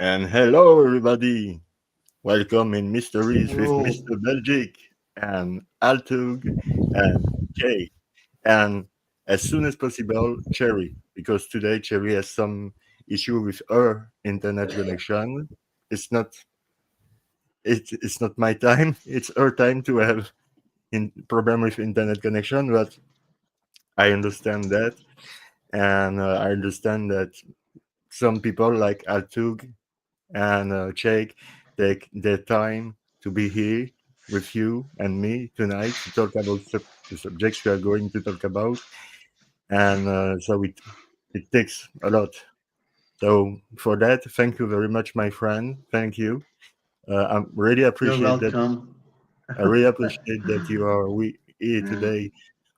And hello, everybody. Welcome in Mysteries with Hello. Mr. Belgic and Altug and Kay. And as soon as possible, Cherry, because today Cherry has some issue with her internet connection. It's not it's not my time. It's her time to have in problem with internet connection, but I understand that, and I understand that some people like Altug and Jake take their time to be here with you and me tonight to talk about the subjects we are going to talk about, and so it takes a lot. So for that, thank you very much, my friend. Thank you. I really You're appreciate that. welcome. I really appreciate that you are here today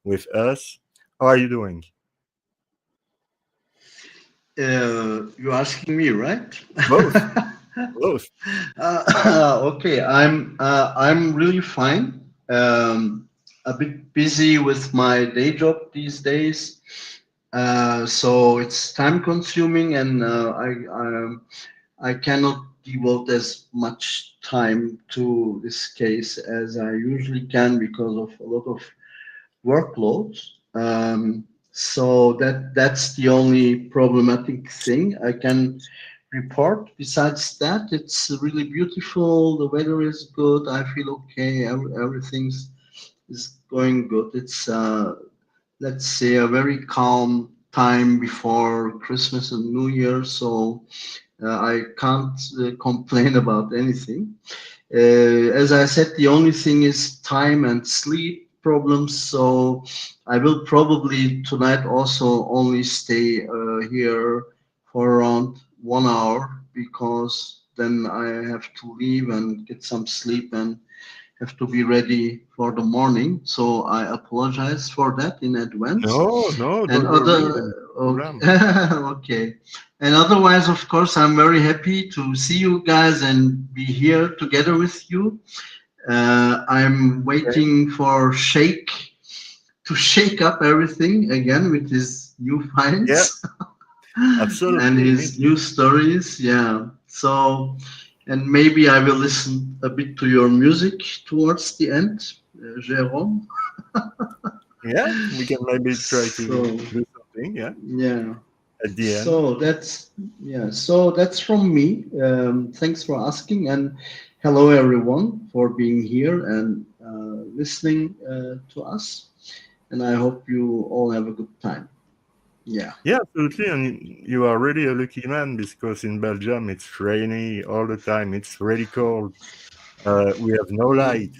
with us. How are you doing? You're asking me, right? Both, both. Okay, I'm really fine. A bit busy with my day job these days, so it's time consuming, and I cannot devote as much time to this case as I usually can because of a lot of workload. So that's the only problematic thing I can report. Besides that, it's really beautiful. The weather is good. I feel okay. Everything's is going good. It's let's say a very calm time before Christmas and New Year. So I can't complain about anything. As I said, the only thing is time and sleep problems. So I will probably tonight also only stay here for around 1 hour because then I have to leave and get some sleep and have to be ready for the morning. So I apologize for that in advance. No, no, And don't worry. other, No okay, problem. okay. And otherwise, of course, I'm very happy to see you guys and be here together with you. I'm Okay. waiting for Shake to shake up everything again with his new Yeah, finds and absolutely. Me his too. new stories. Yeah. So, and maybe I will listen a bit to your music towards the end, Jérôme. Yeah, we can maybe try to So, do something. Yeah, yeah. at the end. So that's yeah. So that's from me. Thanks for asking, and hello everyone for being here and listening to us. And I hope you all have a good time. Yeah. Yeah, absolutely. And you are really a lucky man because in Belgium it's rainy all the time. It's really cold. We have no light.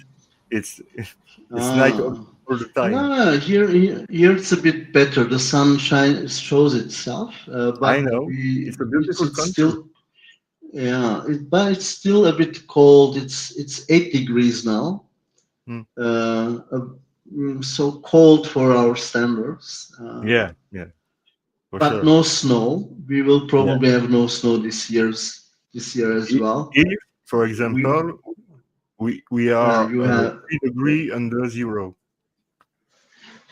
It's it's night Ah. all the time. No, here it's a bit better. The sun shows itself, I but know. we It's a it's beautiful it's country. still yeah. But it's still a bit cold. It's 8 degrees now. Mm. uh, uh, so cold for our standards. Yeah, yeah, for But sure. no snow. We will Yeah. probably have no snow this year as well. If, for We example, we are you have 3 degree under zero.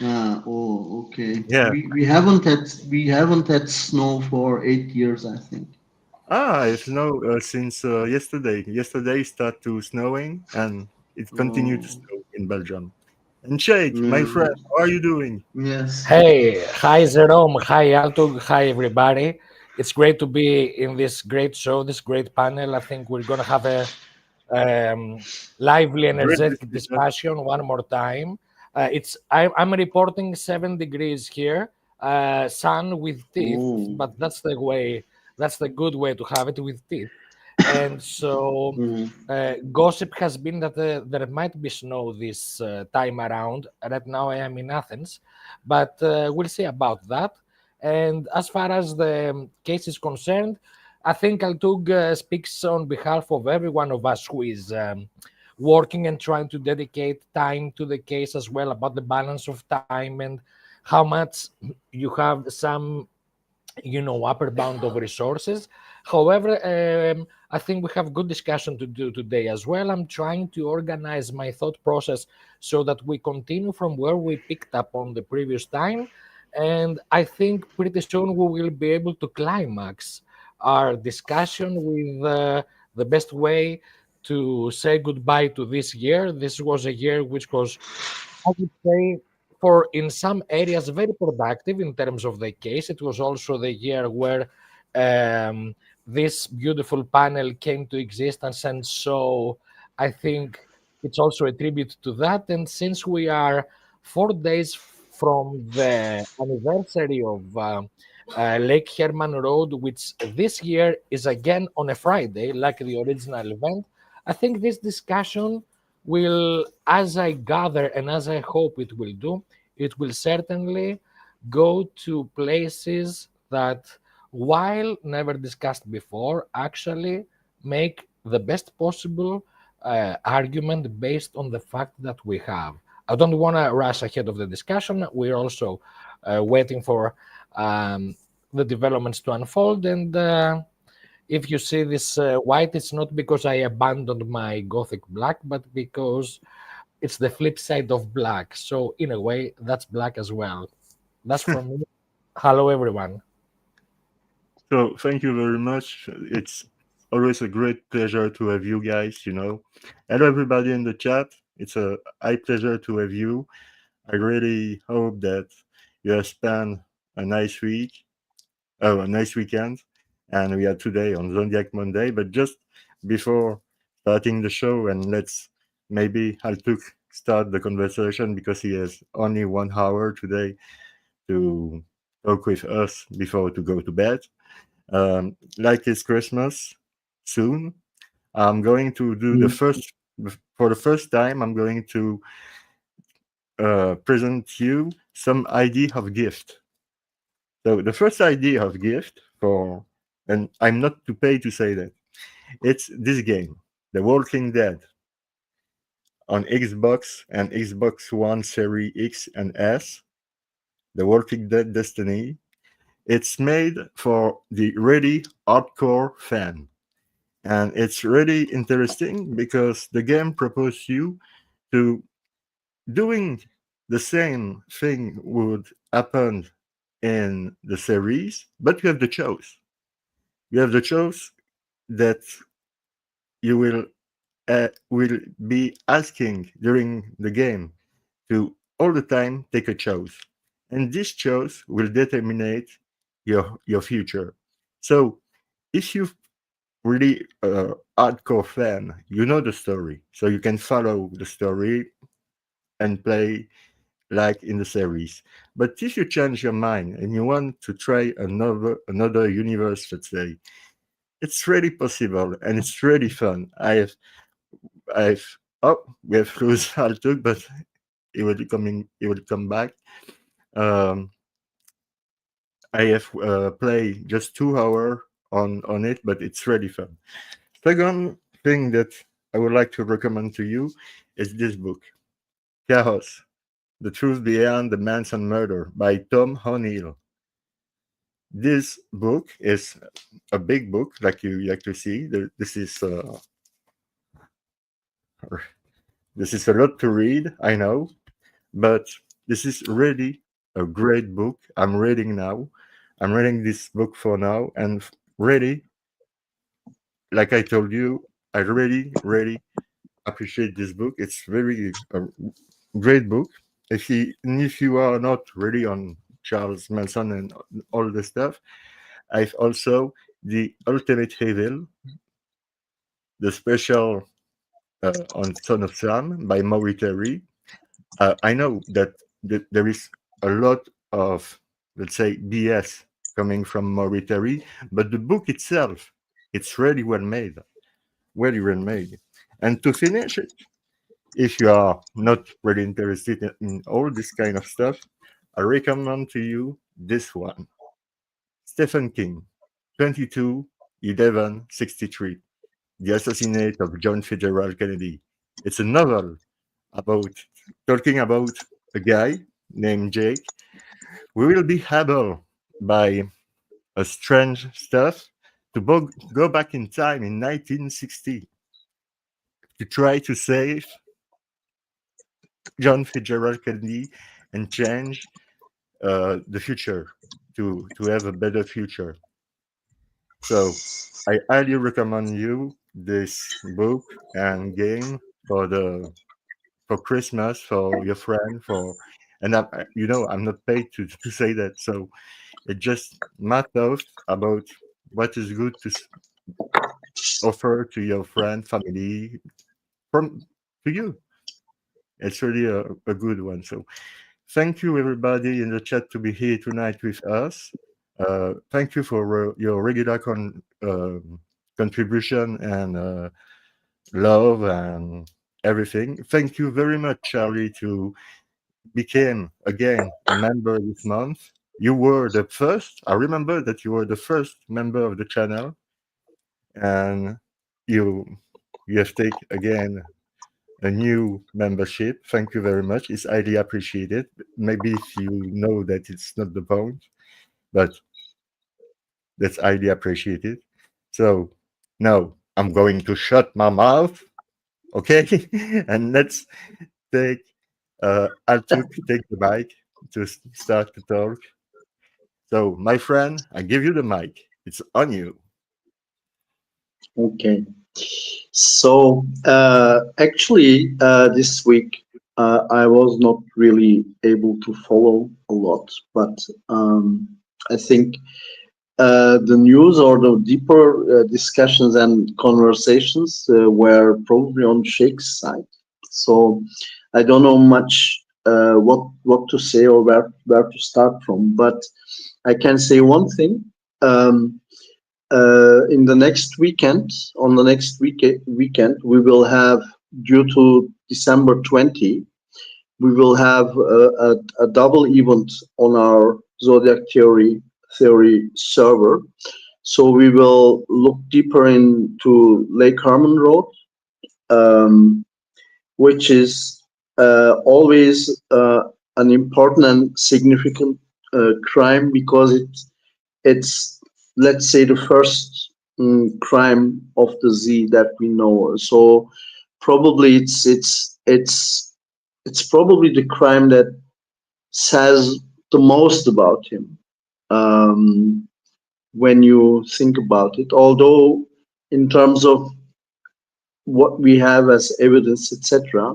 oh okay. Yeah. We haven't had snow for 8 years, I think. It's snow since yesterday. Yesterday start to snowing and it continued to Oh snow in Belgium. And Jake, my yeah. friend, how are you doing? Yes. Hey, hi Jerome, hi Altug, hi everybody. It's great to be in this great show, this great panel. I think we're going to have a lively, Great energetic discussion. discussion one more time. I'm reporting 7 degrees here, sun with teeth, Oh. but that's the way, that's the good way to have it with teeth. And so Mhm. gossip has been that there might be snow this time around. Right now, I am in Athens, but we'll see about that. And as far as the case is concerned, I think Altug speaks on behalf of every one of us who is working and trying to dedicate time to the case as well about the balance of time and how much you have some upper bound of resources. However, I think we have good discussion to do today as well. I'm trying to organize my thought process so that we continue from where we picked up on the previous time, and I think pretty soon we will be able to climax our discussion with the best way to say goodbye to this year. This was a year which was, I would say, for in some areas very productive in terms of the case. It was also the year where um, this beautiful panel came to existence, and so I think it's also a tribute to that. And since we are 4 days from the anniversary of Lake Herman Road, which this year is again on a Friday, like the original event, I think this discussion will, as I gather and as I hope it will do, it will certainly go to places that, while never discussed before, actually make the best possible argument based on the fact that we have. I don't want to rush ahead of the discussion. We're also waiting for um, the developments to unfold. And if you see this white, it's not because I abandoned my Gothic black, but because it's the flip side of black. So in a way, that's black as well. That's from me. Hello, everyone. So thank you very much. It's always a great pleasure to have you guys. Hello everybody in the chat. It's a high pleasure to have you. I really hope that you have spent a nice week, a nice weekend, and we are today on Zodiac Monday. But just before starting the show, and let's maybe Altug start the conversation because he has only 1 hour today to talk with us before to go to bed. Like it's Christmas soon, I'm going to do for the first time, I'm going to present you some idea of gift. So the first idea of gift and I'm not to pay to say that, it's this game, The Walking Dead, on Xbox and Xbox One Series X and S, The Walking Dead Destiny. It's made for the really hardcore fan. And it's really interesting because the game proposes you to doing the same thing would happen in the series, but you have the choice. You have the choice that you will be asking during the game to all the time take a choice, and this choice will determine your future. So if you really hardcore fan, you know the story, so you can follow the story and play like in the series. But if you change your mind and you want to try another universe, let's say, it's really possible and it's really fun. I've oh, we have closed Altug, but he will come back. Um, I have played just 2 hours on it, but it's really fun. Second thing that I would like to recommend to you is this book, Chaos: The Truth Behind the Manson Murder by Tom O'Neill. This book is a big book, like you actually see. This is a lot to read, I know, but this is really a great book. I'm reading now. I'm reading this book for now, and really, like I told you, I really appreciate this book. It's very a great book. If you are not really on Charles Manson and all the stuff, I've also the Ultimate Evil, the special on Son of Sam by Maury. I know that there is a lot of, let's say, BS coming from Maury, but the book itself, it's really well made, very well made. And to finish it, if you are not really interested in all this kind of stuff, I recommend to you this one, Stephen King, 22/11/63, The Assassinate of John Fitzgerald Kennedy. It's a novel about talking about a guy named Jake. We will be able, by a strange stuff, to go back in time in 1960 to try to save John Fitzgerald Kennedy and change the future to have a better future. So I highly recommend you this book and game for Christmas for your friend for and I'm not paid to say that. So it just my thoughts about what is good offer to your friend, family, from to you. It's really a good one. So thank you everybody in the chat to be here tonight with us. Thank you for your regular contribution and love and everything. Thank you very much, Charlie, to became again a member this month. You were the first. I remember that you were the first member of the channel, and you you have taken again a new membership. Thank you very much. It's highly appreciated. Maybe if you know that it's not the point, but that's highly appreciated. So now I'm going to shut my mouth, okay? And let's take Altug take the mic to start to talk. So, my friend, I give you the mic. It's on you. Okay. So actually, this week I was not really able to follow a lot, but I think the news or the deeper discussions and conversations were probably on Shake's side. So I don't know much what to say or where to start from, but I can say one thing. Um, in the next weekend, on the next weekend, we will have, due to December 20, we will have a double event on our Zodiac theory server. So we will look deeper into Lake Herman Road, um, which is always an important and significant crime because it's, let's say, the first crime of the Z that we know. So probably it's probably the crime that says the most about him, um, when you think about it. Although in terms of what we have as evidence, etc.,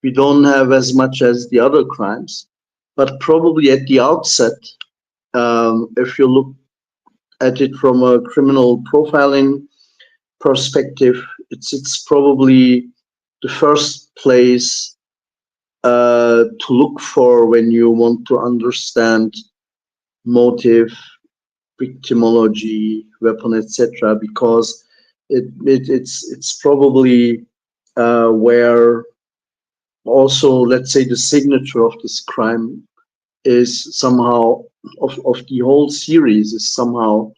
we don't have as much as the other crimes. But probably at the outset, if you look at it from a criminal profiling perspective, it's probably the first place to look for when you want to understand motive, victimology, weapon, etc. Because it's probably where also, let's say, the signature of this crime is somehow of the whole series is somehow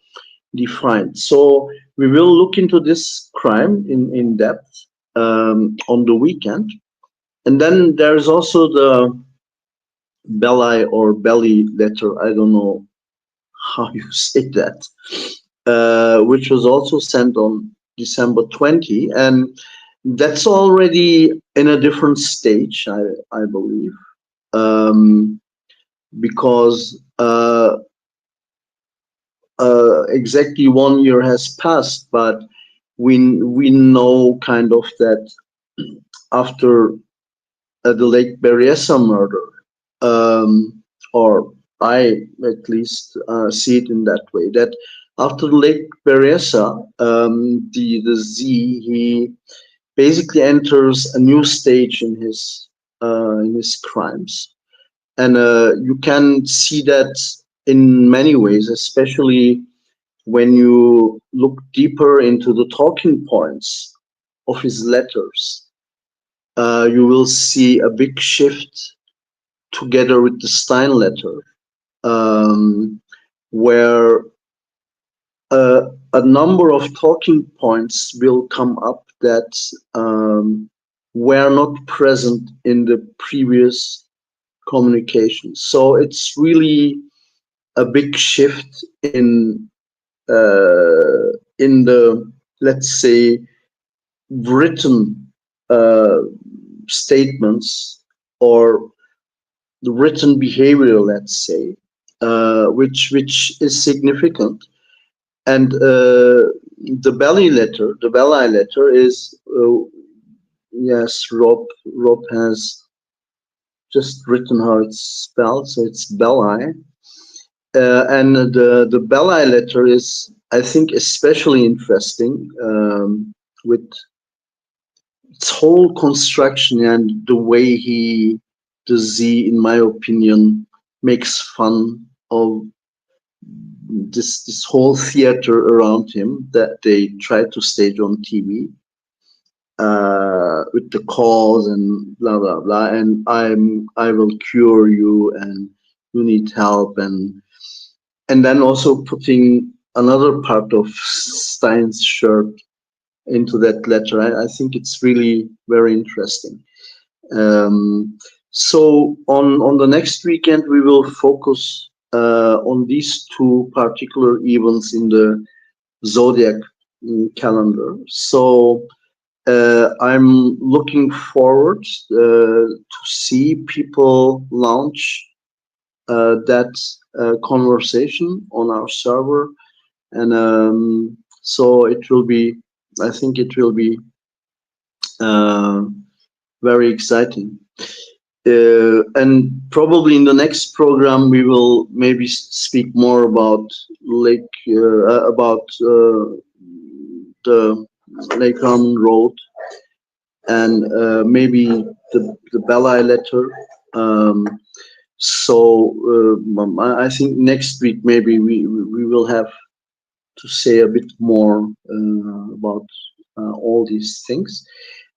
defined. So we will look into this crime in depth on the weekend. And then there's also the belli or belly letter. I don't know how you say that, which was also sent on December 20. And that's already in a different stage, I believe, because exactly 1 year has passed, but we know kind of that after the Lake Berryessa murder, or I at least see it in that way, that after the Lake Berryessa, the Z, he basically enters a new stage in his crimes, and you can see that in many ways, especially when you look deeper into the talking points of his letters. You will see a big shift together with the Stein letter, um, where a number of talking points will come up that were not present in the previous communications. So it's really a big shift in the, let's say, written statements or the written behavior, let's say, which is significant. And the Belli letter is, yes, Rob has just written how it's spelled, so it's Belli. And the Belli letter is, I think, especially interesting, with its whole construction and the way the Z, in my opinion, makes fun of this whole theater around him that they try to stage on TV, with the calls and blah blah blah, and I will cure you, and you need help, and then also putting another part of Stein's shirt into that letter. I think it's really very interesting. So on the next weekend we will focus on these two particular events in the Zodiac calendar. So I'm looking forward to see people launch that conversation on our server, and so it will be. I think it will be uh, very exciting. And probably in the next program we will maybe speak more about the Lake Armand Road, and maybe the Belli letter. Um, so I think next week maybe we will have to say a bit more about all these things.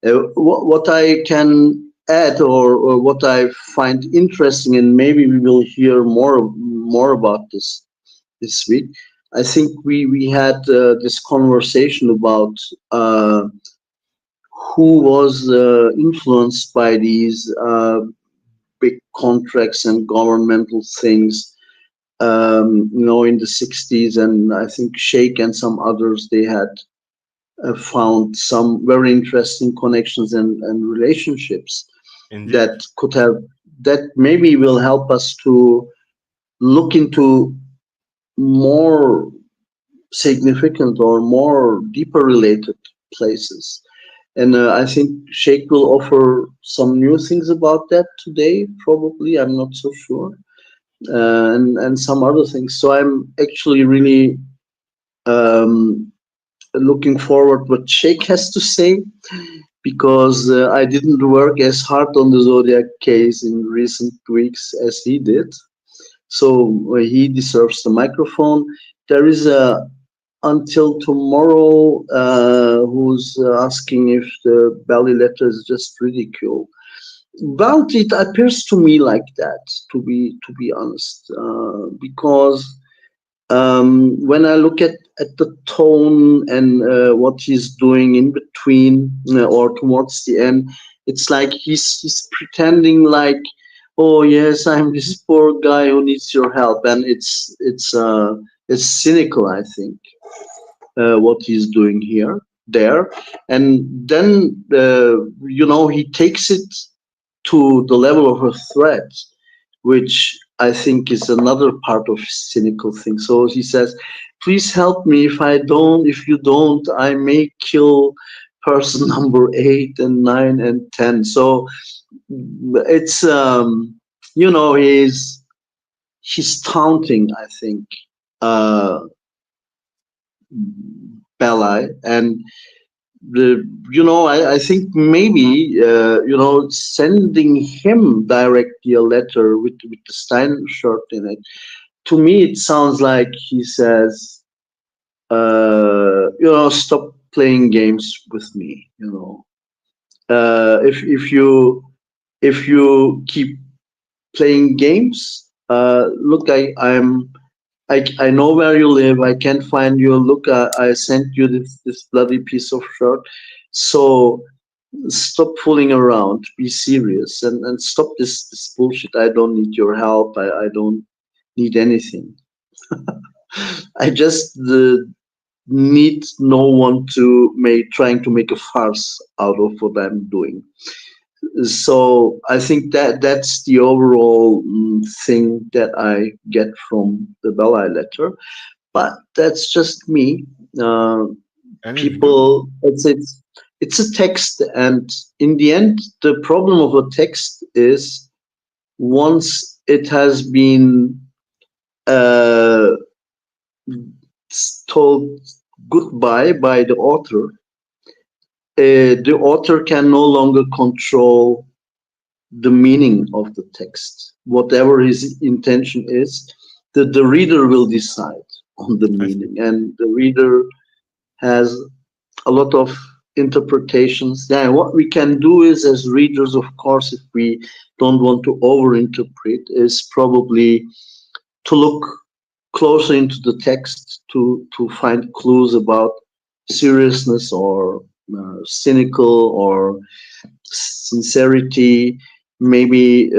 What I can add, or what I find interesting, and maybe we will hear more about this week. I think we had this conversation about who was influenced by these big contracts and governmental things, in the 60s, and I think Shake and some others, they had found some very interesting connections and relationships Indeed. that could have, that maybe will help us to look into more significant or more deeper related places. And I think Shake will offer some new things about that today, probably. I'm not so sure. And some other things. So I'm actually really um, looking forward what Shake has to say, because I didn't work as hard on the Zodiac case in recent weeks as he did. So he deserves the microphone. There is a until tomorrow who's asking if the Belly letter is just ridicule. Well, it appears to me like that, to be honest, because when I look at the tone and what he's doing in between or towards the end, it's like he's pretending like, oh yes, I'm this poor guy who needs your help, and it's cynical, I think, what he's doing here there, and then he takes it to the level of a threat, which I think is another part of cynical thing. So he says, "Please help me. If you don't, I may kill person number 8 and 9 and 10." So it's he's taunting, I think, uh, Belli, and I think maybe sending him directly a letter with the Stein shirt in it. To me, it sounds like he says, stop playing games with me. If you keep playing games, look, I know where you live. I can't find you. Look, I sent you this bloody piece of shirt. So stop fooling around. Be serious, and stop this bullshit. I don't need your help. I don't need anything. I just need no one to trying to make a farce out of what I'm doing. So I think that's the overall thing that I get from the Belli letter. but that's just me. Uh, And it's good. People, it's a text, and in the end, the problem of a text is once it has been uh, told goodbye by the author, the author can no longer control the meaning of the text. Whatever his intention is, the reader will decide on the I see. meaning, and the reader has a lot of interpretations. Yeah, what we can do is, as readers, of course, if we don't want to overinterpret, is probably to look closer into the text to find clues about seriousness or cynical or sincerity, maybe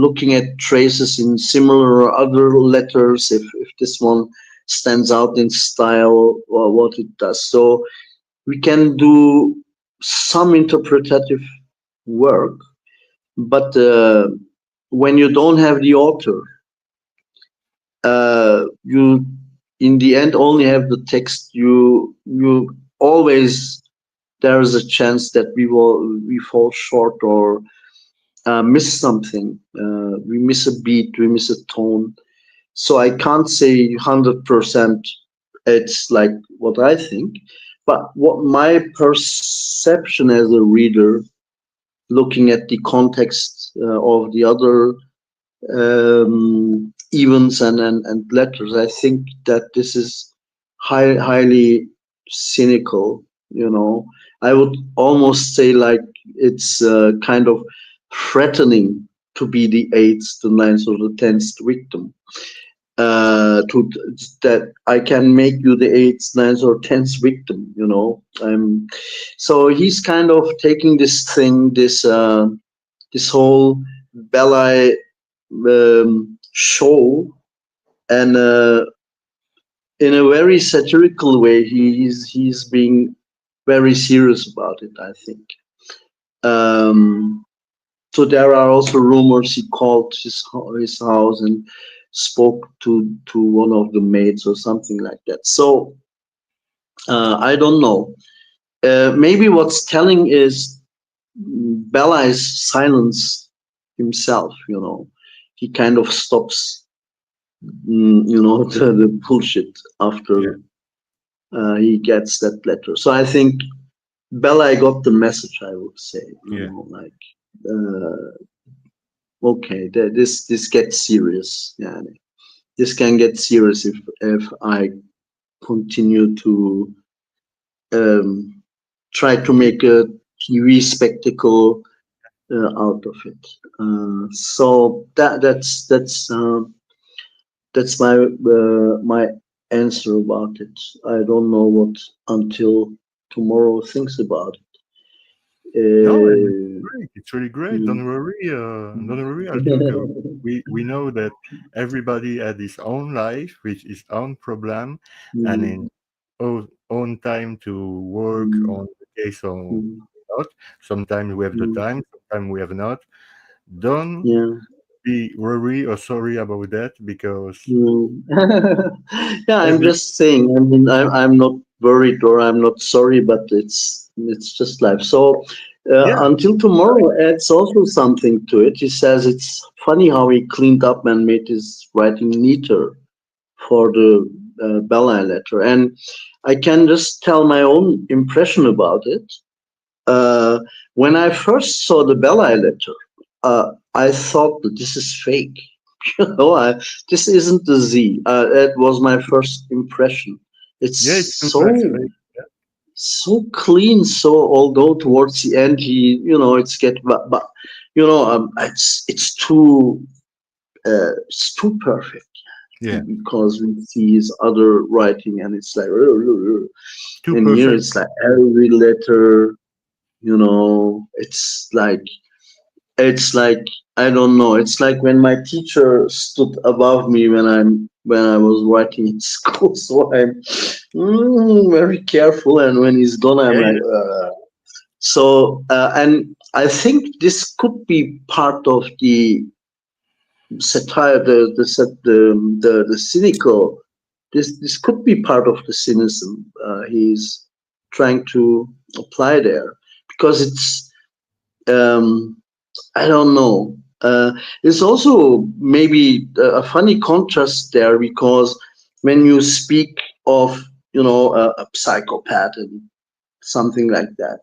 looking at traces in similar or other letters if this one stands out in style or what it does. So we can do some interpretative work, but when you don't have the author, you in the end only have the text. You always, there is a chance that we fall short or miss something. We miss a beat, we miss a tone. So I can't say 100% it's like what I think, but what my perception as a reader, looking at the context of the other events and letters, I think that this is highly cynical. You know, I would almost say like it's kind of threatening to be the eighth, the ninth, or the tenth victim. To that I can make you the eighth, ninth, or tenth victim. You know, so he's kind of taking this thing, this whole ballet show, and in a very satirical way, he's being very serious about it, I think. Um, so there are also rumors he called his house and spoke to one of the maids or something like that. So I don't know. Maybe what's telling is Bella is silence himself. You know, he kind of stops. The bullshit after Yeah. he gets that letter. So I think Bella got the message. I would say, Yeah. like, okay, this gets serious. Yeah, this can get serious if I continue to um, try to make a TV spectacle out of it. So that's my answer about it. I don't know what until tomorrow thinks about it. No, and it's great. It's really great. Mm, Don't worry, mm. Altug. We know that everybody had his own life with his own problem, and in Mm, own time to work mm, on the case or mm, not. Sometimes we have the mm. time, sometimes we have not. Don't Yeah. be worried or sorry about that because Mm. Yeah, I'm every just saying. I mean, I'm not worried or I'm not sorry, but it's just life. So yeah, until tomorrow adds also something to it. He says it's funny how he cleaned up and made his writing neater for the Bella letter, and I can just tell my own impression about it. Uh, when I first saw the Bella letter, I thought that this is fake. No, this isn't the Z. That was my first impression. It's yeah, it looks like fake. so clean. So although towards the end it's but it's too perfect Yeah, because we see his other writing and it's like, too and here perfect. it's like every letter, it's like I don't know. It's like when my teacher stood above me when I was writing in school. So I'm very careful, and when he's gone, I'm Yeah, like. So and I think this could be part of the satire, the cynical this could be part of the cynicism he's trying to apply there, because it's I don't know. It's also maybe a funny contrast there, because when you speak of, a psychopath and something like that,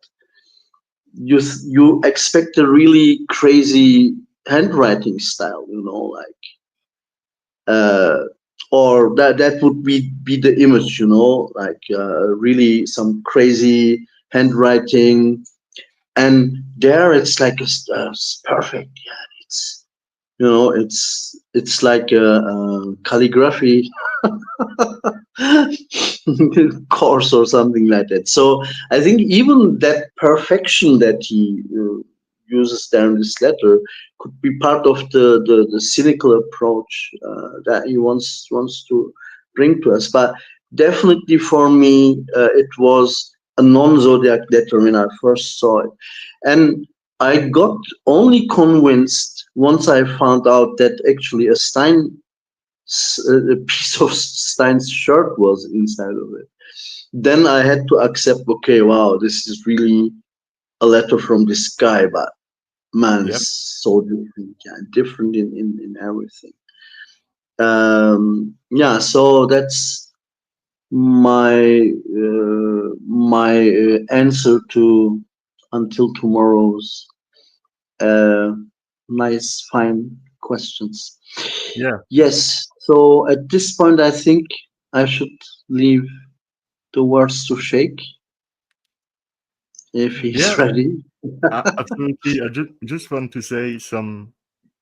you expect a really crazy handwriting style, like, uh, or that would be the image, like, really some crazy handwriting, and there it's like it's perfect. Yeah, it's like a calligraphy course or something like that. So I think even that perfection that he uses there in this letter could be part of the cynical approach that he wants to bring to us. But definitely for me, it was a non-zodiac letter when I first saw it, and I got only convinced once I found out that actually a piece of Stein's shirt was inside of it. Then I had to accept, okay, wow, this is really a letter from this guy, but man, Yep. it's so different, yeah, different in everything. Yeah, so that's my answer to until tomorrow's uh, nice, fine questions. Yeah. Yes, so at this point, I think I should leave the words to Shake if Yeah. he's ready. Absolutely. I just want to say some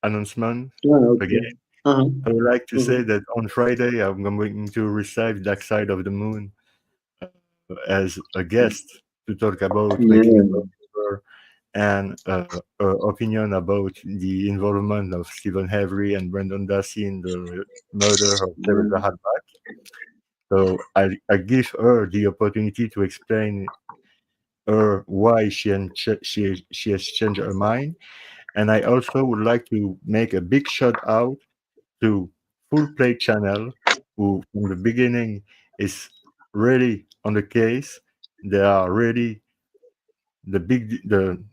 announcement Yeah, again. okay. Uh-huh. I would like to Mhm. say that on Friday I'm going to receive Dark Side of the Moon as a guest to talk about making a Yeah. November and opinion about the involvement of Stephen Avery and Brendan Dassey in the murder of Teresa Yeah. Halbach. So I give her the opportunity to explain her why she has changed her mind. And I also would like to make a big shout out to Full Play Channel, who from the beginning is really on the case. They are really the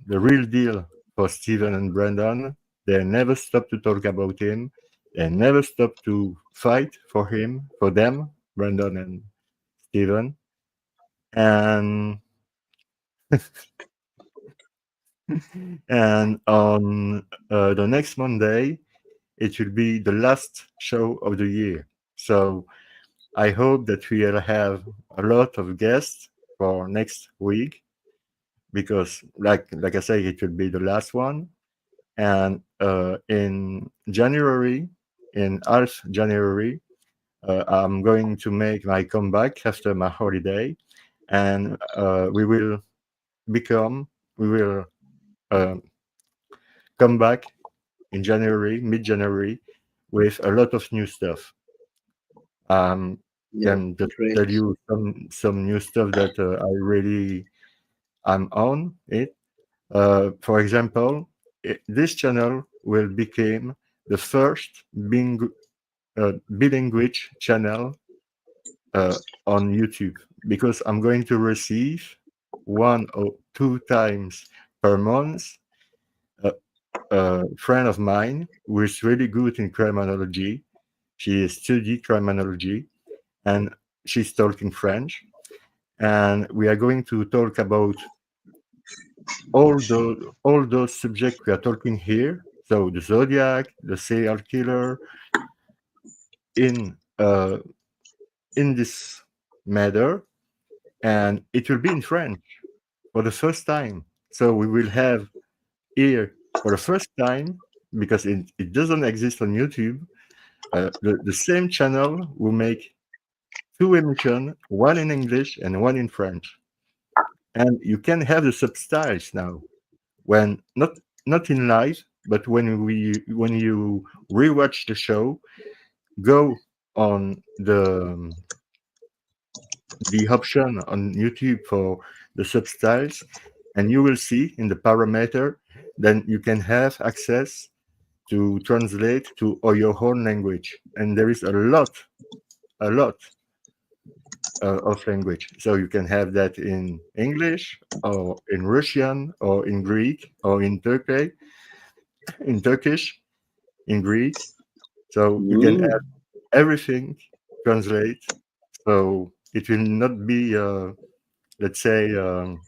real deal for Steven and Brandon. They never stop to talk about him. They never stop to fight for him, for them, Brandon and Steven. And and on the next Monday, it will be the last show of the year. So I hope that we'll have a lot of guests for next week because, like I say, it will be the last one. And in January, in half January, I'm going to make my comeback after my holiday, and become, we will uh, come back in January, mid-January, with a lot of new stuff. Um, Yeah. can just Great. tell you some new stuff that I really am on it. For example, this channel will become the first bilingual channel uh, on YouTube because I'm going to receive 1 or 2 times per month a, a friend of mine who is really good in criminology. She studied criminology and she's talking French. And we are going to talk about all those subjects we are talking here. So the Zodiac, the serial killer, in uh, in this matter, and it will be in French for the first time. So we will have here for the first time because it doesn't exist on YouTube. The same channel will make two emissions, one in English and one in French, and you can have the subtitles now when not in live, but when you rewatch the show, go on the option on YouTube for the subtitles, and you will see in the parameter, then you can have access to translate to or your own language. And there is a lot of language. So you can have that in English or in Russian or in Greek or in Turkish, in Greek. So you can have Mm. everything translate. So it will not be, let's say, um,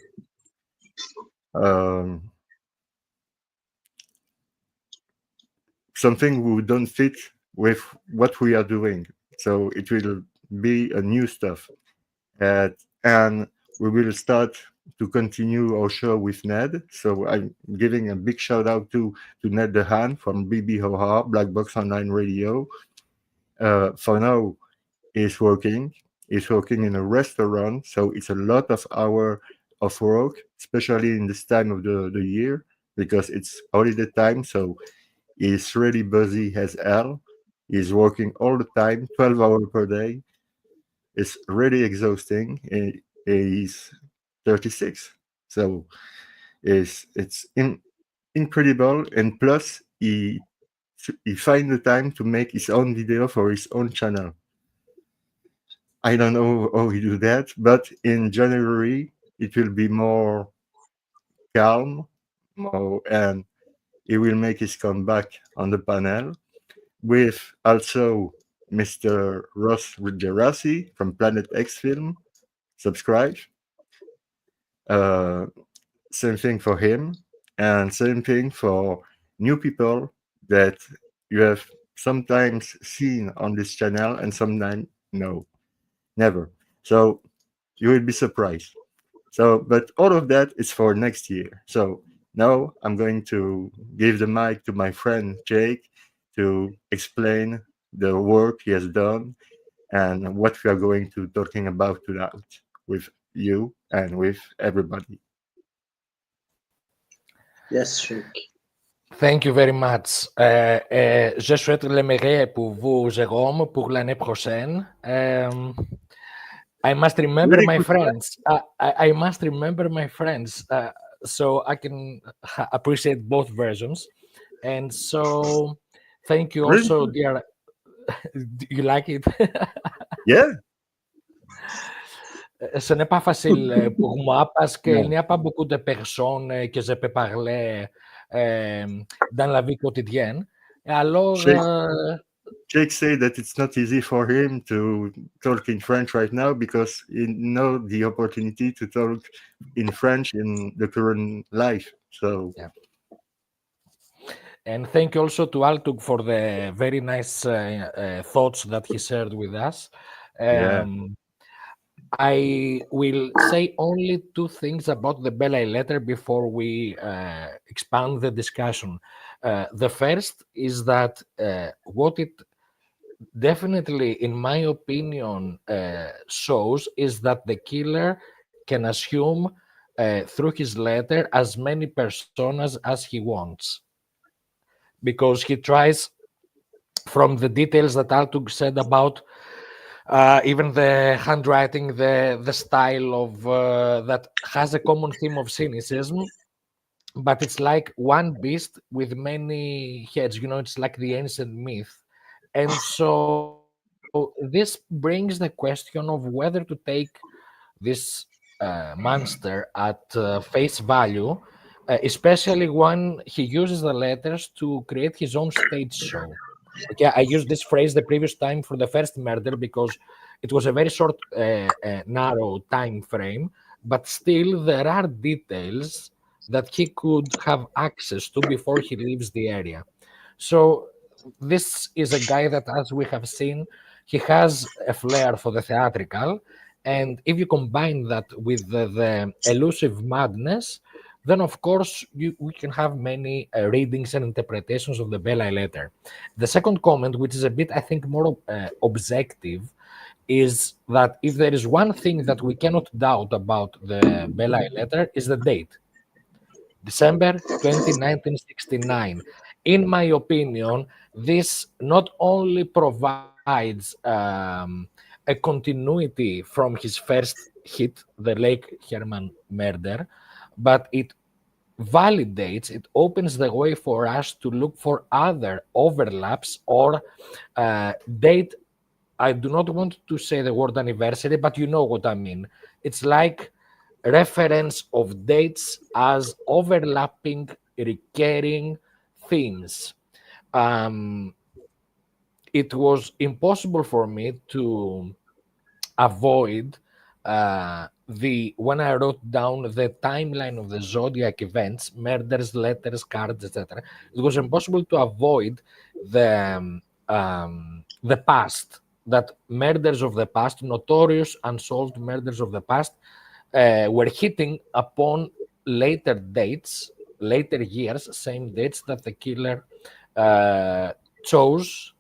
something who don't fit with what we are doing. So it will be a new stuff. And, and we will start to continue our show with Ned. So I'm giving a big shout out to Ned Dehan from BBOR, Black Box Online Radio. For now, he's working. He's working in a restaurant, so it's a lot of hour of work, especially in this time of the year because it's holiday time. So he's really busy as hell. He's working all the time, 12 hours per day. It's really exhausting. He's 36, so it's incredible. And plus, he find the time to make his own video for his own channel. I don't know how he do that, but in January it will be more calm, more, and he will make his comeback on the panel with also Mr. Ross Geraci from Planet X Film. Subscribe. Uh, Same thing for him, and same thing for new people that you have sometimes seen on this channel and sometimes no, never. So you will be surprised. So, but all of that is for next year. So now I'm going to give the mic to my friend Jake to explain the work he has done and what we are going to talking about tonight with you and with everybody. Yes, Shake. Thank you very much. Je souhaite l'aimerais pour vous, Jérôme, pour l'année prochaine. I must remember Really my good plan. friends. I must remember my friends so I can appreciate both versions. And so, thank you Really also, good. dear. You like it? Yeah. Ce n'est pas facile pour moi parce qu'il No. n'y a pas beaucoup de personnes que je peux parler dans la vie quotidienne. Et alors, Jake, Jake said that it's not easy for him to talk in French right now because he know the opportunity to talk in French in the current life. So yeah. And thank you also to Altug for the very nice thoughts that he shared with us. yeah, I will say only two things about the Belay letter before we expand the discussion. The first is that what it definitely, in my opinion, shows is that the killer can assume through his letter as many personas as he wants, because he tries, from the details that Altug said about even the handwriting, the style of that has a common theme of cynicism, but it's like one beast with many heads. You know, it's like the ancient myth. And so this brings the question of whether to take this monster at face value, especially when he uses the letters to create his own stage show. Okay, I used this phrase the previous time for the first murder because it was a very short, narrow time frame, but still there are details that he could have access to before he leaves the area. So this is a guy that, as we have seen, he has a flair for the theatrical, and if you combine that with the elusive madness, then of course we can have many readings and interpretations of the Belay letter. The second comment, which is a bit, I think, more objective, is that if there is one thing that we cannot doubt about the Belay letter is the date. December 20, 1969. In my opinion, this not only provides a continuity from his first hit, the Lake Herman murder, but it validates, it opens the way for us to look for other overlaps or date I do not want to say the word anniversary, but you know what I mean. It's like reference of dates as overlapping, recurring themes. Um, it was impossible for me to avoid the when I wrote down the timeline of the Zodiac events, murders, letters, cards, etc. It was impossible to avoid the past, that murders of the past, notorious unsolved murders of the past, were hitting upon later dates, later years, same dates that the killer uh, chose.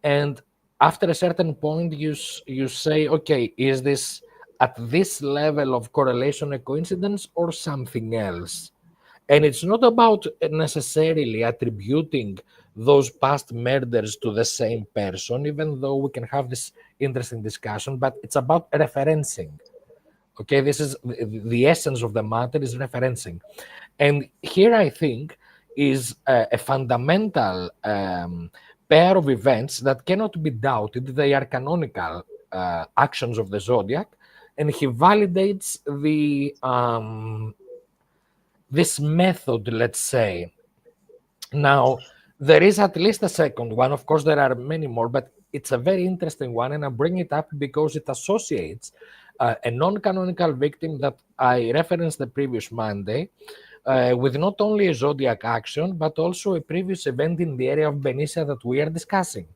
And after a certain point, you say, okay, is this at this level of correlation a coincidence or something else? And it's not about necessarily attributing those past murders to the same person, even though we can have this interesting discussion, but it's about referencing. Okay, this is the essence of the matter, is referencing. And here I think is a fundamental pair of events that cannot be doubted. They are canonical actions of the Zodiac, and he validates this method, let's say. Now, there is at least a second one. Of course, there are many more, but it's a very interesting one, and I bring it up because it associates a non-canonical victim that I referenced the previous Monday with not only a Zodiac action, but also a previous event in the area of Benicia that we are discussing.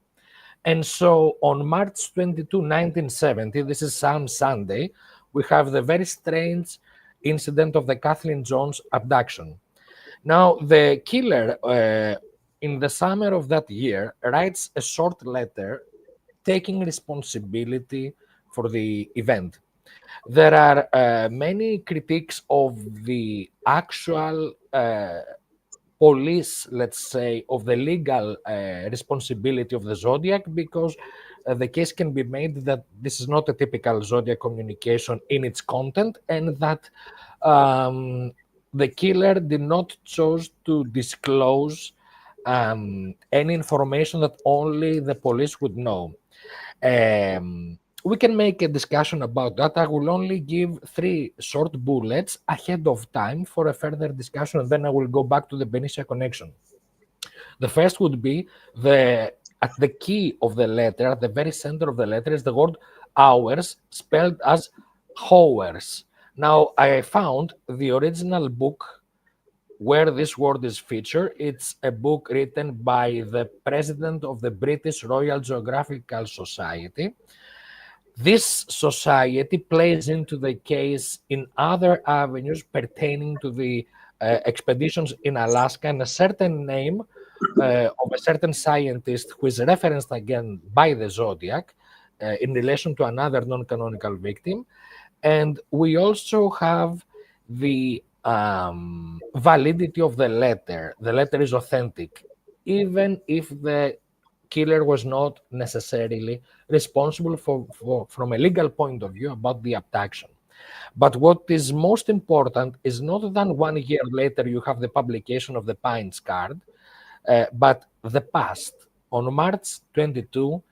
And so on March 22, 1970, this is Sam Sunday, we have the very strange incident of the Kathleen Jones abduction. Now, the killer, in the summer of that year, writes a short letter taking responsibility for the event. There are many critiques of the actual police, let's say, of the legal responsibility of the Zodiac, because the case can be made that this is not a typical Zodiac communication in its content, and that the killer did not choose to disclose any information that only the police would know. We can make a discussion about that. I will only give 3 short bullets ahead of time for a further discussion, and then I will go back to the Benicia connection. The first would be at the key of the letter, at the very center of the letter, is the word hours, spelled as hours. Now, I found the original book where this word is featured. It's a book written by the president of the British Royal Geographical Society. This society plays into the case in other avenues pertaining to the expeditions in Alaska, and a certain name of a certain scientist who is referenced again by the Zodiac in relation to another non-canonical victim. And we also have the validity of the letter. The letter is authentic, even if the killer was not necessarily responsible from a legal point of view about the abduction. But what is most important is not that 1 year later you have the publication of the Pines card, but the past. On March 22,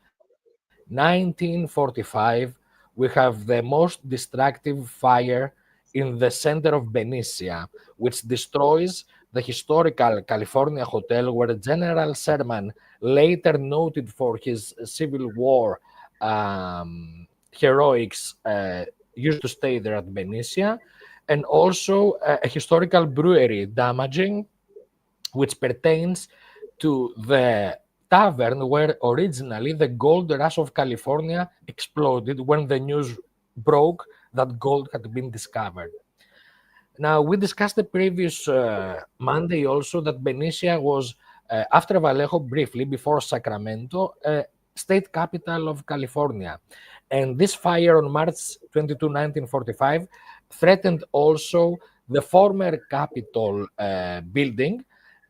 1945, we have the most destructive fire in the center of Benicia, which destroys the historical California Hotel, where General Sherman, later noted for his Civil War heroics, used to stay there at Benicia, and also a historical brewery damaging, which pertains to the tavern where originally the gold rush of California exploded when the news broke that gold had been discovered. Now, we discussed the previous Monday also that Benicia was, after Vallejo briefly, before Sacramento, state capital of California. And this fire on March 22, 1945, threatened also the former Capitol building,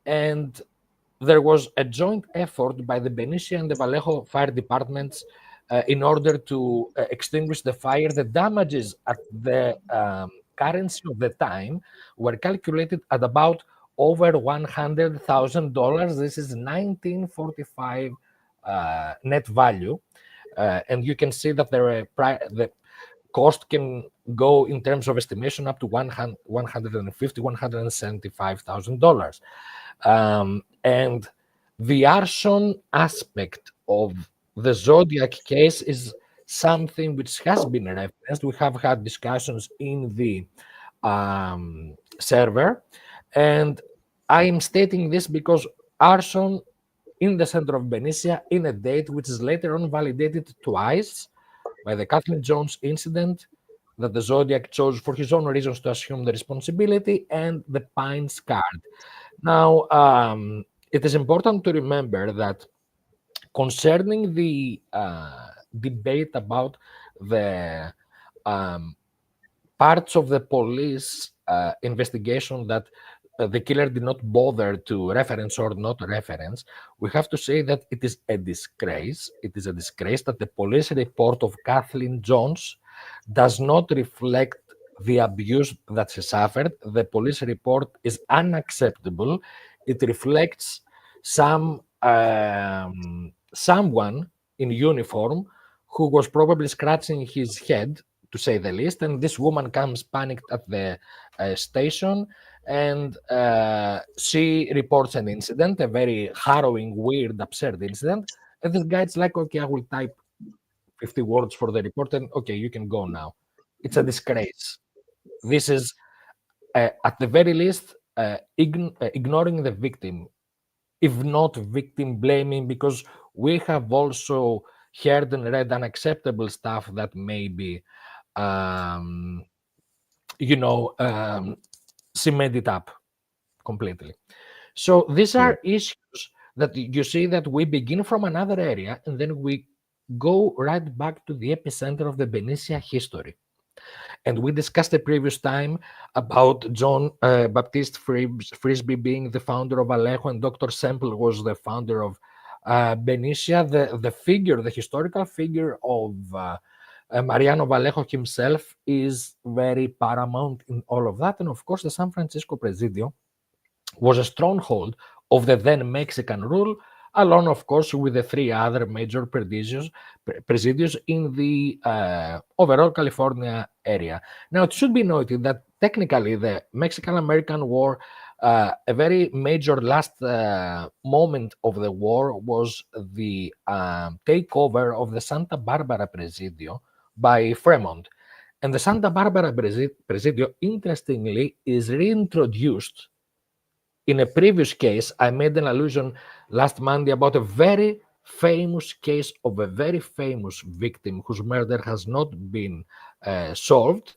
and there was a joint effort by the Benicia and the Vallejo fire departments in order to extinguish the fire. The damages at the currency of the time were calculated at about over $100,000. This is 1945 net value. and you can see that the cost can go in terms of estimation up to $175,000. And the arson aspect of the Zodiac case is something which has been referenced. We have had discussions in the server, and I am stating this because arson in the center of Benicia in a date which is later on validated twice by the Kathleen Jones incident that the Zodiac chose for his own reasons to assume the responsibility, and the Pines card. Now, it is important to remember that concerning the debate about the parts of the police investigation that the killer did not bother to reference or not reference, we have to say that it is a disgrace. It is a disgrace that the police report of Kathleen Jones does not reflect the abuse that she suffered. The police report is unacceptable. It reflects someone in uniform who was probably scratching his head, to say the least, and this woman comes panicked at the station, and she reports an incident, a very harrowing, weird, absurd incident, and this guy's like, okay, I will type 50 words for the report, and okay, you can go now. It's a disgrace. This is, at the very least, ignoring the victim, if not victim blaming, because we have also heard and read unacceptable stuff that may be she made it up completely. So these are issues that you see that we begin from another area and then we go right back to the epicenter of the Benicia history. And we discussed the previous time about John Baptiste Frisbee being the founder of Alejo, and Dr. Semple was the founder of Benicia. The historical figure of Mariano Vallejo himself is very paramount in all of that. And of course, the San Francisco Presidio was a stronghold of the then Mexican rule, along, of course, with the three other major presidios in the overall California area. Now, it should be noted that technically the Mexican-American War, a very major last moment of the war was the takeover of the Santa Barbara Presidio by Fremont. And the Santa Barbara Presidio, interestingly, is reintroduced. In a previous case, I made an allusion last Monday about a very famous case of a very famous victim whose murder has not been solved,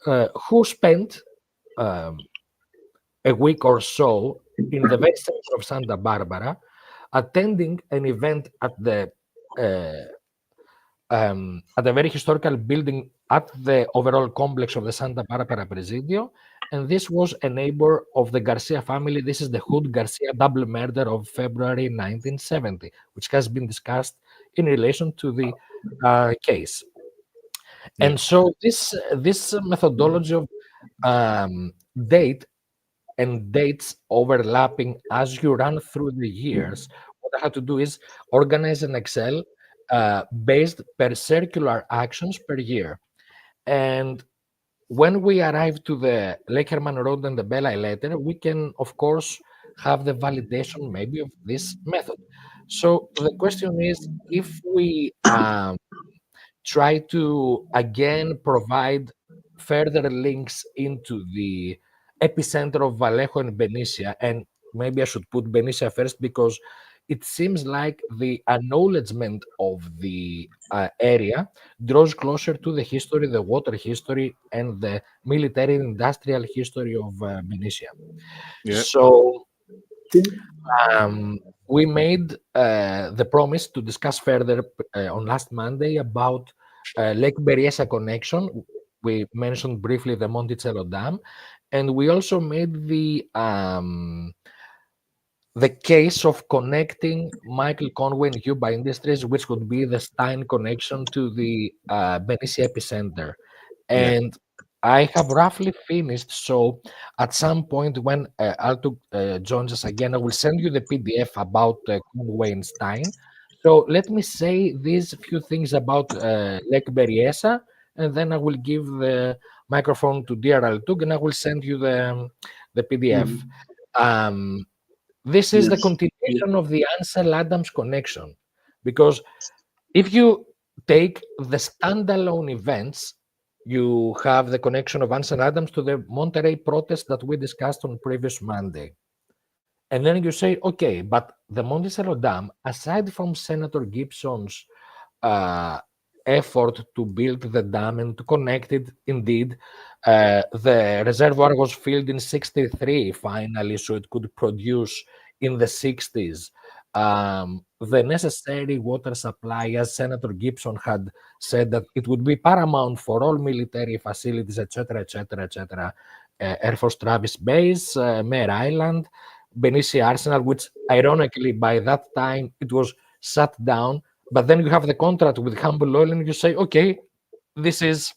who spent a week or so in the very center of Santa Barbara, attending an event at the very historical building at the overall complex of the Santa Barbara Presidio. And this was a neighbor of the Garcia family. This is the Hood Garcia double murder of February 1970, which has been discussed in relation to the case. Yeah. And so this methodology of date and dates overlapping as you run through the years, what I had to do is organize an Excel based per circular actions per year. And when we arrive to the Lake Herman Road and the Bella letter, we can, of course, have the validation maybe of this method. So the question is, if we try to, again, provide further links into the epicenter of Vallejo and Benicia, and maybe I should put Benicia first because it seems like the acknowledgement of the area draws closer to the history, the water history, and the military and industrial history of Benicia. Yeah. So we made the promise to discuss further on last Monday about Lake Berryessa connection. We mentioned briefly the Monticello Dam, and we also made the case of connecting Michael Conway and Yuba Industries, which would be the Stein connection to the Benicia epicenter. And I have roughly finished. So at some point when Altug joins us again, I will send you the PDF about Conway and Stein So let me say these few things about Lake Berryessa, and then I will give the microphone to dear Altug, and I will send you the PDF. Mhm. Um, this is the Yes. Yeah. continuation of the Ansel Adams connection, because if you take the standalone events, you have the connection of Ansel Adams to the Monterey protest that we discussed on previous Monday. And then you say, okay, but the Monticello Dam, aside from Senator Gibson's uh, effort to build the dam and to connect it, indeed, the reservoir was filled in 63 finally, so it could produce in the 60s the necessary water supply, as Senator Gibson had said that it would be paramount for all military facilities, etc., etc., etc. Air Force Travis Base, Mare Island, Benicia Arsenal, which ironically by that time it was shut down. But then you have the contract with Humble Oil, and you say, okay, this is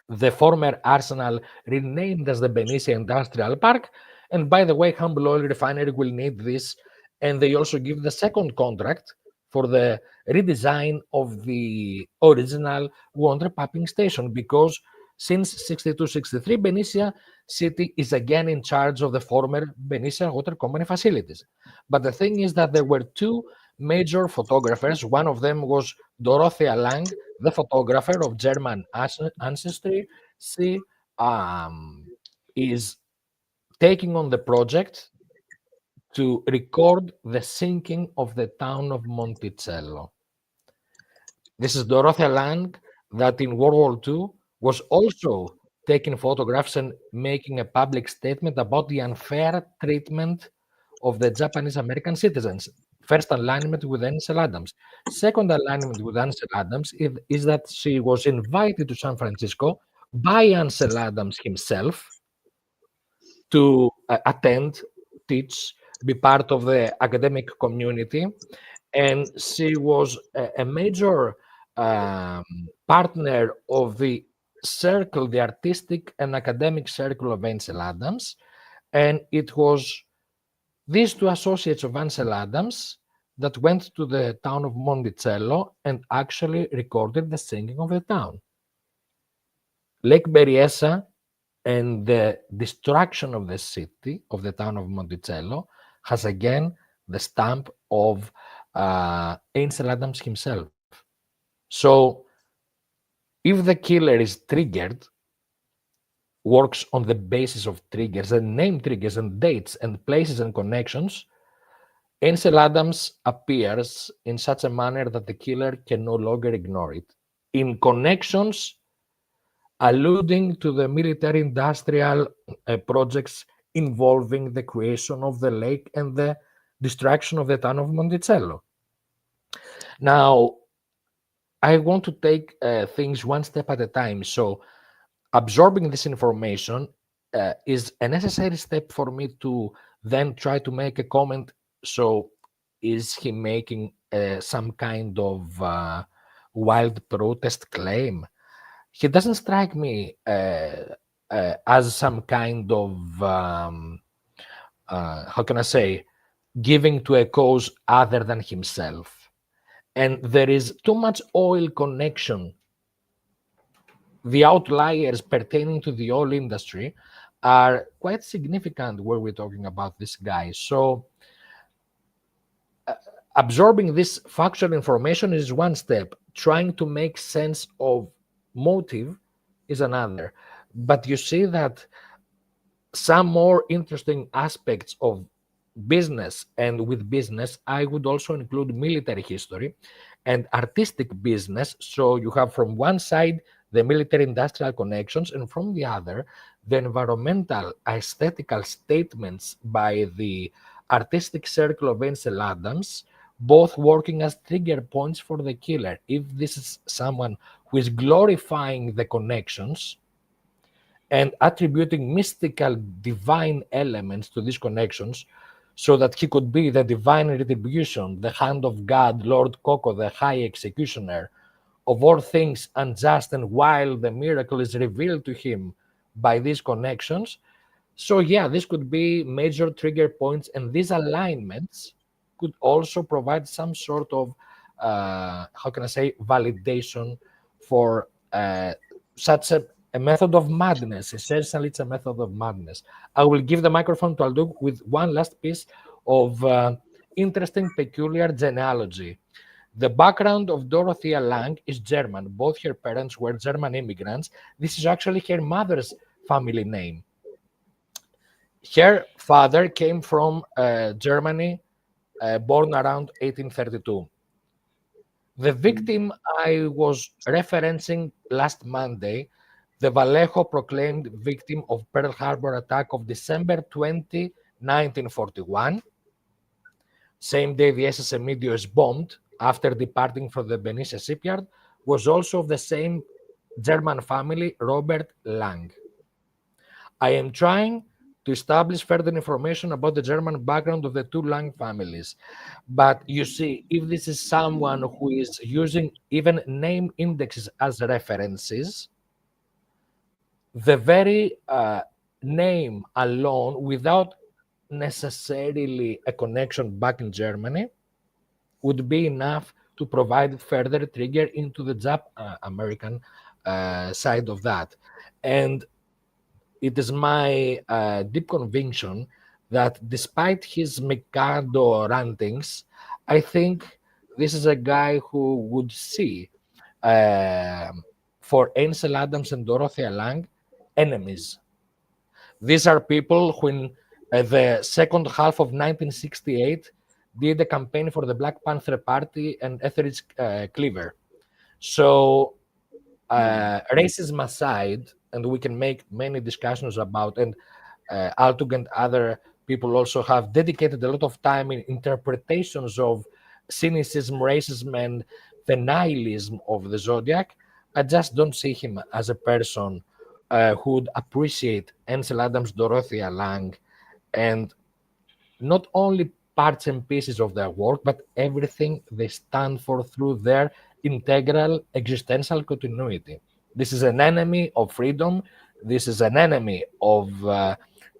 the former Arsenal renamed as the Benicia Industrial Park. And by the way, Humble Oil Refinery will need this. And they also give the second contract for the redesign of the original water pumping station, because since 62-63, Benicia City is again in charge of the former Benicia Water Company facilities. But the thing is that there were two major photographers. One of them was Dorothea Lang, the photographer of German ancestry. She is taking on the project to record the sinking of the town of Monticello. This is Dorothea Lang, that in World War II was also taking photographs and making a public statement about the unfair treatment of the Japanese American citizens. First alignment with Ansel Adams. Second alignment with Ansel Adams is that she was invited to San Francisco by Ansel Adams himself to attend, teach, be part of the academic community. And she was a major um, partner of the circle, the artistic and academic circle of Ansel Adams. And it was these two associates of Ansel Adams that went to the town of Monticello and actually recorded the singing of the town. Lake Berryessa and the destruction of the city, of the town of Monticello, has again the stamp of Ansel Adams himself. So if the killer is triggered, works on the basis of triggers and name triggers and dates and places and connections, Ansel Adams appears in such a manner that the killer can no longer ignore it. In connections alluding to the military industrial projects involving the creation of the lake and the destruction of the town of Monticello. Now, I want to take things one step at a time. So, absorbing this information is a necessary step for me to then try to make a comment. So, is he making some kind of wild protest claim? He doesn't strike me as some kind of how can I say, giving to a cause other than himself. And there is too much oil connection. The outliers pertaining to the oil industry are quite significant where we're talking about this guy. So absorbing this factual information is one step. Trying to make sense of motive is another. But you see that some more interesting aspects of business, and with business, I would also include military history and artistic business. So you have from one side the military industrial connections, and from the other, the environmental aesthetical statements by the artistic circle of Ansel Adams, both working as trigger points for the killer. If this is someone who is glorifying the connections and attributing mystical divine elements to these connections, so that he could be the divine retribution, the hand of God, Lord Coco, the high executioner of all things unjust, and while the miracle is revealed to him by these connections. So yeah, this could be major trigger points, and these alignments could also provide some sort of, how can I say, validation for such a method of madness. Essentially, it's a method of madness. I will give the microphone to Altug with one last piece of interesting, peculiar genealogy. The background of Dorothea Lang is German. Both her parents were German immigrants. This is actually her mother's family name. Her father came from Germany, born around 1832. The victim I was referencing last Monday, the Vallejo proclaimed victim of Pearl Harbor attack of December 20, 1941. Same day the SS Emilio is bombed after departing from the Benicia shipyard, was also of the same German family, Robert Lang. I am trying to establish further information about the German background of the two Lang families. But you see, if this is someone who is using even name indexes as references, the very name alone, without necessarily a connection back in Germany, would be enough to provide further trigger into the American side of that. And it is my deep conviction that despite his Mikado rantings, I think this is a guy who would see for Ansel Adams and Dorothea Lang enemies. These are people who in the second half of 1968 did a campaign for the Black Panther Party and Etheridge Cleaver. So racism aside, and we can make many discussions about, and Altug and other people also have dedicated a lot of time in interpretations of cynicism, racism, and the nihilism of the Zodiac. I just don't see him as a person who would appreciate Ansel Adams, Dorothea Lang, and not only parts and pieces of their work, but everything they stand for through their integral existential continuity. This is an enemy of freedom. This is an enemy of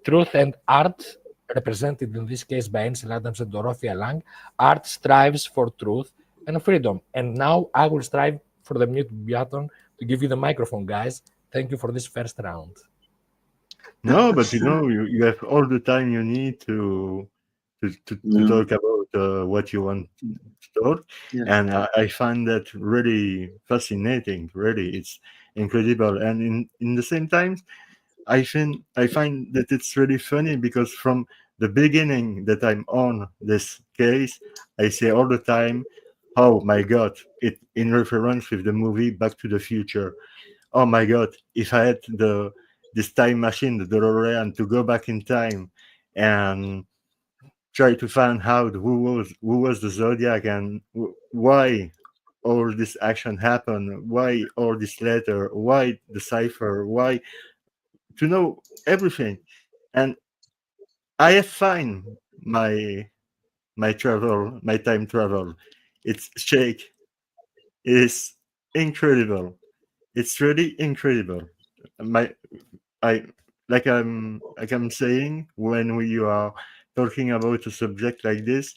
truth and art, represented in this case by Ansel Adams and Dorothea Lang. Art strives for truth and freedom. And now I will strive for the mute button to give you the microphone, guys. Thank you for this first round. No, but you have all the time you need to talk about what you want to talk, and I find that really fascinating. Really, it's incredible, and in the same time, I find that it's really funny because from the beginning that I'm on this case, I say all the time, "Oh my God!" It in reference with the movie Back to the Future. Oh my God! If I had this time machine, the DeLorean, to go back in time and try to find out who was the Zodiac and why all this action happened, why all this letter, why the cipher, why to know everything. And I have found my time travel. It's Shake. It is incredible. It's really incredible. My I like I'm saying, when we are talking about a subject like this,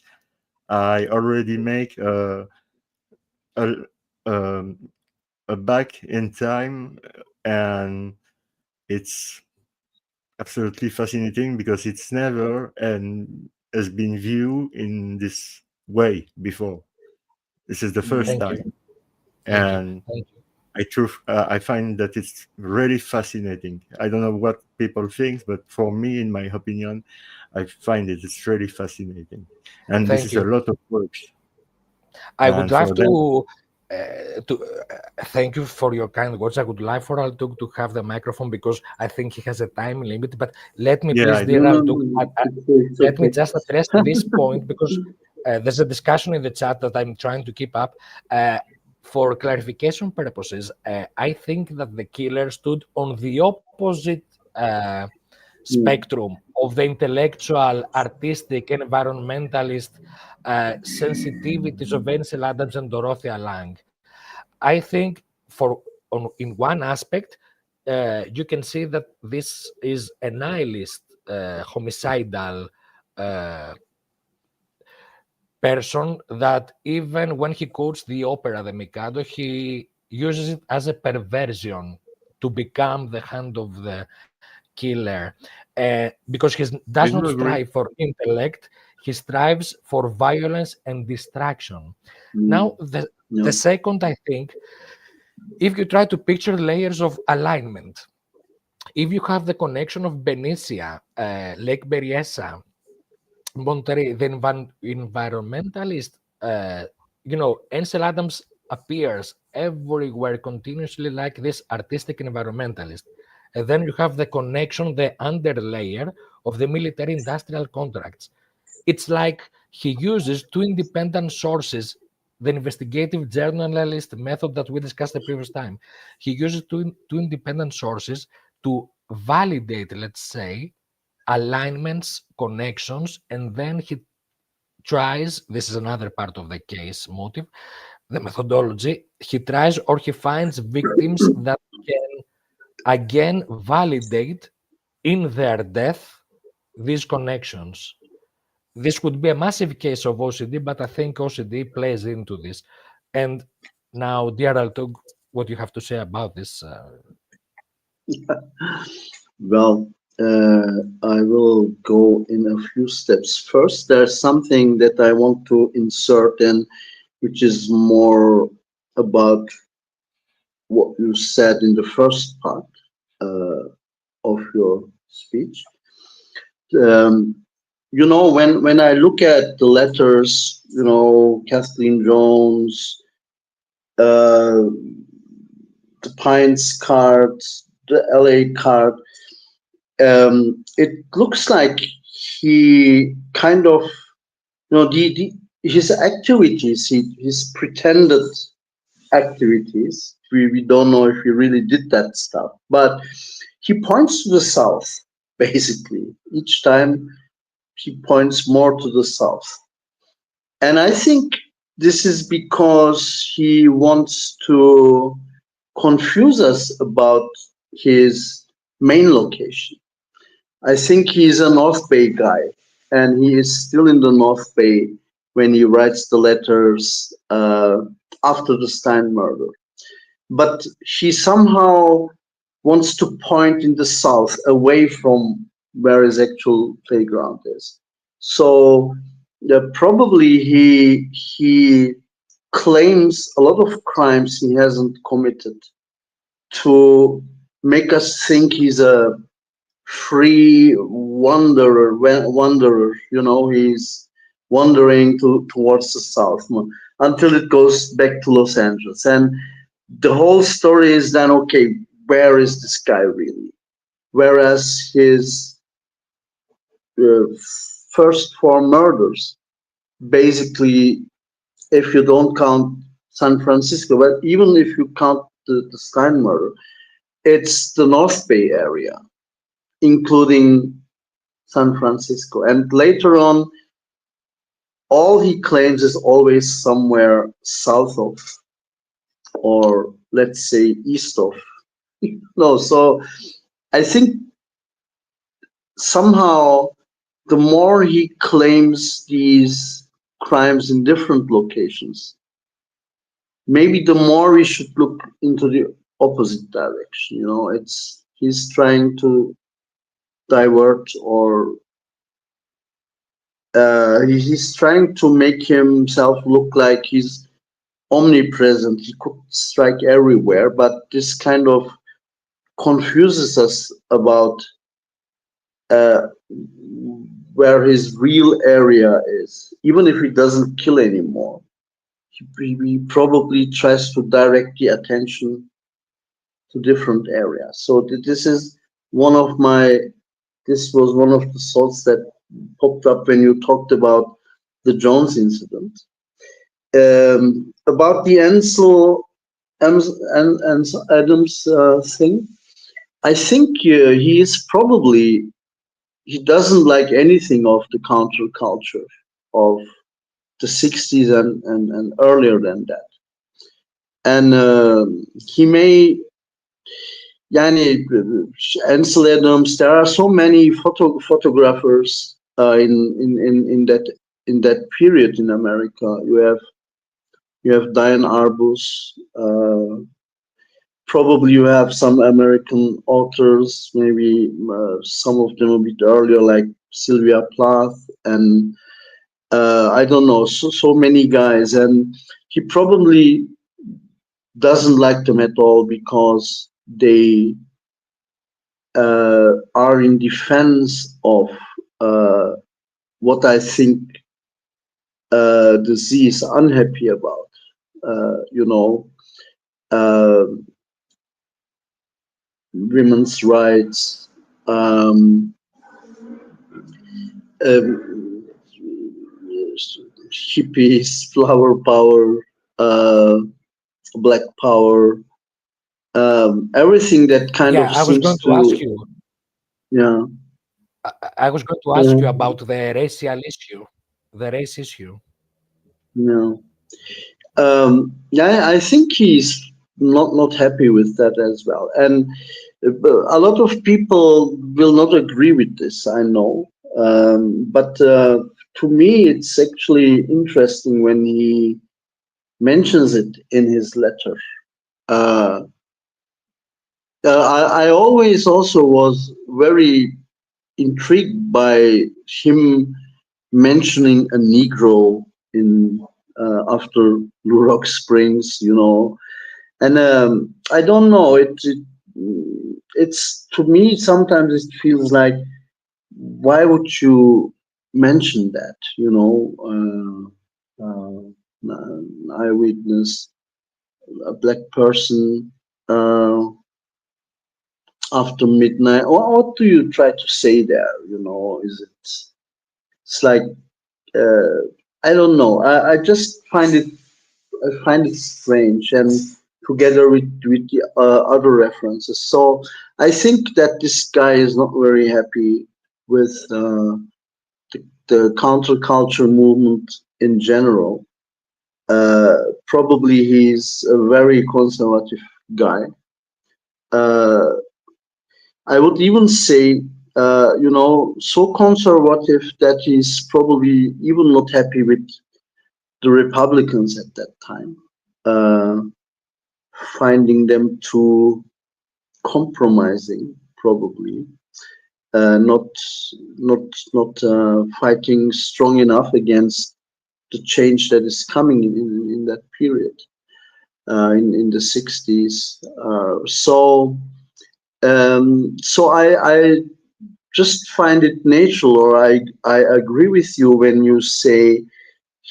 I already make a, um, a back in time, and it's absolutely fascinating because it's never and has been viewed in this way before. This is the first time, and I find that it's really fascinating. I don't know what people think, but for me, in my opinion, I find it's really fascinating, and this is a lot of work. I would like to thank you for your kind words. I would like for Altug to have the microphone because I think he has a time limit. But let me please, dear Altug, let me just address this point because there's a discussion in the chat that I'm trying to keep up. For clarification purposes, I think that the killer stood on the opposite spectrum of the intellectual, artistic, environmentalist sensitivities of Ansel Adams and Dorothea Lang. I think in one aspect, you can see that this is a nihilist, homicidal person that even when he quotes the opera The Mikado, he uses it as a perversion to become the hand of the killer, because he does I not do agree. strive for intellect, he strives for violence and distraction. Mm, Now, the yeah. second, I think, if you try to picture layers of alignment, if you have the connection of Benicia, Lake Berryessa, Monterey, the environmentalist, Ansel Adams appears everywhere continuously like this artistic environmentalist. And then you have the connection, the underlayer of the military industrial contracts. It's like he uses two independent sources, the investigative journalist method that we discussed the previous time. He uses two independent sources to validate, let's say, alignments, connections, and then he tries, this is another part of the case motive, the methodology, he tries or he finds victims that can again validate in their death these connections. This would be a massive case of OCD, but I think OCD plays into this. And now, dear Altug, what you have to say about this? Well, I will go in a few steps. First, there's something that I want to insert in, which is more about what you said in the first part uh, of your speech. Um, when I look at the letters, Kathleen Jones, uh, the Pines card, the LA card, it looks like he kind of, his activities, his pretended activities. We don't know if he really did that stuff, but he points to the south. Basically, each time he points more to the south, and I think this is because he wants to confuse us about his main location. I think he's a North Bay guy, and he is still in the North Bay when he writes the letters after the Stein murder. But he somehow wants to point in the south, away from where his actual playground is. So probably he claims a lot of crimes he hasn't committed to make us think he's a free wanderer. He's wandering towards the south until it goes back to Los Angeles. And the whole story is then, okay, where is this guy really? Whereas his uh, first four murders, basically, if you don't count San Francisco, but even if you count the Stein murder, it's the North Bay area, including San Francisco. And later on, all he claims is always somewhere south of, or let's say east of. No, so I think somehow the more he claims these crimes in different locations, maybe the more we should look into the opposite direction. He's trying to divert, or he's trying to make himself look like he's omnipresent. He could strike everywhere, but this kind of confuses us about uh, where his real area is. Even if he doesn't kill anymore, he probably tries to direct the attention to different areas. So this was one of the thoughts that popped up when you talked about the Jones incident. About the Ansel and Adams thing, I think he doesn't like anything of the counterculture of the 60s and earlier than that. And he may, yani, Ansel Adams, there are so many photographers in that in that period in America. You have Diane Arbus. Probably you have some American authors, maybe some of them a bit earlier, like Sylvia Plath, and I don't know, so many guys, and he probably doesn't like them at all because they are in defense of what I think the Z is unhappy about. You know, uh, women's rights, um, um, hippies, flower power, uh, black power, everything that kind Yeah, of I was going seems to ask to, you. yeah. I was going to ask you Uh, about the racial issue, the race issue. yeah. Yeah, I think he's not happy with that as well, and a lot of people will not agree with this. I know, but to me, it's actually interesting when he mentions it in his letter. Uh, I always also was very intrigued by him mentioning a Negro in after Blue Rock Springs, you know. And I don't know. It's to me sometimes it feels like why would you mention that? You know, an eyewitness, a black person after midnight. What do you try to say there? You know, is it? It's like uh, I don't know. I just find it strange, and together with the other references. So I think that this guy is not very happy with the counterculture movement in general. Probably he's a very conservative guy. Uh, I would even say, you know, so conservative that he's probably even not happy with the Republicans at that time. Uh, Finding them too compromising, probably not not not fighting strong enough against the change that is coming in that period in the 60s. So I just find it natural, or I agree with you when you say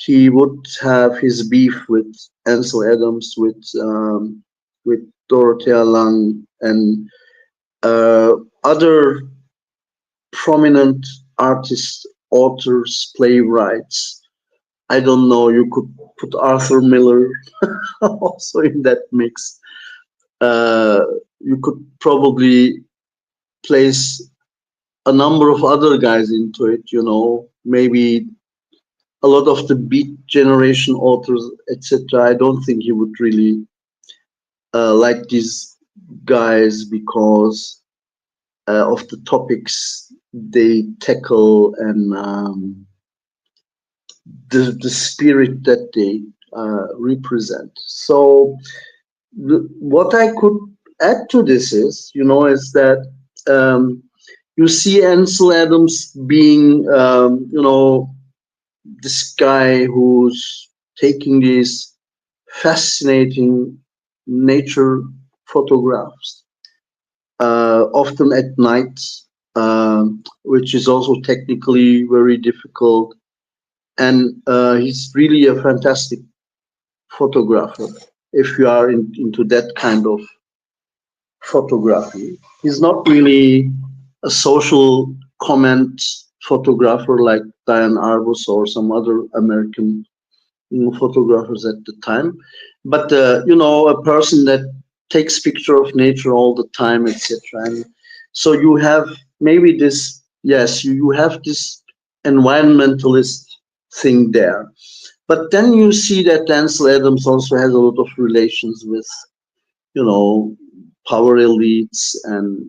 he would have his beef with Ansel Adams, with Dorothea Lange, and other prominent artists, authors, playwrights. I don't know. You could put Arthur Miller also in that mix. Uh, you could probably place a number of other guys into it. You know, maybe a lot of the Beat Generation authors, etc. I don't think he would really like these guys because of the topics they tackle and the spirit that they represent. So what I could add to this is, you know, is that you see Ansel Adams being, you know, this guy who's taking these fascinating nature photographs, often at night, which is also technically very difficult. And he's really a fantastic photographer if you are into that kind of photography. He's not really a social comment photographer like Diane Arbus or some other American, you know, photographers at the time, but you know, a person that takes picture of nature all the time, etc. And so you have maybe this, yes, you have this environmentalist thing there, but then you see that Ansel Adams also has a lot of relations with, you know, power elites, and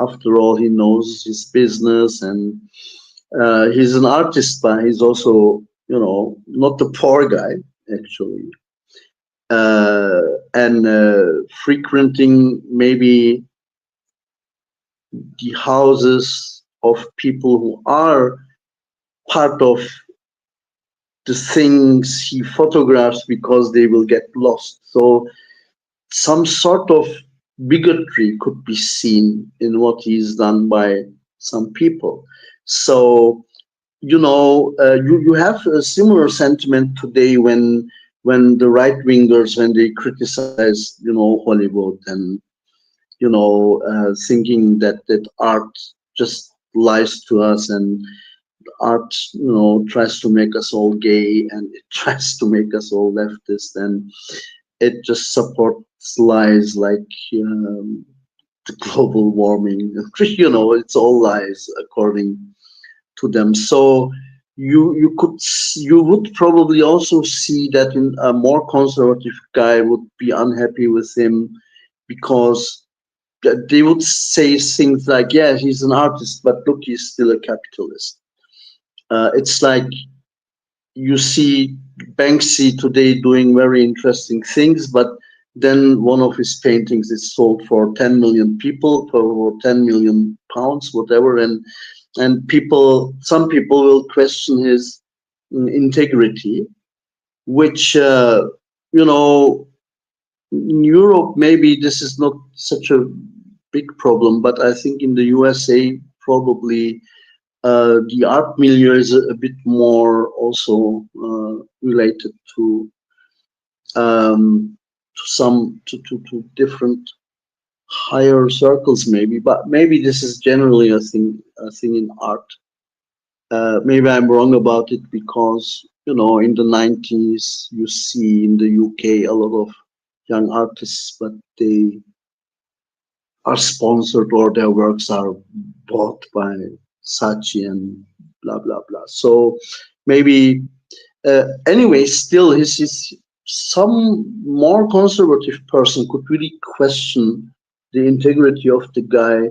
after all, he knows his business, and He's an artist, but he's also, not the poor guy, actually. And frequenting maybe the houses of people who are part of the things he photographs because they will get lost. So some sort of bigotry could be seen in what he's done by some people. So you have a similar sentiment today when the right wingers, when they criticize Hollywood, and thinking that art just lies to us, and art tries to make us all gay, and it tries to make us all leftist, and it just supports lies like the global warming. It's all lies according to them. So you would probably also see that in a more conservative guy would be unhappy with him, because they would say things like, yeah, he's an artist, but look, he's still a capitalist. It's like you see Banksy today doing very interesting things, but then one of his paintings is sold for 10 million people, for 10 million pounds, whatever, and some people will question his integrity, which in Europe maybe this is not such a big problem, but I think in the USA probably the art milieu is a bit more also related to to different higher circles maybe, but maybe this is generally a thing in art. Maybe I'm wrong about it, because in the 90s you see in the UK a lot of young artists, but they are sponsored or their works are bought by Saatchi and blah blah blah. So maybe anyway, still his some more conservative person could really question the integrity of the guy.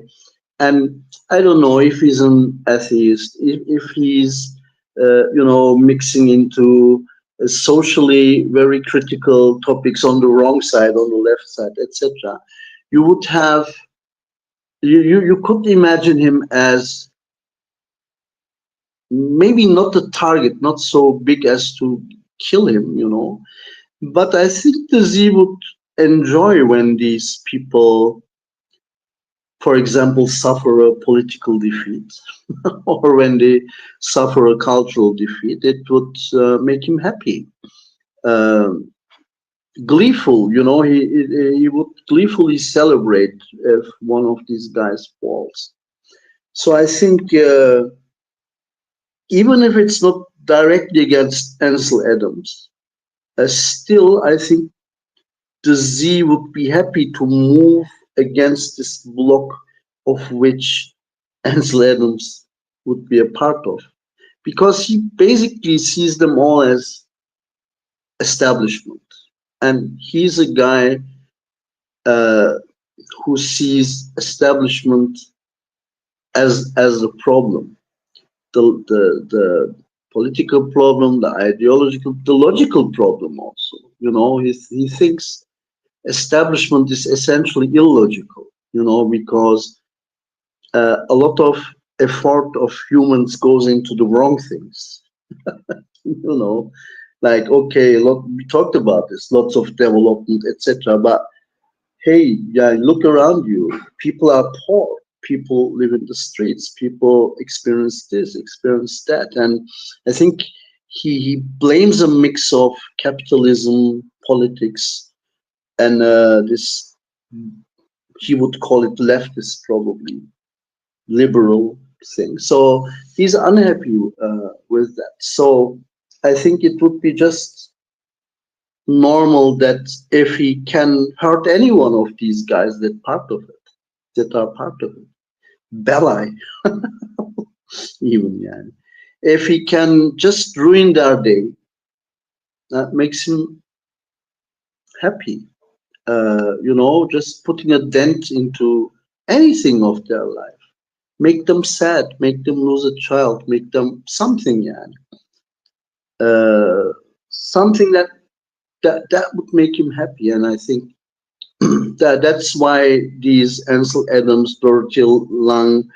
And I don't know if he's an atheist, if he's mixing into socially very critical topics on the wrong side, on the left side, etc. You would have you could imagine him as maybe not a target, not so big as to kill him, but I think the Z would enjoy when these people, for example, suffer a political defeat, or when they suffer a cultural defeat. It would make him happy, uh, gleeful. He would gleefully celebrate if one of these guys falls. So I think even if it's not directly against Ansel Adams, still I think the Z would be happy to move against this block of which Ansel Adams would be a part of, because he basically sees them all as establishment, and he's a guy uh, who sees establishment as a problem, the political problem, the ideological, the logical problem also. He thinks establishment is essentially illogical, because a lot of effort of humans goes into the wrong things. you know, like, okay, we talked about this, lots of development, etc. But hey, yeah, look around you. People are poor. People live in the streets. People experience this, experience that, and I think he blames a mix of capitalism, politics, and this, he would call it leftist, probably liberal thing. So he's unhappy with that. So I think it would be just normal that if he can hurt any one of these guys that are part of it, Belai, even, yeah. If he can just ruin their day, that makes him happy. Just putting a dent into anything of their life. make them sad, make them lose a child, make them something, yeah. Something that would make him happy. And I think that's why these Ansel Adams, Dorothy Lang,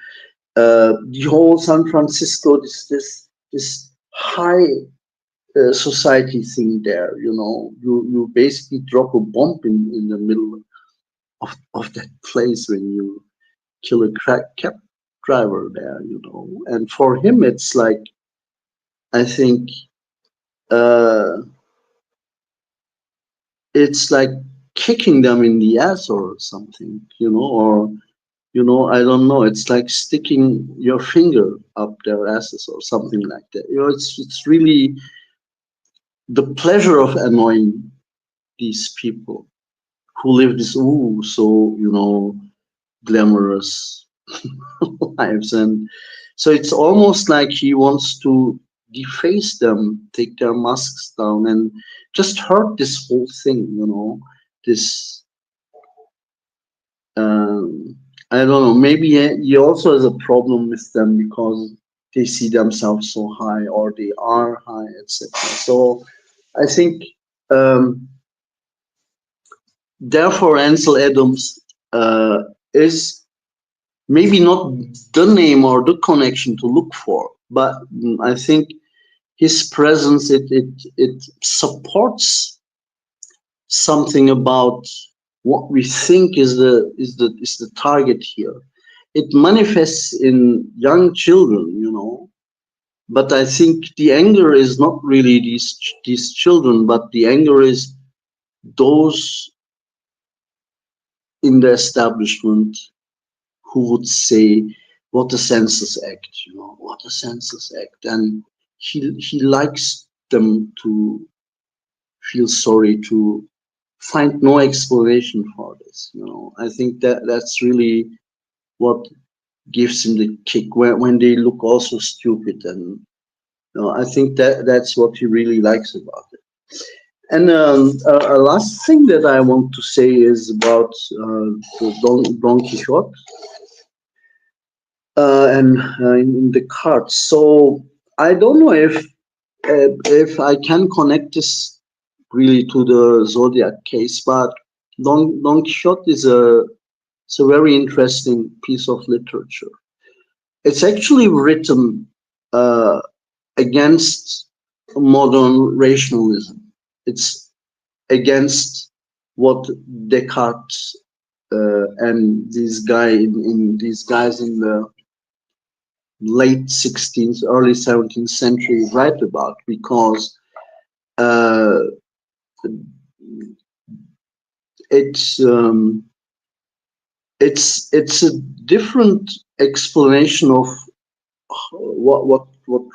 the whole San Francisco, this high society thing there, you know, you basically drop a bomb in the middle of that place when you kill a cab driver there, you know. And for him, it's like, I think, uh, it's like kicking them in the ass or something, you know, or, you know, I don't know. It's like sticking your finger up their asses or something like that. You know, it's really the pleasure of annoying these people who live this so, you know, glamorous lives. And so it's almost like he wants to deface them, take their masks down, and just hurt this whole thing, you know. This, I don't know, maybe he also has a problem with them because they see themselves so high or they are high, etc. So I think, therefore, Ansel Adams is maybe not the name or the connection to look for, but I think his presence, it supports something about what we think is the target here. It manifests in young children, you know, but I think the anger is not really these children, but the anger is those in the establishment who would say, what a senseless act, you know, what a senseless act. And he likes them to feel sorry, to find no explanation for this, you know. I think that's really what gives him the kick when they look also stupid. And you know, I think that's what he really likes about it. And a last thing that I want to say is about the Don Quixote and in the cards. So I don't know if I can connect this really to the Zodiac case, but Don Quixote it's a very interesting piece of literature. It's actually written against modern rationalism. It's against what Descartes and these guys in the late 16th, early 17th century write about, because uh, it's it's a different explanation of what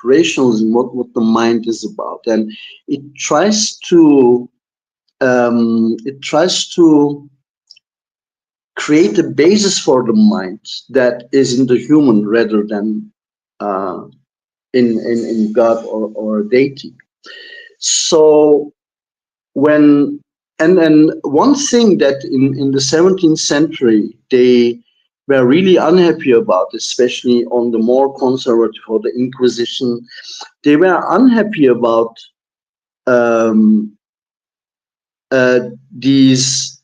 rationalism, what the mind is about, and it tries to create a basis for the mind that is in the human rather than uh, in God or a deity. So when and one thing that in the 17th century they were really unhappy about, especially on the more conservative or the Inquisition, they were unhappy about um, these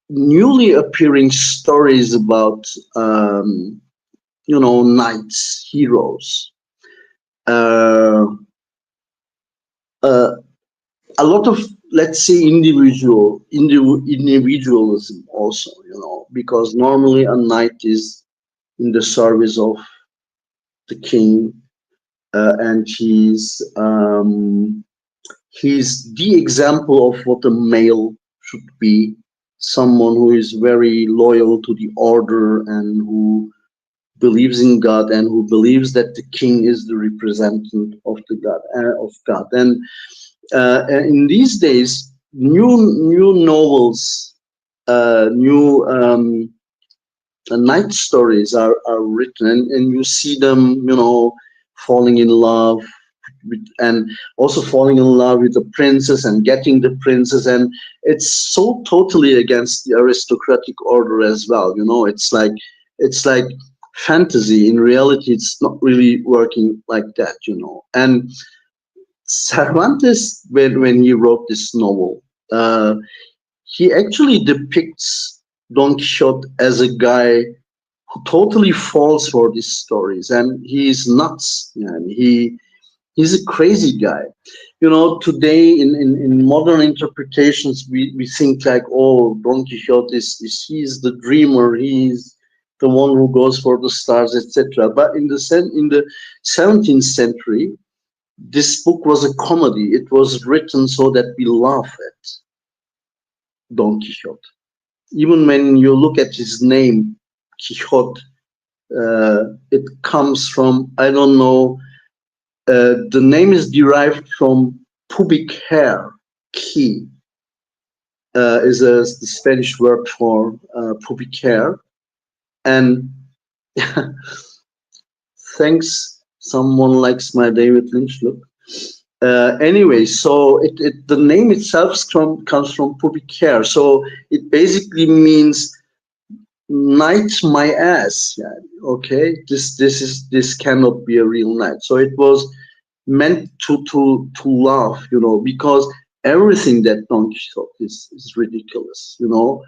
newly appearing stories about you know, knights, heroes. Uh, uh, a lot of, let's say, individualism also, you know, because normally a knight is in the service of the king, and he's the example of what a male should be, someone who is very loyal to the order and who believes in God and who believes that the king is the representative of the God of God. And in these days, new novels, new night stories are written, and you see them, you know, falling in love with, and also falling in love with the princess and getting the princess, and it's so totally against the aristocratic order as well. You know, it's like it's like fantasy. In reality, it's not really working like that, you know. And Cervantes, when he wrote this novel, he actually depicts Don Quixote as a guy who totally falls for these stories, and he's nuts. And he's a crazy guy. You know, today in modern interpretations, we think like, oh, Don Quixote he's the dreamer, he's the one who goes for the stars, etc. But in the 17th century, this book was a comedy. It was written so that we laugh at Don Quixote. Even when you look at his name, Quixote, it comes from, I don't know, the name is derived from pubic hair. Qui is the Spanish word for pubic hair. And thanks, someone likes my David Lynch look. Anyway, so the name itself comes from pubic hair. So it basically means knight my ass. Yeah, okay, this cannot be a real knight. So it was meant to laugh, you know, because everything that Don Quixote is ridiculous, you know.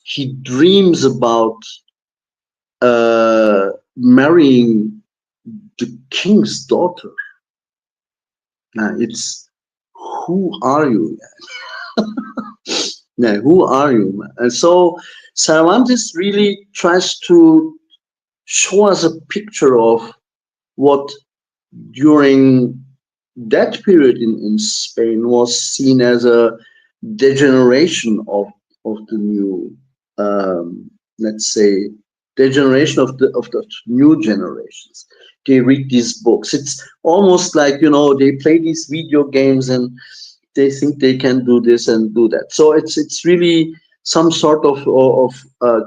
He dreams about marrying the king's daughter. Now it's, who are you? Yeah, who are you, man? And so Cervantes really tries to show us a picture of what during that period in Spain was seen as a degeneration of the new, let's say, degeneration of the new generations. They read these books. It's almost like, you know, they play these video games and they think they can do this and do that. So it's really some sort of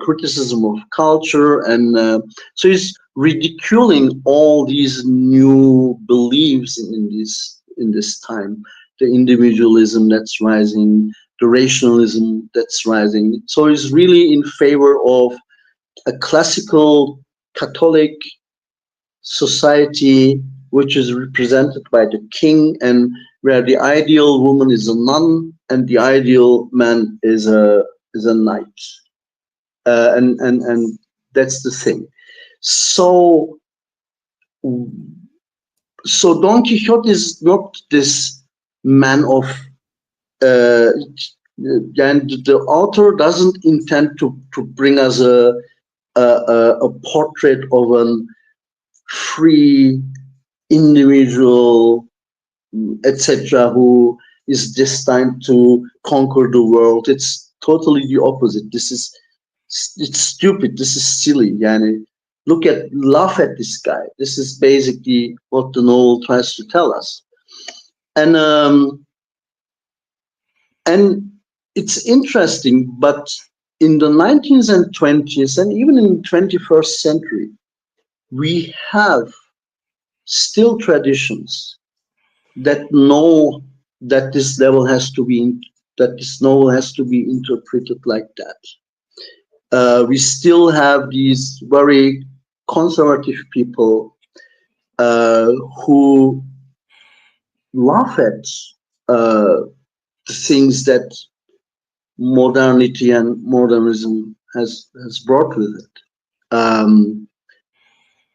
criticism of culture, and so he's ridiculing all these new beliefs in this time, the individualism that's rising, the rationalism that's rising. So he's really in favor of a classical Catholic society which is represented by the king, and where the ideal woman is a nun and the ideal man is a knight, and that's the thing. So Don Quixote is not this man of, and the author doesn't intend to bring us a portrait of an free individual, etc., who is destined to conquer the world. It's totally the opposite. It's stupid. This is silly. Yani, laugh at this guy. This is basically what the novel tries to tell us. And it's interesting, but in the 19th and 20th, and even in the 21st century, we have still traditions that know that this novel has to be interpreted like that. We still have these very conservative people who laugh at the things that modernity and modernism has brought with it.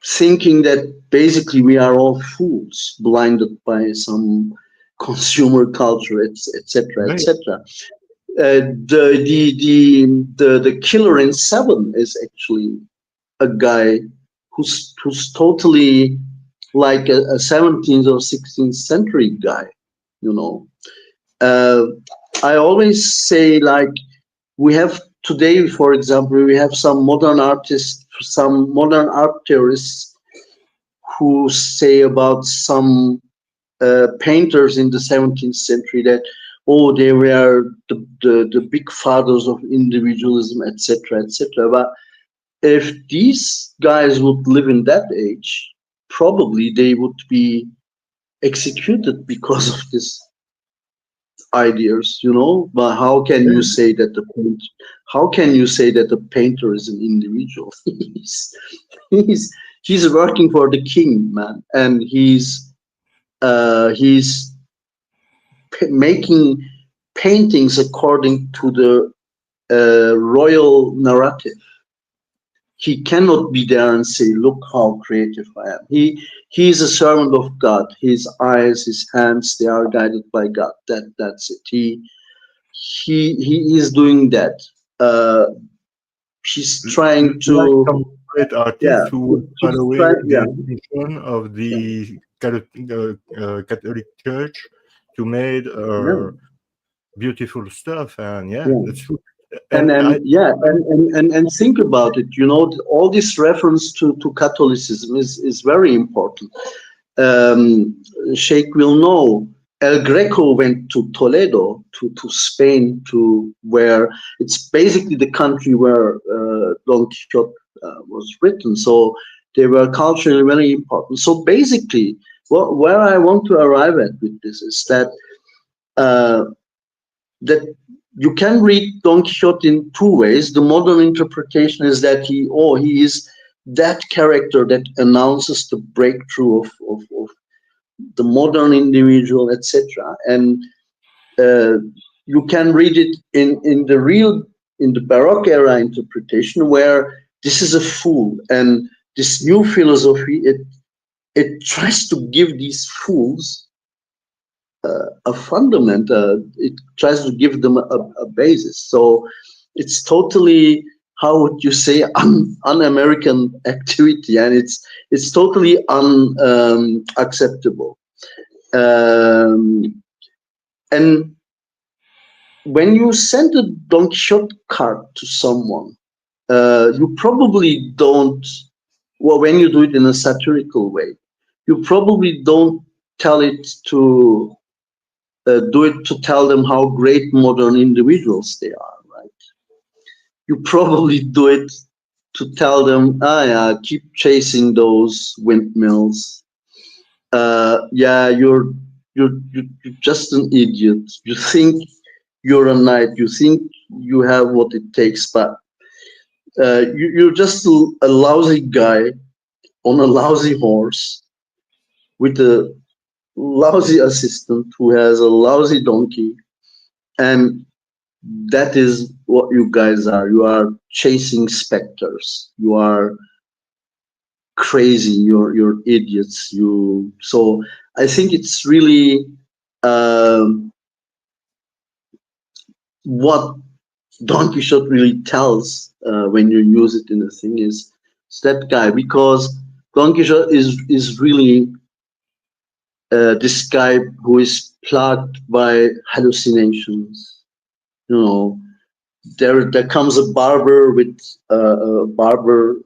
Thinking that basically we are all fools, blinded by some consumer culture, etc., etc. The killer in Seven is actually a guy who's totally like a 17th or 16th century guy, you know. I always say, like, we have today, for example, we have some modern artists, some modern art theorists who say about some painters in the 17th century that, oh, they were the big fathers of individualism, etc., etc. But if these guys would live in that age, probably they would be executed because of this ideas, you know. But how can you say that how can you say that the painter is an individual? He's he's working for the king, man, and he's making paintings according to the royal narrative. He cannot be there and say, "Look how creative I am." He is a servant of God. His eyes, his hands, they are guided by God. That's it. He is doing that. Uh, he's trying Like to, some great yeah. artists who were He's following trying, the yeah, tradition of yeah, the Catholic Church to make yeah, beautiful stuff, and yeah, yeah. that's true. And And I yeah, and think about it. You know, all this reference to Catholicism is very important. Sheikh will know. El Greco went to Toledo, to Spain, to where it's basically the country where Don Quixote was written. So they were culturally very important. So basically, where I want to arrive at with this is uh, that you can read Don Quixote in two ways. The modern interpretation is that he is that character that announces the breakthrough of the modern individual, etc. And uh, you can read it in the Baroque era interpretation, where this is a fool, and this new philosophy it tries to give these fools a fundament. It tries to give them a basis. So it's totally, how would you say, un-American activity, and it's totally unacceptable. And when you send a Don Quixote card to someone, you probably don't. Well, when you do it in a satirical way, you probably don't tell it to do it to tell them how great modern individuals they are, right? You probably do it to tell them, ah, yeah, keep chasing those windmills. Yeah, you're just an idiot. You think you're a knight. You think you have what it takes, but you're just a lousy guy on a lousy horse with a lousy assistant who has a lousy donkey, and that is what you guys are. You are chasing specters. You are crazy. You're idiots. So I think it's really um, what Don Quixote really tells when you use it in a thing is that guy, because Don Quixote is really this guy who is plagued by hallucinations. You know, there comes a barber with a barber.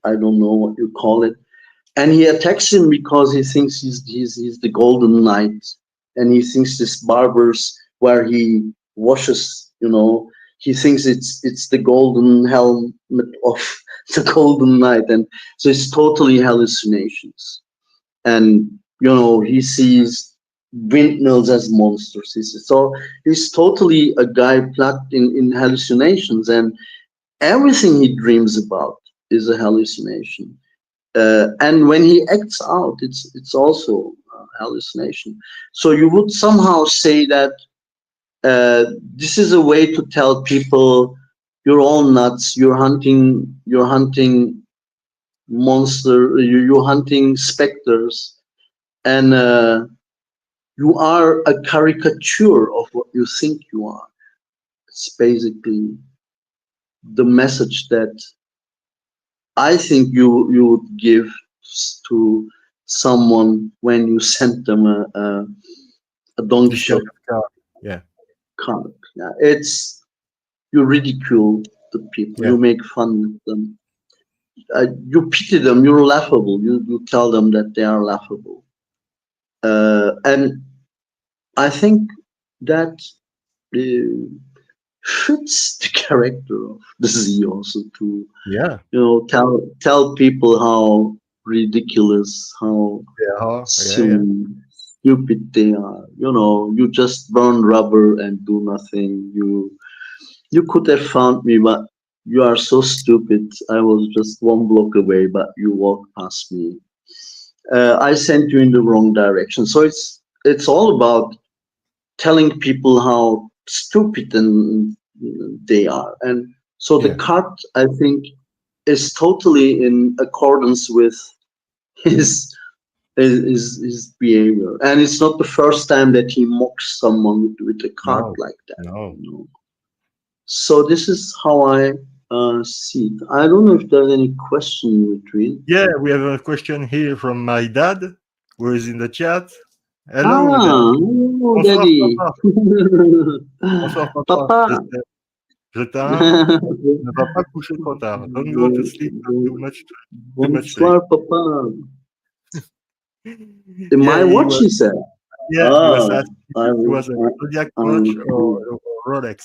I don't know what you call it, and he attacks him because he thinks he's the golden knight, and he thinks this barber's where he washes. You know, he thinks it's the golden helmet of the golden knight, and so it's totally hallucinations. And he sees windmills as monsters. So he's totally a guy plugged in hallucinations, and everything he dreams about is a hallucination. And when he acts out, it's also a hallucination. So you would somehow say that this is a way to tell people you're all nuts. You're hunting monster. You're hunting specters, and you are a caricature of what you think you are. It's basically the message that I think you would give to someone when you send them a Don this kind Quixote of car, yeah, card. Yeah, it's you ridicule the people, yeah, you make fun of them, you pity them, you're laughable. You tell them that they are laughable, and I think that fits the character of the Z also to yeah, tell people how ridiculous, how yeah, yeah, yeah. silly. stupid they are. You just burn rubber and do nothing. You could have found me, but you are so stupid. I was just one block away, but you walked past me. I sent you in the wrong direction. So it's all about telling people how stupid and they are. And so the Yeah. card, I think, is totally in accordance with his his behavior. And it's not the first time that he mocks someone with a card No. like that. No. So this is how I see it. I don't know if there's any question in between. Yeah, we have a question here from my dad, who is in the chat. Hello, Dad. Hello, Bonsoir, Daddy. papa. Bonsoir, papa. Papa. Je t'aime. Ne va pas coucher trop tard. Don't go to sleep too much late. Bonsoir, Papa. Yeah, My watch, he said. he was Ah, asking if it was a Zodiac watch or Rolex.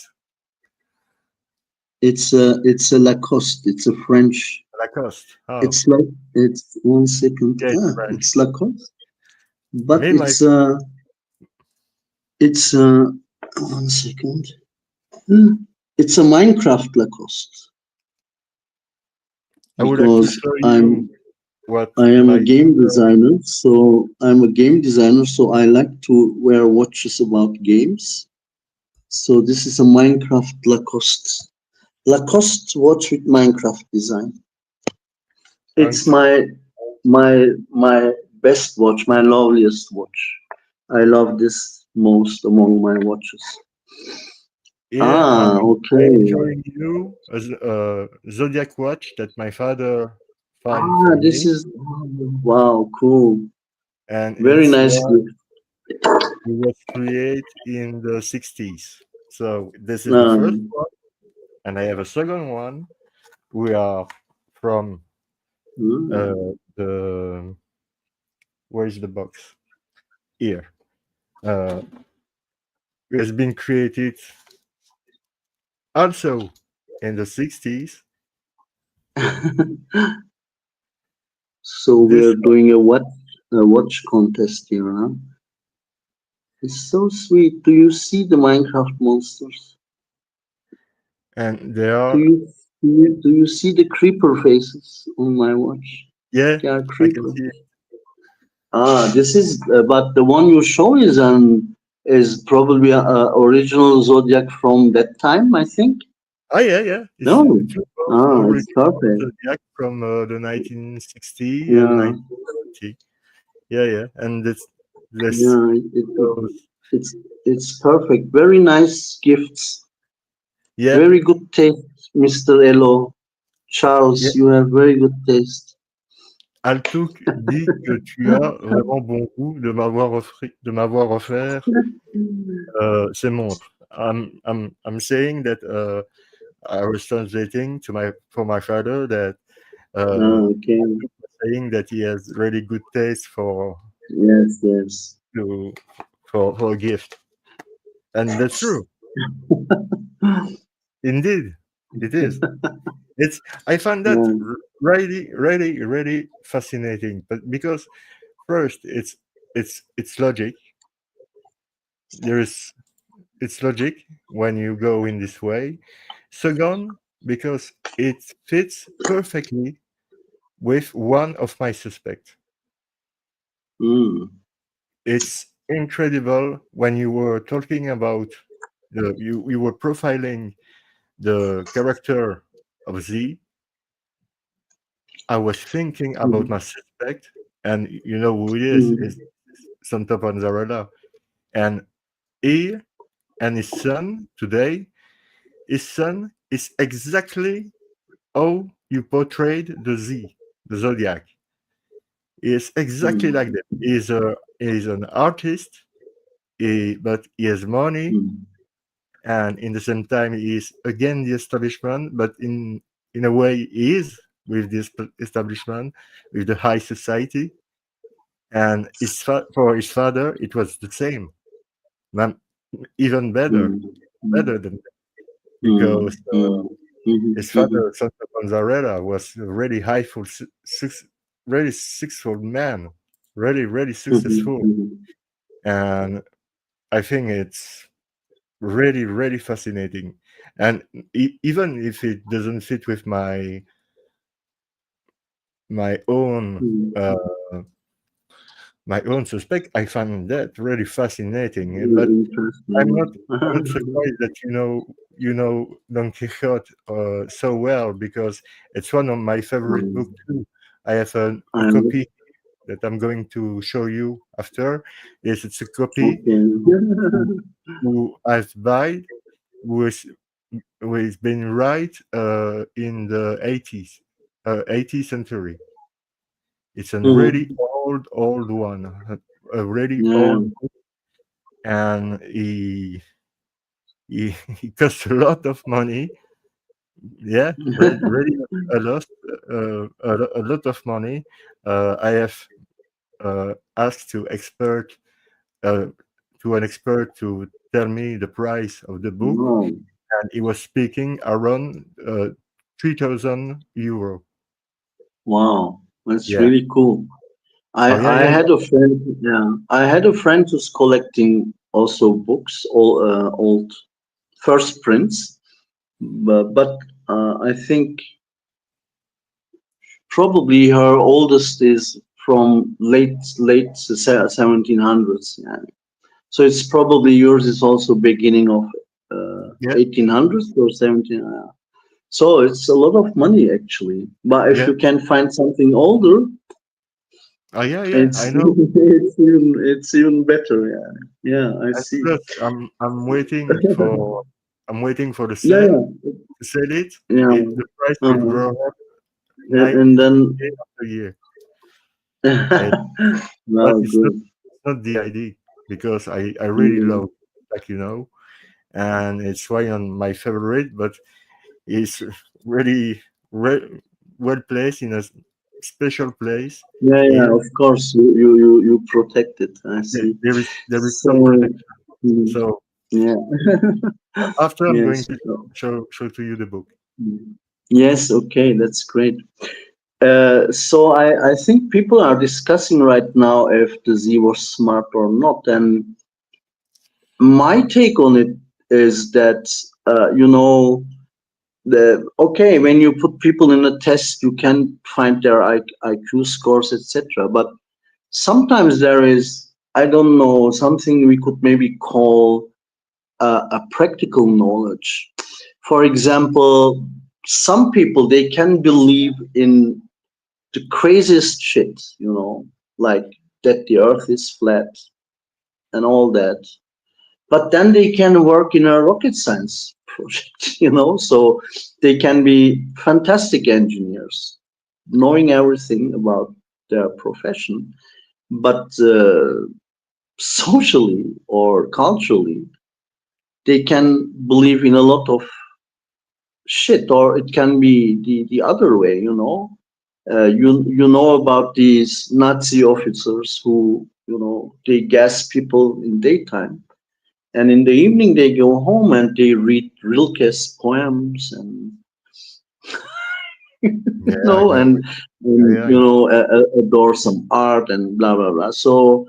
it's a Lacoste. It's a French. Lacoste. Oh, It's like it's 1 second. yeah, it's Ah, French. it's Lacoste, but Me, my it's 1 second. It's a Minecraft Lacoste I would like to because show you what I am a my game designer, so I like to wear watches about games. So this is a Minecraft Lacoste. Lacoste watch with Minecraft design. It's thanks. my best watch, my loveliest watch. I love this most among my watches. Here I'm Okay. showing you a Zodiac watch that my father found for This me, is wow, cool. and Very nice gift. it was created in the 60s. So this is the first one, and I have a second one. We are from the where's the box? Here. It has been created also in the 60s. So we're doing a watch contest here, huh? It's so sweet. Do you see the Minecraft monsters? And they are Do you see the creeper faces on my watch? yeah, They are I can creepers. see it. This is but the one you show is probably a original Zodiac from that time, I think. Oh yeah. It's No. two of It's perfect. Zodiac from the 1960 and Yeah, 1970. Yeah, and this yeah. those It's perfect. Very nice gifts. yeah Very good taste, Mr. Elo. yeah. Charles, you have very good taste. Altug dit que tu as vraiment bon goût de m'avoir offert ces montres. I'm saying that I was translating for my father that Okay. Altug was saying that he has really good taste Yes. to for a gift, and that's true. Indeed, it is. I find that Yeah. really fascinating, but because first it's logic. It's logic when you go in this way. Second, because it fits perfectly with one of my suspects. Mm. It's incredible when you were talking about you were profiling the character of Z. I was thinking about Mm. my suspect, and you know who it is? Mm. It's Santa Panzarella. And he and his son today, his son is exactly how you portrayed the Zodiac. He is exactly like that. He's an artist, but he has money, Mm. and in the same time he is again the establishment, but in a way he is with this establishment, with the high society. And for his father it was the same, Man, even Mm. better than that, Mm. because Mm. his Mhm. father Santa Panzarella was a really really successful man, really Mhm. successful. Mhm. and I think it's really, really fascinating. And even if it doesn't fit with my own uh, my own suspect, I find that really fascinating. But I'm not Interesting. I'm not surprised that you know Don Quixote so well, because it's one of my favorite books too. I have a I'm copy that I'm going to show you after. Yes, it's a copy okay. who, who I've bought, who is who is been right in the 80s, 80th century. It's a really Mhm. old one, a really Yeah. old book, and he, he cost a lot of money. Yeah, really a lot, a lot of money. I have asked uh, to an expert to tell me the price of the book, No. and he was speaking around 3,000 euro. Wow. That's Yeah. really cool. I Oh yeah, I yeah, had a friend. Yeah, I had a friend who's collecting also books, all old first prints, but I think probably her oldest is from late 1700s. Yeah. So it's probably yours is also beginning of yeah, 1800s or 17. So it's a lot of money actually. But if yeah. you can find something older, Oh yeah, yeah. it's I know. it's even better. Yeah, yeah, I And see. plus, I'm waiting for the Yeah, sale yeah, to sell it. yeah. The price will Uh-huh. grow up night And then, year after year. It, but well, good. it's not the idea, because I really Mm. love, like and it's why on my favorite. But it's really well placed in a special place Yeah, yeah. here. Of course, you protect it. I see. There is some So, protection. mm, So yeah, after I'm going yes. to show to you the book. Mm. Yes. Okay, that's great. So I think people are discussing right now if the Z was smart or not, and my take on it is that okay, when you put people in a test, you can find their IQ scores, etc. But sometimes there is, I don't know, something we could maybe call a practical knowledge. For example, some people they can believe in the craziest shit, like that the Earth is flat and all that. But then they can work in a rocket science project, so they can be fantastic engineers, knowing everything about their profession, but socially or culturally, they can believe in a lot of shit, or it can be the other way, you know about these Nazi officers who, they gas people in daytime. And in the evening, they go home and they read Rilke's poems and Yeah, I know. Yeah, yeah, I know. adore some art and blah blah blah. So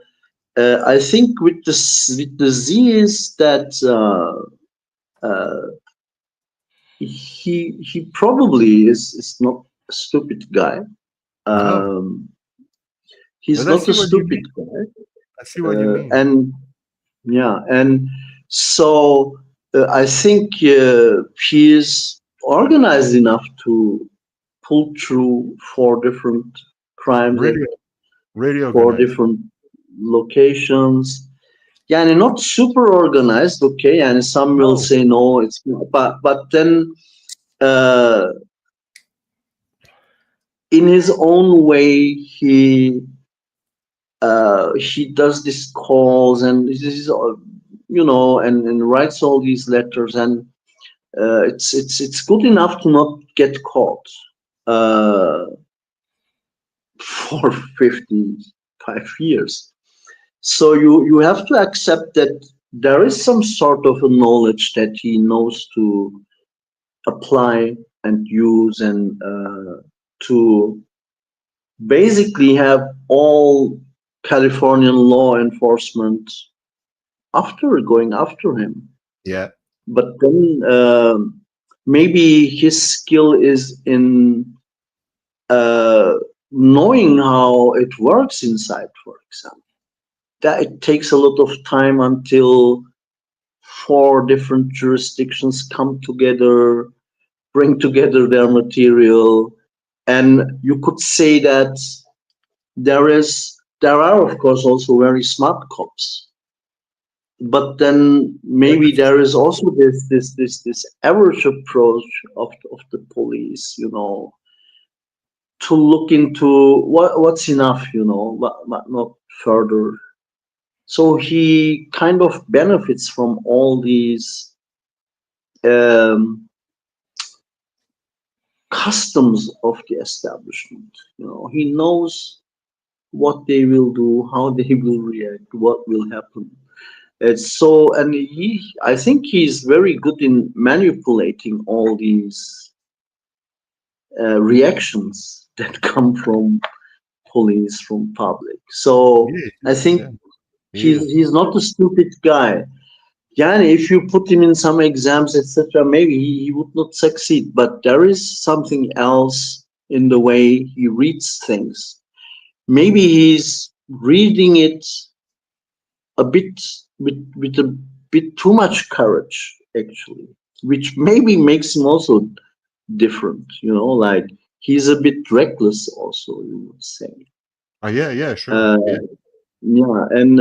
I think with the Z is that he probably is not a stupid guy. No, Um, he's but I not see a what you stupid mean. guy, I see what you mean. and yeah, and so I think he is organized enough to pull through four different crimes at Really, really four organized. different locations. Yeah, and not super organized, okay, and some will No, say no, it's not, but then uh, in his own way, he does these calls and this is and writes all these letters, and it's good enough to not get caught uh, for 55 years. So you have to accept that there is some sort of a knowledge that he knows to apply and use, and to basically have all Californian law enforcement after going after him. Yeah. But then maybe his skill is in uh, knowing how it works inside, for example. That it takes a lot of time until four different jurisdictions come together, bring together their material, and you could say that there are of course also very smart cops, but then maybe there is also this average approach of the police, to look into what's enough, but not further. So he kind of benefits from all these um, customs of the establishment. He knows what they will do, how they will react, what will happen. It's so, and I think he's very good in manipulating all these reactions that come from police, from public. So Yeah. I think Yeah. He he's is. he's not a stupid guy. Yeah, and if you put him in some exams, etc., maybe he would not succeed. But there is something else in the way he reads things. Maybe he's reading it a bit with a bit too much courage, actually, which maybe makes him also different. Like he's a bit reckless, also, you would say. Oh, yeah. Yeah. Sure. Uh, Yeah. yeah, and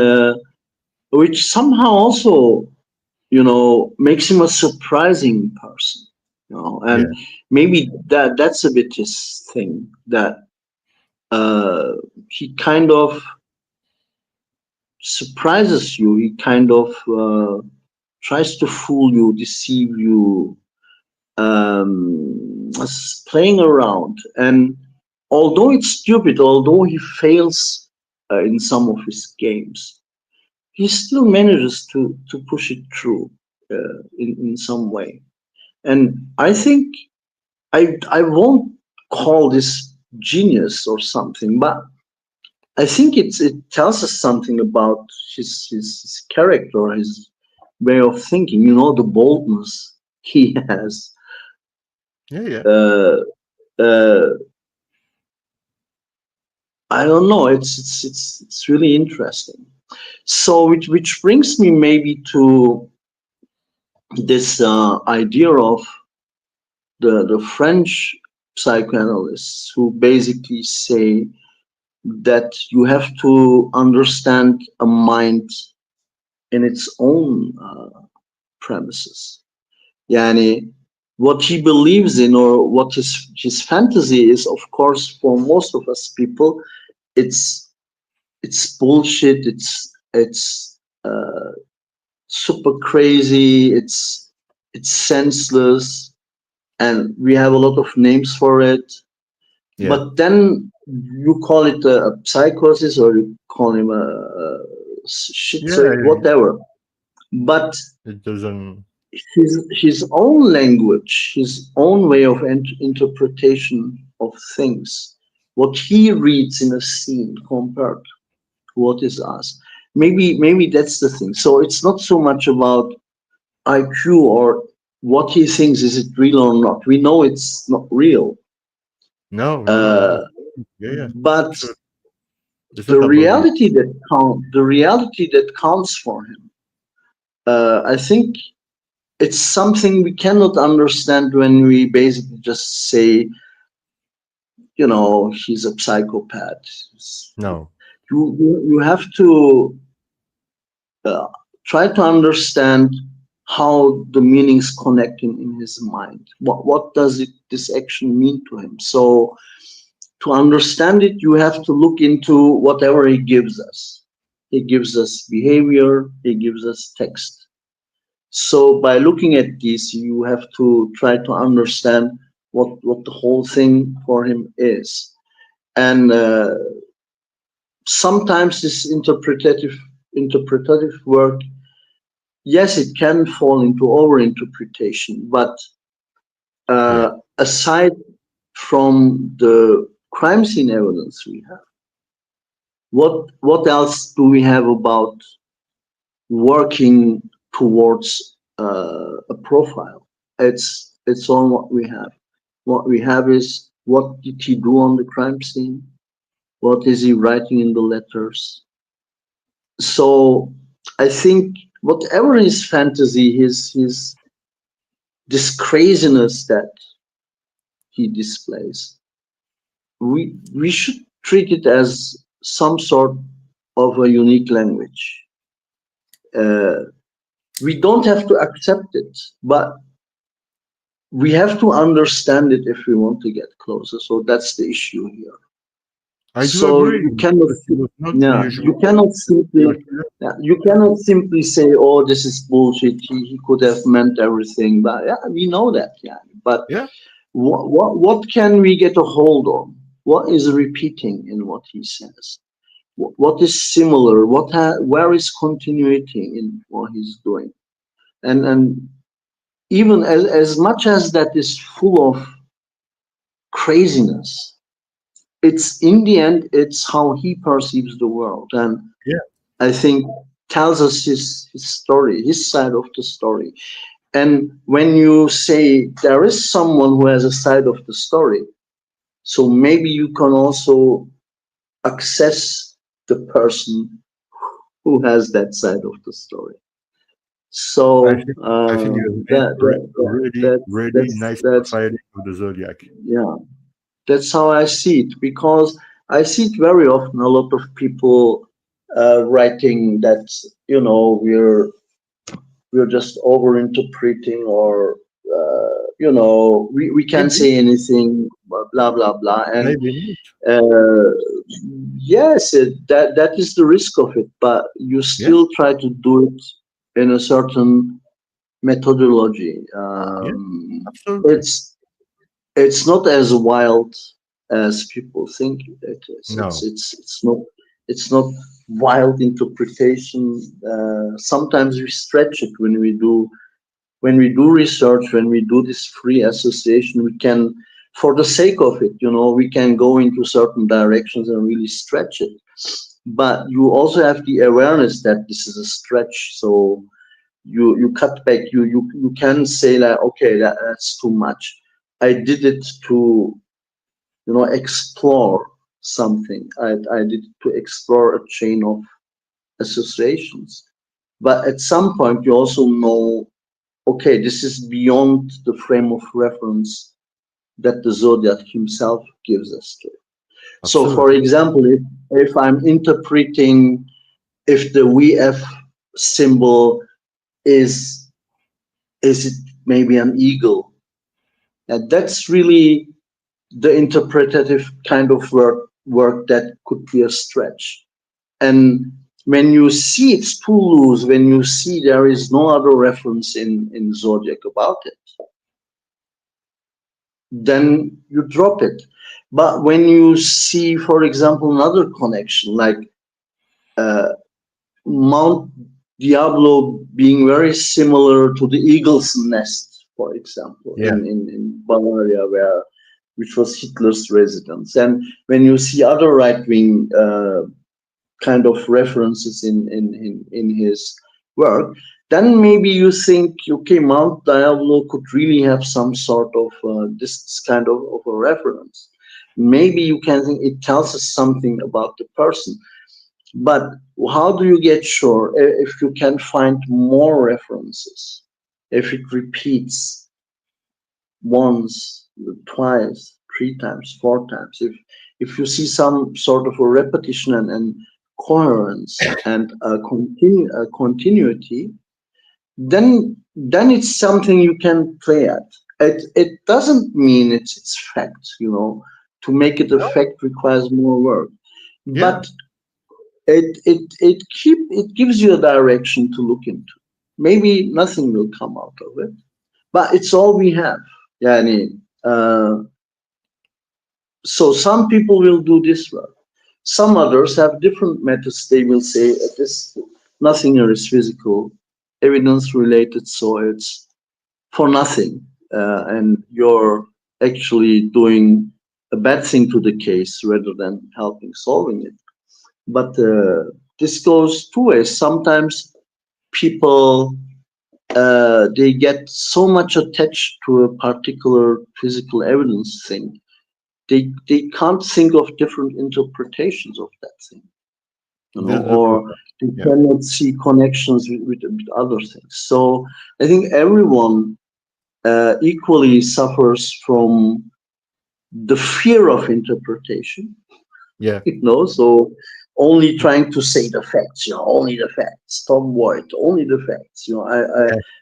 which somehow also makes him a surprising person, and Yeah. maybe that's a bit his thing, that uh, he kind of surprises you. He kind of tries to fool you, deceive you, playing around. And although it's stupid, although he fails in some of his games, he still manages to push it through in some way. And I think I won't call this genius or something, but I think it tells us something about his character, his way of thinking. The boldness he has. Yeah. Yeah. Uh, uh, I don't know. It's really interesting. So which brings me maybe to this idea of the French psychoanalysts, who basically say that you have to understand a mind in its own premises. Yani, what he believes in, or what his fantasy is, of course, for most of us people, it's it's bullshit. It's super crazy. It's senseless, and we have a lot of names for it. Yeah. But then you call it a psychosis, or you call him a Yeah. schizoid, whatever. But It doesn't. his own language, his own way of interpretation of things, what he reads in a scene compared to what is us. Maybe that's the thing. So it's not so much about IQ or what he thinks, is it real or not. We know it's not real. No. No. No. No. Uh, Yeah. Yeah. but Sure. It's not about you. the reality that counts for him, I think it's something we cannot understand when we basically just say, he's a psychopath. No. You have to uh, try to understand how the meanings connect in his mind. What does this action mean to him? So to understand it, you have to look into whatever he gives us. He gives us behavior, he gives us text. So by looking at this, you have to try to understand what the whole thing for him is. And sometimes this interpretative work, yes, it can fall into overinterpretation, but Yeah. aside from the crime scene evidence we have, what else do we have about working towards a profile. It's all what we have. What we have is what did he do on the crime scene? What is he writing in the letters? So I think whatever his fantasy, his this craziness that he displays, we should treat it as some sort of a unique language. Uh, we don't have to accept it, but we have to understand it if we want to get closer. So that's the issue here. I do So agree. you cannot, But it was not the yeah, usual yeah, you cannot simply say, "Oh, this is bullshit. He could have meant everything." But yeah, we know that. Yeah, but Yeah, what can we get a hold on? What is repeating in what he says? What is similar? Where is continuity in what he's doing? And even as much as that is full of craziness, it's in the end, it's how he perceives the world, and yeah, I think tells us his story, his side of the story. And when you say there is someone who has a side of the story, so maybe you can also access the person who has that side of the story. I So think I think you have made that, a really really nice that's profiling of the Zodiac. yeah, that's how I see it, because I see it very often. A lot of people writing that, we're just over interpreting, or we can't Maybe, say anything, blah blah blah. And maybe not. uh, yes, that is the risk of it, but you Yeah, still try to do it in a certain methodology. yeah, absolutely. It's not as wild as people think it is. No, It's not wild interpretation. Sometimes we stretch it when we do research, when we do this free association. We can, for the sake of it, we can go into certain directions and really stretch it. But you also have the awareness that this is a stretch. So you cut back. You can say like, okay, that's too much. I did it to explore something. I did it to explore a chain of associations. But at some point, you also know, okay, this is beyond the frame of reference that the Zodiac himself gives us to. So, for absolutely. example, if I'm interpreting, if the VF symbol is it maybe an eagle? And that's really the interpretative kind of work that could be a stretch. And when you see it's too loose, when you see there is no other reference in Zodiac about it, then you drop it. But when you see, for example, another connection, like uh, Mount Diablo being very similar to the eagle's nest, for example, Yeah, in Bavaria, which was Hitler's residence. And when you see other right-wing kind of references in his work, then maybe you think, okay, Mount Diablo could really have some sort of this kind of a reference. Maybe you can think it tells us something about the person. But how do you get sure if you can find more references? If it repeats once, twice, three times, four times, if you see some sort of a repetition and coherence and a continuity, then it's something you can play at. It doesn't mean it's fact. To make it a no, fact requires more work, yeah, but it gives you a direction to look into. Maybe nothing will come out of it, but it's all we have. Yani, so some people will do this work. Some others have different methods. They will say this nothing here is physical, evidence related, so it's for nothing, and you're actually doing a bad thing to the case rather than helping solving it. But this goes two ways. Sometimes people they get so much attached to a particular physical evidence thing. They can't think of different interpretations of that thing, That's the or problem. they Yeah. cannot see connections with other things. So I think everyone equally suffers from the fear of interpretation, Yeah. so only trying to say the facts, only the facts, Tom White, only the facts, Yeah.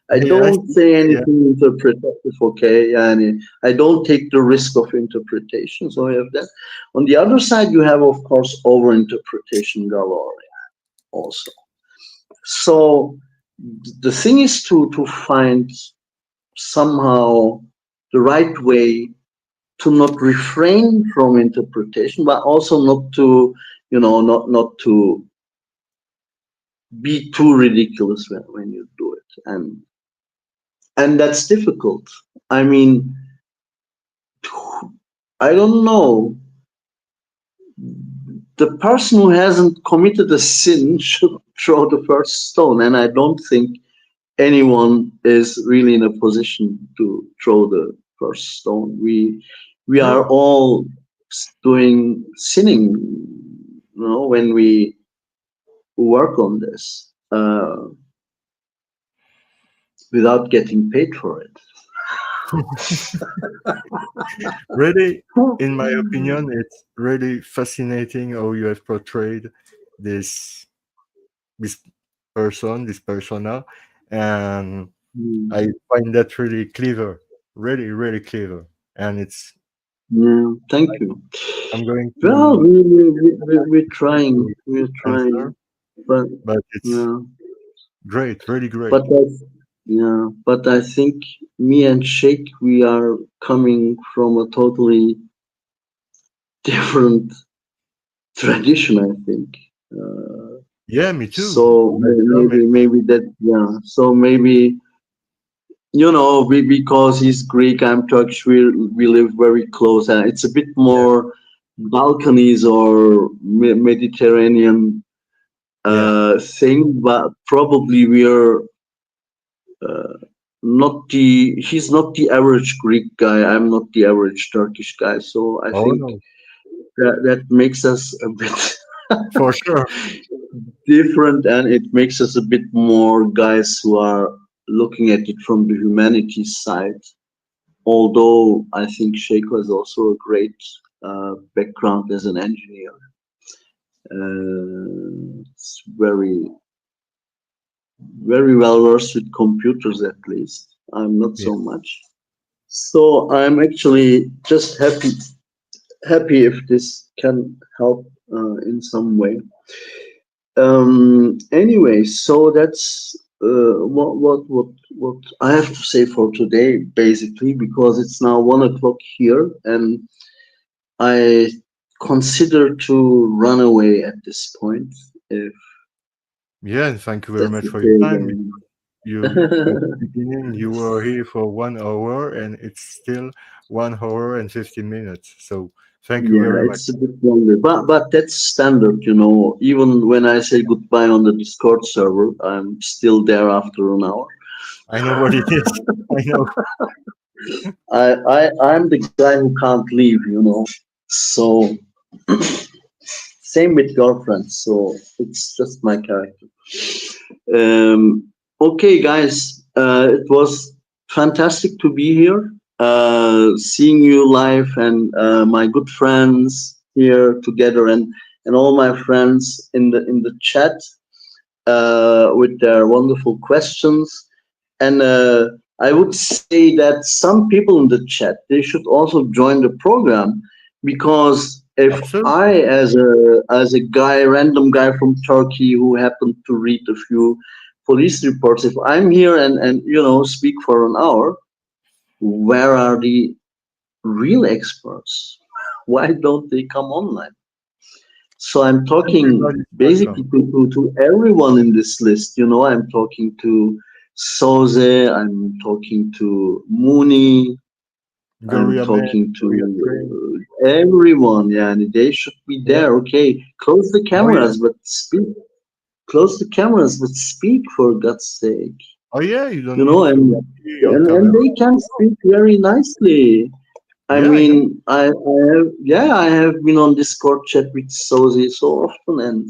I Yeah. don't say Yeah. anything interpretative, okay, and I don't take the risk of interpretation, so you have that. On the other side, you have, of course, over interpretation galore also. So the thing is to find somehow the right way to not refrain from interpretation, but also not to, not to be too ridiculous when you do it, and that's difficult. I mean, I don't know. The person who hasn't committed a sin should throw the first stone, and I don't think anyone is really in a position to throw the first stone. We True. are all doing sinning, when we work on this without getting paid for it. Really, in my opinion, it's really fascinating how you have portrayed this this this persona, and Mm, I find that really clever, really, really clever. And it's yeah, thank you. I'm going Well, to we're trying, we're answer, trying, but but it's yeah, great, really but great. I think me and Sheikh, we are coming from a totally different tradition, I think. Uh, Yeah, me too. so Like, tell me. maybe that, yeah. So maybe, because he's Greek, I'm Turkish, we live very close, and it's a bit Yeah, more Balkans or Mediterranean yeah. thing, but probably we are not he's not the average Greek guy. I'm not the average Turkish guy. So I Oh think no, that makes us a bit for sure. different, and it makes us a bit more guys who are looking at it from the humanities side. Although I think Sheikh has also a great background as an engineer. It's very well versed with computers, at least. I'm not Yeah. so much. So I'm actually just happy if this can help in some way. Anyway, so that's what I have to say for today, basically, because it's now 1 o'clock here, and I consider to run away at this point, if Yeah, and thank you very that's much for your okay time. then. You at the beginning you were here for 1 hour, and it's still 1 hour and 50 minutes. So thank you Yeah, very much. it's a bit longer, but that's standard, Even when I say goodbye on the Discord server, I'm still there after an hour. I know what it is. I know. I'm the guy who can't leave. So same with girlfriends. So it's just my character. Okay, guys, it was fantastic to be here, seeing you live, and my good friends here together, and all my friends in the chat with their wonderful questions. And I would say that some people in the chat, they should also join the program, because if Absolutely. I, as a guy, random guy from Turkey who happened to read a few police reports, if I'm here and speak for an hour, where are the real experts? Why don't they come online? So I'm talking Everybody's basically welcome. to everyone in this list. I'm talking to Soze, I'm talking to Mooney, I'm Gorilla Man, talking Gorilla Train. to everyone. Yeah, and they should be Yeah. there. Okay, close the Oh yeah. cameras, but speak. close the cameras, but speak for God's sake. Oh yeah, you You don't know, need to be on and camera. they can speak very nicely. I Yeah, I know. mean, I have been on Discord chat with Sozi so often, and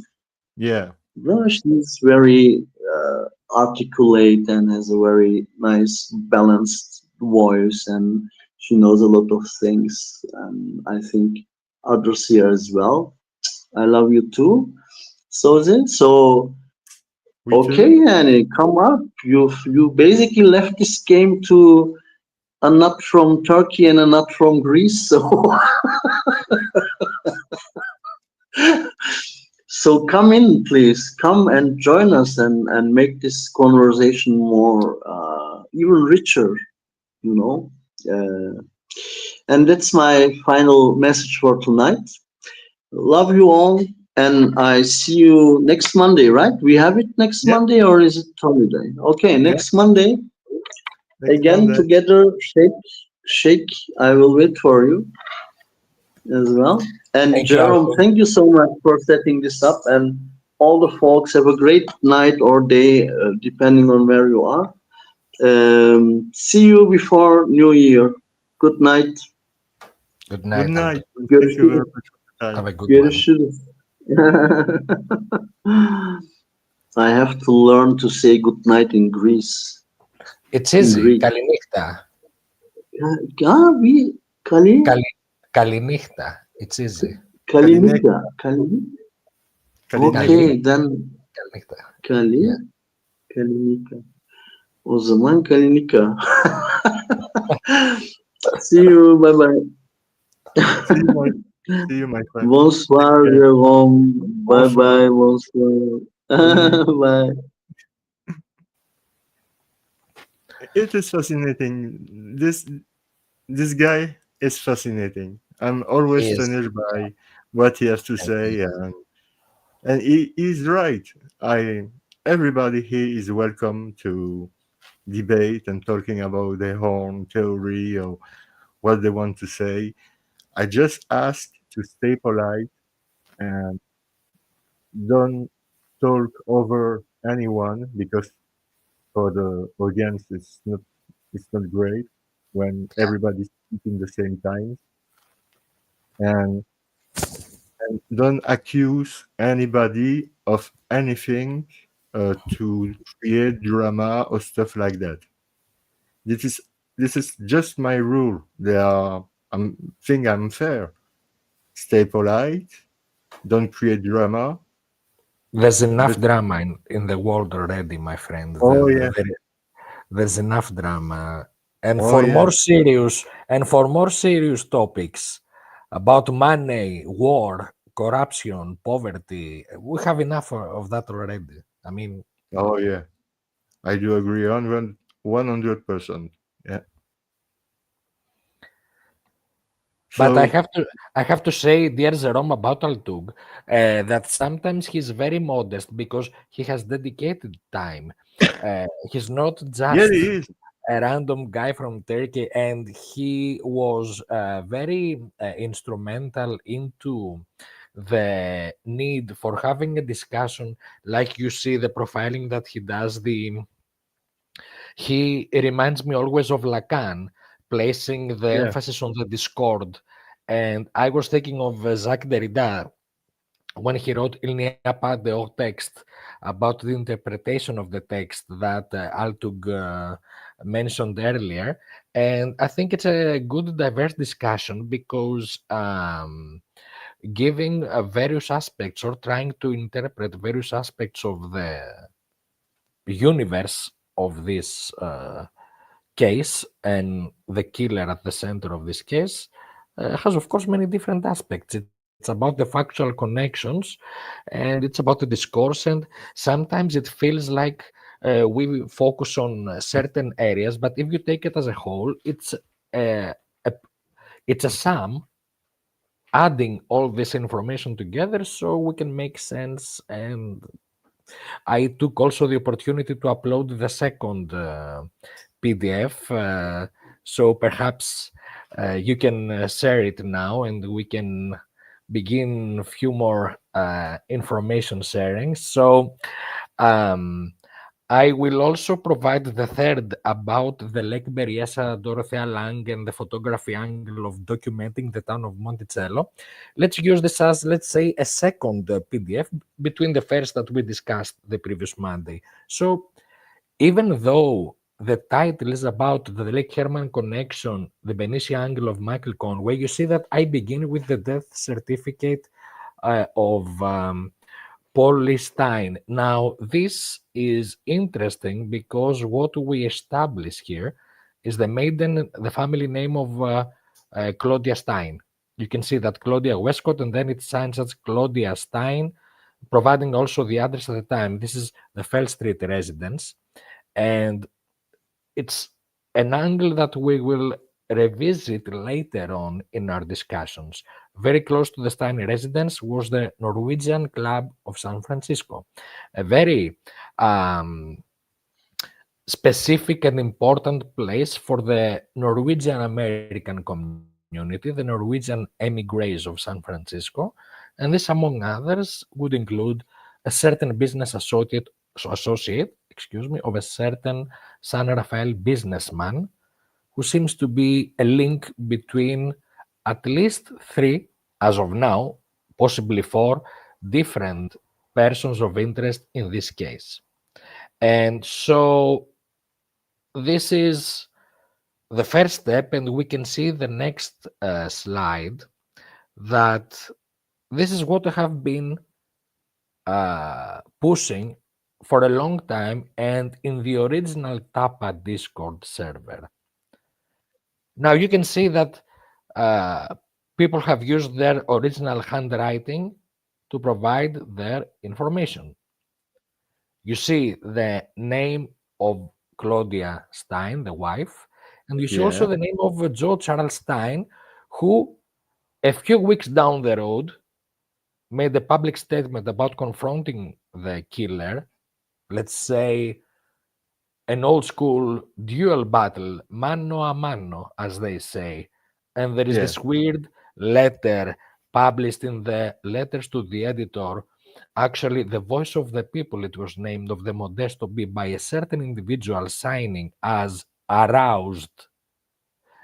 Yeah, no, she's very articulate and has a very nice, balanced voice, and she knows a lot of things. And I think others here as well. I love you too, Sozi. So we okay, too. Annie, come up. You basically left this game to a nut from Turkey and a nut from Greece. So so come in, please. Come and join us and make this conversation more even richer. You know. And that's my final message for tonight. Love you all, and I see you next Monday. Right? We have it next Yeah, Monday, or is it holiday? Okay, Yeah. next Monday. next Again, Monday. together, shake. I will wait for you as well. And Thank you, Jerome, Altug. thank you so much for setting this up. And all the folks have a great night or day, depending on where you are. See you before New Year. Good night. Good Good night, night. Altug. And thank you very Görüşürüz. much for the Have time. a good one. Görüşürüz. I have to learn to say good night in Greece. It's In easy. Greek. Kalinichta. We Kali Kalinichta. It's easy. Kalinek, Kalinika. Kali. Kalinek. Okay, then Kalinichta. Kali Yeah. Kalinika. O zaman Kalinika. See you. Bye bye. See you, my, see you, my friend. Bonsoir, Okay. Jérôme. Bye Bonsoir. bye. Bonsoir. Salut. Bye. It is fascinating. This guy is fascinating. I'm always Is. astonished by what he has to Thank you. say, and he's right. I Everybody here is welcome to debate and talking about their own theory or what they want to say. I just ask to stay polite and don't talk over anyone because for the audience it's not great when Yeah. everybody's speaking the same time, and don't accuse anybody of anything to create drama or stuff like that. This is just my rule. I'm fair. Stay polite. Don't create drama. There's enough But drama in the world already, my friend. oh yeah, There's enough drama. And oh for yeah, more serious topics about money, war, corruption, poverty, we have enough of that already. I mean, oh yeah. I do agree on 100%. Yeah. but So I have to say, dear Jerome, about Altug, that sometimes he's very modest because he has dedicated time. He's not yeah, it just is. a random guy from Turkey, and he was very instrumental into the need for having a discussion. Like you see, the profiling that he does, he reminds me always of Lacan, placing the Yeah, emphasis on the discord. And I was thinking of Jacques Derrida when he wrote Il n'y a pas de haut texte, about the interpretation of the text that Altug mentioned earlier. And I think it's a good diverse discussion because giving various aspects or trying to interpret various aspects of the universe of this case and the killer at the center of this case has, of course, many different aspects. It's about the factual connections and it's about the discourse. And sometimes it feels like we focus on certain areas, but if you take it as a whole, uh, a, it's a sum adding all this information together so we can make sense. And I took also the opportunity to upload the second PDF, so perhaps you can share it now and we can begin a few more information sharing. So um, I will also provide the third about the Lake Berryessa Dorothea Lang and the photography angle of documenting the town of Monticello. Let's use this as, let's say, a second PDF between the first that we discussed the previous Monday. So even though the title is about the Lake Herman connection, the Benicia angle of Michael Conway, you see that I begin with the death certificate of Paul Lee Stein. Now, this is interesting because what we establish here is the family name of Claudia Stein. You can see that Claudia Westcott, and then it signs as Claudia Stein, providing also the address at the time. This is the Fell Street residence, and it's an angle that we will revisit later on in our discussions. Very close to the Stein residence was the Norwegian Club of San Francisco, a very specific and important place for the Norwegian American community, the Norwegian emigres of San Francisco. And this, among others, would include a certain business associate, of a certain San Rafael businessman who seems to be a link between at least three, as of now, possibly four, different persons of interest in this case. And so this is the first step, and we can see the next slide that this is what I have been pushing for a long time and in the original Tapa Discord server. Now you can see that people have used their original handwriting to provide their information. You see the name of Claudia Stein, the wife, and you see also Yeah. the name of Joe Charles Stein, who a few weeks down the road made a public statement about confronting the killer, let's say an old school duel battle, mano a mano, as they say. And there is Yeah. this weird letter published in the letters to the editor. Actually, the voice of the people, it was named, of the Modesto B by a certain individual signing as aroused.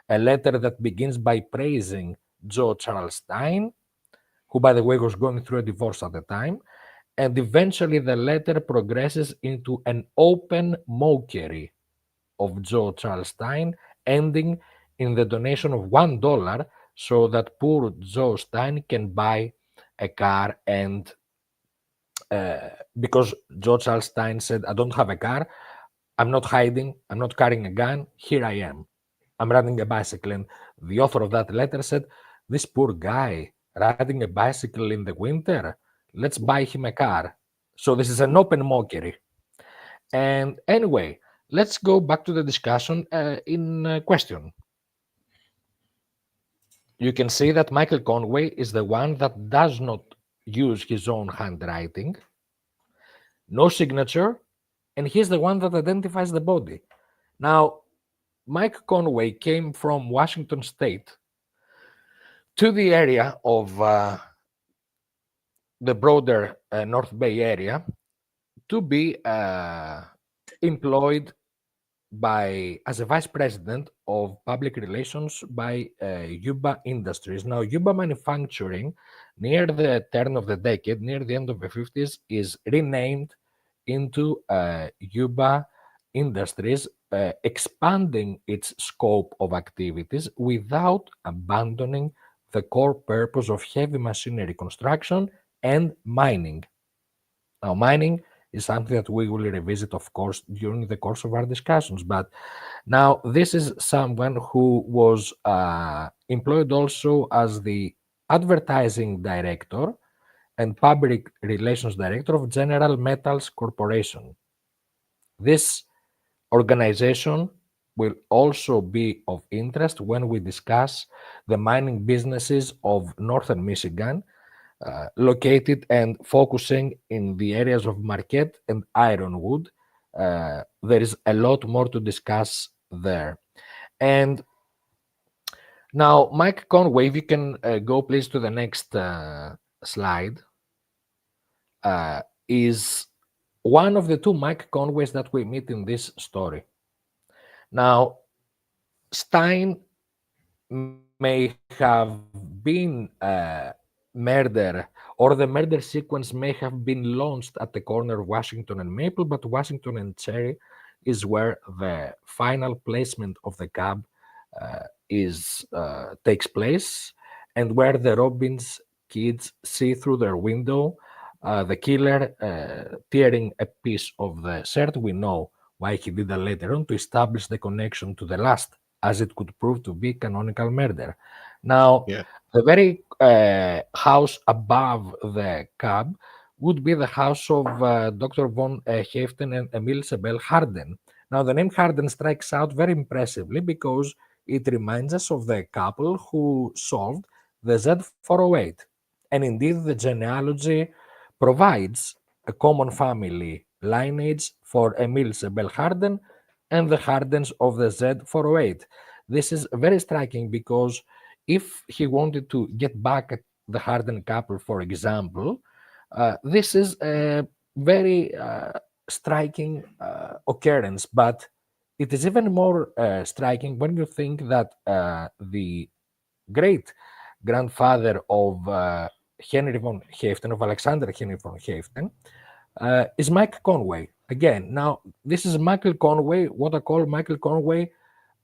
A letter that begins by praising Joe Charles Stein, who, by the way, was going through a divorce at the time. And eventually, the letter progresses into an open mockery of Joe Charles Stein, ending in the donation of $1 so that poor Joe Stein can buy a car. And because Joe Charles Stein said, I don't have a car, I'm not hiding, I'm not carrying a gun, here I am. I'm riding a bicycle. And the author of that letter said, this poor guy riding a bicycle in the winter, let's buy him a car. So this is an open mockery. And anyway, let's go back to the discussion in question. You can see that Michael Conway is the one that does not use his own handwriting, no signature, and he's the one that identifies the body. Now, Mike Conway came from Washington State to the area of the broader North Bay area to be employed as a vice president of public relations by Yuba Industries. Now, Yuba Manufacturing, near the turn of the decade, near the end of the 50s, is renamed into Yuba Industries, expanding its scope of activities without abandoning the core purpose of heavy machinery construction and mining. Now, mining is something that we will revisit, of course, during the course of our discussions. But now, this is someone who was employed also as the advertising director and public relations director of General Metals Corporation. This organization will also be of interest when we discuss the mining businesses of northern Michigan, located and focusing in the areas of Marquette and Ironwood. There is a lot more to discuss there. And Now, Mike Conway, if you can go please to the next slide, is one of the two Mike Conways that we meet in this story. Now, Stein may have been murder, or the murder sequence may have been launched at the corner of Washington and Maple, but Washington and Cherry is where the final placement of the cab takes place, and where the Robbins kids see through their window the killer tearing a piece of the shirt. We know why he did that later on, to establish the connection to the last, as it could prove to be canonical murder. Now, Yeah. the very house above the cab would be the house of Dr. von Heften and Emil Sebel Harden. Now, the name Harden strikes out very impressively because it reminds us of the couple who solved the Z408. And indeed, the genealogy provides a common family lineage for Emil Sebel Harden and the Hardens of the Z408. This is very striking because if he wanted to get back at the Harden couple, for example, this is a very striking occurrence, but it is even more striking when you think that the great grandfather of Henry von Heften, of Alexander Henry von Heften, is Mike Conway. Again, now this is Michael Conway, what I call Michael Conway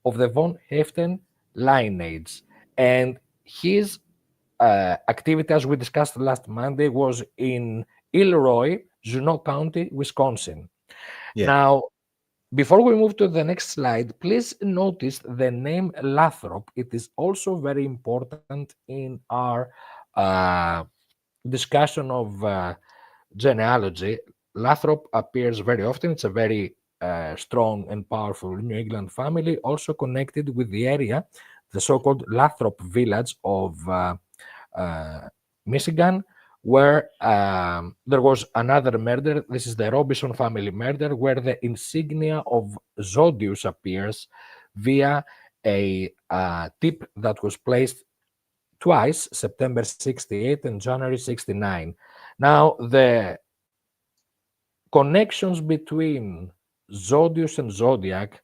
of the von Heften lineage. And his activity, as we discussed last Monday, was in Elroy, Juneau County, Wisconsin. Yeah. Now, before we move to the next slide, please notice the name Lathrop. It is also very important in our discussion of genealogy. Lathrop appears very often. It's a very strong and powerful New England family, also connected with the area, the so-called Lathrop village of Michigan, where there was another murder. This is the Robinson family murder, where the insignia of Zodius appears via a tip that was placed twice, September 68 and January 69. Now, the connections between Zodius and Zodiac,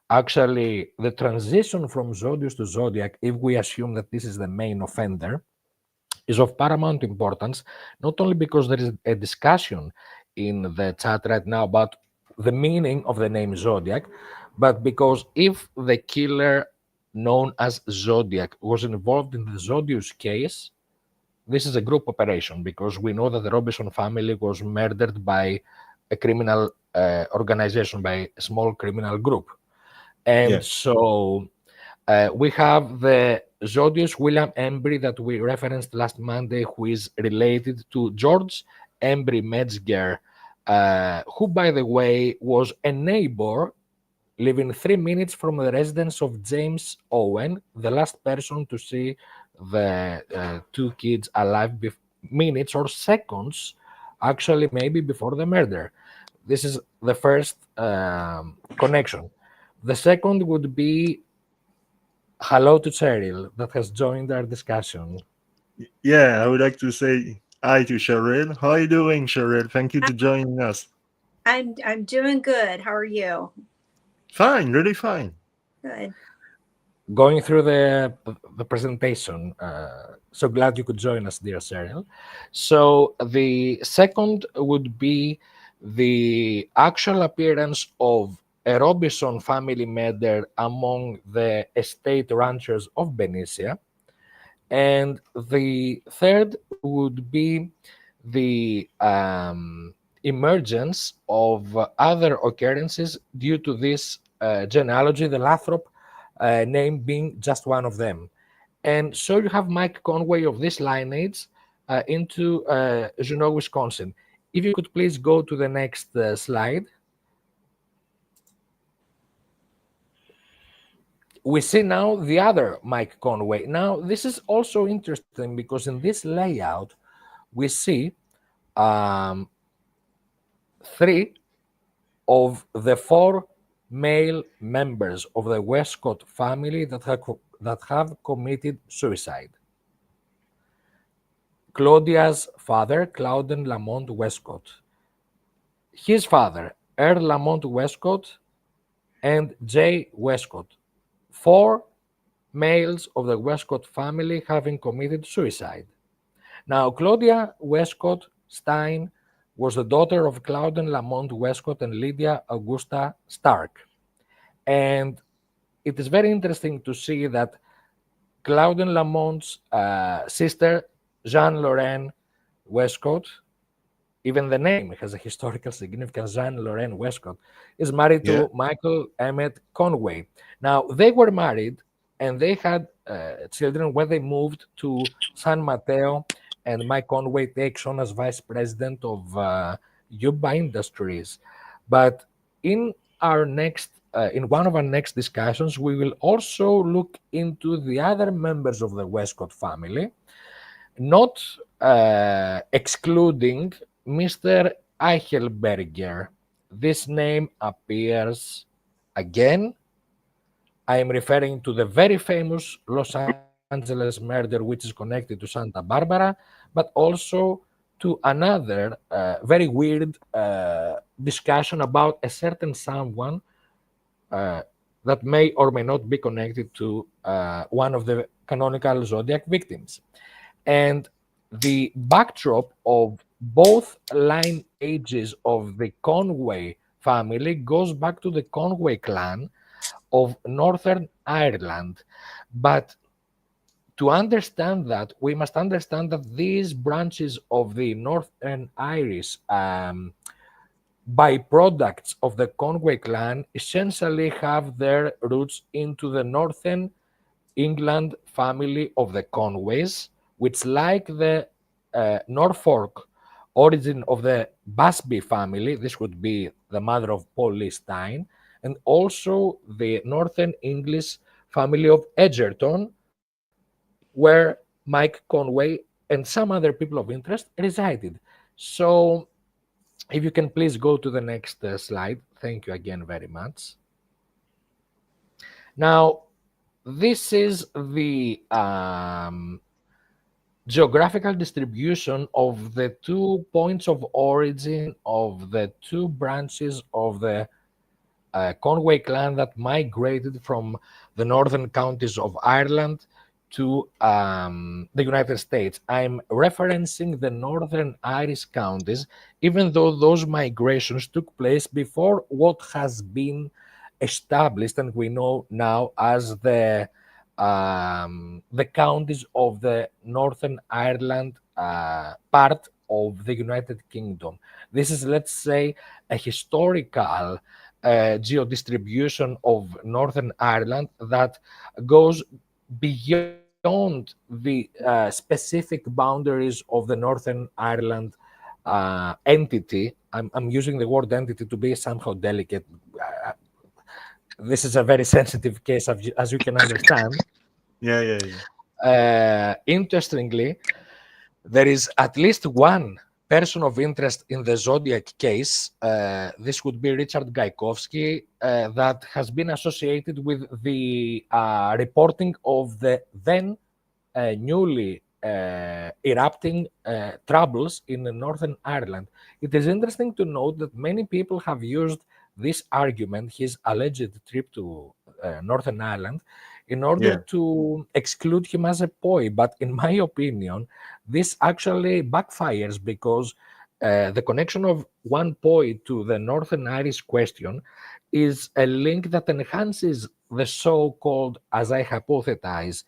actually, the transition from Zodius to Zodiac, if we assume that this is the main offender, is of paramount importance, not only because there is a discussion in the chat right now about the meaning of the name Zodiac, but because if the killer known as Zodiac was involved in the Zodius case, this is a group operation, because we know that the Robinson family was murdered by a criminal organization, by a small criminal group. And Yeah. so we have the Zodius William Embry that we referenced last Monday, who is related to George Embry Metzger, who, by the way, was a neighbor living 3 minutes from the residence of James Owen, the last person to see the two kids alive, minutes or seconds, actually, maybe before the murder. This is the first connection. The second would be hello to Cheryl that has joined our discussion. Yeah, I would like to say hi to Cheryl. How are you doing, Cheryl? Thank you to joining us. I'm doing good. How are you? Fine, really fine. Good. Going through the presentation. So glad you could join us, dear Cheryl. So the second would be the actual appearance of a Robinson family murder among the estate ranchers of Benicia. And the third would be the emergence of other occurrences due to this genealogy, the Lathrop name being just one of them. And so you have Mike Conway of this lineage into Juneau, Wisconsin. If you could please go to the next slide. We see now the other Mike Conway. Now, this is also interesting because in this layout, we see 3 of the 4 male members of the Westcott family that that have committed suicide. Claudia's father, Claudin Lamont Westcott. His father, Earl Lamont Westcott, and J. Westcott. 4 males of the Westcott family having committed suicide. Now, Claudia Westcott Stein was the daughter of Claudin Lamont Westcott and Lydia Augusta Stark. And it is very interesting to see that Claudin Lamont's sister, Jean-Lorraine Westcott, even the name has a historical significance, Jean-Lorraine Westcott, is married Yeah. to Michael Emmett Conway. Now, they were married and they had children when they moved to San Mateo, and Mike Conway takes on as vice president of Yuba Industries. But in our next, in one of our next discussions, we will also look into the other members of the Westcott family, not excluding Mr. Eichelberger. This name appears again. I am referring to the very famous Los Angeles murder, which is connected to Santa Barbara, but also to another very weird discussion about a certain someone that may or may not be connected to one of the canonical Zodiac victims. And the backdrop of both lineages of the Conway family goes back to the Conway clan of Northern Ireland. But to understand that, we must understand that these branches of the Northern Irish byproducts of the Conway clan essentially have their roots into the Northern England family of the Conways, which, like the Norfolk origin of the Busby family, this would be the mother of Paul Lee Stein, and also the Northern English family of Edgerton, where Mike Conway and some other people of interest resided. So if you can please go to the next slide. Thank you again very much. Now, this is the geographical distribution of the 2 points of origin of the 2 branches of the Conway clan that migrated from the northern counties of Ireland to the United States. I'm referencing the northern Irish counties, even though those migrations took place before what has been established and we know now as the counties of the Northern Ireland part of the United Kingdom. This is, let's say, a historical geodistribution of Northern Ireland that goes beyond the specific boundaries of the Northern Ireland entity. I'm using the word entity to be somehow delicate. This is a very sensitive case, as you can understand. Interestingly, there is at least one person of interest in the Zodiac case. This would be Richard Gajkowski, that has been associated with the reporting of the then newly erupting troubles in Northern Ireland. It is interesting to note that many people have used this argument, his alleged trip to Northern Ireland, in order to exclude him as a poi. But in my opinion, this actually backfires because the connection of one poi to the Northern Irish question is a link that enhances the so-called, as I hypothesize,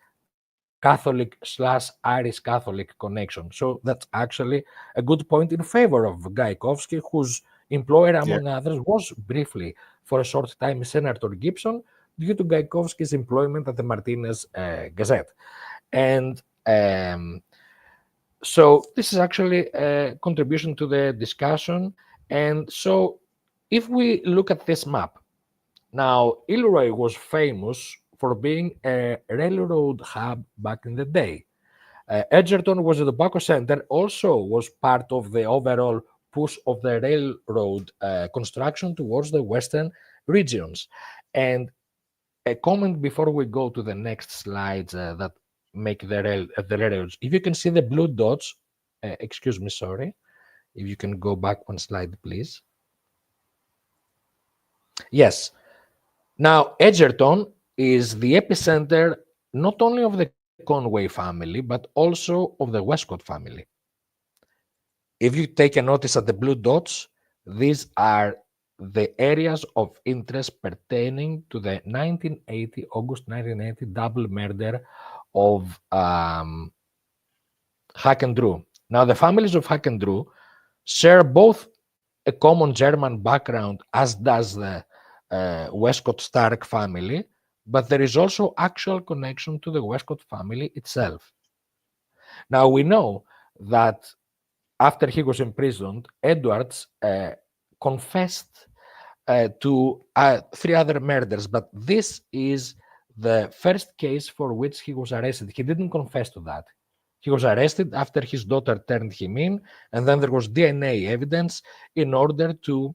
Catholic/Irish Catholic connection. So that's actually a good point in favor of Gajkowski, whose employer, among others, was briefly, for a short time, Senator Gibson, due to Gajkowski's employment at the Martinez Gazette. And so this is actually a contribution to the discussion. And so if we look at this map, now Ilroy was famous for being a railroad hub back in the day. Edgerton was a tobacco center, also was part of the overall push of the railroad construction towards the western regions. And a comment before we go to the next slides that make the rails. If you can see the blue dots, excuse me, sorry. If you can go back one slide, please. Yes. Now, Edgerton is the epicenter not only of the Conway family, but also of the Westcott family. If you take a notice at the blue dots, these are the areas of interest pertaining to the August 1980 double murder of Hack and Drew. Now, the families of Hack and Drew share both a common German background, as does the Westcott Stark family, but there is also actual connection to the Westcott family itself. Now, we know that after he was imprisoned, Eduard confessed to 3 other murders, but this is the first case for which he was arrested. He didn't confess to that. He was arrested after his daughter turned him in, and then there was DNA evidence in order to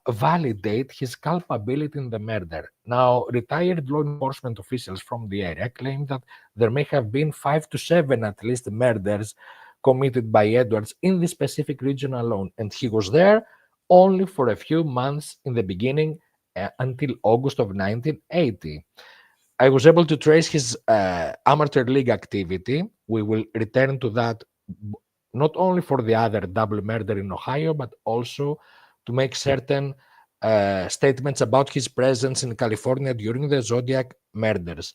validate his culpability in the murder. Now, retired law enforcement officials from the area claim that there may have been 5 to 7 at least murders committed by Edwards in this specific region alone, and he was there only for a few months in the beginning until August of 1980. I was able to trace his amateur league activity. We will return to that not only for the other double murder in Ohio, but also to make certain statements about his presence in California during the Zodiac murders.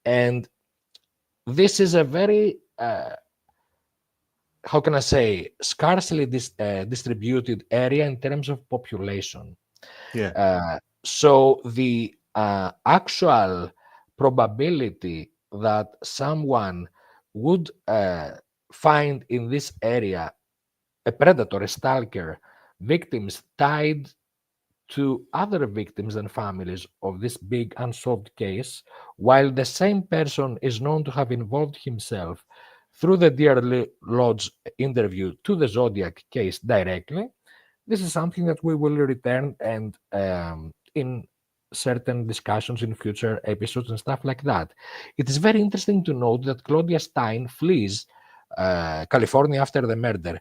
And this is a very, how can I say, scarcely distributed area in terms of population. Yeah. So the actual probability that someone would find in this area a predator, a stalker, victims tied to other victims and families of this big unsolved case, while the same person is known to have involved himself through the Dear Lodge interview to the Zodiac case directly. This is something that we will return and in certain discussions in future episodes and stuff like that. It is very interesting to note that Claudia Stein flees California after the murder.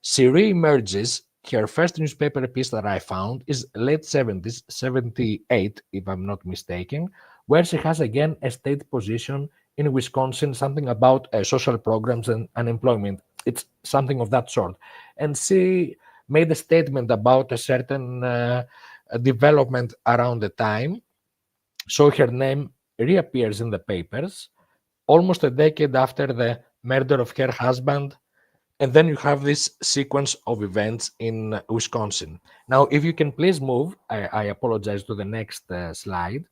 She re-emerges. Her first newspaper piece that I found is late 70s, 78, if I'm not mistaken, where she has again a state position in Wisconsin, something about social programs and unemployment. It's something of that sort. And she made a statement about a certain development around the time. So her name reappears in the papers almost a decade after the murder of her husband. And then you have this sequence of events in Wisconsin. Now, if you can please move, I apologize, to the next slide.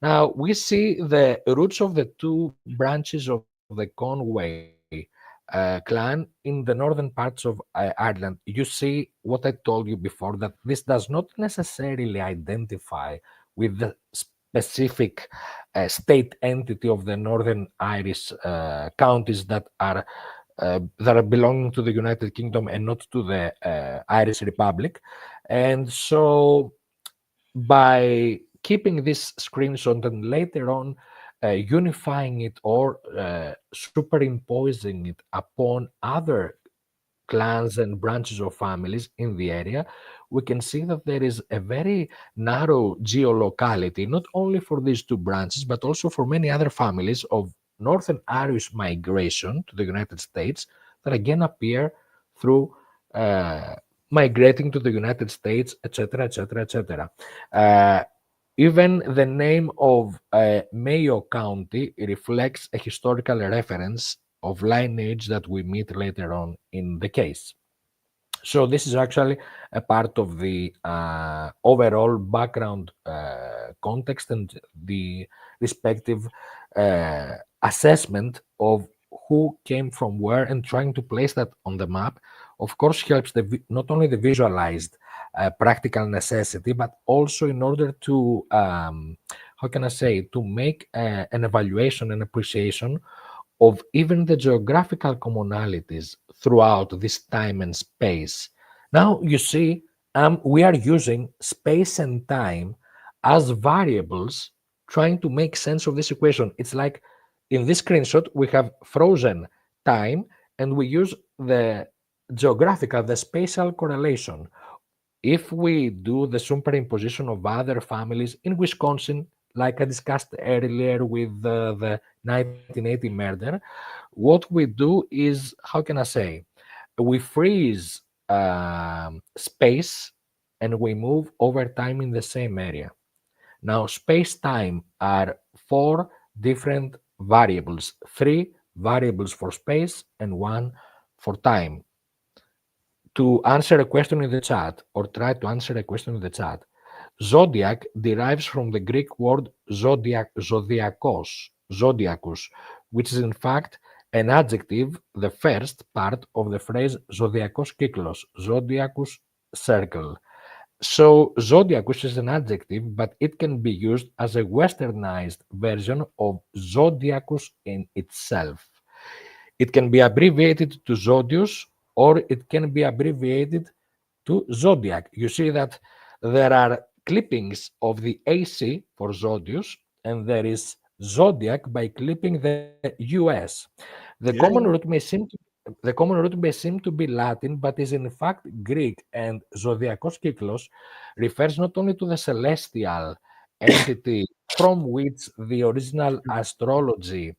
Now, we see the roots of the 2 branches of the Conway clan in the northern parts of Ireland. You see what I told you before, that this does not necessarily identify with the specific state entity of the northern Irish counties that are belonging to the United Kingdom and not to the Irish Republic. And so by keeping this screenshot and later on unifying it or superimposing it upon other clans and branches of families in the area, we can see that there is a very narrow geolocality, not only for these 2 branches, but also for many other families of Northern Irish migration to the United States that again appear through migrating to the United States, etc., etc., etc. Even the name of Mayo County reflects a historical reference of lineage that we meet later on in the case. So this is actually a part of the overall background context and the respective assessment of who came from where, and trying to place that on the map, of course, helps not only the visualized practical necessity, but also in order to, how can I say, to make an evaluation and appreciation of even the geographical commonalities throughout this time and space. Now, you see, we are using space and time as variables trying to make sense of this equation. It's like in this screenshot, we have frozen time and we use the geographical, the spatial correlation. If we do the superimposition of other families in Wisconsin, like I discussed earlier with the 1980 murder, what we do is, how can I say, we freeze space and we move over time in the same area. Now, space-time are 4 different variables, 3 variables for space and 1 for time. To answer a question in the chat, or try to answer a question in the chat, zodiac derives from the Greek word zodiakos, zodiakus, which is in fact an adjective, the first part of the phrase zodiakos kyklos, zodiakus circle. So zodiacus is an adjective, but it can be used as a westernized version of zodiacus in itself. It can be abbreviated to zodius, or it can be abbreviated to zodiac. You see that there are clippings of the AC for zodius, and there is zodiac by clipping the US. The Yeah, common root may seem to be Latin, but is in fact Greek, and zodiakos kyklos refers not only to the celestial entity from which the original astrology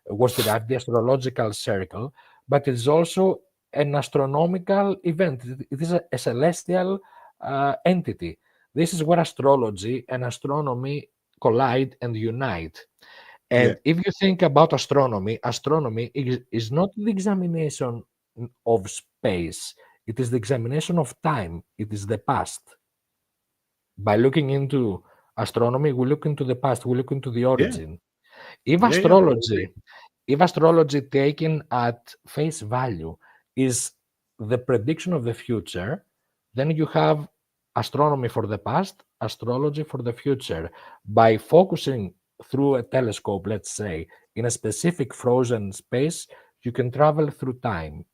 was derived, the astrological circle, but it is also an astronomical event. It is a celestial entity. This is where astrology and astronomy collide and unite. yeah, And if you think about astronomy, astronomy is not the examination of space, it is the examination of time, it is the past. By looking into astronomy, we look into the past, we look into the yeah, origin. If yeah, absolutely. astrology taken at face value is the prediction of the future, then you have astronomy for the past, astrology for the future. By focusing through a telescope, let's say, in a specific frozen space, you can travel through time.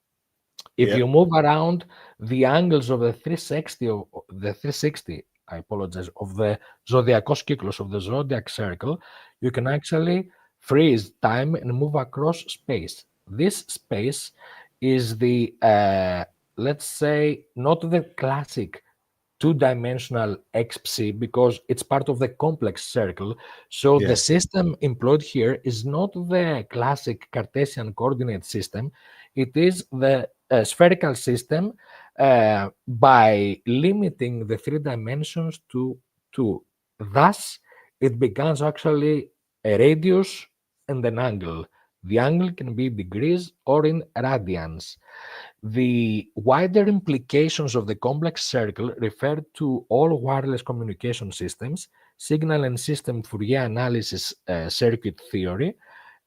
If Yeah, you move around the angles of the 360, I apologize, of the zodiacos kyklos, of the zodiac circle, you can actually freeze time and move across space. This space is the, let's say, not the classic two-dimensional XPC because it's part of the complex circle. So the yeah, system employed here is not the classic Cartesian coordinate system. It is the spherical system by limiting the 3 dimensions to 2. Thus, it becomes actually a radius and an angle. The angle can be degrees or in radians. The wider implications of the complex circle refer to all wireless communication systems, signal and system Fourier analysis circuit theory,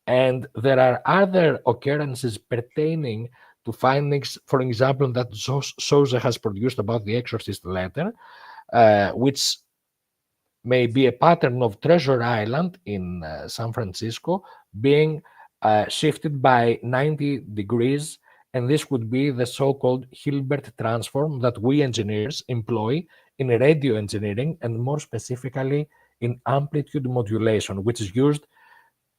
and there are other occurrences pertaining to findings, for example, that Souza has produced about the exorcist letter, which may be a pattern of Treasure Island in San Francisco being shifted by 90 degrees, and this would be the so-called Hilbert transform that we engineers employ in radio engineering, and more specifically in amplitude modulation, which is used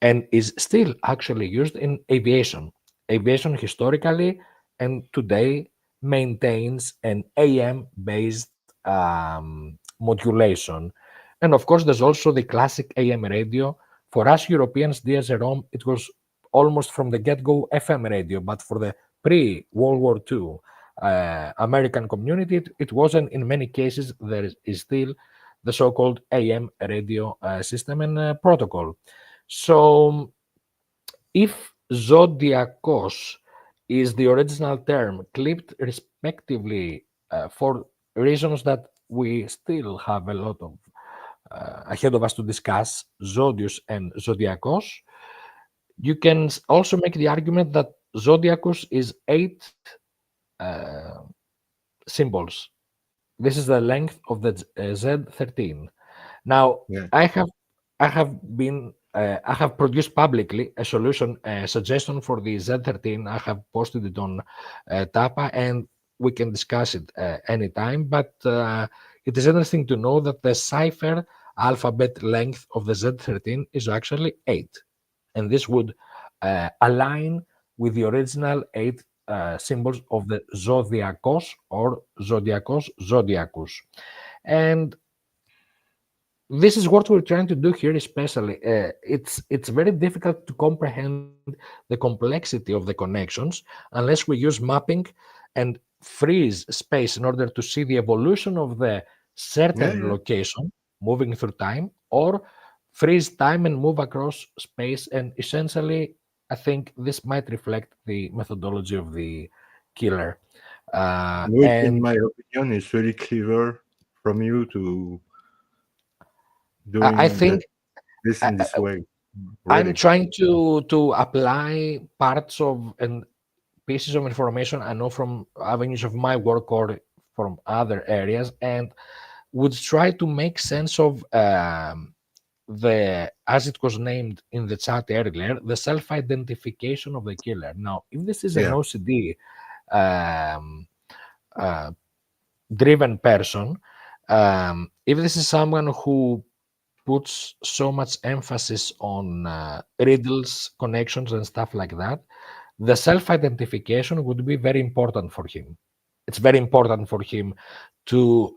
and is still actually used in aviation. Aviation historically and today maintains an AM-based modulation. And of course, there's also the classic AM radio. For us Europeans, dear Jerome, it was almost from the get-go FM radio, but for the pre-World War II American community, it wasn't. In many cases, there is still the so-called AM radio system and protocol. So if zodiacos is the original term, clipped respectively for reasons that we still have a lot of ahead of us to discuss, zodius and zodiacos, you can also make the argument that zodiacus is 8 uh, symbols. This is the length of the Z13. Now, yeah, I have produced publicly a solution, a suggestion for the Z13. I have posted it on Tapa, and we can discuss it anytime. But it is interesting to know that the cipher alphabet length of the Z13 is actually 8. And this would align with the original 8 symbols of the Zodiacos or Zodiacos Zodiacus. And this is what we're trying to do here, especially. It's very difficult to comprehend the complexity of the connections unless we use mapping and freeze space in order to see the evolution of the certain location moving through time, or freeze time and move across space. And essentially, I think this might reflect the methodology of the killer. Which, in And my opinion, is very clever from you to I doing think this in this way. I'm Really. trying to apply parts of and pieces of information I know from avenues of my work or from other areas, and would try to make sense of the, as it was named in the chat earlier, the self-identification of the killer. Now, if this is an Yeah. OCD um, uh, driven person, if this is someone who puts so much emphasis on riddles, connections, and stuff like that, the self-identification would be very important for him. It's very important for him to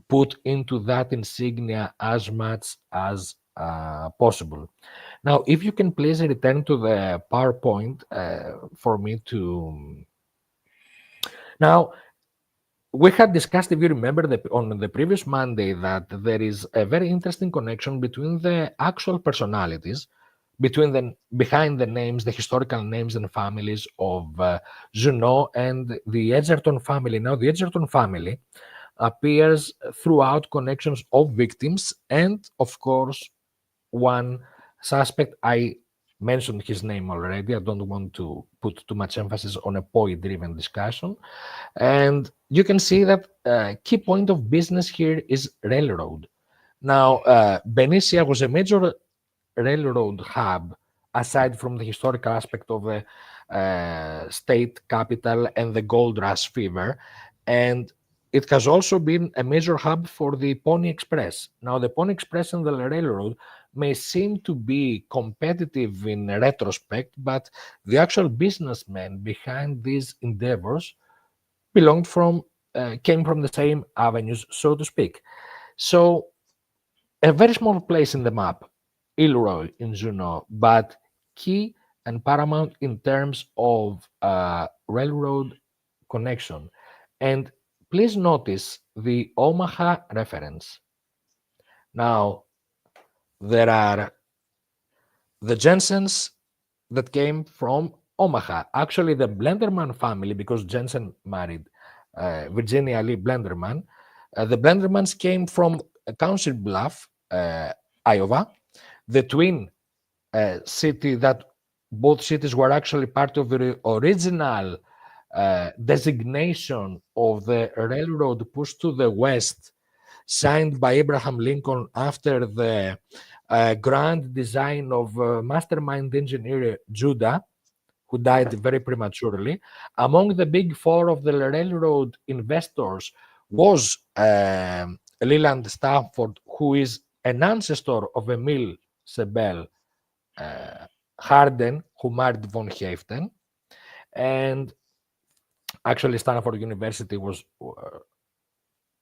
put into that insignia as much as possible. Now, if you can please return to the PowerPoint for me to... Now, we had discussed, if you remember, on the previous Monday, that there is a very interesting connection between the actual personalities, behind the names, the historical names and families of Junot and the Edgerton family. Now, the Edgerton family appears throughout connections of victims, and of course, one suspect. I mentioned his name already. I don't want to put too much emphasis on a point-driven discussion. And you can see that key point of business here is railroad. Now, Benicia was a major railroad hub, aside from the historical aspect of the state capital and the gold rush fever. And it has also been a major hub for the Pony Express. Now, the Pony Express and the railroad may seem to be competitive in retrospect, but the actual businessmen behind these endeavors came from the same avenues, so to speak. So a very small place in the map, Ilroy in Juneau, but key and paramount in terms of railroad connection. And please notice the Omaha reference. Now, there are the Jensens that came from Omaha. Actually, the Blenderman family, because Jensen married Virginia Lee Blenderman, the Blendermans came from Council Bluff, Iowa, the twin city that both cities were actually part of the original designation of the railroad pushed to the west, signed by Abraham Lincoln after the grand design of mastermind engineer Judah, who died very prematurely. Among the big four of the railroad investors was Leland Stanford, who is an ancestor of Emil Sebel Harden, who married von Haeften. And actually, Stanford University was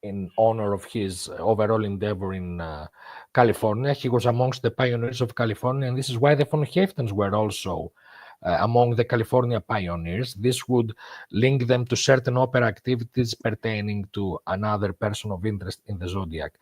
in honor of his overall endeavor in California. He was amongst the pioneers of California, and this is why the von Haeftens were also among the California pioneers. This would link them to certain opera activities pertaining to another person of interest in the Zodiac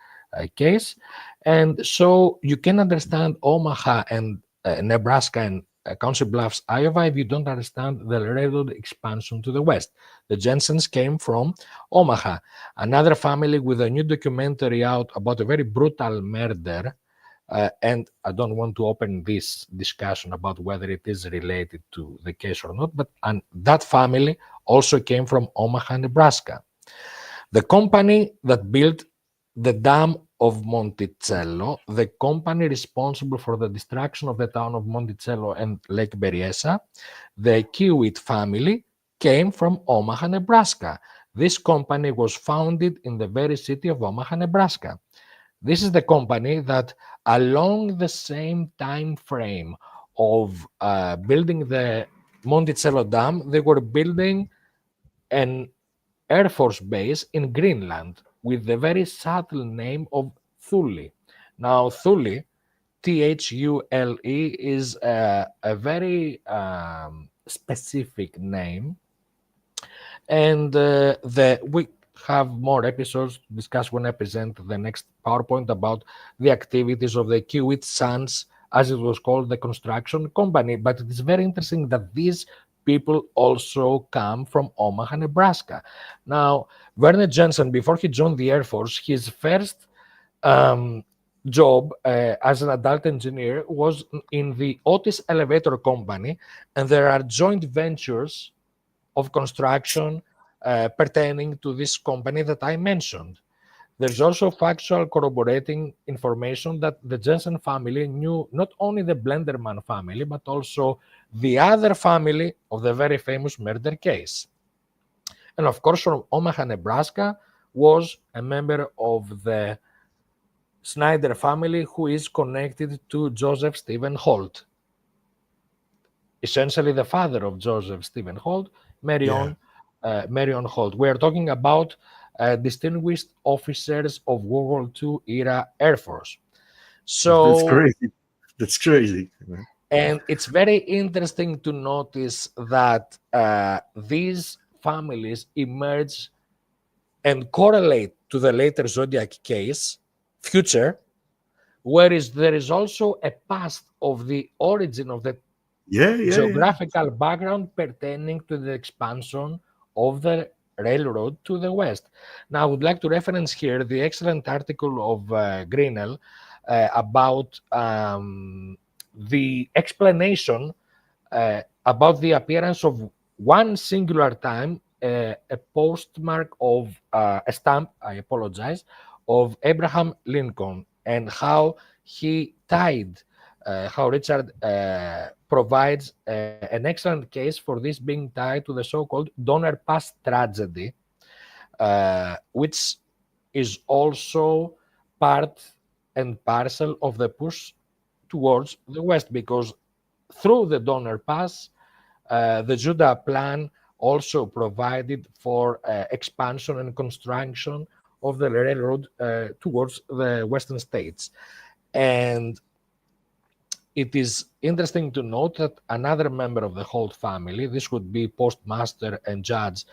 case. And so you can understand Omaha and Nebraska and Council Bluffs, Iowa, if you don't understand the railroad expansion to the west. The Jensens came from Omaha, another family with a new documentary out about a very brutal murder. And I don't want to open this discussion about whether it is related to the case or not, but that family also came from Omaha, Nebraska. The company that built the Dam of Monticello, the company responsible for the destruction of the town of Monticello and Lake Berryessa, the Kiewit family, came from Omaha, Nebraska. This company was founded in the very city of Omaha, Nebraska. This is the company that, along the same time frame of building the Monticello Dam, they were building an Air Force base in Greenland with the very subtle name of Thule. Now, Thule, Thule, is a very specific name, and we have more episodes to discuss when I present the next PowerPoint about the activities of the Kiewit Sons, as it was called, the construction company. But it is very interesting that these people also come from Omaha, Nebraska. Now, Werner Jensen, before he joined the Air Force, his first job as an adult engineer was in the Otis Elevator Company, and there are joint ventures of construction pertaining to this company that I mentioned. There's also factual corroborating information that the Jensen family knew not only the Blenderman family, but also the other family of the very famous murder case. And of course, from Omaha, Nebraska, was a member of the Snyder family who is connected to Joseph Stephen Holt. Essentially the father of Joseph Stephen Holt, Marion Holt. We are talking about distinguished officers of World War II era Air Force. So that's crazy. That's crazy. And it's very interesting to notice that these families emerge and correlate to the later Zodiac case, future, whereas there is also a past of the origin of the geographical background pertaining to the expansion of the railroad to the west. Now, I would like to reference here the excellent article of Grinnell about the explanation about the appearance of one singular time, a postmark of a stamp, I apologize, of Abraham Lincoln, and how he tied, how Richard provides an excellent case for this being tied to the so-called Donner Pass tragedy, which is also part and parcel of the push towards the west, because through the Donner Pass, the Judah plan also provided for expansion and construction of the railroad towards the western states. And it is interesting to note that another member of the Holt family, this would be Postmaster and Judge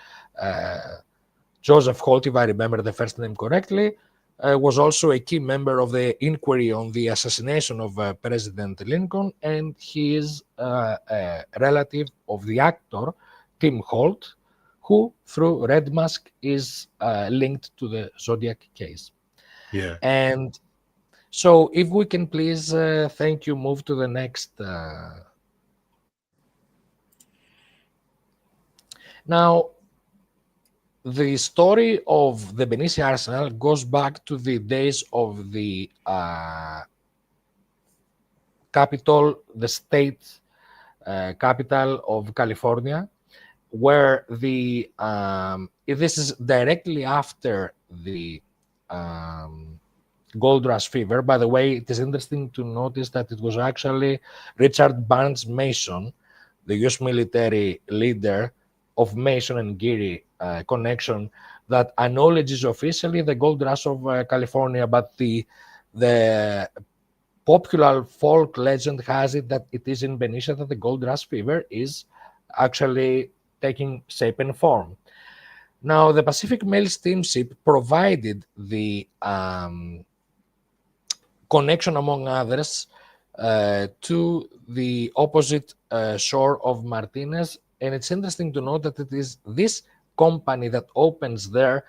Joseph Holt, if I remember the first name correctly, was also a key member of the inquiry on the assassination of President Lincoln, and he is a relative of the actor Tim Holt, who through Red Mask is linked to the Zodiac case. Yeah. And so if we can please, thank you, move to the next. Now, the story of the Benicia Arsenal goes back to the days of the capital, the state capital of California, where the this is directly after the gold rush fever. By the way, it is interesting to notice that it was actually Richard Barnes Mason, the U.S. military leader of Mason and Geary connection, that acknowledges officially the gold rush of California, but the popular folk legend has it that it is in Benicia that the gold rush fever is actually taking shape and form. Now, the Pacific Mail steamship provided the connection, among others, to the opposite shore of Martinez. And it's interesting to note that it is this company that opens their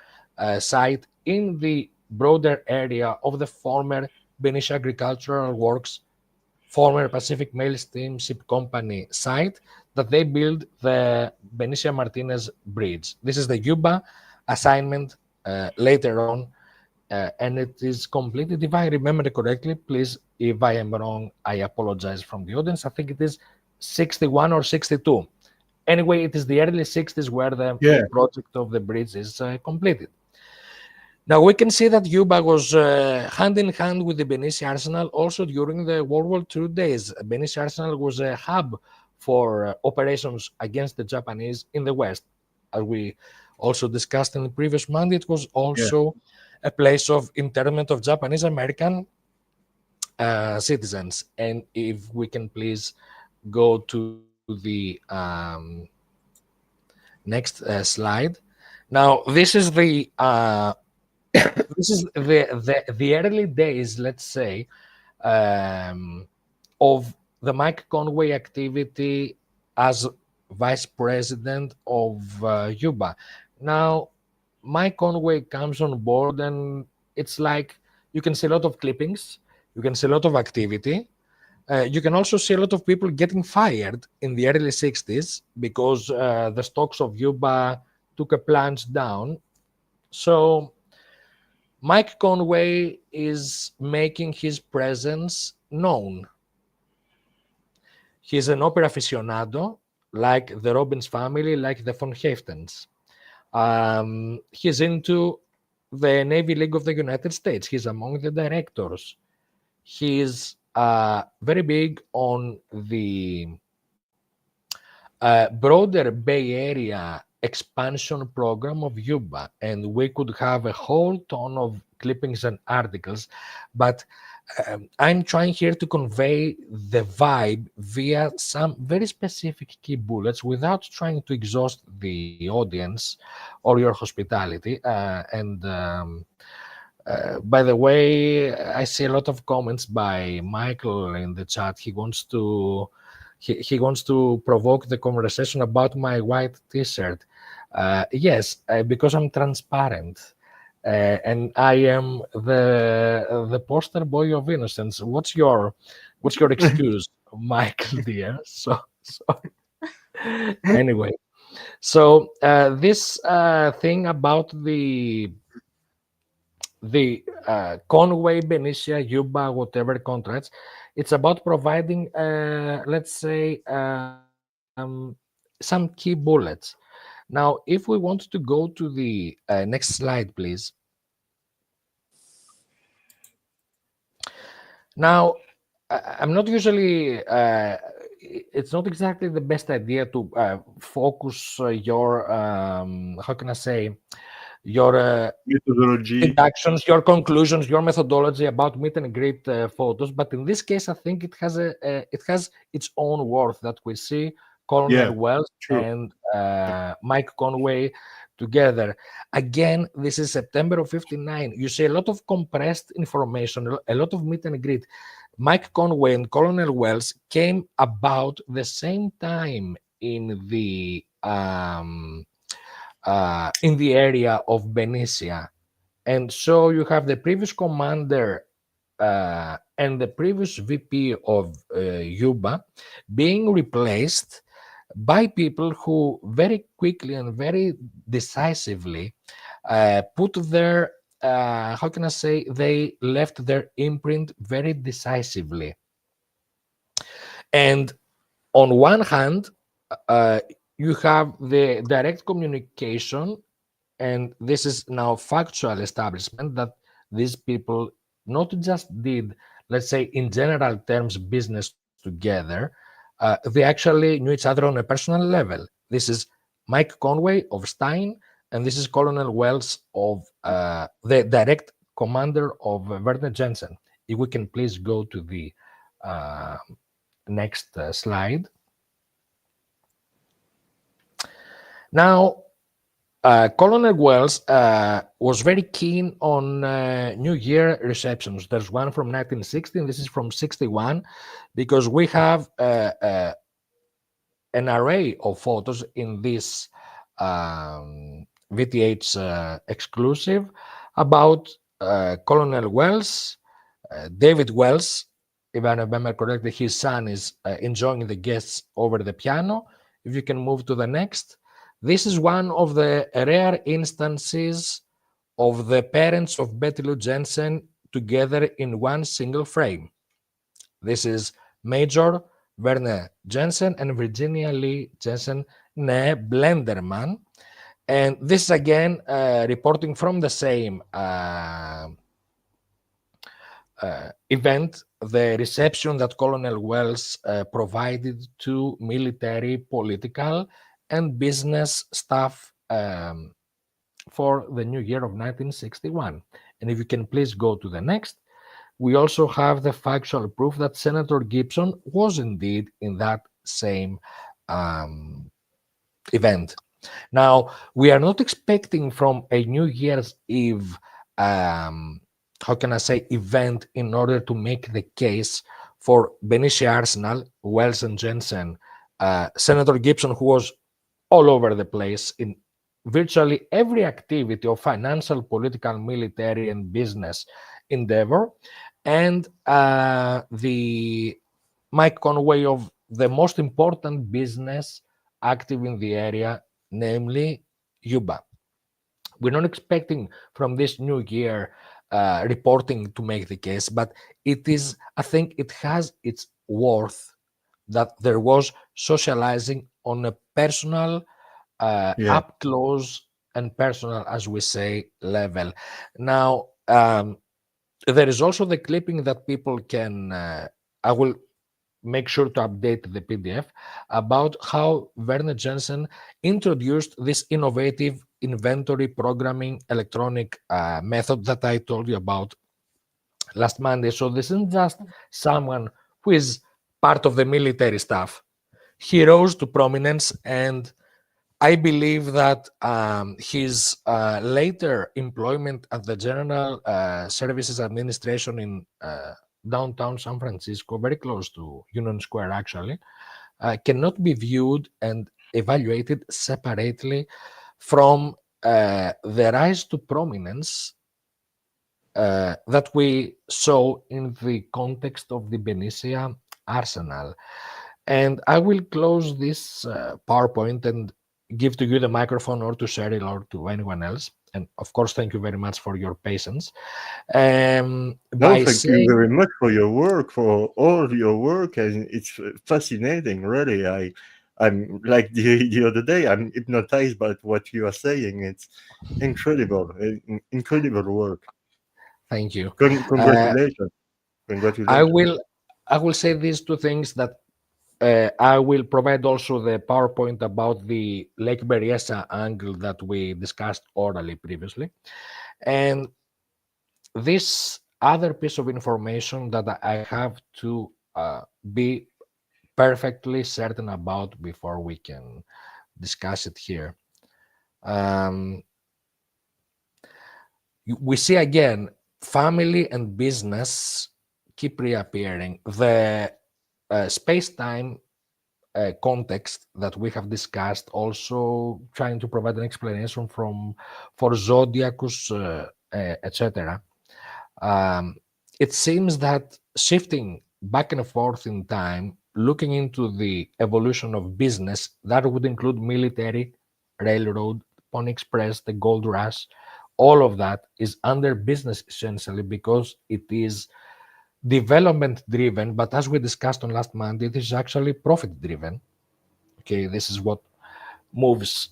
site in the broader area of the former Benicia Agricultural Works, former Pacific Mail Steamship Company site, that they build the Benicia Martinez Bridge. This is the Yuba assignment later on, and it is completed, if I remember correctly, please, if I am wrong, I apologize from the audience. I think it is 61 or 62. Anyway, it is the early 60s where the project of the bridge is completed. Now we can see that Yuba was hand in hand with the Benicia Arsenal also during the World War II days. Benicia Arsenal was a hub for operations against the Japanese in the West. As we also discussed in the previous month, it was also a place of internment of Japanese American citizens. And if we can please go to the next slide. Now, this is the this is the early days, let's say, of the Mike Conway activity as vice president of Yuba. Now, Mike Conway comes on board, and it's like you can see a lot of clippings, you can see a lot of activity. You can also see a lot of people getting fired in the early 60s because the stocks of Yuba took a plunge down. So Mike Conway is making his presence known. He's an opera aficionado, like the Robbins family, like the von Haftens. He's into the Navy League of the United States. He's among the directors. He's very big on the broader Bay Area expansion program of Yuba, and we could have a whole ton of clippings and articles, but I'm trying here to convey the vibe via some very specific key bullets without trying to exhaust the audience or your hospitality. By the way, I see a lot of comments by Michael in the chat. He wants to provoke the conversation about my white T-shirt. Yes, because I'm transparent, and I am the poster boy of innocence. What's your excuse, Michael, dear? So anyway, so this thing about the Conway, Benicia, Yuba, whatever contracts, it's about providing, let's say, some key bullets. Now, if we want to go to the next slide, please. Now, I'm not usually, it's not exactly the best idea to focus your, how can I say, your methodology, deductions, your conclusions, your methodology about meet and greet photos. But in this case, I think it has its own worth that we see Colonel Wells and Mike Conway together. Again, this is September of '59. You see a lot of compressed information, a lot of meet and greet. Mike Conway and Colonel Wells came about the same time in the area of Benicia. And so you have the previous commander and the previous VP of Yuba being replaced by people who very quickly and very decisively put their, how can I say, they left their imprint very decisively. And on one hand, you have the direct communication, and this is now factual establishment that these people not just did, let's say, in general terms, business together, they actually knew each other on a personal level. This is Mike Conway of Stein, and this is Colonel Wells of the direct commander of Werner Jensen. If we can please go to the next slide. Now, Colonel Wells was very keen on New Year receptions. There's one from 1960, and this is from 61, because we have an array of photos in this VTH exclusive about Colonel Wells, David Wells. If I remember correctly, his son is enjoying the guests over the piano. If you can move to the next. This is one of the rare instances of the parents of Betty Lou Jensen together in one single frame. This is Major Werner Jensen and Virginia Lee Jensen, nee Blenderman. And this is again reporting from the same event, the reception that Colonel Wells provided to military, political, and business staff for the new year of 1961. And if you can please go to the next, we also have the factual proof that Senator Gibson was indeed in that same event. Now, we are not expecting from a New Year's Eve, how can I say, event in order to make the case for Benicia Arsenal, Wells and Jensen, Senator Gibson, who was all over the place in virtually every activity of financial, political, military, and business endeavor, and the Mike Conway of the most important business active in the area, namely Yuba. We're not expecting from this new year reporting to make the case, but it is, I think it has its worth that there was socializing on a personal, up close and personal, as we say, level. Now, there is also the clipping that people can, I will make sure to update the PDF about how Werner Jensen introduced this innovative inventory programming electronic method that I told you about last Monday. So this isn't just someone who is part of the military staff. He rose to prominence, and I believe that his later employment at the General Services Administration in downtown San Francisco, very close to Union Square actually, cannot be viewed and evaluated separately from the rise to prominence that we saw in the context of the Benicia Arsenal. And I will close this PowerPoint and give to you the microphone, or to Cheryl, or to anyone else. And of course, thank you very much for your patience. No, thank you very much for your work, for all your work, and it's fascinating, really. I'm like the other day, I'm hypnotized by what you are saying. It's incredible, incredible work. Thank you. Congratulations. Congratulations. I will say these two things that I will provide also the PowerPoint about the Lake Berryessa angle that we discussed orally previously. And this other piece of information that I have to be perfectly certain about before we can discuss it here. We see again, family and business keep reappearing. The space-time context that we have discussed, also trying to provide an explanation for Zodiacus, etc. It seems that shifting back and forth in time, looking into the evolution of business, that would include military, railroad, Pony Express, the gold rush, all of that is under business essentially because it is development driven, but as we discussed on last Monday, it is actually profit driven. Okay, this is what moves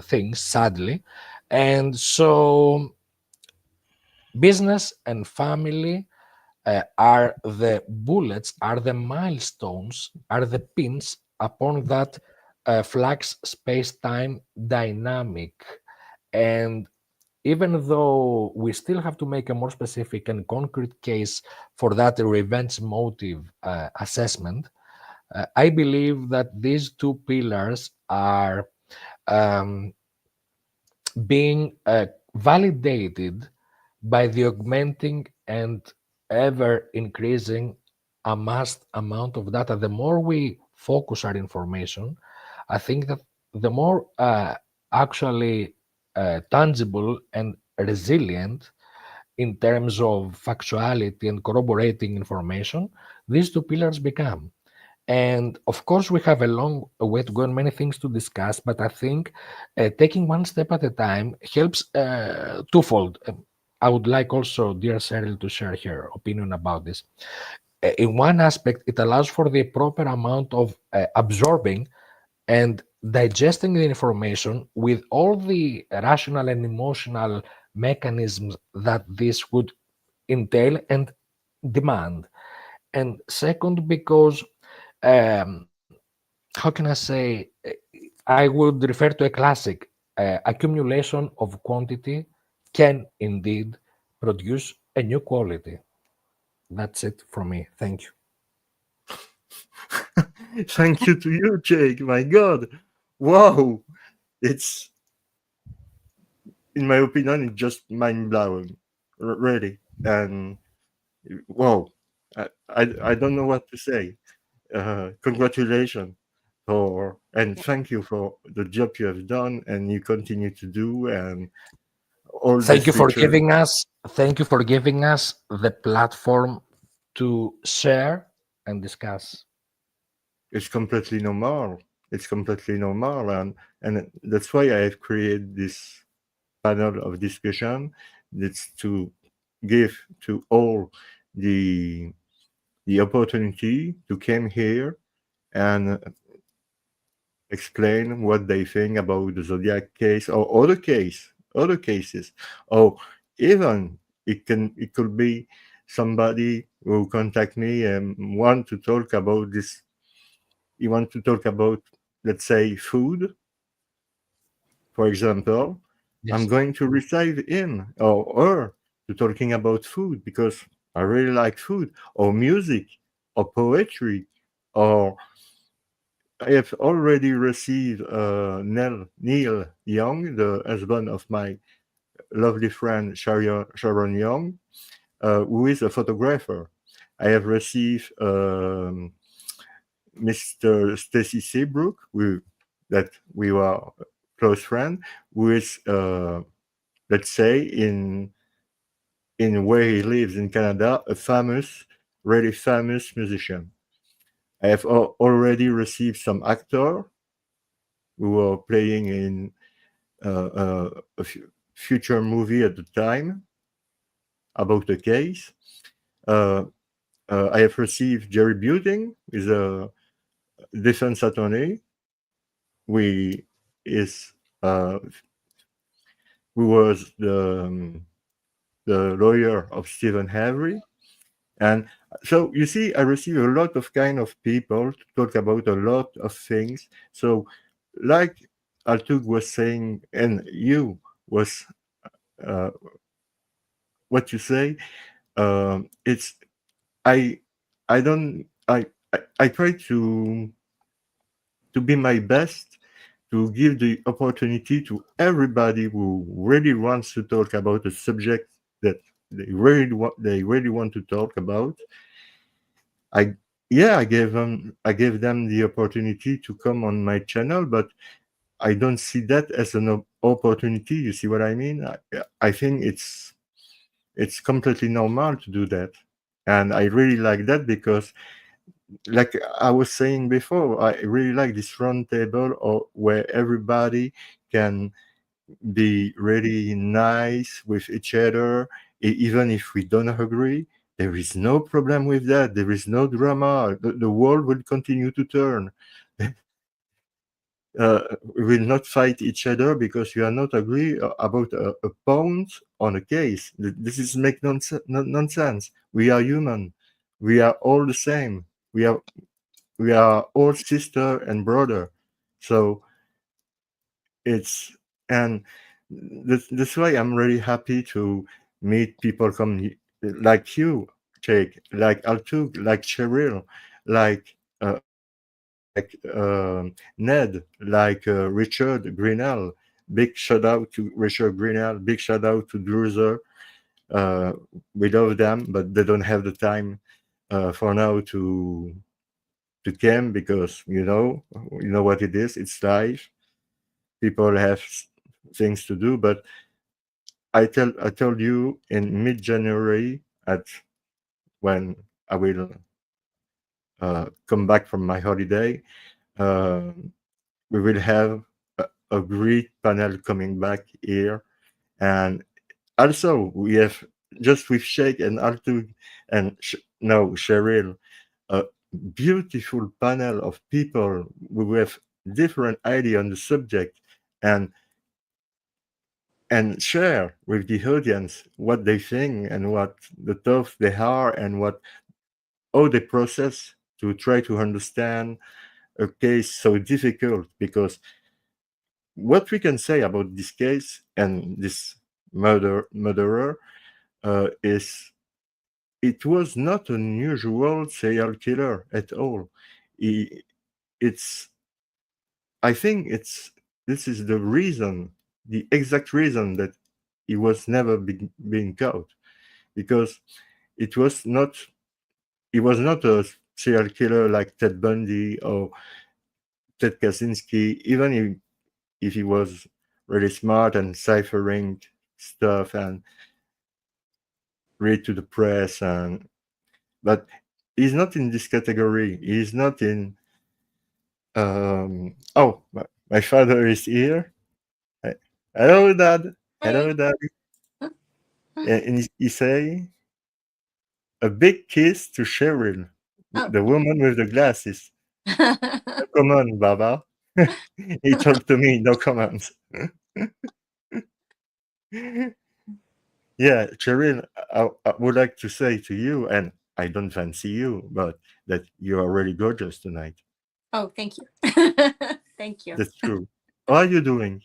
things, sadly. And so business and family are the bullets, are the milestones, are the pins upon that flux space-time dynamic. And even though we still have to make a more specific and concrete case for that revenge motive assessment, I believe that these two pillars are being validated by the augmenting and ever increasing amassed amount of data. The more we focus our information, I think that the more actually tangible and resilient in terms of factuality and corroborating information these two pillars become. And of course, we have a long way to go and many things to discuss, but I think taking one step at a time helps twofold. I would like also dear Cheryl to share her opinion about this. In one aspect, it allows for the proper amount of absorbing and digesting the information with all the rational and emotional mechanisms that this would entail and demand. And second, because um, how can I say, I would refer to a classic accumulation of quantity can indeed produce a new quality. That's it from me. Thank you. Thank you to you, Jake. My God, wow! It's, in my opinion, it's just mind blowing, really. And wow, I don't know what to say. Congratulations for, and thank you for the job you have done and you continue to do, and all Thank these you for features. giving us. Thank you for giving us the platform to share and discuss. It's completely normal. It's completely normal, and that's why I have created this panel of discussion. That's to give to all the the opportunity to come here and explain what they think about the Zodiac case or other cases, or even it could be somebody who contact me and want to talk about this. You want to talk about, let's say, food, for example. I'm Yes. going to receive him or her to talking about food because I really like food, or music, or poetry, or I have already received Neil Young, the husband of my lovely friend Sharon Young, who is a photographer. I have received Mr. Stacy Seabrook, that we were close friend, who is, let's say, in where he lives in Canada, a famous, really famous musician. I have already received some actor who were playing in future movie at the time about the case. Uh, I have received Jerry Buting, is a defense attorney. We is who was the lawyer of Stephen Avery. And so you see, I receive a lot of kind of people to talk about a lot of things. So, like Altug was saying, and you was uh, what you say, it's I I don't I try to be my best to give the opportunity to everybody who really wants to talk about a subject that they really want to talk about. I Yeah, I gave them the opportunity to come on my channel, but I don't see that as an opportunity. You see what I mean? I think it's completely normal to do that, and I really like that because, like I was saying before, I really like this round table or where everybody can be really nice with each other, even if we don't agree. There is no problem with that. There is no drama. The world will continue to turn. We will not fight each other because we are not agree about a point on a case. This is make nonsense. We are human. We are all the same. We are all sister and brother. So it's, and that's why I'm really happy to meet people like you, Jake, like Altug, like Cheryl, like Ned, like Richard Grinnell. Big shout out to Richard Grinnell. Big shout out to Druzer. Uh, we love them, but they don't have the time for now to come because you know what it is. It's life. People have things to do, but I told you in mid January at when I will come back from my holiday. Uh, we will have a great panel coming back here, and also we have just with Shake and Altug and no Cheryl, a beautiful panel of people. We have different idea on the subject, and share with the audience what they think and what the thoughts they are and what how they process to try to understand a case so difficult. Because what we can say about this case and this murderer is it was not an unusual serial killer at all. He, it's I think this is the reason, the exact reason that he was never being caught, because it was not he was not a serial killer like Ted Bundy or Ted Kaczynski, even if he was really smart and ciphering stuff and read to the press, and but he's not in this category. He's not in. Oh, my father is here. Hello, Dad. Hey. Hello, Dad. And he say a big kiss to Cheryl, Oh. the woman with the glasses. Come on, Baba. He talked to me, no comments. Yeah, Cheryl, I would like to say to you, and I don't fancy you, but that you are really gorgeous tonight. Oh, thank you. Thank you. That's true. How are you doing?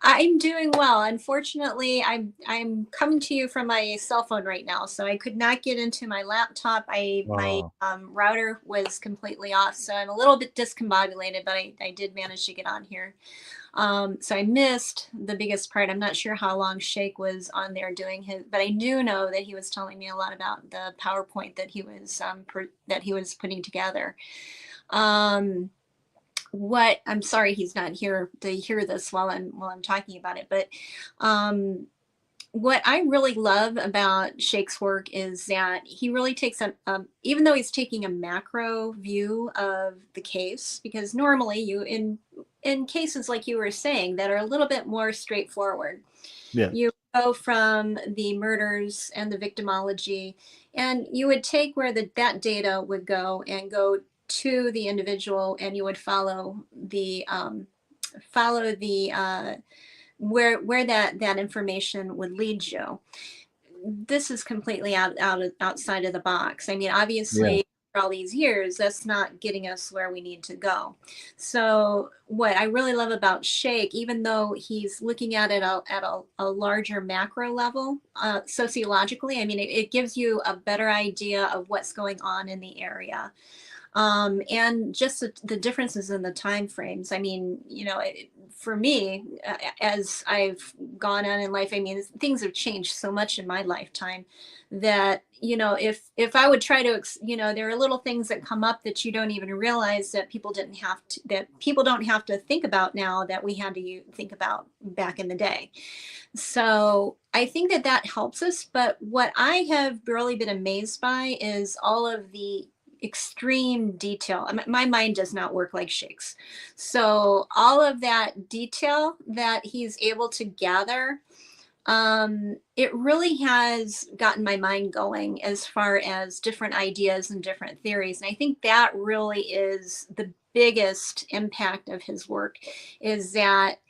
I'm doing well. Unfortunately, I'm coming to you from my cell phone right now, so I could not get into my laptop. My router was completely off, so I'm a little bit discombobulated, but I did manage to get on here. So I missed the biggest part. I'm not sure how long Shake was on there doing his, but I do know that he was telling me a lot about the PowerPoint that he was putting together. What I'm sorry he's not here to hear this while I'm talking about it, but what I really love about Shake's work is that he really takes even though he's taking a macro view of the case, because normally in cases like you were saying that are a little bit more straightforward, you go from the murders and the victimology, and you would take where that data would go and go to the individual, and you would follow the where that information would lead you. This is completely outside of the box. I mean, obviously, for all these years, that's not getting us where we need to go. So what I really love about Shake, even though he's looking at it at a larger macro level, sociologically, I mean, it gives you a better idea of what's going on in the area. And just the differences in the time frames. I mean, for me, as I've gone on in life, I mean, things have changed so much in my lifetime that, if I would try to, there are little things that come up that you don't even realize that people don't have to think about now that we had to think about back in the day. So I think that helps us. But what I have really been amazed by is all of the extreme detail. My mind does not work like Shake's. So all of that detail that he's able to gather, it really has gotten my mind going as far as different ideas and different theories. And I think that really is the biggest impact of his work, is that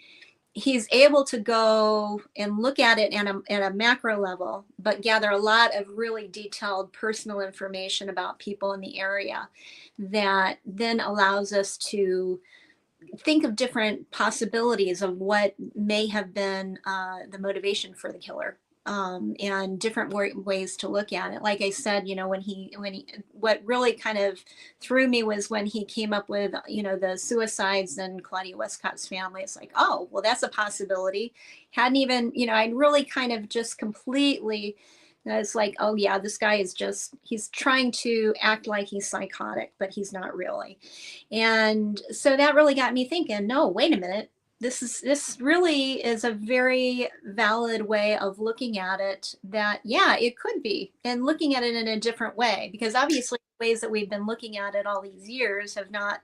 he's able to go and look at it at a macro level, but gather a lot of really detailed personal information about people in the area that then allows us to think of different possibilities of what may have been the motivation for the killer. And different ways to look at it. Like I said, what really kind of threw me was when he came up with, the suicides and Claudia Westcott's family. It's like, oh, well, that's a possibility. Hadn't even, I'd really kind of just completely, it's like, oh yeah, this guy he's trying to act like he's psychotic, but he's not really. And so that really got me thinking, no, wait a minute. This really is a very valid way of looking at it, that, yeah, it could be, and looking at it in a different way, because obviously the ways that we've been looking at it all these years have not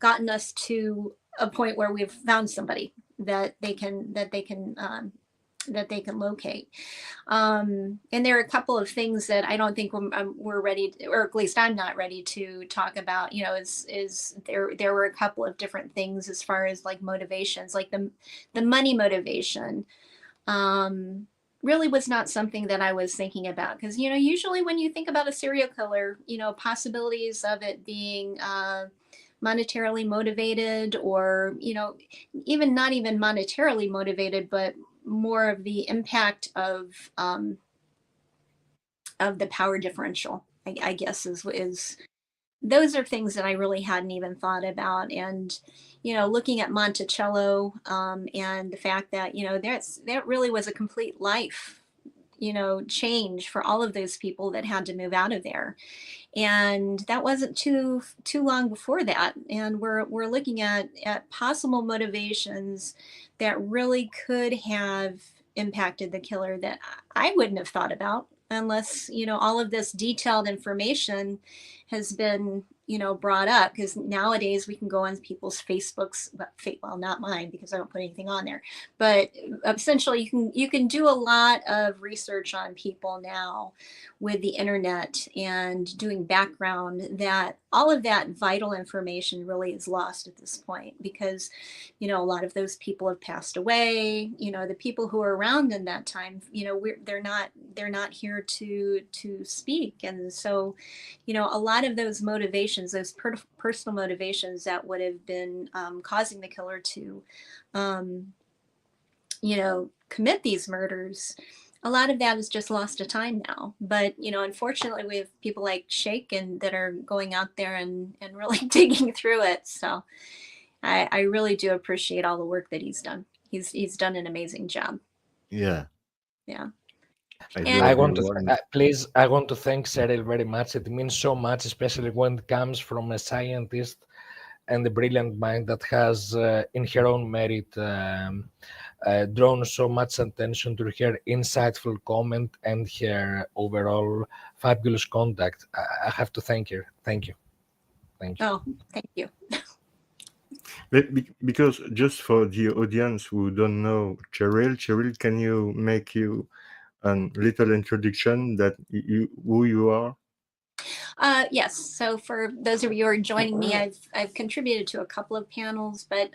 gotten us to a point where we've found somebody that they can locate. And there are a couple of things that I don't think we're ready to, or at least I'm not ready to talk about. You know, is there were a couple of different things as far as like motivations, like the money motivation. Really was not something that I was thinking about, because, you know, usually when you think about a serial killer, you know, possibilities of it being monetarily motivated, or, you know, even not even monetarily motivated, but more of the impact of the power differential, I guess is those are things that I really hadn't even thought about. And, you know, looking at Monticello, and the fact that, you know, that really was a complete life, you know, change for all of those people that had to move out of there. And that wasn't too long before that. And we're looking at possible motivations that really could have impacted the killer that I wouldn't have thought about unless, you know, all of this detailed information has been, you know, brought up. Because nowadays we can go on people's Facebooks, well, not mine because I don't put anything on there, but essentially you can do a lot of research on people now with the internet and doing background, that all of that vital information really is lost at this point, because, you know, a lot of those people have passed away. You know, the people who are around in that time, you know, they're not here to speak. And so, you know, a lot of those motivations, those personal motivations that would have been causing the killer to, you know, commit these murders, a lot of that is just lost to time now. But, you know, unfortunately, we have people like Shake that are going out there and really digging through it. So I really do appreciate all the work that he's done. He's done an amazing job. Yeah. Yeah. I I love want to you. please. I want to thank Cheryl very much. It means so much, especially when it comes from a scientist and a brilliant mind that has, in her own merit, drawn so much attention to her insightful comment and her overall fabulous conduct. I have to thank her. Thank you. Thank you. Oh, thank you. Because just for the audience who don't know Cheryl, can you make you a little introduction that who you are? Yes. So for those of you who are joining me, I've contributed to a couple of panels, but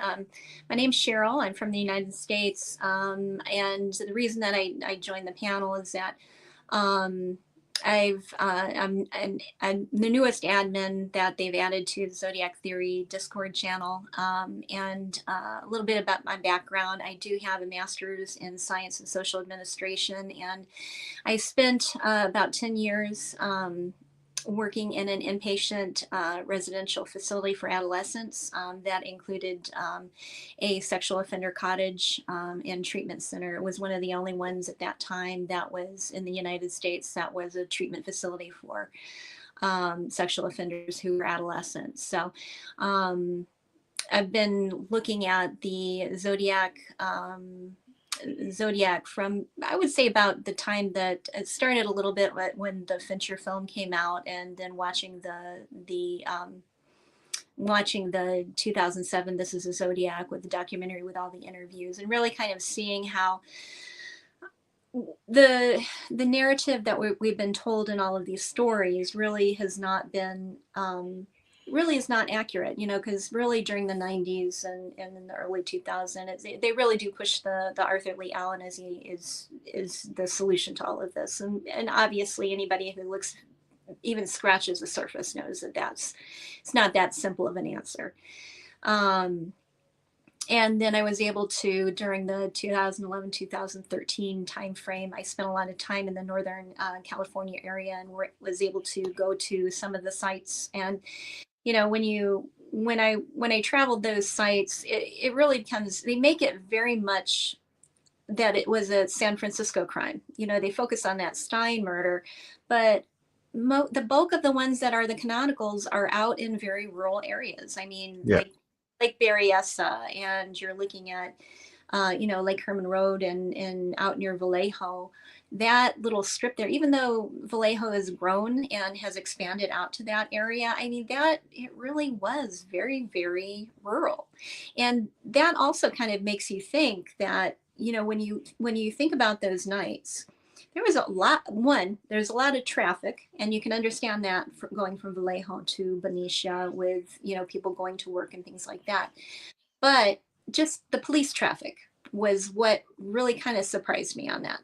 my name's Cheryl. I'm from the United States, and the reason that I joined the panel is that I'm the newest admin that they've added to the Zodiac Theory Discord channel, and a little bit about my background. I do have a master's in science and social administration, and I spent about 10 years working in an inpatient residential facility for adolescents that included a sexual offender cottage and treatment center. It was one of the only ones at that time that was in the United States that was a treatment facility for sexual offenders who were adolescents. So I've been looking at the Zodiac from, I would say, about the time that it started a little bit when the Fincher film came out, and then watching the 2007 This Is a Zodiac with the documentary with all the interviews, and really kind of seeing how the narrative that we've been told in all of these stories really has not been really is not accurate, you know, because really during the 90s and in the early 2000s, they really do push the Arthur Lee Allen as he is the solution to all of this. And obviously anybody who looks, even scratches the surface, knows that it's not that simple of an answer. And then I was able to, during the 2011-2013 timeframe, I spent a lot of time in the Northern California area, and was able to go to some of the sites. And you know, when I traveled those sites, it really becomes, they make it very much that it was a San Francisco crime. You know, they focus on that Stein murder, but the bulk of the ones that are the canonicals are out in very rural areas. I mean, Yeah. Lake Berryessa, and you're looking at, you know, Lake Herman Road and out near Vallejo. That little strip there, even though Vallejo has grown and has expanded out to that area, I mean, it really was very, very rural. And that also kind of makes you think that, when you think about those nights, there's a lot of traffic, and you can understand that going from Vallejo to Benicia with, people going to work and things like that. But just the police traffic was what really kind of surprised me on that.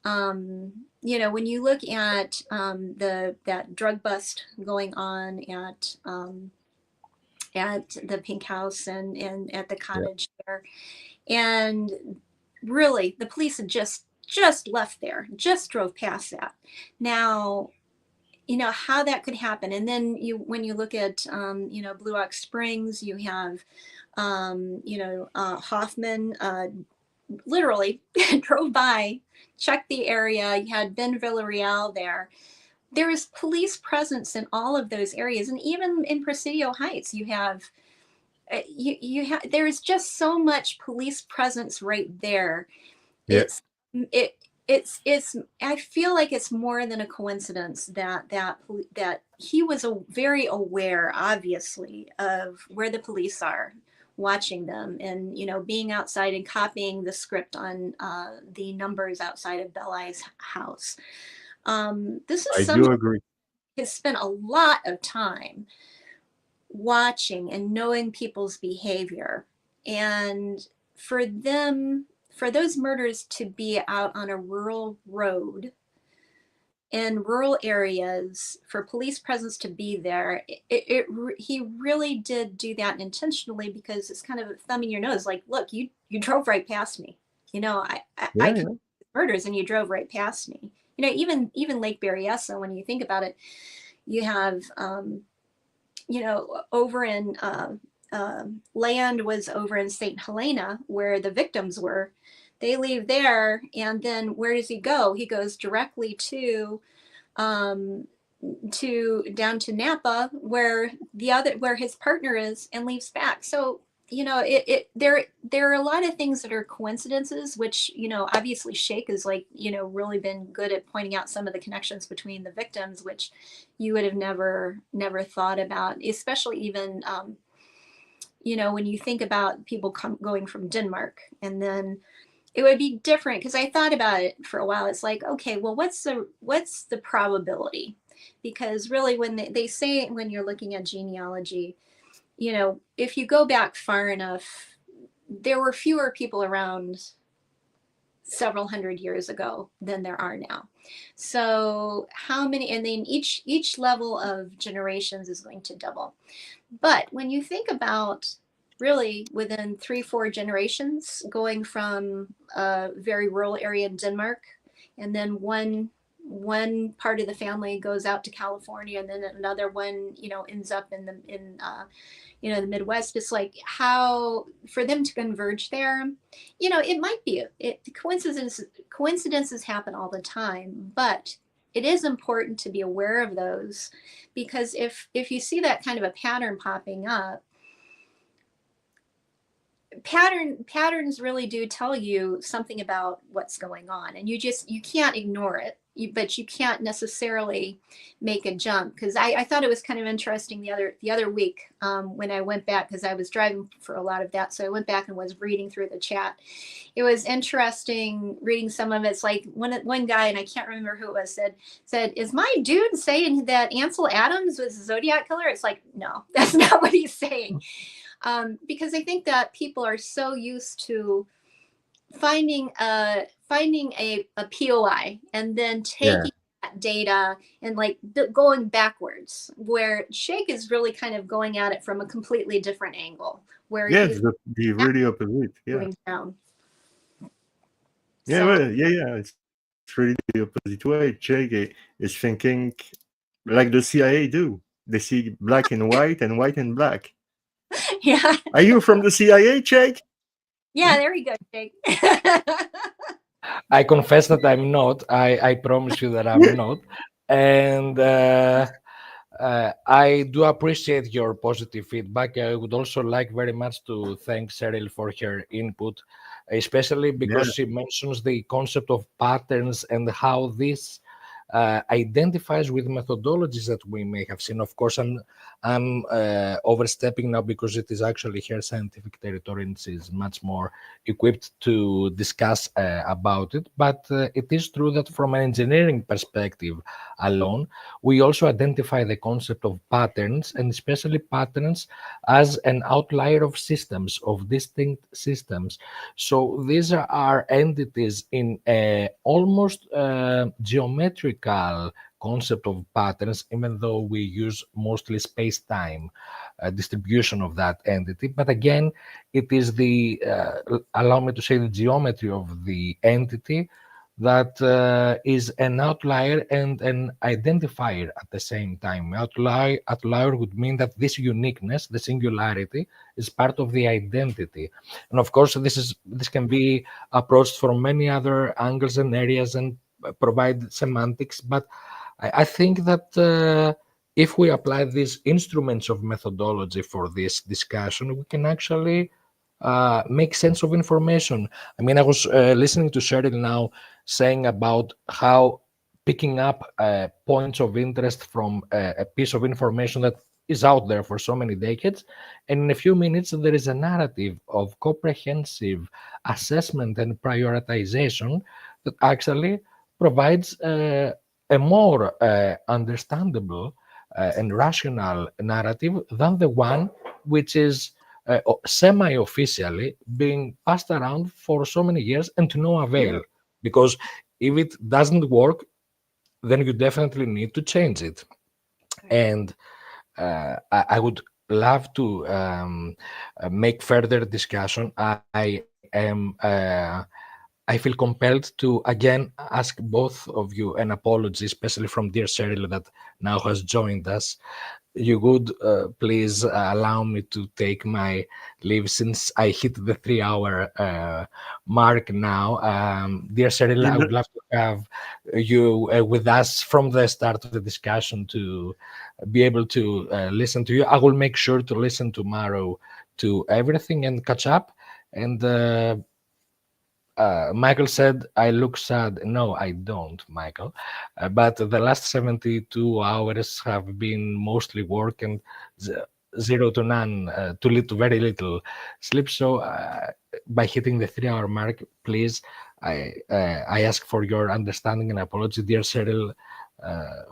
When you look at that drug bust going on at the Pink House and at the cottage there, and really the police had just left there, just drove past that. Now, how that could happen. And then when you look at Blue Ox Springs, you have Hoffman literally drove by, checked the area. You had Ben Villarreal there. There is police presence in all of those areas, and even in Presidio Heights, you have there is just so much police presence right there. Yeah. It's I feel like it's more than a coincidence that he was very aware, obviously, of where the police are, watching them, and being outside and copying the script on the numbers outside of Belli's house. This is I do agree. Has spent a lot of time watching and knowing people's behavior, and for those murders to be out on a rural road in rural areas, for police presence to be there, he really did do that intentionally, because it's kind of a thumb in your nose, like, look, you drove right past me. I committed murders and you drove right past me. Even Lake Berryessa, when you think about it, you have over in land was over in St. Helena, where the victims were. They leave there, and then where does he go? He goes directly to down to Napa, where his partner is, and leaves back. So there are a lot of things that are coincidences, which obviously Shake has really been good at pointing out some of the connections between the victims, which you would have never thought about, especially even when you think about people going from Denmark, and then it would be different, because I thought about it for a while. It's like, okay, well, what's the probability? Because really, when they say, when you're looking at genealogy, if you go back far enough, there were fewer people around several hundred years ago than there are now. So how many, and then each level of generations is going to double. But when you think about really within 3-4 generations, going from a very rural area in Denmark, and then one part of the family goes out to California, and then another one, ends up in the Midwest. It's like, how for them to converge there, it might be coincidences happen all the time, but it is important to be aware of those, because if you see that kind of a pattern popping up, patterns really do tell you something about what's going on, and you can't ignore it, but you can't necessarily make a jump. Because I thought it was kind of interesting the other week when I went back, because I was driving for a lot of that, so I went back and was reading through the chat. It was interesting reading some of it. It's like one guy, and I can't remember who it was, said, is my dude saying that Ansel Adams was a Zodiac killer? It's like, no, that's not what he's saying. Because I think that people are so used to finding a POI and then taking that data and going backwards, where Shake is really kind of going at it from a completely different angle, where it's the really opposite. Down. It's really the opposite way. Shake is thinking like the CIA do. They see black and white and black. Yeah. Are you from the CIA, Jake? Yeah, there we go, Jake. I confess that I'm not. I promise you that I'm not. And I do appreciate your positive feedback. I would also like very much to thank Cheryl for her input, especially because she mentions the concept of patterns and how this identifies with methodologies that we may have seen. Of course, I'm overstepping now because it is actually her scientific territory and she's much more equipped to discuss about it. But it is true that from an engineering perspective alone, we also identify the concept of patterns, and especially patterns as an outlier of systems, of distinct systems. So these are entities in a almost geometrical concept of patterns, even though we use mostly space-time distribution of that entity. But again, it is the, allow me to say, the geometry of the entity that is an outlier and an identifier at the same time. Outlier would mean that this uniqueness, the singularity, is part of the identity. And of course, this can be approached from many other angles and areas and provide semantics. But I think that if we apply these instruments of methodology for this discussion, we can actually make sense of information. I mean, I was listening to Cheryl now saying about how picking up points of interest from a piece of information that is out there for so many decades, and in a few minutes there is a narrative of comprehensive assessment and prioritization that actually provides a more understandable and rational narrative than the one which is semi-officially being passed around for so many years and to no avail. Because if it doesn't work, then you definitely need to change it. And I would love to make further discussion. I feel compelled to again ask both of you an apology, especially from dear Cheryl that now has joined us. You would please allow me to take my leave since I hit the 3-hour mark now. Dear Cheryl, I would love to have you with us from the start of the discussion to be able to listen to you. I will make sure to listen tomorrow to everything and catch up. And Michael said, I look sad. No, I don't, Michael. But the last 72 hours have been mostly work and 0 to none, to very little sleep. So by hitting the 3-hour mark, please, I ask for your understanding and apology. Dear Cheryl,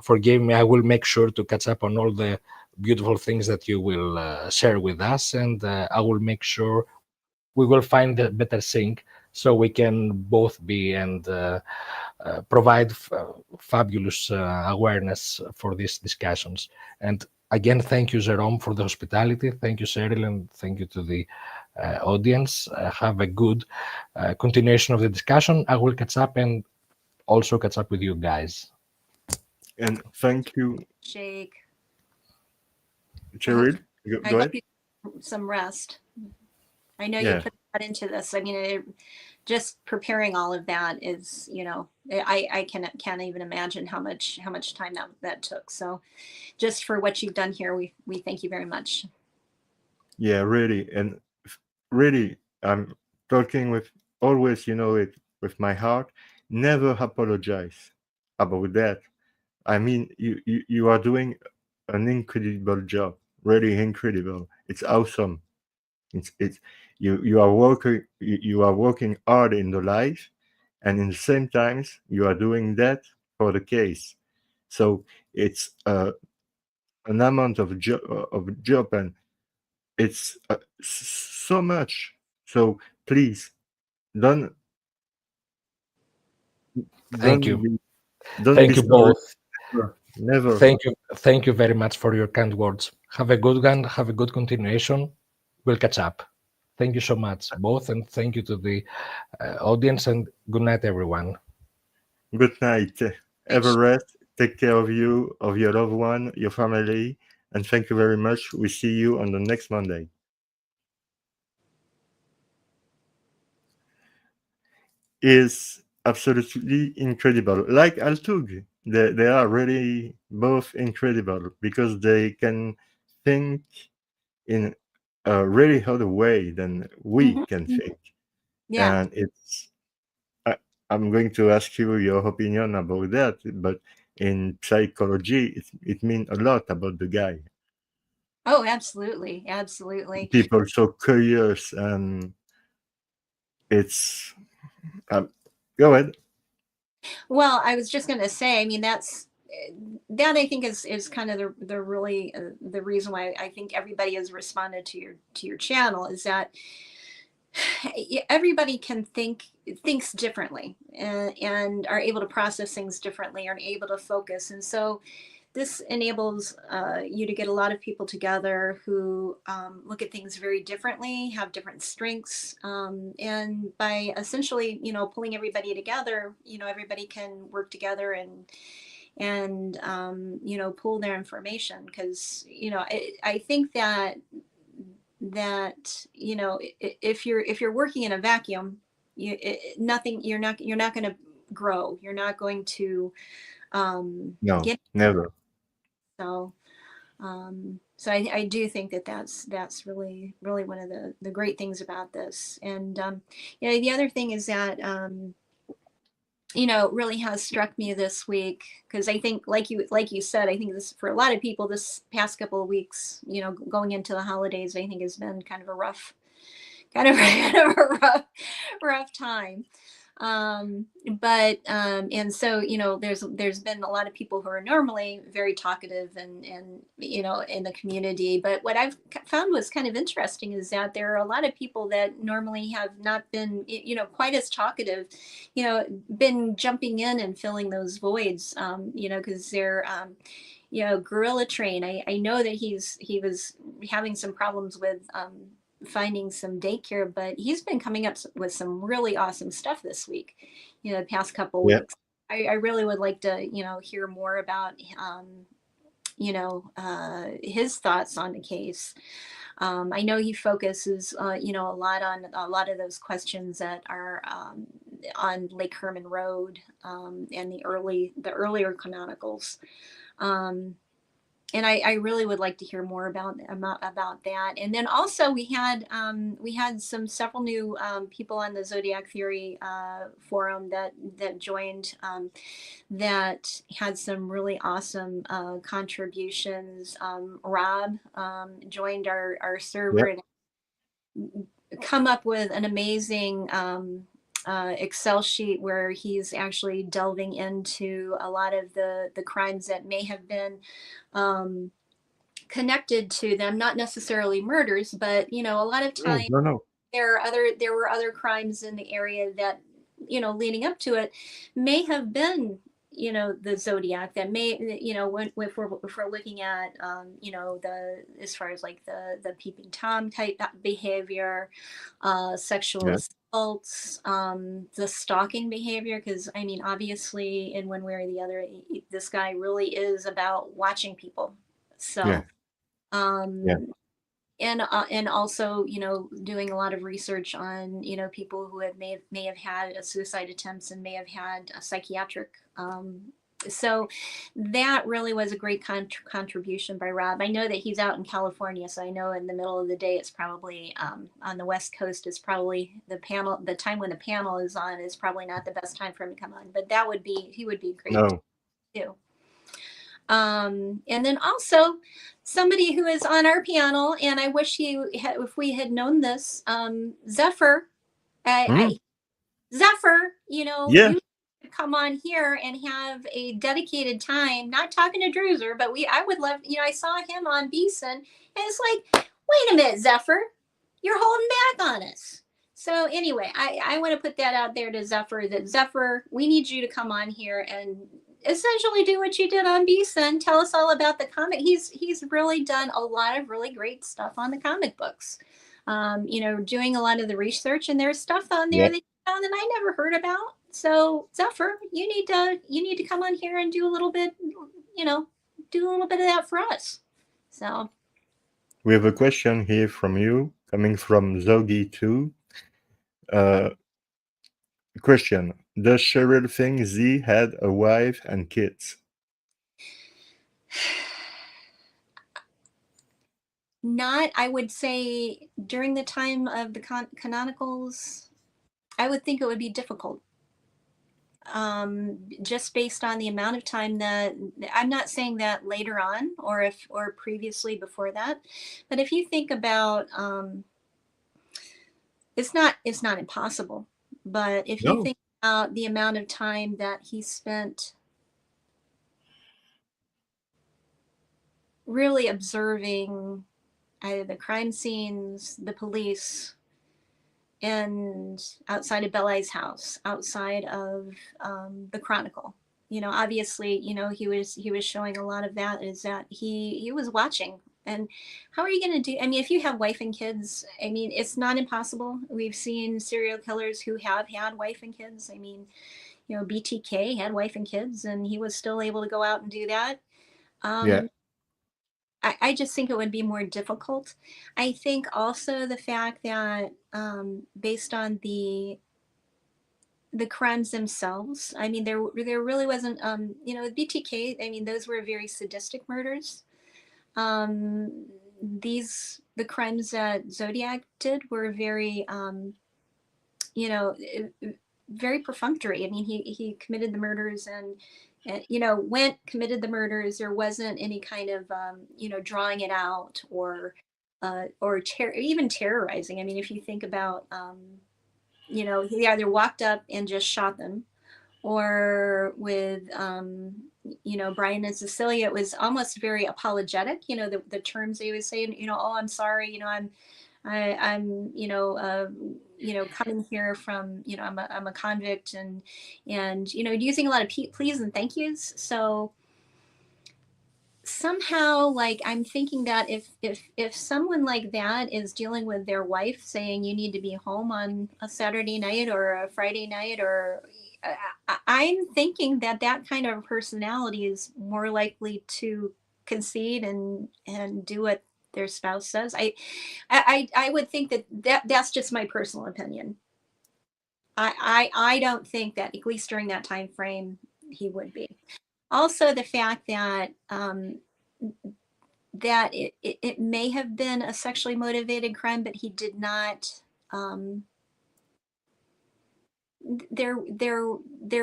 forgive me. I will make sure to catch up on all the beautiful things that you will share with us. And I will make sure we will find a better sync so we can both be and provide fabulous awareness for these discussions. And again, thank you, Jerome, for the hospitality. Thank you, Cheryl, and thank you to the audience. Have a good continuation of the discussion. I will catch up and also catch up with you guys. And thank you, Shake. Cheryl. I Go hope ahead. you some rest. I know Yeah. you put that into this. I mean, just preparing all of that is, I can't even imagine how much time that took. So, just for what you've done here, we thank you very much. Yeah, really. And really, I'm talking with always, it with my heart. Never apologize about that. I mean, you are doing an incredible job. Really incredible. It's awesome. It's you are working hard in the life, and in the same times you are doing that for the case. So it's an amount of job, and it's so much. So please don't Thank you. don't Thank be you sorry. both. Never. Thank you very much for your kind words. Have a good one. Have a good continuation. We'll catch up. Thank you so much, both, and thank you to the audience. And good night, everyone. Good night. Have a rest. Take care of you, of your loved one, your family, and thank you very much. We see you on the next Monday. Is absolutely incredible. Like Altug, they are really both incredible because they can think in a really other way than we can think. Yeah. And I'm going to ask you your opinion about that, but in psychology, it means a lot about the guy. Oh, absolutely, absolutely. People so curious, and it's um, go ahead. Well, I was just going to say, I mean, that I think is kind of the really the reason why I think everybody has responded to your channel is that everybody thinks differently and are able to process things differently, are able to focus, and so this enables you to get a lot of people together who look at things very differently, have different strengths, and by essentially, pulling everybody together, everybody can work together and pull their information, because I think that if you're working in a vacuum, nothing, you're not going to grow, you're not going to No, get. never. So so I do think that that's really one of the great things about this. And the other thing is that really has struck me this week, because I think, like you said, I think this, for a lot of people, this past couple of weeks, going into the holidays, I think has been kind of a rough rough time. But and so there's been a lot of people who are normally very talkative and in the community, but what I've found was kind of interesting is that there are a lot of people that normally have not been quite as talkative, been jumping in and filling those voids, because they're Gorilla Train, I know that he was having some problems with finding some daycare, but he's been coming up with some really awesome stuff this week, the past couple weeks. I really would like to hear more about his thoughts on the case. I know he focuses a lot on a lot of those questions that are on Lake Herman Road, and the earlier canonicals. And I really would like to hear more about that. And then also we had several new people on the Zodiac Theory forum that joined, that had some really awesome contributions. Rob joined our server. Yep. And come up with an amazing Excel sheet where he's actually delving into a lot of the crimes that may have been connected to them, not necessarily murders, but a lot of times No. there were other crimes in the area that leading up to it may have been the Zodiac, that may if we're looking at as far as like the peeping Tom type behavior, sexual assaults, the stalking behavior, because I mean obviously in one way or the other this guy really is about watching people. So and also doing a lot of research on people who may have had suicide attempts and may have had a psychiatric, so that really was a great contribution by Rob. I know that he's out in California, so I know in the middle of the day it's probably on the West Coast, is probably the time when the panel is on is probably not the best time for him to come on, but he would be great to do. And then also somebody who is on our panel, and I wish if we had known this, Sepehr, Sepehr, you come on here and have a dedicated time, not talking to Druzer, but I would love, I saw him on Beeson, and it's like, wait a minute, Sepehr, you're holding back on us. So anyway, I want to put that out there to Sepehr, that Sepehr, we need you to come on here and essentially do what you did on Beeson. Tell us all about the comic. He's really done a lot of really great stuff on the comic books. Doing a lot of the research, and there's stuff on there that you found that I never heard about. So Sepehr, you need to come on here and do a little bit, do a little bit of that for us. So we have a question here from you, coming from Zogi2. Question: does Cheryl think Z had a wife and kids? Not, I would say during the time of the canonicals, I would think it would be difficult. just based on the amount of time that I'm not saying that later on or previously before that, but if you think about, it's not impossible, but if you No. think about the amount of time that he spent really observing either the crime scenes, the police, and outside of Belai's house, outside of the Chronicle. Obviously, he was showing a lot of that is that he was watching. And how are you going to do? I mean, if you have wife and kids, I mean, it's not impossible. We've seen serial killers who have had wife and kids. I mean, BTK had wife and kids, and he was still able to go out and do that. Yeah. I just think it would be more difficult. I think also the fact that based on the crimes themselves, I mean, there really wasn't, BTK, I mean, those were very sadistic murders. The crimes that Zodiac did were very, very perfunctory. I mean, he committed the murders and committed the murders. There wasn't any kind of, drawing it out or even terrorizing. I mean, if you think about, he either walked up and just shot them, or with, Brian and Cecilia, it was almost very apologetic. The terms they would say, oh, I'm sorry, I'm coming here from, I'm a convict, and using a lot of please and thank yous. So somehow, like, I'm thinking that if someone like that is dealing with their wife saying you need to be home on a Saturday night or a Friday night, or I'm thinking that kind of personality is more likely to concede and do what their spouse says. I would think that's just my personal opinion. I don't think that, at least during that time frame, he would be. Also, the fact that that it may have been a sexually motivated crime, but he did not. There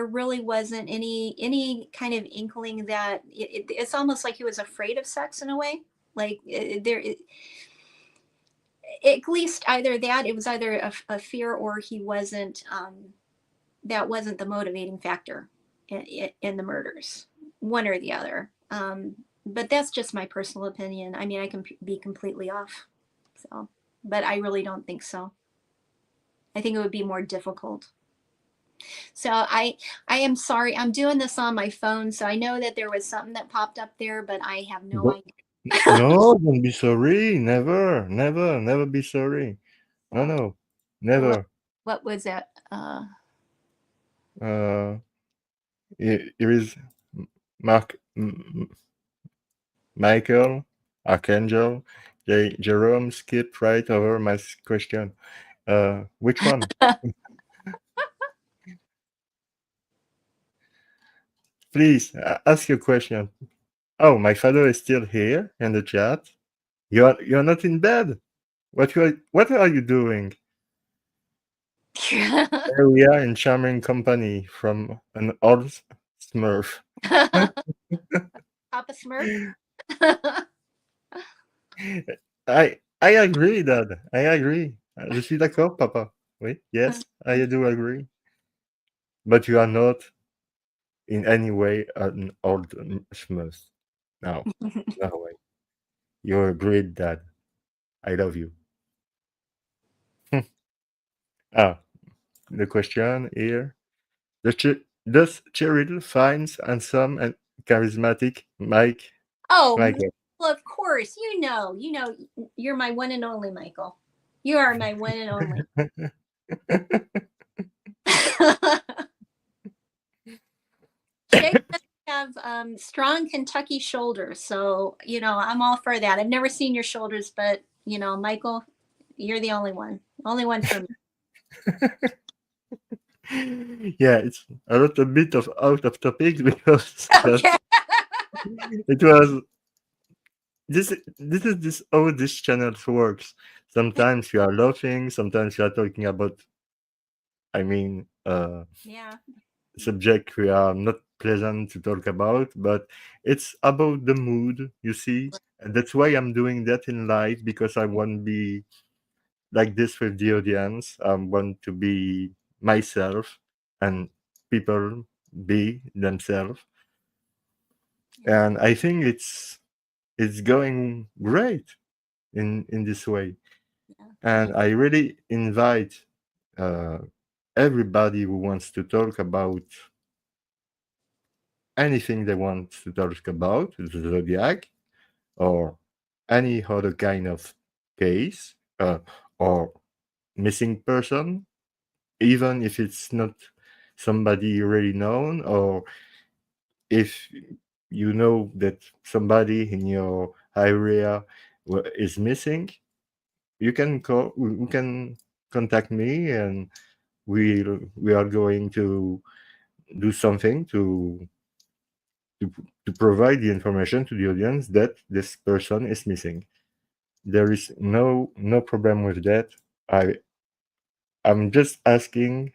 really wasn't any kind of inkling that it's almost like he was afraid of sex in a way. Like at least either that it was either a fear, or he wasn't. That wasn't the motivating factor in the murders, one or the other. But that's just my personal opinion. I mean, I can be completely off. So, but I really don't think so. I think it would be more difficult. So I am sorry. I'm doing this on my phone, so I know that there was something that popped up there, but I have no idea. No, don't be sorry. Never be sorry. No, never. What was that? Here is Michael, Archangel, Jerome skipped right over my question. Which one? Please ask your question. Oh, my father is still here in the chat. You're not in bed. What are you doing? Here we are in charming company from an old Smurf. Papa Smurf. I agree, Dad. I agree. Je suis d'accord, Papa. Oui, yes, I do agree. But you are not in any way an old Smurf. No, no way. You're a great dad. I love you. The question here. Does Cheryl finds handsome and charismatic Mike? Oh, Michael. well, of course. You're my one and only, Michael. You are my one and only. Jake does have strong Kentucky shoulders, so I'm all for that. I've never seen your shoulders, but Michael, you're the only one for me. Yeah, it's a little bit of out of topic because Okay. it was this is how this channel works. Sometimes you are laughing, sometimes you are talking about, Yeah. subject we are not pleasant to talk about, but it's about the mood, you see. And that's why I'm doing that in live, because I want to be like this with the audience. I want to be myself and people be themselves. And I think it's going great in this way. Yeah. And I really invite uh, everybody who wants to talk about anything they want to talk about, the Zodiac, or any other kind of case, or missing person, even if it's not somebody really known, or if you know that somebody in your area is missing, you can call, you can contact me, and we are going to do something to, to provide the information to the audience that this person is missing. There is no problem with that. I'm just asking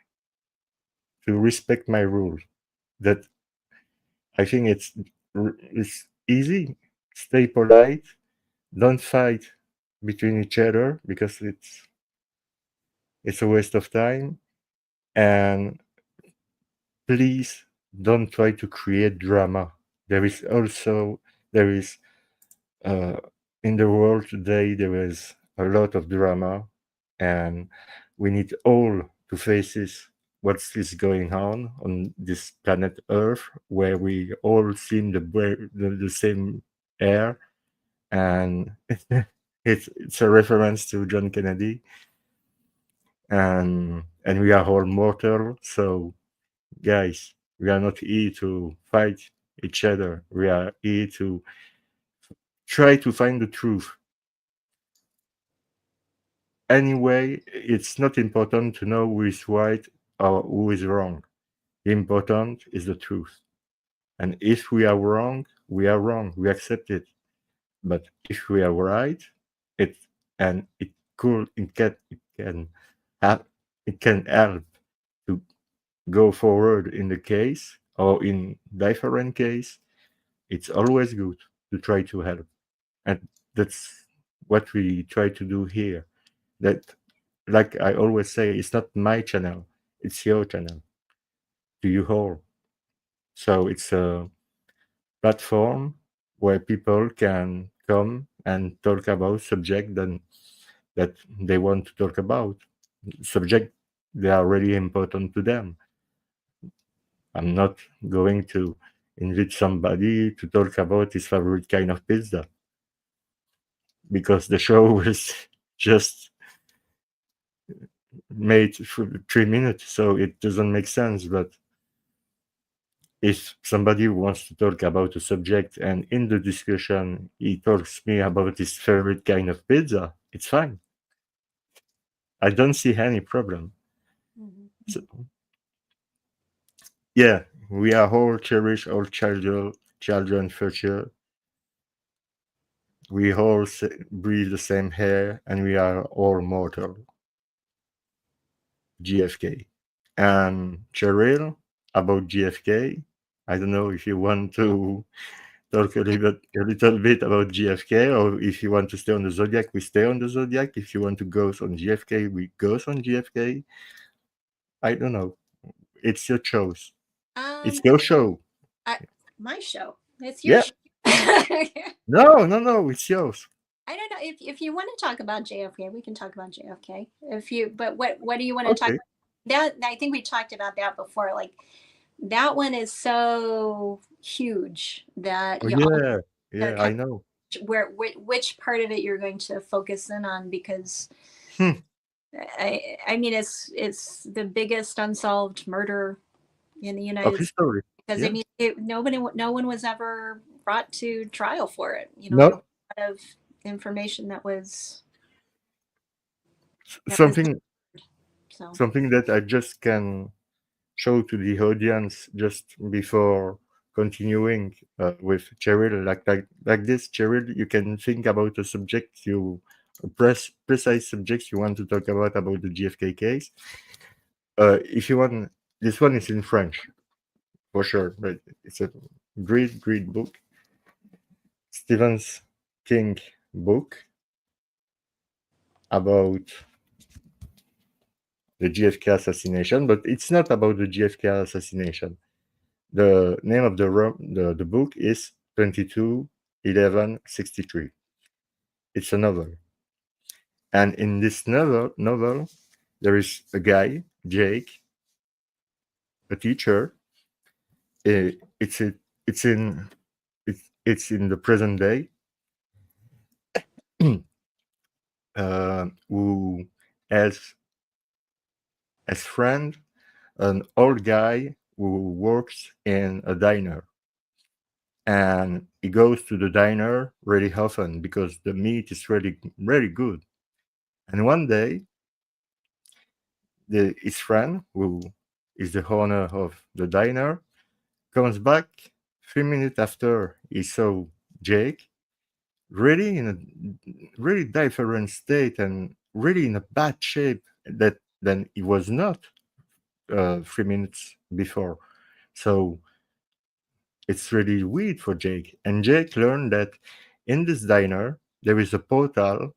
to respect my rule. That I think it's easy. Stay polite. Don't fight between each other, because it's a waste of time. And please don't try to create drama. There is also there is uh, in the world today, there is a lot of drama, and we need all to face this. What is going on this planet Earth, where we all seem the same air, and it's a reference to John Kennedy, and we are all mortal. So, guys, we are not here to fight each other. We are here to try to find the truth. Anyway, it's not important to know who is right or who is wrong. The important is the truth. And if we are wrong, we are wrong. We accept it. But if we are right, it and it could help it can help to go forward in the case, or in different case. It's always good to try to help. And that's what we try to do here. That, like I always say, it's not my channel, it's your channel, to you all. So it's a platform where people can come and talk about subject that they want to talk about, subject that are really important to them. I'm not going to invite somebody to talk about his favorite kind of pizza, because the show was just made for 3 minutes, so it doesn't make sense. But if somebody wants to talk about a subject, and in the discussion he talks me about his favorite kind of pizza, it's fine. I don't see any problem. Mhm. So, yeah, we are all cherish our children future. We all breathe the same air, and we are all mortal. GFK. And Cheryl, about GFK, I don't know if you want to talk a little bit about GFK, or if you want to stay on the Zodiac, we stay on the Zodiac. If you want to go on GFK, we go on GFK. I don't know. It's your choice. It's Um, your show. my show. It's your Yeah. show. No, it's yours. I don't know if you want to talk about JFK, we can talk about JFK. But what do you want to talk Okay. about? That I think we talked about that before. Like that one is so huge that Oh, you all gotta yeah, kind I know. of which part of it you're going to focus in on, because Hmm. I mean it's the biggest unsolved murder in the Of United States, history. because I Yeah. mean no one was ever brought to trial for it. You know, there was No, a lot of information that was something so. something that I just can show to the audience just before continuing with Cheryl, like this. Cheryl, you can think about a subject, precise subjects you want to talk about the GFK case. If you want, this one is in French. for sure. But it's a great, great book. Stephen King book about the JFK assassination, but it's not about the JFK assassination. The name of the book is 22/11/63. It's a novel, and in this novel, there is a guy, Jake, a teacher. It's a, it's in it's in the present day, who has as friend an old guy who works in a diner, and he goes to the diner really often because the meat is really good. And one day, his friend, who is the owner of the diner, comes back 3 minutes after he saw Jake, really in a really different state and really in a bad shape than he was not 3 minutes before. So it's really weird for Jake. And Jake learned that in this diner there is a portal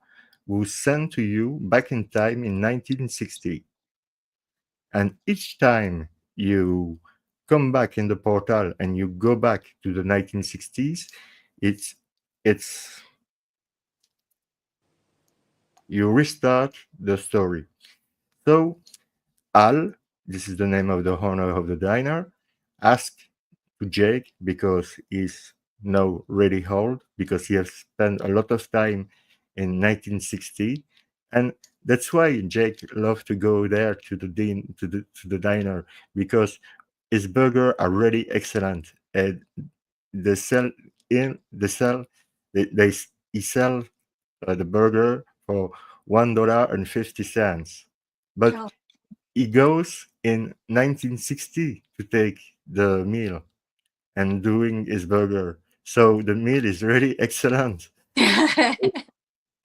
who sent to you back in time in 1960. And each time you come back in the portal and you go back to the 1960s, it's you restart the story. So Al, this is the name of the owner of the diner, asked to Jake, because he's now really old, because he has spent a lot of time in 1960, and that's why Jake loved to go there to the diner, because his burger are really excellent, and they sell they he sell the burger for $1.50, but Oh. he goes in 1960 to take the meal and doing his burger. So the meal is really excellent.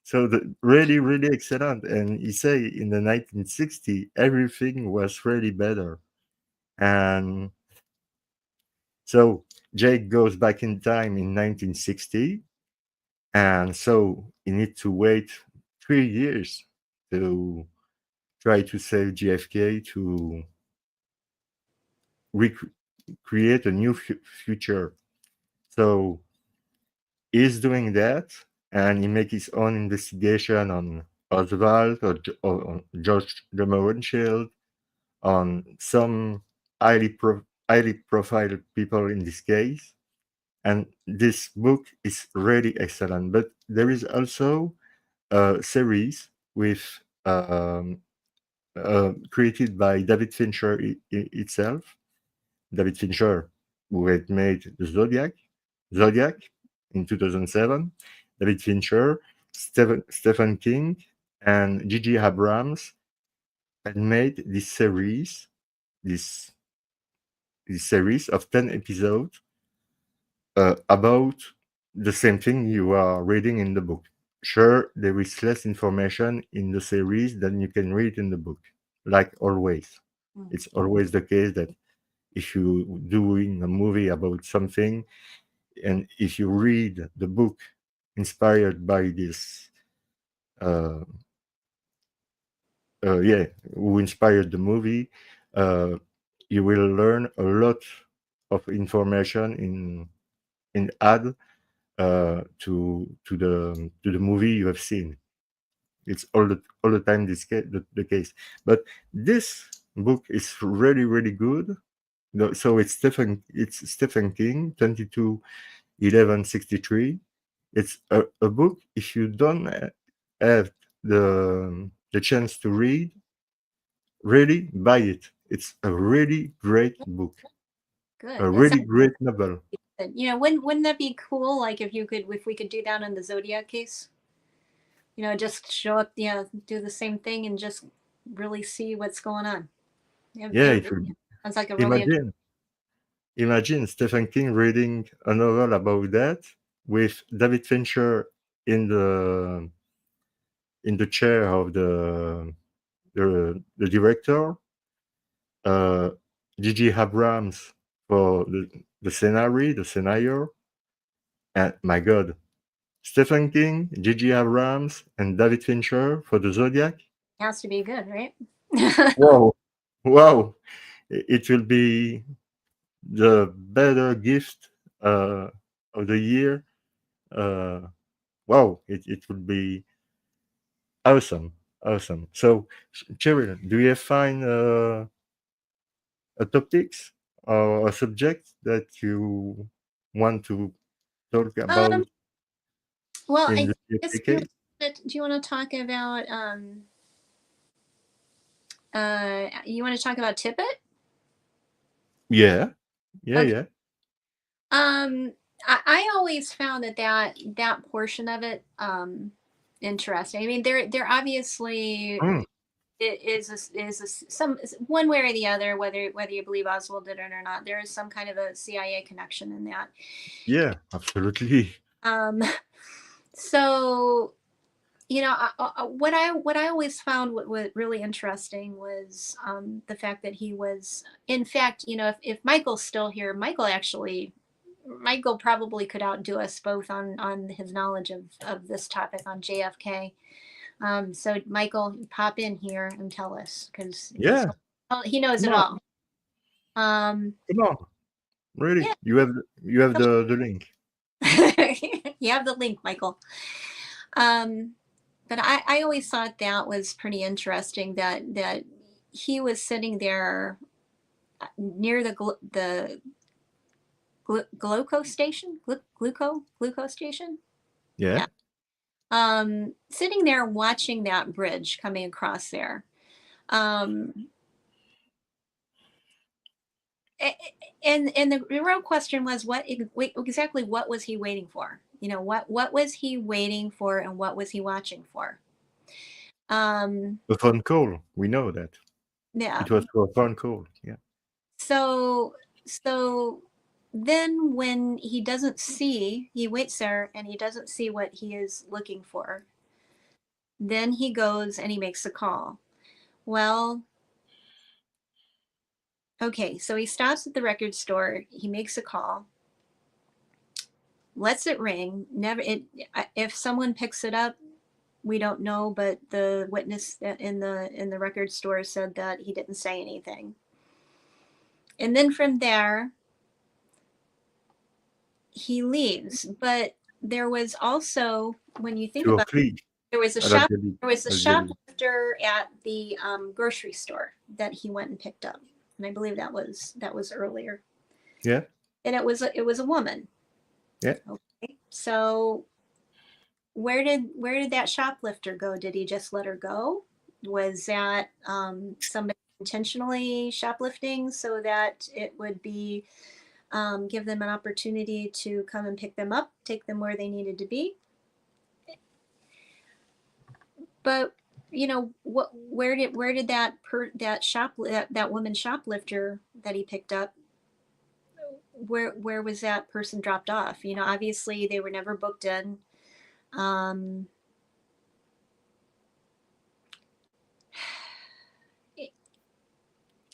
So really, really excellent. And he say in the 1960, everything was really better. And so Jake goes back in time in 1960. And so he needs to wait 3 years to try to save JFK, to create a new future. So he's doing that, and he makes his own investigation on Oswald or on George Shield, on some highly profiled people in this case. And this book is really excellent. But there is also a series with created by David Fincher itself. David Fincher, who had made the Zodiac in 2007. David Fincher, Stephen King, and J.J. Abrams had made this series of 10 episodes about the same thing you are reading in the book. Sure, there is less information in the series than you can read in the book, like always. It's always the case that if you're doing a movie about something, and if you read the book inspired by this, who inspired the movie, you will learn a lot of information in add to the movie you have seen. It's all the time the case. But this book is really, really good. So it's Stephen King, 22/11/63. It's a book, if you don't have the chance to read, really buy it. It's a really great book. Good. A really great novel. You know, wouldn't that be cool? Like if we could do that in the Zodiac case, you know, just show up, do the same thing and just really see what's going on. Sounds like a really imagine Stephen King reading a novel about that with David Fincher in the chair of the director, J.J. Abrams for the scenario. And my God, Stephen King, J.J. Abrams, and David Fincher for the Zodiac. Has to be good, right? Wow, wow! It will be the better gift of the year. Uh, wow, it would be awesome, awesome. So, Cheryl, do you find a topics or a subject that you want to talk Um, about well, in I the guess CFK case? do you want to talk about you want to talk about Tippett? Yeah, yeah, Okay. yeah. I always found that portion of it interesting. I mean, there obviously Mm, it is some one way or the other, whether you believe Oswald did it or not. There is some kind of a CIA connection in that. yeah, absolutely. So you know, what I always found what really interesting was the fact that he was, in fact, you know, if Michael's still here, Michael probably could outdo us both on his knowledge of this topic on JFK. So Michael, pop in here and tell us because Yeah, he knows come it on, all. Um, come on. Really, yeah, you have the link. you have the link, Michael. But I always thought that was pretty interesting that he was sitting there near the glucose station, glucose station. Yeah, Sitting there watching that bridge coming across there. Um, and the real question was exactly what was he waiting for? You know, what was he waiting for and what was he watching for? a phone call. We know that Yeah. it was for a phone call. Yeah, So then when he doesn't see, he waits there and he doesn't see what he is looking for. Then he goes and he makes a call. Well, okay, so he stops at the record store, he makes a call, lets it ring. Never it if someone picks it up, we don't know, but the witness in the record store said that he didn't say anything. And then from there, he leaves. But there was also, when you think to a about it, flea. there was a Allegedly, allegedly. shoplifter at the grocery store that he went and picked up, and I believe that was earlier. Yeah, And it was a woman. yeah. Okay, so where did that shoplifter go? Did he just let her go? Was that somebody intentionally shoplifting so that it would be give them an opportunity to come and pick them up, take them where they needed to be? But you know where did that woman shoplifter that he picked up, where was that person dropped off? You know, obviously they were never booked in. Um,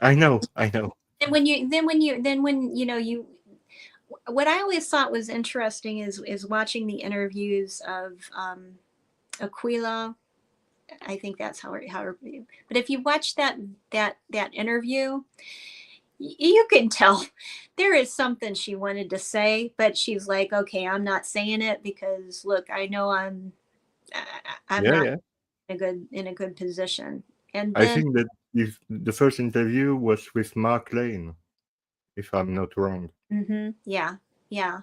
I know, I know. and when you know you what I always thought was interesting is watching the interviews of Aquila. I think that's how but if you watch that interview, you can tell there is something she wanted to say, but she's like, okay, I'm not saying it because look, I know I'm Yeah, not yeah. in a good position. And I then think that if the first interview was with Mark Lane, if I'm not wrong. yeah, yeah.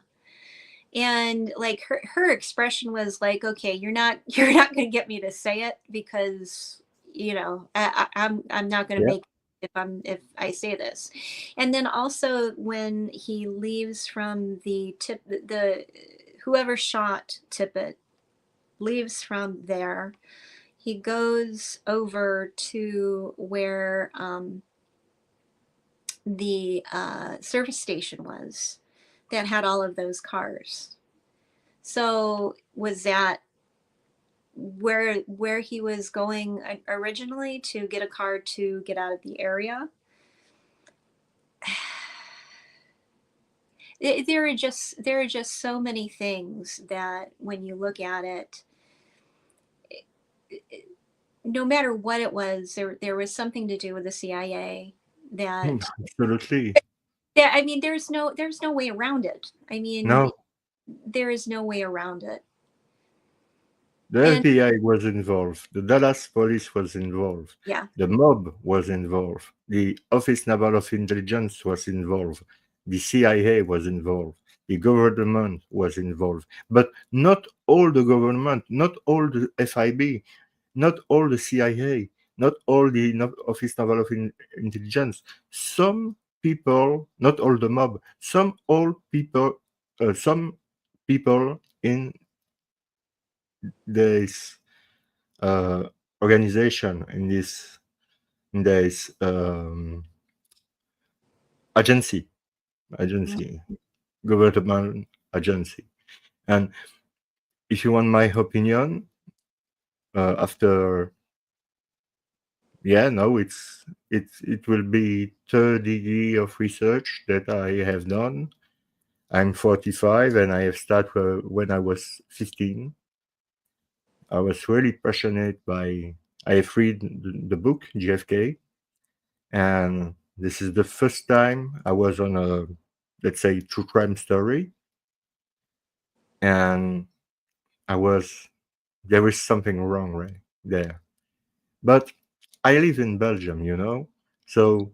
And like her expression was like, okay, you're not going to get me to say it because you know I'm not going to Yeah. make it if I say this. And then also when he leaves from the whoever shot Tippett leaves from there, he goes over to where the service station was that had all of those cars. So was that where he was going originally to get a car to get out of the area? there are just so many things that when you look at it, no matter what it was, there was something to do with the CIA that Absolutely. I mean, there's no way around it. I mean, No, there is no way around it. the And FBI was involved. The Dallas police was involved. yeah, The mob was involved. The Office Naval of Intelligence was involved. The CIA was involved. The government was involved. But not all the government, not all the FIB, not all the CIA, not all the Office Naval of Intelligence. Some people, not all the mob, some people in this uh, organization, in this agency, government agency. And if you want my opinion, after no, it will be 30 years of research that I have done. I'm 45 and I have started when I was 15. I was really passionate by. I have read the book JFK, and this is the first time I was on a, let's say, true crime story, and there was something wrong right there. But I live in Belgium, so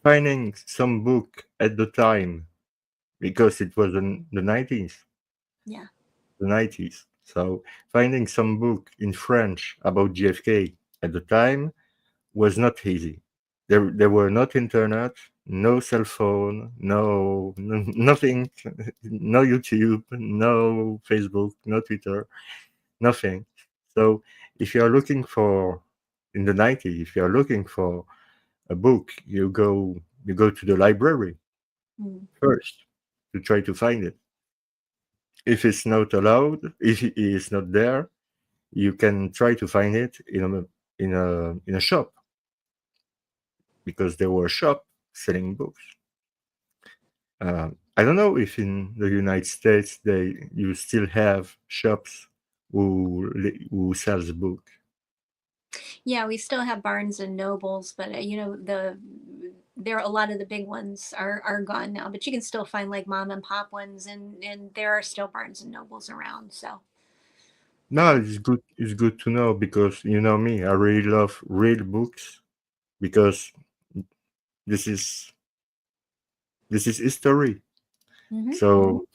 finding some book at the time, because it was in the 90s, yeah, the 90s. So finding some book in French about JFK at the time was not easy. There were not internet, no cell phone, nothing, no YouTube, no Facebook, no Twitter, nothing. So if you are looking for in the 90s, if you are looking for a book, you go to the library first to try to find it. If it's not allowed, if it is not there, you can try to find it in a shop, because there were shops selling books. I don't know if in the United States you still have shops who sells book. yeah. We still have Barnes and Nobles, but there are a lot of the big ones are gone now. But you can still find like mom and pop ones, and there are still Barnes and Nobles around. So No, it's good. It's good to know, because you know me. I really love real books, because this is history. mhm, So,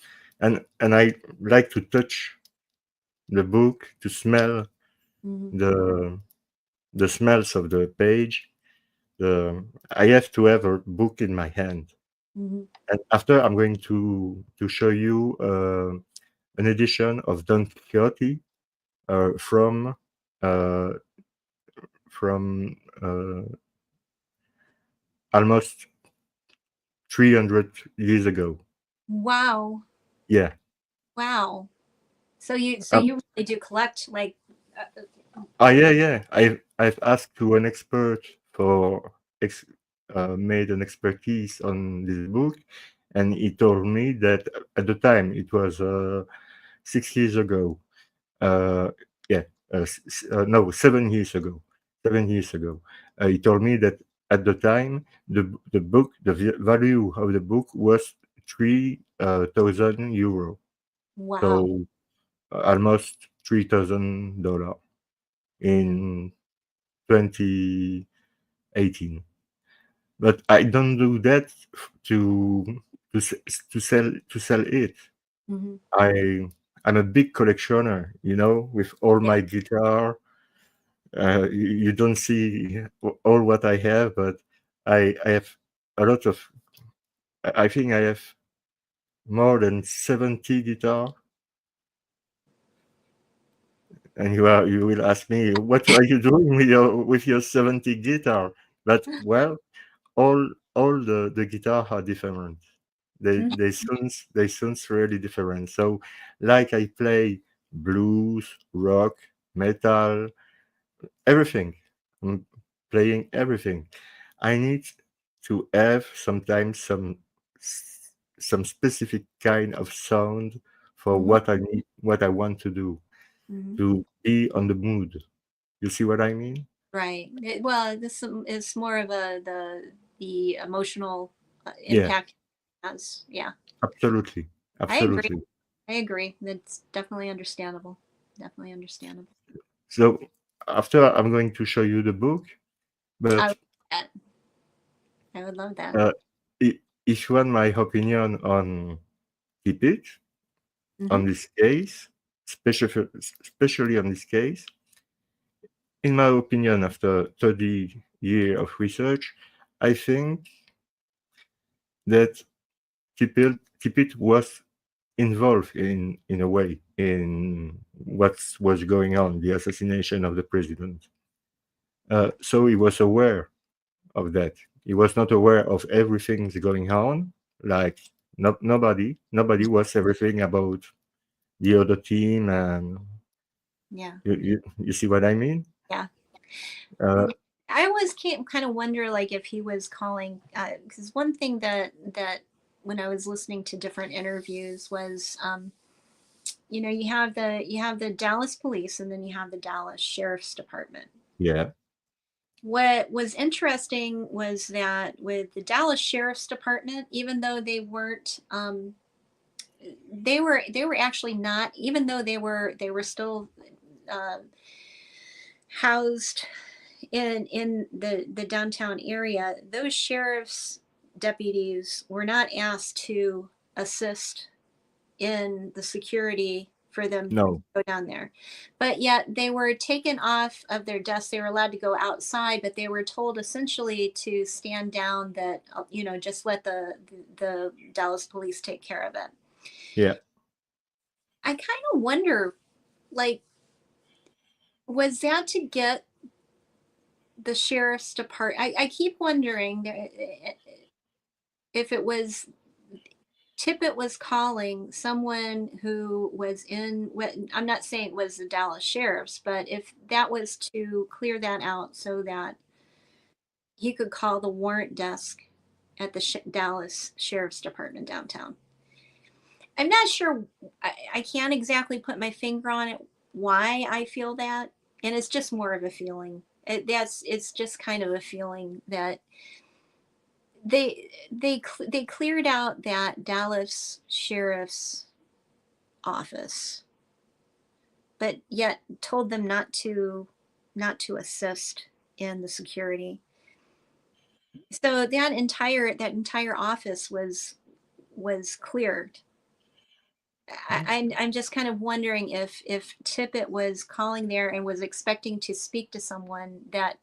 and I like to touch the book, to smell mhm, the smells of the page. I have to have a book in my hand. mhm. And after, I'm going to show you an edition of Don Quixote uh, from uh, from almost 300 years ago. Wow, Yeah. wow. So Um, you really do collect like yeah. I've asked to an expert for made an expertise on this book, and he told me that at the time it was 6 years ago. Uh, yeah, no, 7 years ago. 7 years ago, he told me that at the time the value of the book was 3,000 euro, wow. so almost $3,000 in 2018. But I don't do that to to sell it. Hmm. I I'm a big collectioner, with all Yeah. my guitar. You don't see all what I have, but I have a lot of. I think I have more than 70 guitar. And you will ask me, what are you doing with your 70 guitar? But well, all the guitar are different. They Mhm. they sounds really different. So, like, I play blues, rock, metal, everything. I'm playing everything. I need to have sometimes some specific kind of sound for Mhm. what I need, what I want to do, Mhm. to be on the mood. You see what I mean? Right. Well, this is more of the emotional Yeah, impact it has. Yeah, absolutely, I agree. absolutely. I agree. That's definitely understandable. Definitely understandable. So after I'm going to show you the book, I but would love that. I would love that. uh, if you want my opinion on keep it Mhm. on this case, especially on this case, in my opinion, after 30 years of research, I think that keep it was involved in a way in what was going on, the assassination of the president. So he was aware of that. He was not aware of everything that's going on. Like nobody was everything about the other team, and Yeah. you see what I mean? Yeah. Uh, I always kind of wonder, like, if he was calling, because one thing that when I was listening to different interviews was, you have the Dallas police, and then you have the Dallas Sheriff's Department. yeah, What was interesting was that with the Dallas Sheriff's Department, even though they were actually not, even though they were still uh, housed in the downtown area, those sheriff's deputies were not asked to assist in the security for them to no, go down there. But yet they were taken off of their desks. They were allowed to go outside, but they were told essentially to stand down, that just let the Dallas police take care of it. yeah, I kind of wonder, like, was that to get the sheriff's department? I keep wondering if it was Tippett was calling someone who was in, I'm not saying it was the Dallas sheriffs, but if that was to clear that out so that he could call the warrant desk at the Dallas Sheriff's Department downtown. I'm not sure. I can't exactly put my finger on it why I feel that, and it's just more of a feeling. It's just kind of a feeling that they cleared out that Dallas sheriff's office, but yet told them not to assist in the security. So that entire office was cleared. I'm just kind of wondering if Tippett was calling there and was expecting to speak to someone that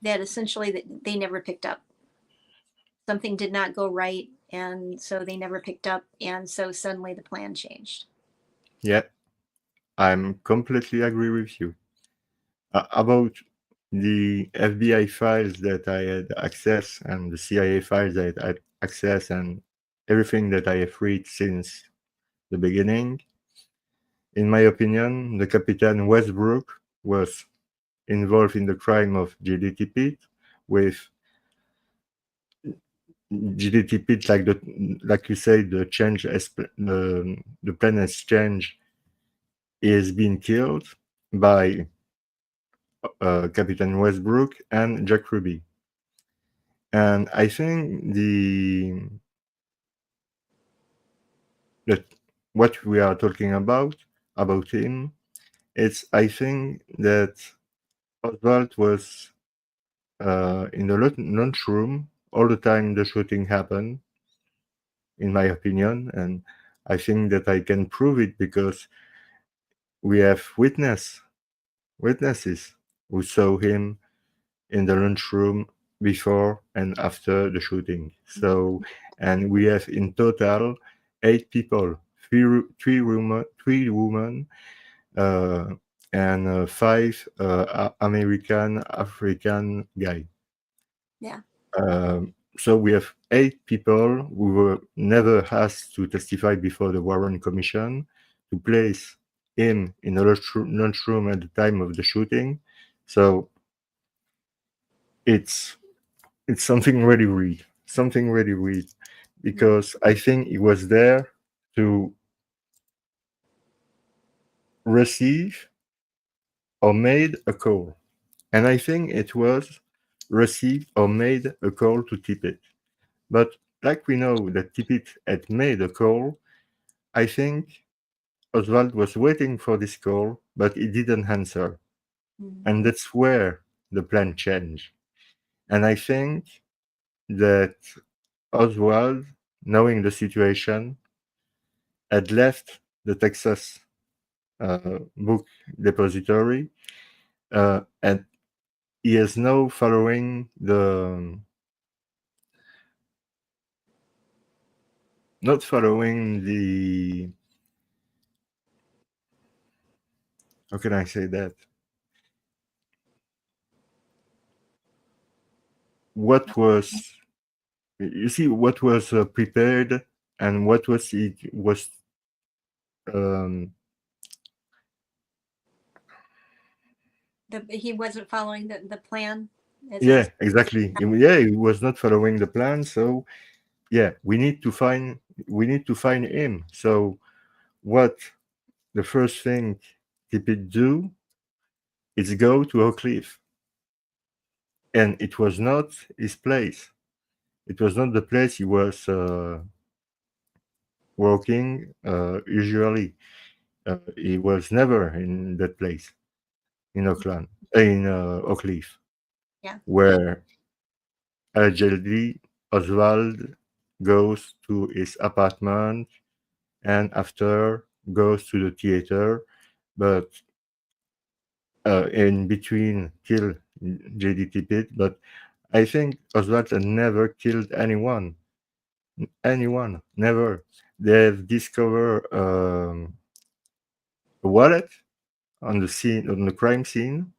essentially that they never picked up. Something did not go right, and so they never picked up, and so suddenly the plan changed. yeah. I'm completely agree with you. About the FBI files that I had access and the CIA files that I had access and everything that I have read since the beginning, in my opinion, the Captain Westbrook was involved in the crime of GDT with GDT like you say, the change the plan has changed, is being killed by Captain Westbrook and Jack Ruby. And I think that what we are talking about him, it's I think that Oswald was in the lunchroom all the time the shooting happened, in my opinion, and I think that I can prove it because we have witnesses who saw him in the lunchroom before and after the shooting. So, and we have in total 8 people, three women, uh, and 5 American African guy. Yeah. So we have 8 people who were never asked to testify before the Warren Commission to place him in a lunchroom at the time of the shooting. So it's something really weird. Something really weird. because I think he was there to receive or made a call. And I think it was received or made a call to Tippett. But like we know that Tippett had made a call, I think Oswald was waiting for this call, but he didn't answer. And that's where the plan changed. And I think that Oswald, knowing the situation, had left the Texas book depository, and he is now following not following the, how can I say that? What was, you see, what was prepared and what was it was He wasn't following the plan. yeah, exactly. Yeah, he was not following the plan. So yeah, we need to find him. So what the first thing Tippett do is go to Oak Cliff, and it was not his place. It was not the place he was working usually. He was never in that place in Oak Cliff, Yeah. where allegedly Oswald goes to his apartment and after goes to the theater, but in between kill J.D. Tippett. But I think Oswald had never killed anyone. Never. They've discovered a wallet on the crime scene,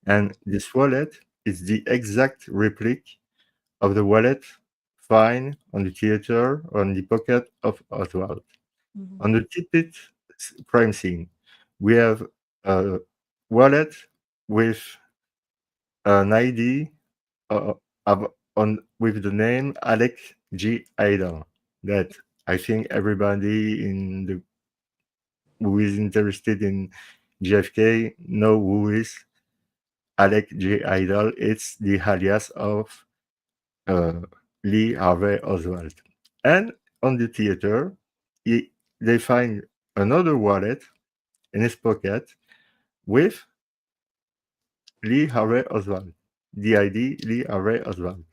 and this wallet is the exact replica of the wallet found on the theater on the pocket of Oswald. On the Tippett crime scene, we have a wallet with an ID with the name Alex G. Idol. That I think everybody who is interested in JFK know who is Alex J. Idol. It's the alias of Lee Harvey Oswald. And on the theater, they find another wallet in his pocket with Lee Harvey Oswald, the ID Lee Harvey Oswald.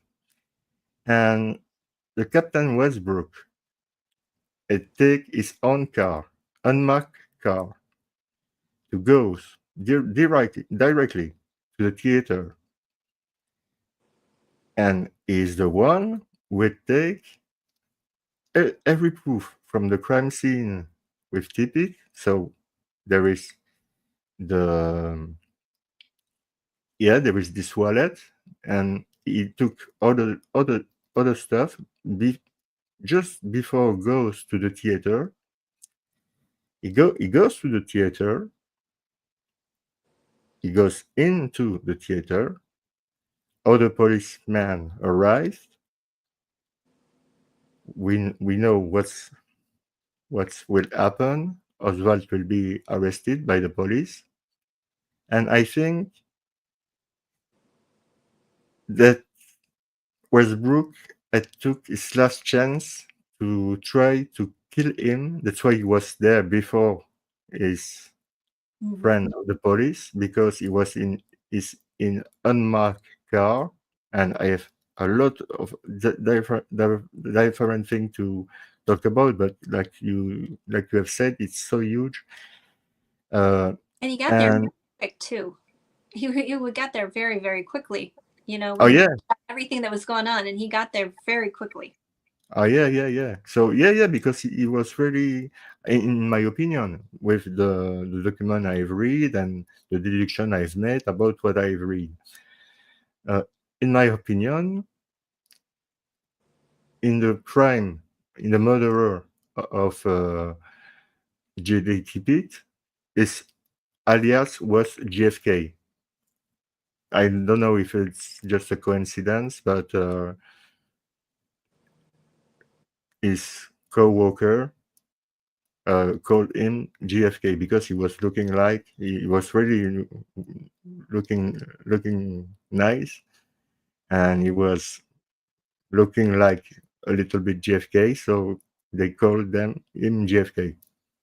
And the Captain Westbrook take his own car, unmarked car, to go directly to the theater. And is the one who would take every proof from the crime scene with Tippett. So there is there is this wallet, and he took other stuff just before goes to the theater. He goes to the theater. He goes into the theater. Other policemen arrive. We know what will happen. Oswald will be arrested by the police, and I think that Westbrook had took his last chance to try to kill him. That's why he was there before his friend of the police, because he was in unmarked car, and I have a lot of different thing to talk about, but like you have said, it's so huge. And he got there quick too. He got there very, very quickly. Everything that was going on, and he got there very quickly. Oh yeah. So because he was really, in my opinion, with the document I've read and the deduction I've made about what I've read. In my opinion, in the murderer of J.D. Tippett, his alias was JFK. I don't know if it's just a coincidence, but his co-worker called him GFK because he was looking like he was really looking nice, and he was looking like a little bit GFK, so they called him GFK.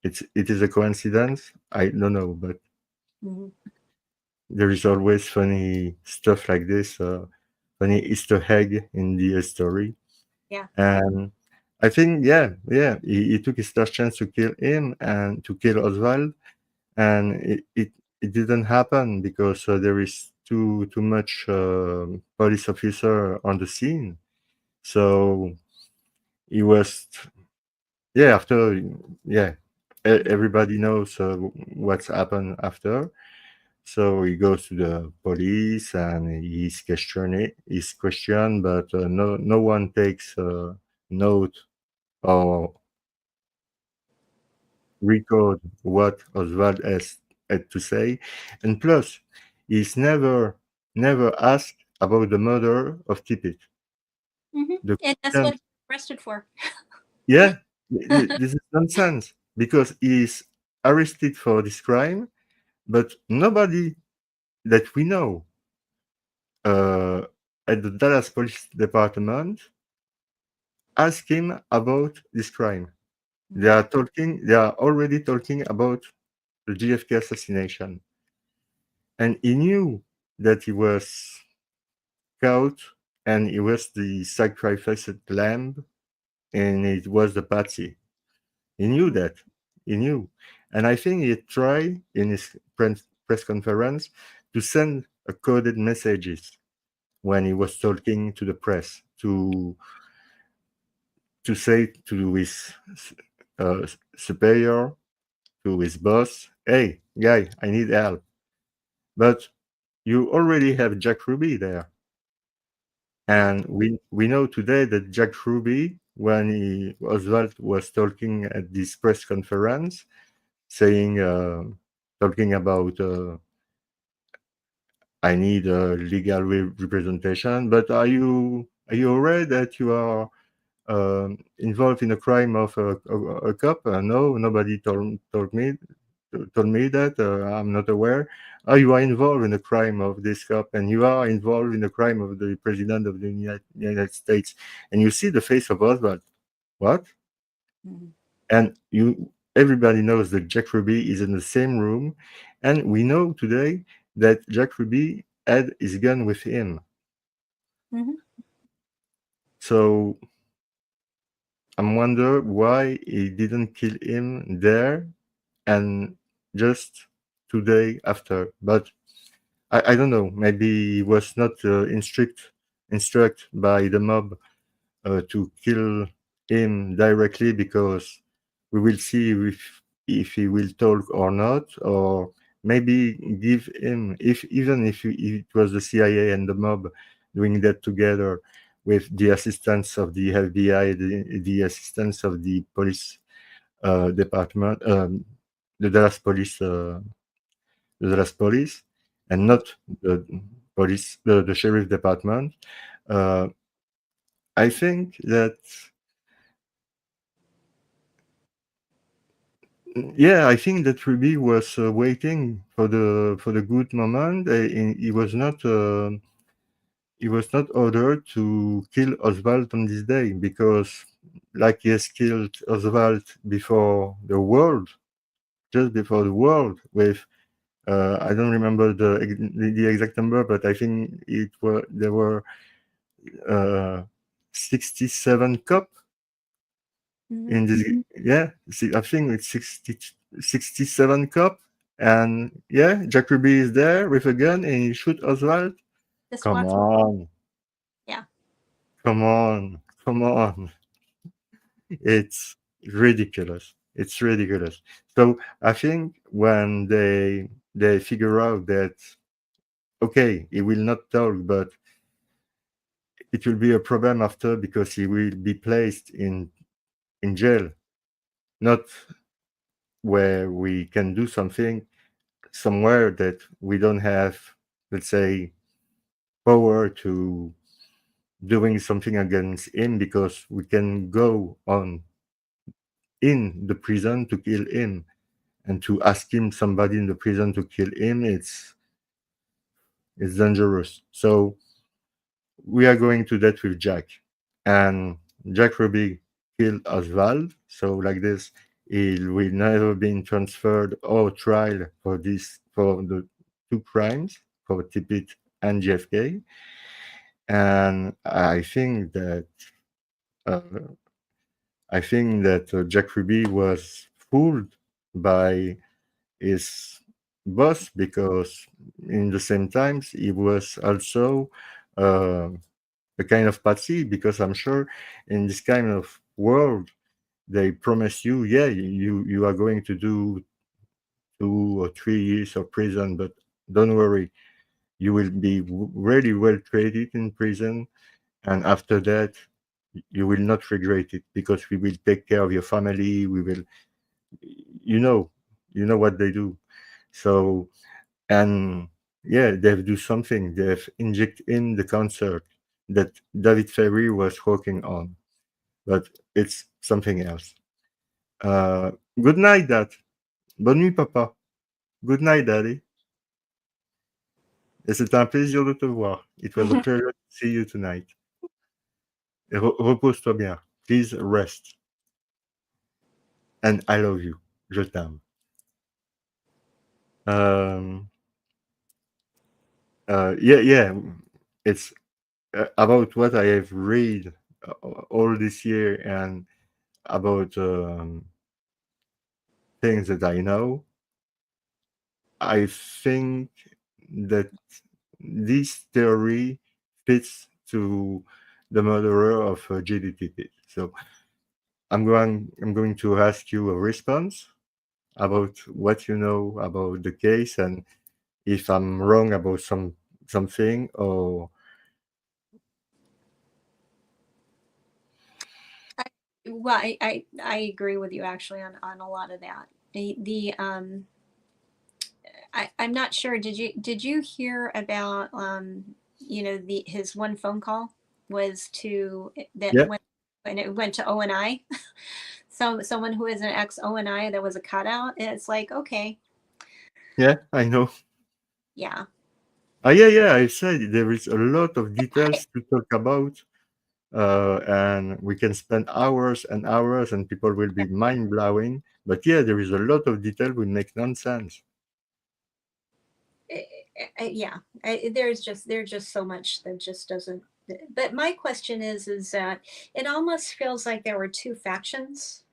It is a coincidence? I don't know, but Mhm. there is always funny stuff like this, funny Easter egg in the story. Yeah. And I think, he took his last chance to kill him and to kill Oswald, and it didn't happen because there is too much police officer on the scene. So he was, after, everybody knows what's happened after. So he goes to the police and he's questioned, but no one takes note or record what Oswald has had to say. And plus, he's never asked about the murder of Tippett. The And that's question, what he's arrested for. yeah, this is nonsense because he's arrested for this crime, but nobody that we know uh, at the Dallas Police Department ask him about this crime. They are already talking about the JFK assassination. And he knew that he was caught and he was the sacrificed lamb and it was the patsy. He knew that. He knew. And I think he tried in his press conference to send a coded messages when he was talking to the press to say to his uh, superior, to his boss, hey, guy, I need help. But you already have Jack Ruby there. And we know today that Jack Ruby, when Oswald was talking at this press conference, saying, talking about, I need a legal representation, but are you aware that you are involved in a crime of a cop? No, nobody told me that. I'm not aware. Oh, you are involved in the crime of this cop, and you are involved in the crime of the president of the United States. And you see the face of Oswald. What? And everybody knows that Jack Ruby is in the same room, and we know today that Jack Ruby had his gun with him. So I'm wonder why he didn't kill him there and just today after. But I don't know. Maybe he was not instruct by the mob to kill him directly because we will see if he will talk or not, or maybe give him if it was the CIA and the mob doing that together with the assistance of the FBI, the assistance of the police department, the Dallas police, and not the police, the sheriff department. Uh, I think that, I think that Ruby was waiting for the good moment. He was not ordered to kill Oswald on this day because, like he has killed Oswald before the world, just before the world, with I don't remember the exact number, but I think there were 67 cops in this. Yeah, I think it's 67 cops, and Jack Ruby is there with a gun and he shoot Oswald. Just Come watch. on. Yeah. Come on. It's ridiculous. It's ridiculous. So I think when they figure out that, okay, he will not talk, but it will be a problem after because he will be placed in jail, not where we can do something somewhere that we don't have, let's say, power to doing something against him because we can go on in the prison to kill him, and to ask him somebody in the prison to kill him, it's dangerous. So we are going to that with Jack, and Jack Ruby killed Oswald. So like this, he will never be transferred or tried for the two crimes, for Tippit and JFK. And uh, Jack Ruby was fooled by his boss, because in the same times he was also uh, a kind of patsy, because I'm sure in this kind of world they promise you, yeah, you are going to do 2 or 3 years of prison, but don't worry, you will be really well treated in prison, and after that you will not regret it, because we will take care of your family. We will, you know, what they do. So, and yeah, they've do something. They've inject in the concert that David Ferry was working on, but it's something else. Uh, Good night, Dad. Bonne nuit, Papa. Good night, Daddy. Et c'était un plaisir de te voir. It was a pleasure to see you tonight. Et repose-toi bien. Please rest. And I love you. Je t'aime. Yeah. It's about what I have read all this year, and about things that I know. I think that this theory fits to the murderer of J.D. Tippit. So I'm going to ask you a response about what you know about the case, and if I'm wrong about something, or Well, I agree with you actually on a lot of that. I'm not sure. Did you hear about his one phone call was to that yeah, went and it went to ONI. So someone who is an ex ONI, there was a cutout, and it's like, okay, yeah, I know. yeah. Yeah, I said there is a lot of details to talk about, and we can spend hours and hours, and people will be mind blowing. But yeah, there is a lot of detail will make nonsense. Yeah, there's just so much that just doesn't. But my question is that it almost feels like there were two factions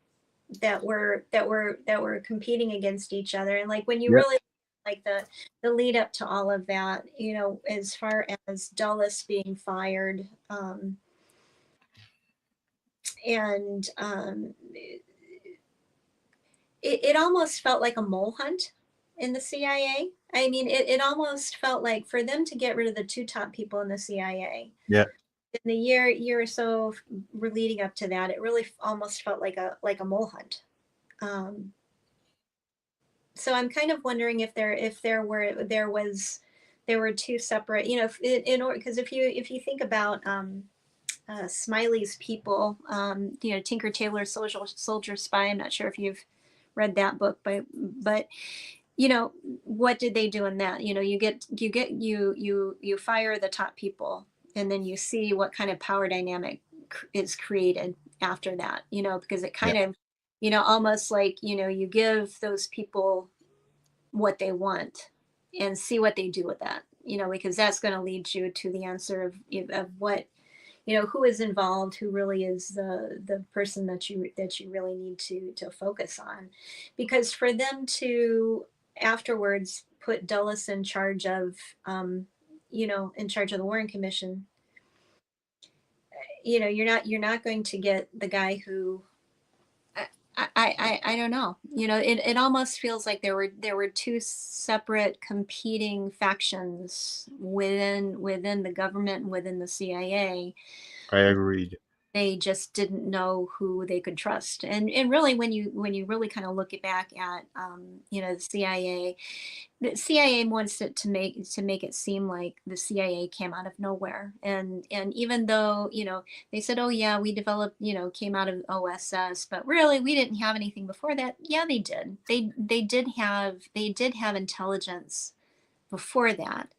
that were competing against each other, and like when you Yeah, really like the lead up to all of that, as far as Dulles being fired, and it almost felt like a mole hunt in the CIA. I mean, it almost felt like for them to get rid of the two top people in the CIA yeah, in the year or so leading up to that, it really almost felt like a mole hunt. So I'm kind of wondering if there were two separate, in order, because if you think about Smiley's people, Tinker Tailor Soldier Spy. I'm not sure if you've read that book, but what did they do in that? You fire the top people, and then you see what kind of power dynamic is created after that. Because it yeah, kind of, almost like you give those people what they want and see what they do with that. Because that's going to lead you to the answer of what who is involved, who really is the person that you really need to focus on, because for them to afterwards put Dulles in charge of in charge of the Warren Commission, you're not going to get the guy who I don't know. It almost feels like there were two separate competing factions within the government, within the CIA, I agreed. They just didn't know who they could trust. And really, when you really kind of look back at the CIA wants it to make it seem like the CIA came out of nowhere. And even though they said, oh yeah, we developed, came out of OSS, but really we didn't have anything before that. Yeah, they did. They did have intelligence before that,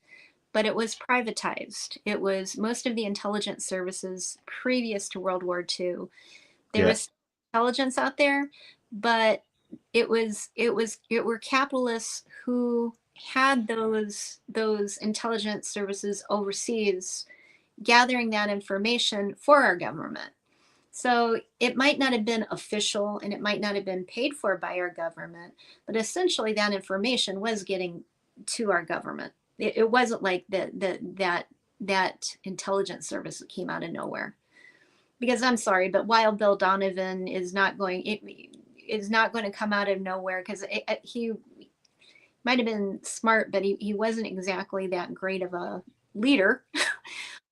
but it was privatized. It was most of the intelligence services previous to World War II. There was intelligence out there, but it were capitalists who had those intelligence services overseas gathering that information for our government. So it might not have been official and it might not have been paid for by our government, but essentially that information was getting to our government. It wasn't like that intelligence service that came out of nowhere. Because I'm sorry, but Wild Bill Donovan is not going to come out of nowhere, because he might have been smart, but he wasn't exactly that great of a leader.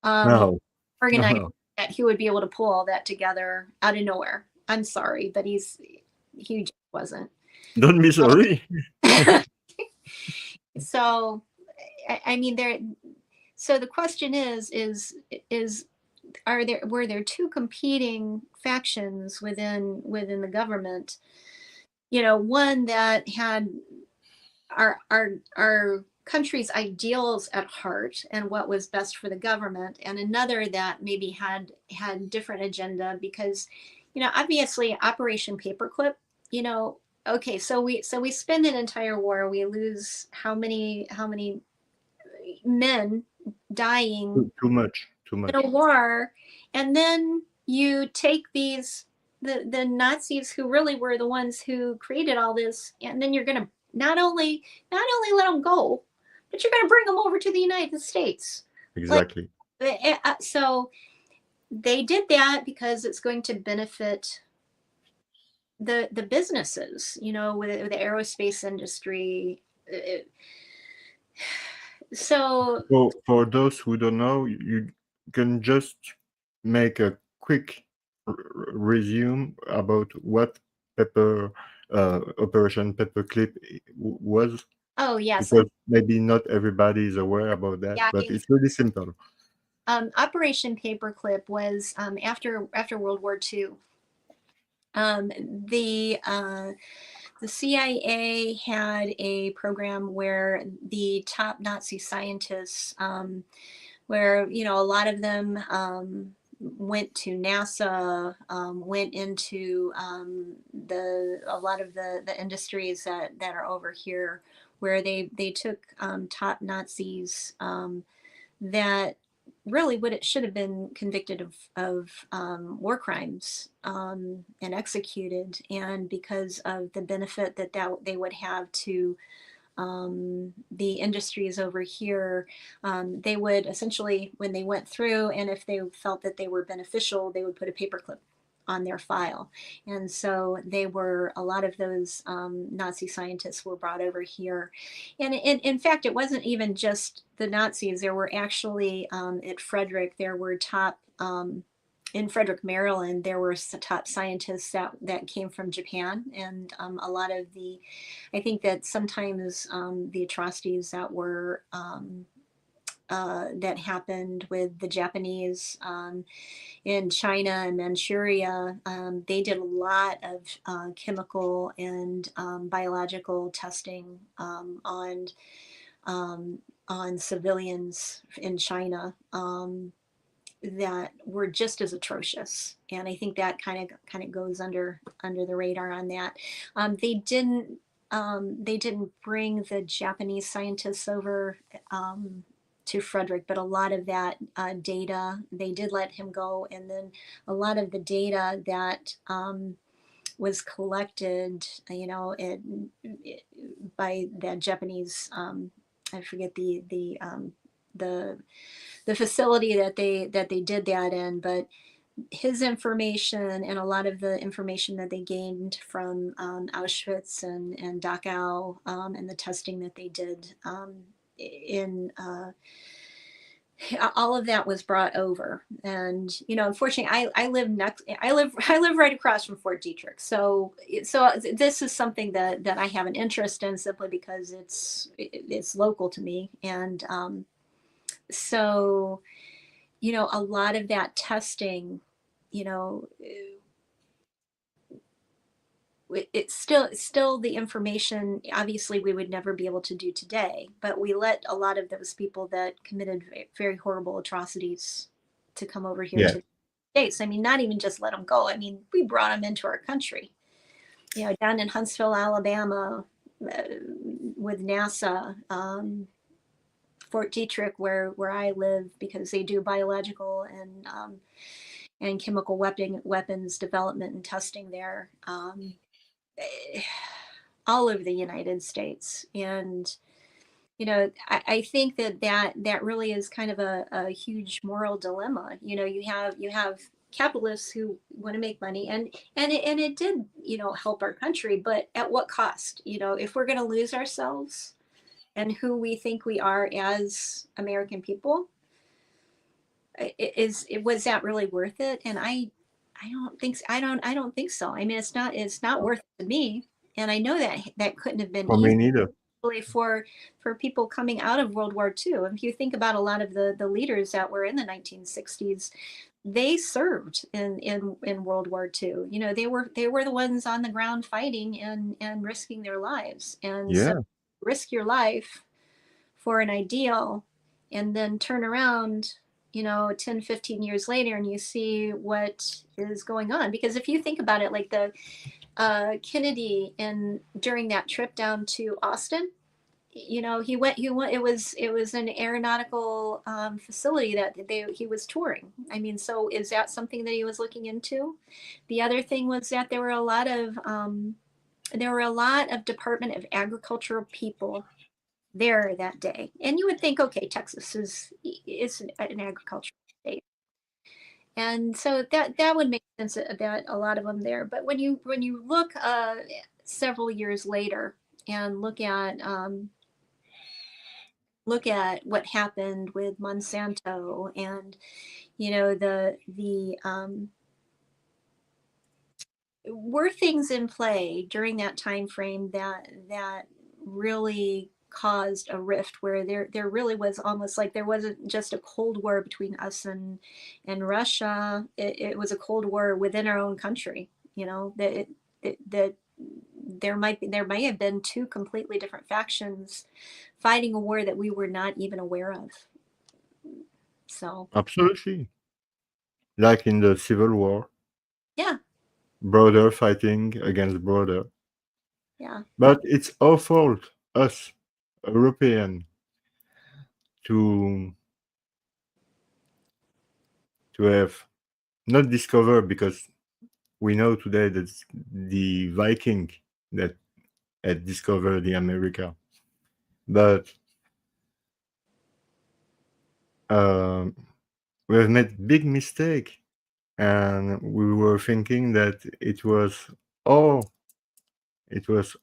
No. Organized No. that he would be able to pull all that together out of nowhere. I'm sorry, but he just wasn't. Don't be sorry. So, I mean, so the question were there two competing factions within the government? One that had our country's ideals at heart and what was best for the government, and another that maybe had different agenda, because obviously Operation Paperclip, okay, so we spend an entire war, we lose how many men dying Too much. in a war, and then you take the Nazis, who really were the ones who created all this, and then you're going to not only let them go, but you're going to bring them over to the United States. Exactly. So they did that because it's going to benefit the businesses, with the aerospace industry. So for those who don't know, you can just make a quick resume about what Operation Paperclip was. oh yes, Because maybe not everybody is aware about that, yeah, but it's really simple. Operation Paperclip was after World War II. The CIA had a program where the top Nazi scientists, where a lot of them went to NASA, went into a lot of the industries that are over here, where they took top Nazis that really should have been convicted of war crimes and executed, and because of the benefit that they would have to the industries over here, they would essentially, when they went through, and if they felt that they were beneficial, they would put a paperclip on their file. And so a lot of those Nazi scientists were brought over here. And in fact, it wasn't even just the Nazis. There were actually at Frederick, there were top, in Frederick, Maryland, there were top scientists that came from Japan. And a lot of I think that sometimes the atrocities that were that happened with the Japanese in China and Manchuria, they did a lot of chemical and biological testing on civilians in China that were just as atrocious. And I think that kind of goes under the radar on that. They didn't bring the Japanese scientists over to Frederick, but a lot of that data, they did let him go. And then a lot of the data that was collected, by the Japanese, I forget the facility that they did that in, but his information and a lot of the information that they gained from Auschwitz and Dachau, and the testing that they did in all of that was brought over. And unfortunately, I live right across from Fort Detrick, so this is something that I have an interest in, simply because it's local to me. And so a lot of that testing, it's still the information, obviously, we would never be able to do today, but we let a lot of those people that committed very horrible atrocities to come over here Yeah. to the States. I mean, not even just let them go. I mean, we brought them into our country. Down in Huntsville, Alabama, with NASA, Fort Detrick, where I live, because they do biological and chemical weapons development and testing there. All over the United States. And I think that really is kind of a huge moral dilemma. You have capitalists who want to make money, and it did help our country, but at what cost? If we're going to lose ourselves and who we think we are as American people, was that really worth it? And I don't think so. I mean, it's not worth it to me. And I know that couldn't have been For me easy neither. for people coming out of World War II. If you think about a lot of the leaders that were in the 1960s, they served in World War II. They were the ones on the ground fighting and risking their lives. And so Yeah. risk your life for an ideal, and then turn around 10, 15 years later, and you see what is going on. Because if you think about it, like the Kennedy, during that trip down to Austin, he went, it was an aeronautical facility that he was touring. I mean, so is that something that he was looking into? The other thing was that there were a lot of Department of Agricultural people there that day. And you would think, okay, Texas is an agricultural state. And so that would make sense, that a lot of them there. But when you look several years later and look at what happened with Monsanto, and the were things in play during that time frame that really caused a rift, where there really was almost like there wasn't just a Cold War between us and Russia. It was a Cold War within our own country. That there may have been two completely different factions fighting a war that we were not even aware of. So Absolutely. Like in the Civil War, yeah, brother fighting against brother. yeah, But it's our fault, us, European, to have not discovered, because we know today that the Viking that had discovered the America. But we have made big mistake, and we were thinking that it was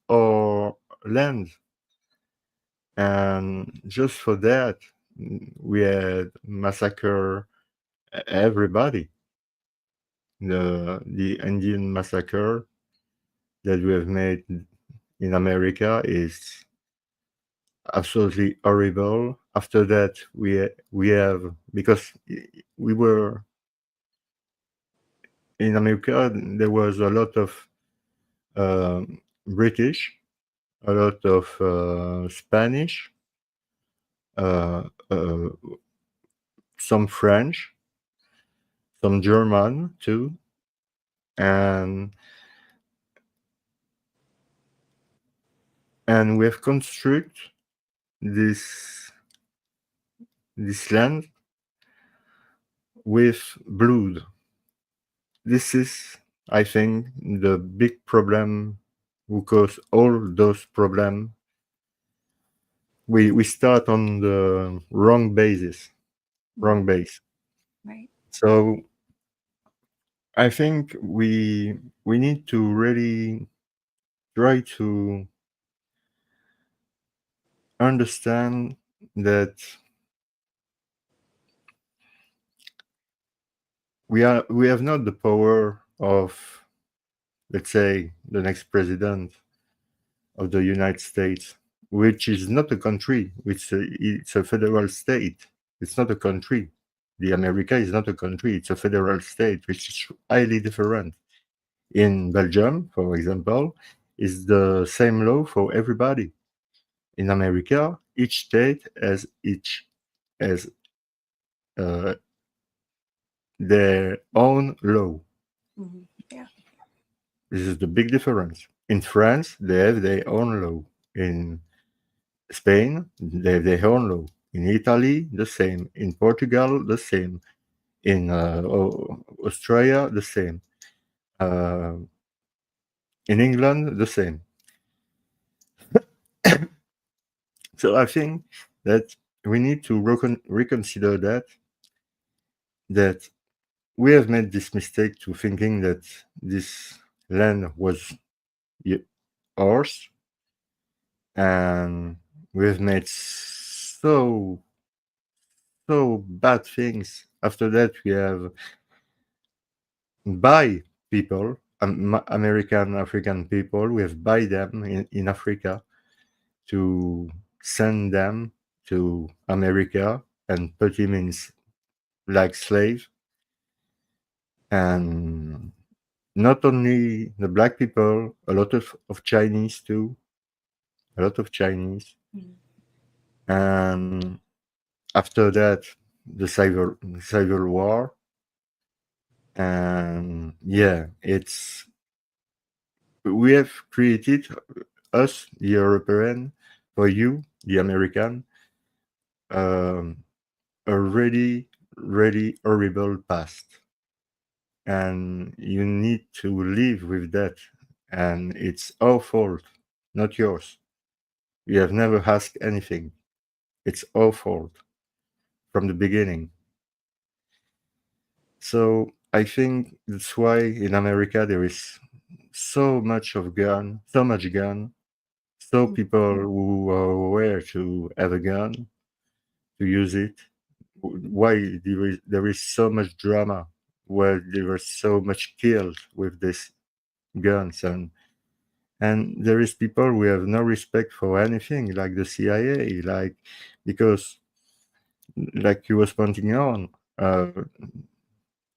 our land, and just for that we had massacre everybody. The Indian massacre that we have made in America is absolutely horrible. After that, we have, because we were in America, there was a lot of British, a lot of Spanish, uh, uh, some French, some German too, and we have constructed this land with blood. This is, I think, the big problem who cause all those problems. We start on the wrong basis, wrong base. right. So I think we need to really try to understand that we have not the power of, let's say, the next president of the United States, which is not a country, it's a federal state. It's not a country. The America is not a country, it's a federal state, which is highly different. In Belgium, for example, is the same law for everybody. In America, each state has uh, their own law. Mhm. Yeah. This is the big difference. In France, they have their own law. In Spain, they have their own law. In Italy, the same. In Portugal, the same. In Australia, the same. Uh, in England, the same. So I think that we need to reconsider that we have made this mistake to thinking that this land was ours, and we have made so bad things. After that, we have buy people, American African people. We have buy them in Africa to send them to America and put him in like slave. And not only the black people, a lot of Chinese too, a lot of Chinese. Mhm. And after that, the civil war. And yeah, we have created, us, the European, for you, the American, um, a really horrible past. And you need to live with that. And it's our fault, not yours. We have never asked anything. It's our fault from the beginning. So I think that's why in America there is so much gun, so people who are aware to have a gun, to use it. Why there is so much drama, where there was so much killed with these guns, and there is people who have no respect for anything, like the CIA, like, because like you was pointing on,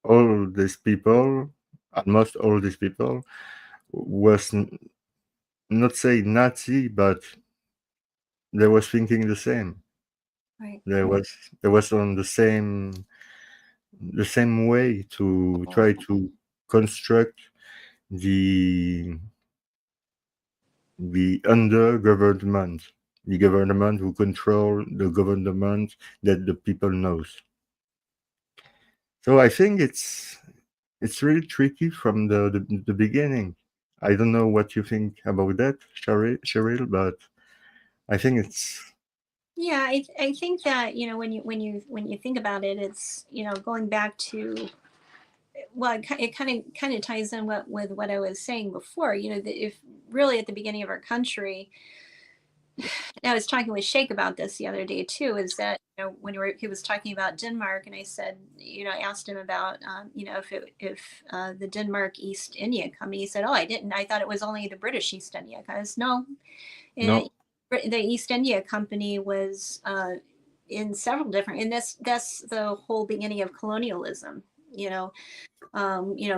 all these people, almost all these people, was not say Nazi, but they was thinking the same. Right. They was on the same way to try to construct the under government, the government who control the government that the people knows. So I think it's really tricky from the beginning. I don't know what you think about that, Cheryl, but I think it's Yeah, I think that, you know, when you think about it, it's, you know, going back to, well, it kind of ties in with what I was saying before. You know, if really at the beginning of our country, and I was talking with Shake about this the other day too, is that, you know, he was talking about Denmark, and I said, you know, I asked him about, you know, if the Denmark East India Company. He said, oh, I didn't. I thought it was only the British East India. I was, no, no, the East India Company was in several different, and that's the whole beginning of colonialism. You know,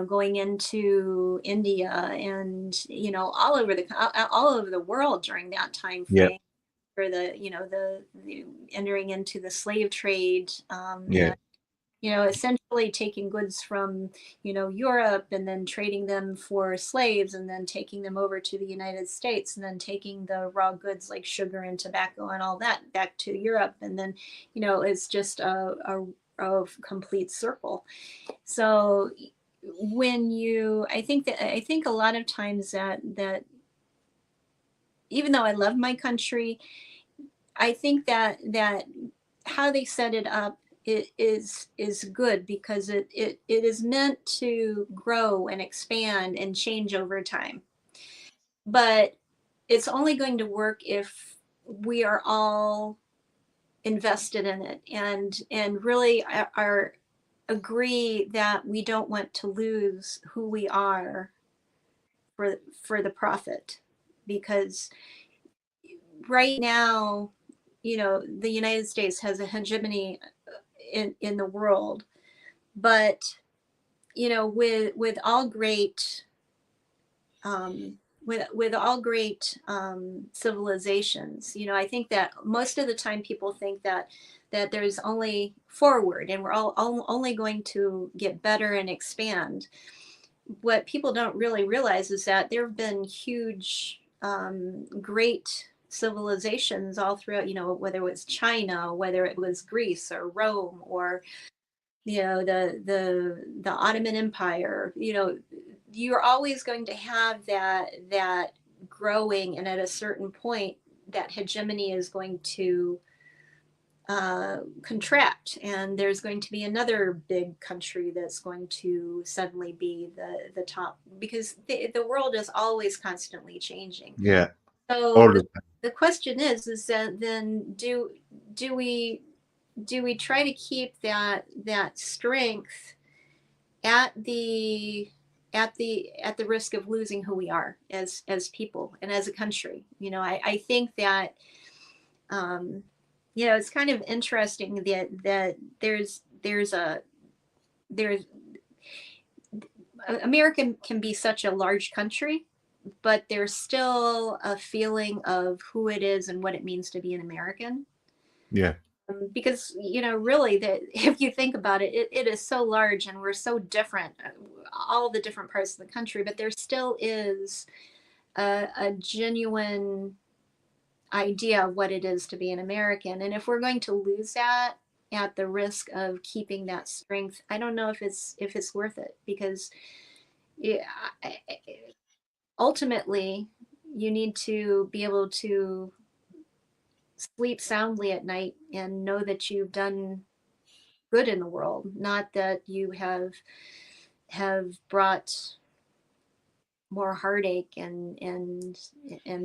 going into India and, you know, all over the world during that time yeah, frame, for the, you know, the entering into the slave trade, yeah, and, you know, essentially taking goods from, you know, Europe and then trading them for slaves and then taking them over to the United States and then taking the raw goods like sugar and tobacco and all that back to Europe. And then, you know, it's just a complete circle. So I think a lot of times that even though I love my country, I think that how they set it up is good, because it is meant to grow and expand and change over time. But it's only going to work if we are all invested in it and really are agree that we don't want to lose who we are for the profit, because right now, the United States has a hegemony in the world, but with all great with all great civilizations, I think that most of the time people think that there's only forward and we're all only going to get better and expand. What people don't really realize is that there have been huge, great civilizations all throughout, whether it was China, whether it was Greece or Rome, or, the Ottoman Empire. You're always going to have that growing, and at a certain point, that hegemony is going to contract, and there's going to be another big country that's going to suddenly be the top, because the world is always constantly changing. Yeah. So the question is that then do we try to keep that strength at the risk of losing who we are as people and as a country? I think that it's kind of interesting that there's America can be such a large country, but there's still a feeling of who it is and what it means to be an American. Yeah. Because really, that if you think about it, it is so large and we're so different, all the different parts of the country, but there still is a genuine idea of what it is to be an American. And if we're going to lose that at the risk of keeping that strength, I don't know if it's worth it, because ultimately you need to be able to sleep soundly at night and know that you've done good in the world, not that you have brought more heartache and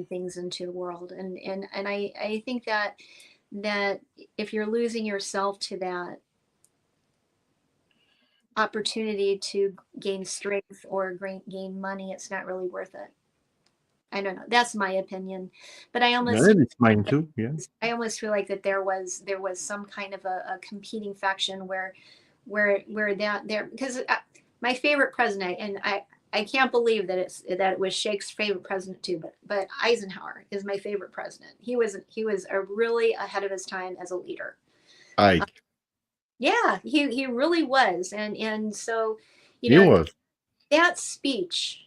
things into the world. And I think that if you're losing yourself to that opportunity to gain strength or gain money, it's not really worth it. I don't know. That's my opinion, but I almost it's mine too. Yeah. I almost feel like that there was some kind of a competing faction where because my favorite president, and I can't believe that it was Shake's favorite president too, but Eisenhower is my favorite president. He was really ahead of his time as a leader. Yeah, he really was, and so he was. That speech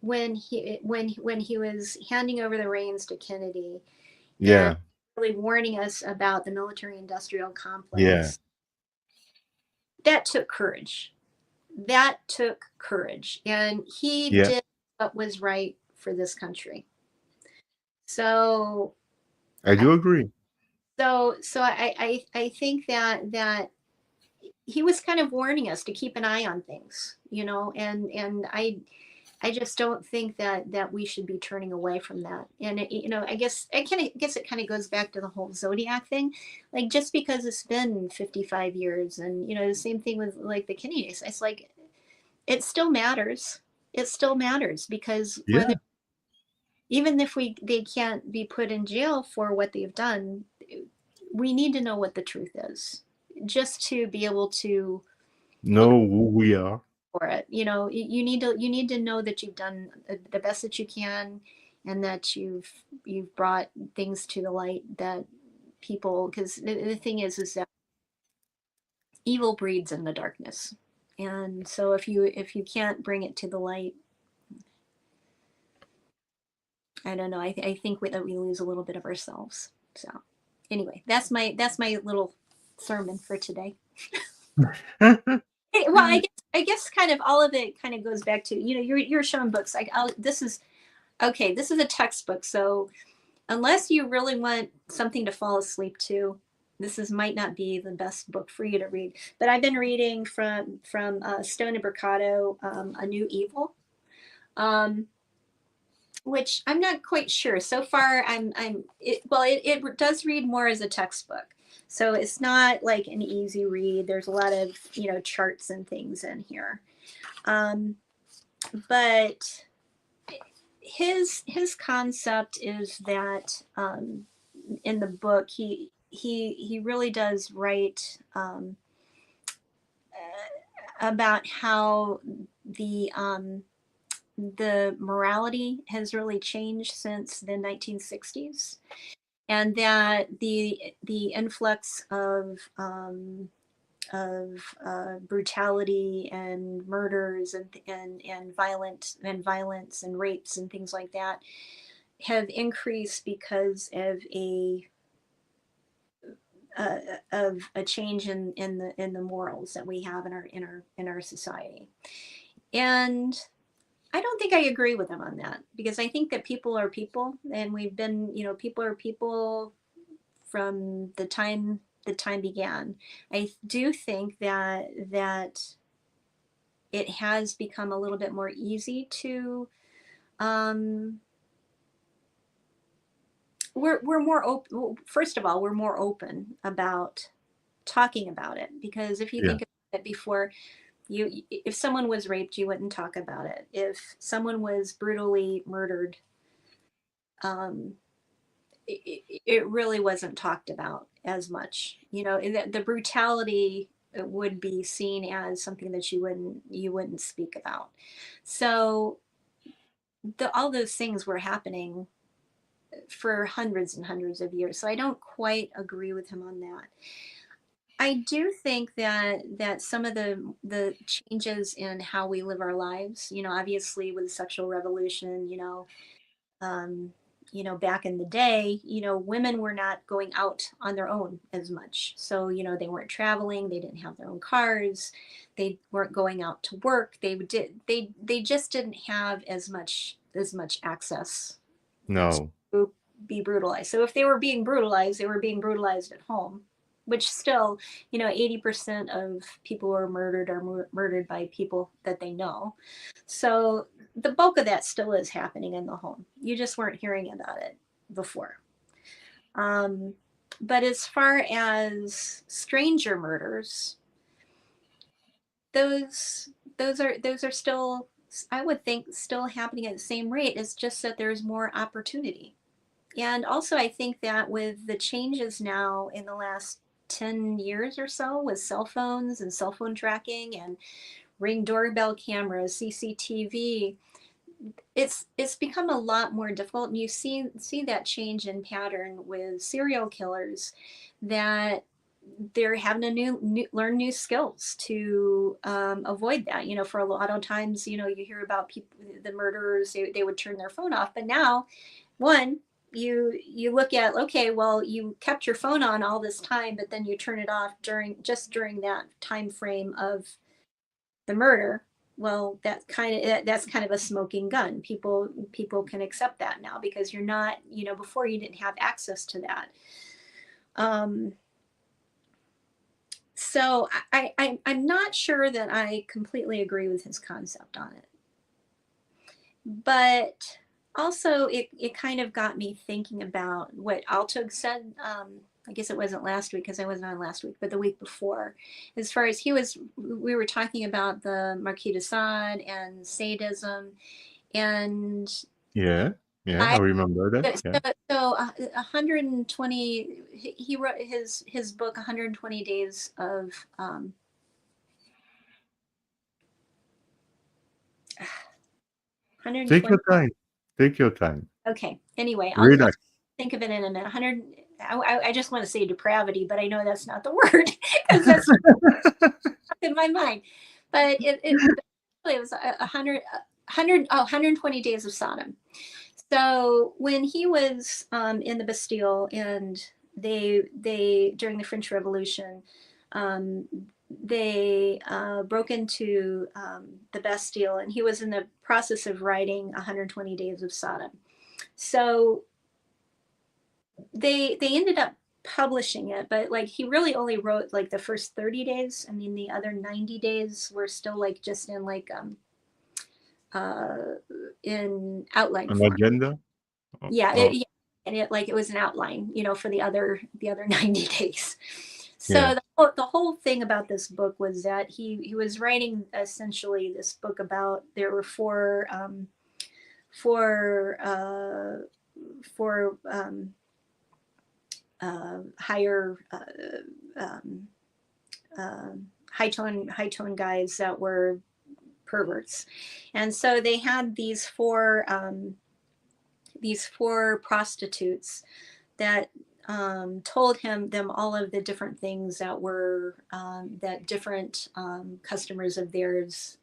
when he was handing over the reins to Kennedy, yeah, really warning us about the military-industrial complex. Yeah, that took courage. And he did what was right for this country. So I do agree. So I think that he was kind of warning us to keep an eye on things, and I just don't think that we should be turning away from that. And I guess it kind of goes back to the whole Zodiac thing. Like, just because it's been 55 years, and the same thing with like the Kennedys, it's like it still matters. It still matters, because even if they can't be put in jail for what they've done, we need to know what the truth is, just to be able to know who we are. For it, you need to know that you've done the best that you can, and that you've brought things to the light that people, because the thing is that evil breeds in the darkness, and so if you can't bring it to the light, I don't know, I think that we lose a little bit of ourselves. So anyway, that's my little sermon for today. Well, I guess kind of all of it kind of goes back to, you're showing books. This is a textbook. So unless you really want something to fall asleep to, this might not be the best book for you to read. But I've been reading from Stone and Bercato, A New Evil, which I'm not quite sure. So far, it does read more as a textbook. So it's not like an easy read. There's a lot of, charts and things in here. But his concept is that in the book he really does write about how the morality has really changed since the 1960s, and that the influx of brutality and murders and violence and rapes and things like that have increased because of a change in the morals that we have in our society. And I don't think I agree with him on that, because I think that people are people, and we've been, people are people from the time began. I do think that it has become a little bit more easy to we're more open. First of all, we're more open about talking about it, because if you think about it, before, if someone was raped, you wouldn't talk about it. If someone was brutally murdered, it really wasn't talked about as much. The brutality would be seen as something that you wouldn't speak about. So all those things were happening for hundreds and hundreds of years. So I don't quite agree with him on that. I do think that some of the changes in how we live our lives, obviously with the sexual revolution, back in the day, women were not going out on their own as much. So, they weren't traveling, they didn't have their own cars, they weren't going out to work. They just didn't have as much access. No. To be brutalized. So if they were being brutalized, they were being brutalized at home, which still, 80% of people who are murdered by people that they know. So the bulk of that still is happening in the home. You just weren't hearing about it before. But as far as stranger murders, those are still, I would think, still happening at the same rate. It's just that there's more opportunity. And also, I think that with the changes now in the last 10 years or so, with cell phones and cell phone tracking and Ring doorbell cameras, CCTV, it's become a lot more difficult. And you see that change in pattern with serial killers, that they're having to learn new skills to avoid that. For a lot of times, you hear about people, the murderers, they would turn their phone off. But now, you look at, okay, well, you kept your phone on all this time, but then you turn it off during that time frame of the murder. Well, that's kind of a smoking gun. People can accept that now, because you're not, before you didn't have access to that. So I'm not sure that I completely agree with his concept on it, but also it kind of got me thinking about what Altug said. I guess it wasn't last week, because I wasn't on last week, but the week before, as far as we were talking about the Marquis de Sade and sadism, and I remember that. Yeah. So 120, he wrote his book 120 Days of 120. Take your time. Okay. Anyway, Relax. I'll think of it in a minute. 100. I just want to say depravity, but I know that's not the word, because that's in my mind. But it was 120 Days of Sodom. So when he was in the Bastille, and they during the French Revolution, they broke into the Bastille, and he was in the process of writing 120 Days of Sodom. So they ended up publishing it, but like he really only wrote like the first 30 days. I mean, the other 90 days were still like just in like in outline An form. agenda? Yeah, and it was an outline, for the other 90 days. So Yeah. the whole thing about this book was that he was writing essentially this book about, there were four higher high tone guys that were perverts, and so they had these four prostitutes that told them all of the different things that were that different customers of theirs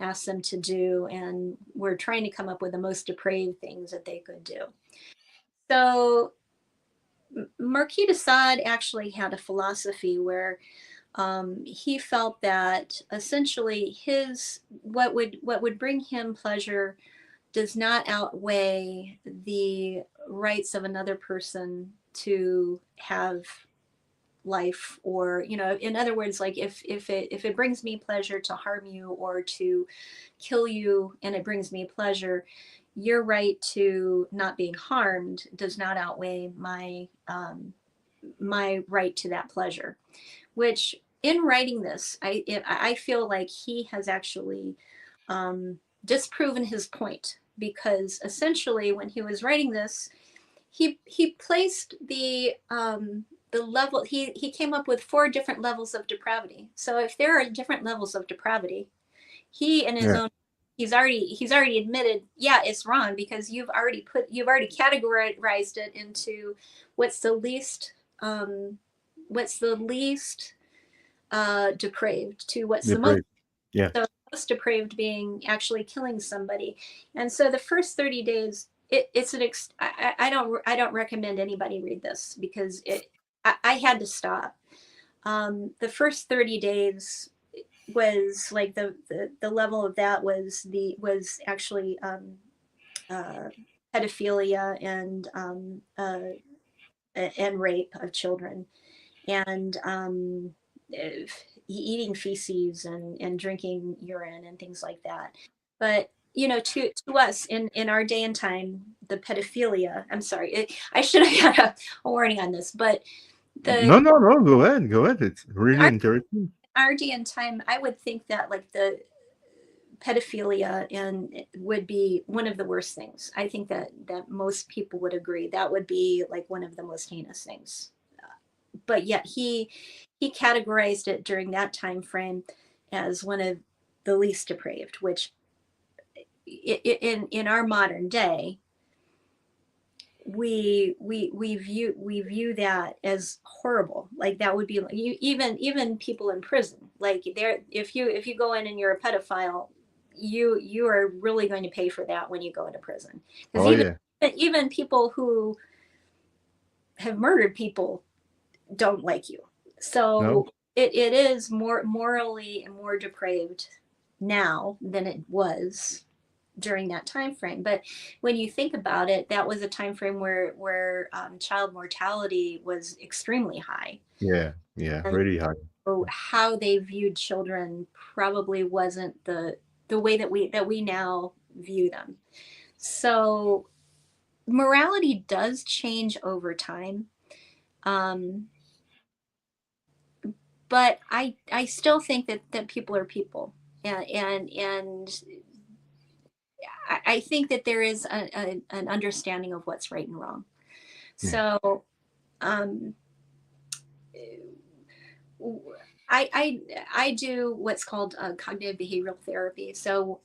asked them to do, and were trying to come up with the most depraved things that they could do. So Marquis de Sade actually had a philosophy where he felt that essentially what would bring him pleasure does not outweigh the rights of another person to have life, or in other words, like if it brings me pleasure to harm you or to kill you, and it brings me pleasure, your right to not being harmed does not outweigh my right to that pleasure. Which, in writing this, I feel like he has actually disproven his point, because essentially when he was writing this, he placed the level, he came up with 4 different levels of depravity. So if there are different levels of depravity, he in his own, he's already admitted, yeah, it's wrong, because you've already categorized it into what's the least depraved to what's the most. Yeah. So most depraved being actually killing somebody. And so the first 30 days, I don't recommend anybody read this, because I had to stop. The first 30 days was like the level of that was actually pedophilia and rape of children, and eating feces and drinking urine and things like that. But to us in our day and time, the pedophilia, I'm sorry, I should have had a warning on this, but No, go ahead, it's really interesting. our day and time, I would think that like the pedophilia and would be one of the worst things. I think that most people would agree that would be like one of the most heinous things. But yet he categorized it during that time frame as one of the least depraved, which in our modern day, we view that as horrible. Like that would be even people in prison. Like there, if you go in and you're a pedophile, you are really going to pay for that when you go into prison. Because even people who have murdered people don't like you. So it is more morally and more depraved now than it was during that time frame. But when you think about it, that was a time frame where child mortality was extremely high. Yeah, really high. So how they viewed children probably wasn't the way that we now view them. So morality does change over time. But I still think that people are people, and I think that there is an understanding of what's right and wrong. Yeah. So I do what's called cognitive behavioral therapy. So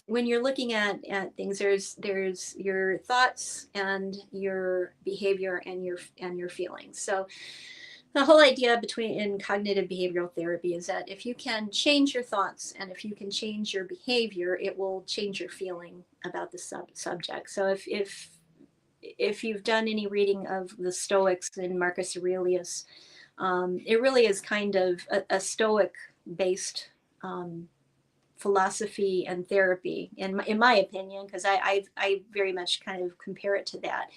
when you're looking at things, there's your thoughts and your behavior and your feelings. So the whole idea in cognitive behavioral therapy is that if you can change your thoughts and if you can change your behavior, it will change your feeling about the subject. So if you've done any reading of the Stoics and Marcus Aurelius, it really is kind of a Stoic based philosophy and therapy, in my opinion, because I very much kind of compare it to that.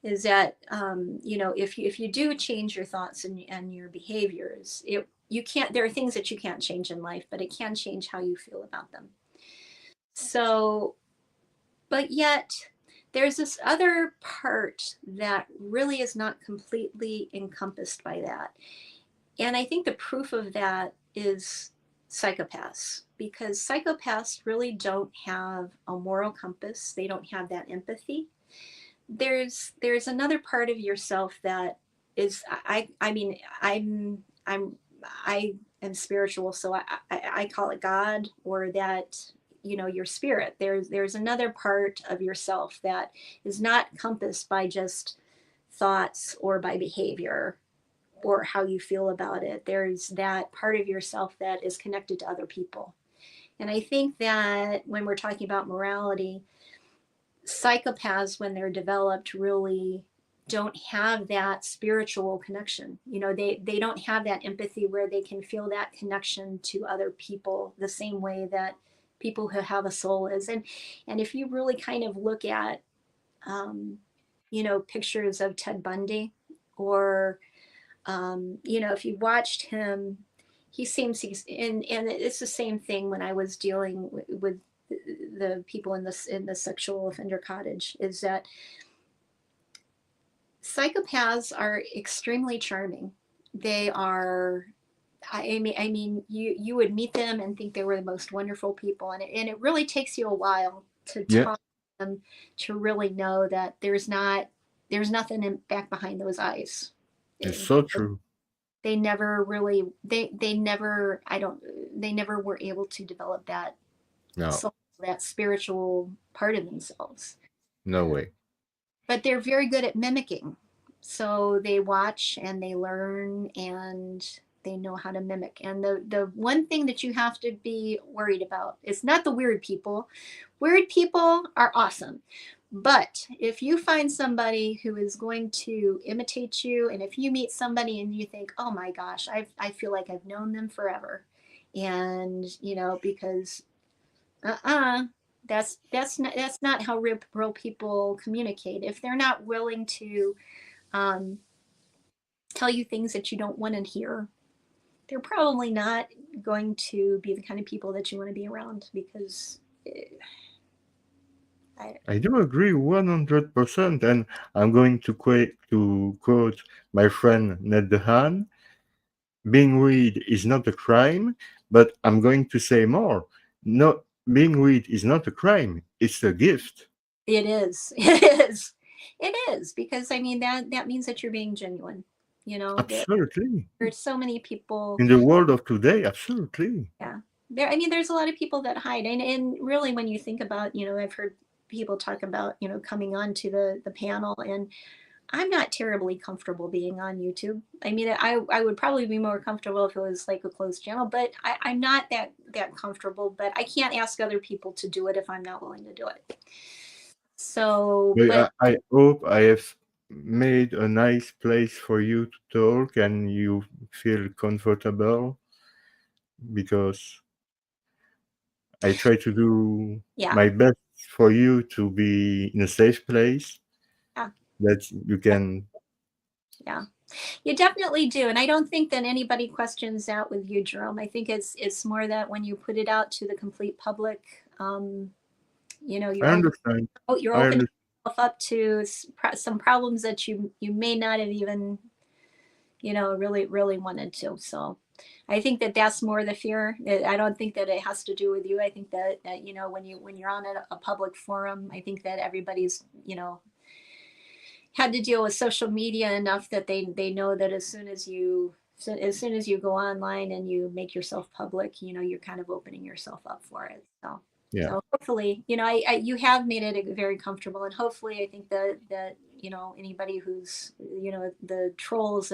Is that if you do change your thoughts and your behaviors, you can't. There are things that you can't change in life, but it can change how you feel about them. So, but yet there's this other part that really is not completely encompassed by that. And I think the proof of that is psychopaths, because psychopaths really don't have a moral compass. They don't have that empathy. There's another part of yourself that is, I mean, I am spiritual, so I call it God, or that, your spirit. There's another part of yourself that is not compassed by just thoughts or by behavior or how you feel about it. There's that part of yourself that is connected to other people. And I think that when we're talking about morality, psychopaths, when they're developed, really don't have that spiritual connection. They don't have that empathy where they can feel that connection to other people the same way that people who have a soul is. And if you really kind of look at pictures of Ted Bundy, or if you watched him, he seems, and it's the same thing when I was dealing with the people in the sexual offender cottage, is that psychopaths are extremely charming. They are, I mean, you would meet them and think they were the most wonderful people, and it really takes you a while to talk to them to really know that there's nothing back behind those eyes. It's so true. They never really, they never were able to develop that soul, that spiritual part of themselves. No way. But they're very good at mimicking. So they watch and they learn and they know how to mimic. And the one thing that you have to be worried about is not the weird people. Weird people are awesome. But if you find somebody who is going to imitate you, and if you meet somebody and you think, oh my gosh, I feel like I've known them forever. And, because that's not how real people communicate. If they're not willing to tell you things that you don't want to hear, they're probably not going to be the kind of people that you want to be around, because I do agree 100%, and I'm going to quote my friend Dehan: being weird is not a crime, but I'm going to say more. No, being weird is not a crime, it's a gift. It is. It is, because I mean that means that you're being genuine. Absolutely. There's so many people in the world of today. Absolutely. Yeah. There's a lot of people that hide, and really, when you think about, I've heard people talk about, coming onto the panel, and I'm not terribly comfortable being on YouTube. I mean, I would probably be more comfortable if it was like a closed channel, but I'm not that comfortable. But I can't ask other people to do it if I'm not willing to do it. So, but I hope I have made a nice place for you to talk and you feel comfortable, because I try to do my best for you to be in a safe place that you can. Yeah, you definitely do. And I don't think that anybody questions that with you, Jerome. I think it's more that when you put it out to the complete public, you're I understand. You're opening yourself up to some problems that you may not have even, really wanted to. So I think that that's more the fear. I don't think that it has to do with you. I think that when you're on a public forum, I think that everybody's, had to deal with social media enough that they know that as soon as you go online and you make yourself public, you're kind of opening yourself up for it. So hopefully, you have made it very comfortable, and hopefully I think that anybody who's, the trolls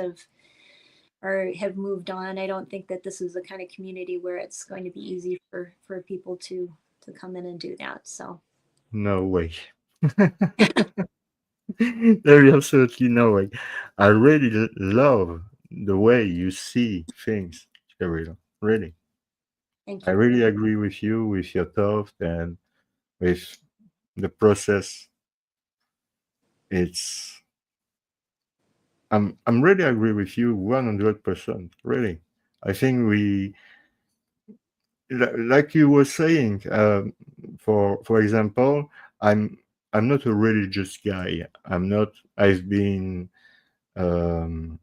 have moved on. I don't think that this is the kind of community where it's going to be easy for people to come in and do that. So no way. There is absolutely no way. I really love the way you see things, Cheryl. Really. Thank you. I really agree with you, with your thought, and with the process. I'm really agree with you 100%. Really. I think we, like you were saying, for example, I'm I'm not a religious guy. I'm not. I've been. Um,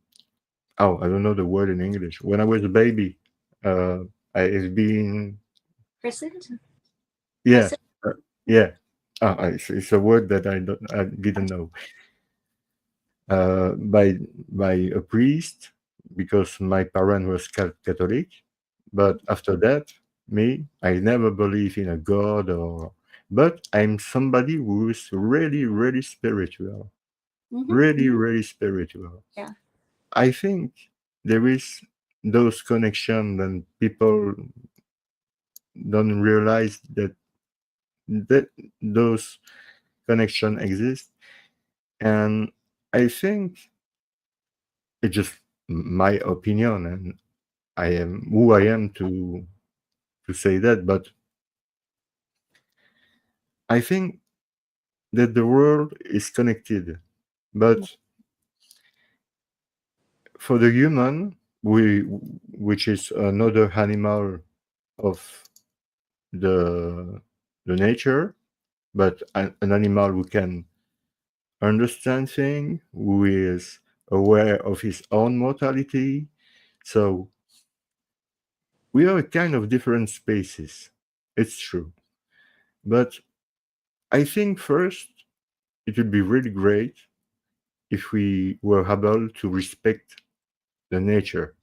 oh, I don't know the word in English. When I was a baby, uh, I've been. Christened? Yeah, Christened? yeah. It's a word that I didn't know. By a priest because my parent was Catholic, but after that, I never believe in a god or. But I'm somebody who is really, really spiritual, Mhm. really, really spiritual. Yeah. I think there is those connections and people don't realize that those connections exist. And I think it's just my opinion, and I am who I am to say that. But I think that the world is connected. But for the human, which is another animal of the nature, but an animal who can understand things, who is aware of his own mortality. So we are a kind of different species. It's true. But I think first it would be really great if we were able to respect the nature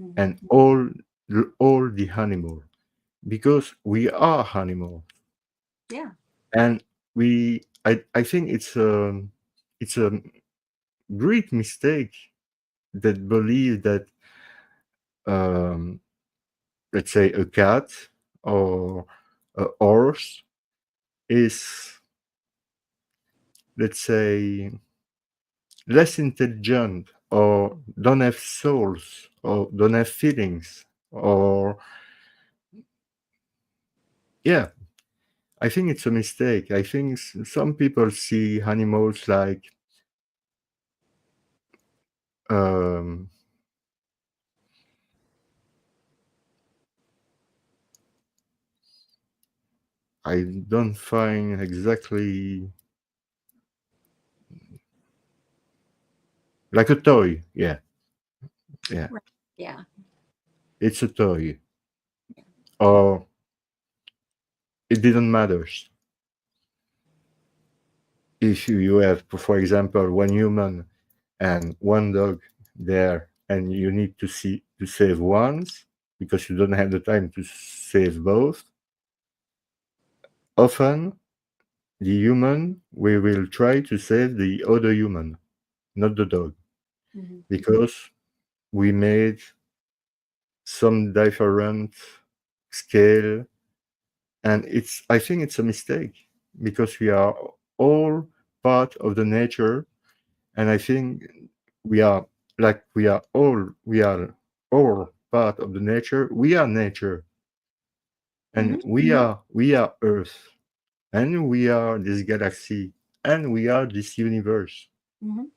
Mhm. and all the animal, because we are animals. Yeah. And I think it's a great mistake that believe that um, let's say a cat or a horse is, let's say, less intelligent or don't have souls or don't have feelings or yeah. I think it's a mistake. I think some people see animals like um, I don't find exactly like a toy. Yeah, yeah, Right. Yeah. it's a toy, or it didn't matter if you have, for example, one human and one dog there, and you need to save once because you don't have the time to save both. Often, the human we will try to save the other human, not the dog, Mhm. because we made some different scale, and I think it's a mistake because we are all part of the nature, and I think we are we are all part of the nature. We are nature, and Mhm. we are Earth, and we are this galaxy, and we are this universe. Mhm.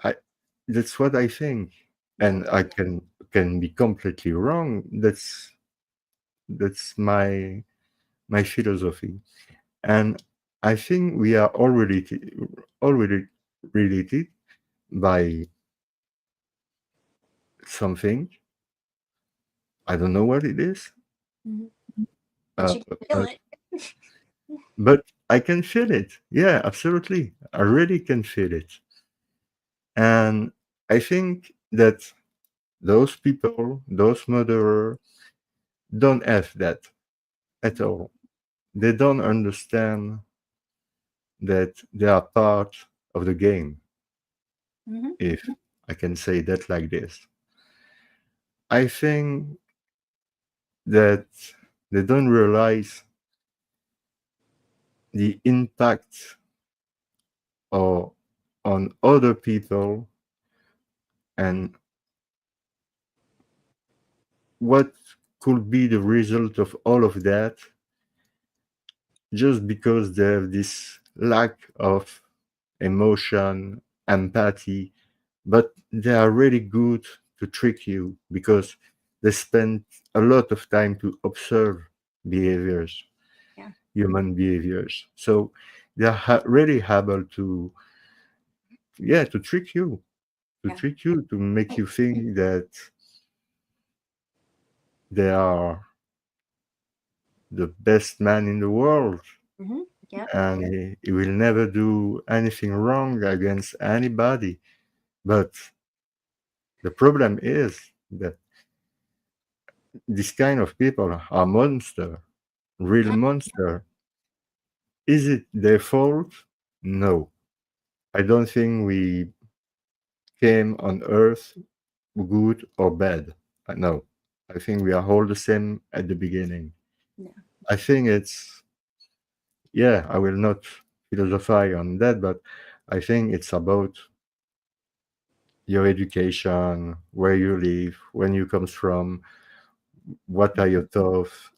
I That's what I think, Yeah. and I can be completely wrong. That's my philosophy, and I think we are already related by something. I don't know what it is, Mhm. But uh, you can feel it. but I can feel it. Yeah, absolutely. I really can feel it, and I think that those people, those murderers, don't have that at all. They don't understand that they are part of the game, Mhm. if I can say that like this. I think that they don't realize the impact or on other people and what could be the result of all of that just because they have this lack of emotion, empathy, but they are really good to trick you because they spend a lot of time to observe behaviors, Yeah. human behaviors. So they are really able to, yeah, to trick you, Yeah. to make you think that they are the best man in the world, Mm-hmm. Yep. and he will never do anything wrong against anybody. But the problem is that this kind of people are monster, real monster. Is it their fault? No. I don't think we came on Earth good or bad. No. I think we are all the same at the beginning. No. I think it's, yeah, I will not philosophize on that, but I think it's about your education, where you live, when you come from, what are your thoughts,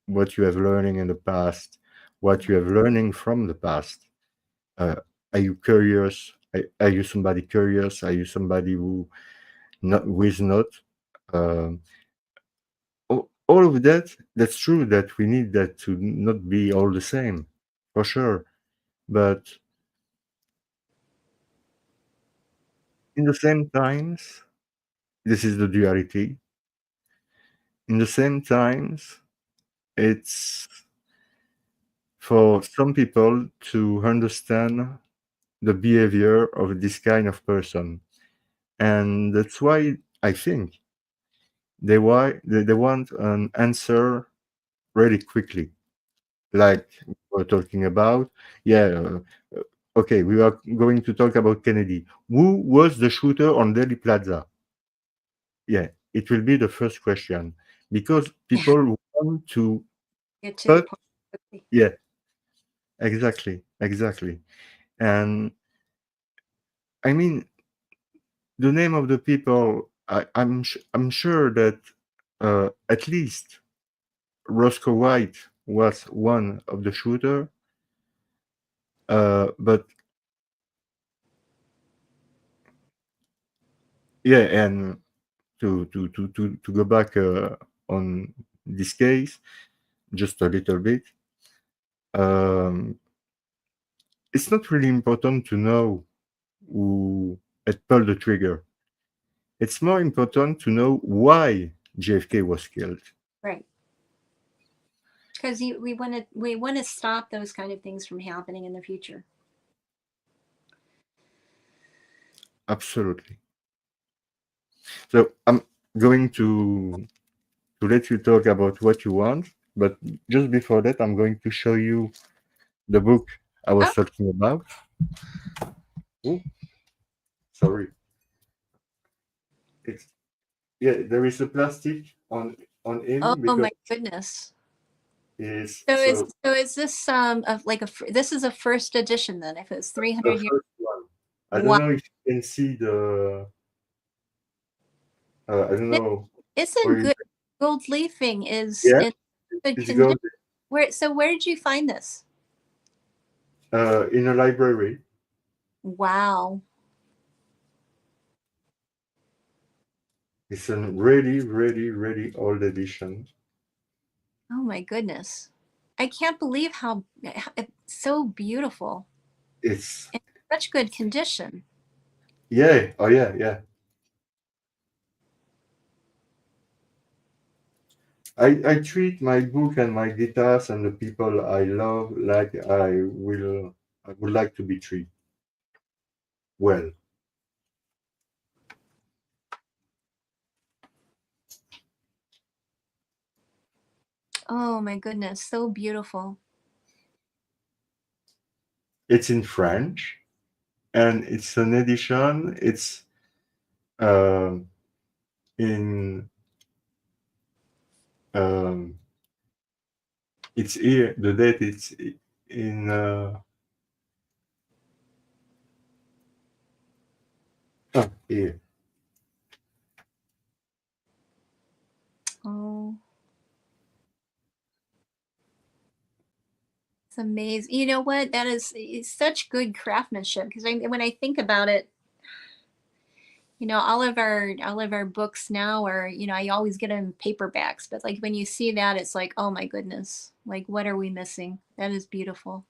what you have learning in the past, what you have learning from the past. Uh, are you curious? Are you somebody curious? Are you somebody who is not? Um, all of that, that's true that we need that to not be all the same, for sure. But in the same times, this is the duality. In the same times, it's for some people to understand the behavior of this kind of person. And that's why I think they want an answer really quickly. Like we're talking about, yeah, okay, we are going to talk about Kennedy. Who was the shooter on Delhi Plaza? Yeah, it will be the first question because people want to Get to the put, point quickly. yeah, exactly. And I mean, the name of the people, I'm sure that at least Roscoe White was one of the shooter, but yeah, and to go back on this case just a little bit, um, it's not really important to know who had pulled the trigger. It's more important to know why JFK was killed. Right. Because we want to stop those kind of things from happening in the future. Absolutely. So I'm going to let you talk about what you want, but just before that, I'm going to show you the book I was Oh. talking about. Oh, sorry. It's, yeah, there is a plastic on him Oh because my goodness. it's So so is this of like this is a first edition then? If it's the 300 years. first one. I don't Wow. know if you can see the. I don't know. It's Where in you, good gold leafing is yeah, in good it's condition. got Where did you find this? in a library. Wow. It's a really old edition. Oh my goodness. I can't believe how it's so beautiful. It's In such good condition. yeah. Oh yeah. I treat my book and my guitars and the people I love like I would like to be treated well. Oh my goodness, so beautiful. It's in French and it's an edition. It's um, in um, it's here. The date it's in here. Oh, it's amazing. You know what? That is it's such good craftsmanship because when I think about it, all of our books now are, I always get them in paperbacks, but like when you see that, it's like, oh my goodness, like what are we missing? That is beautiful.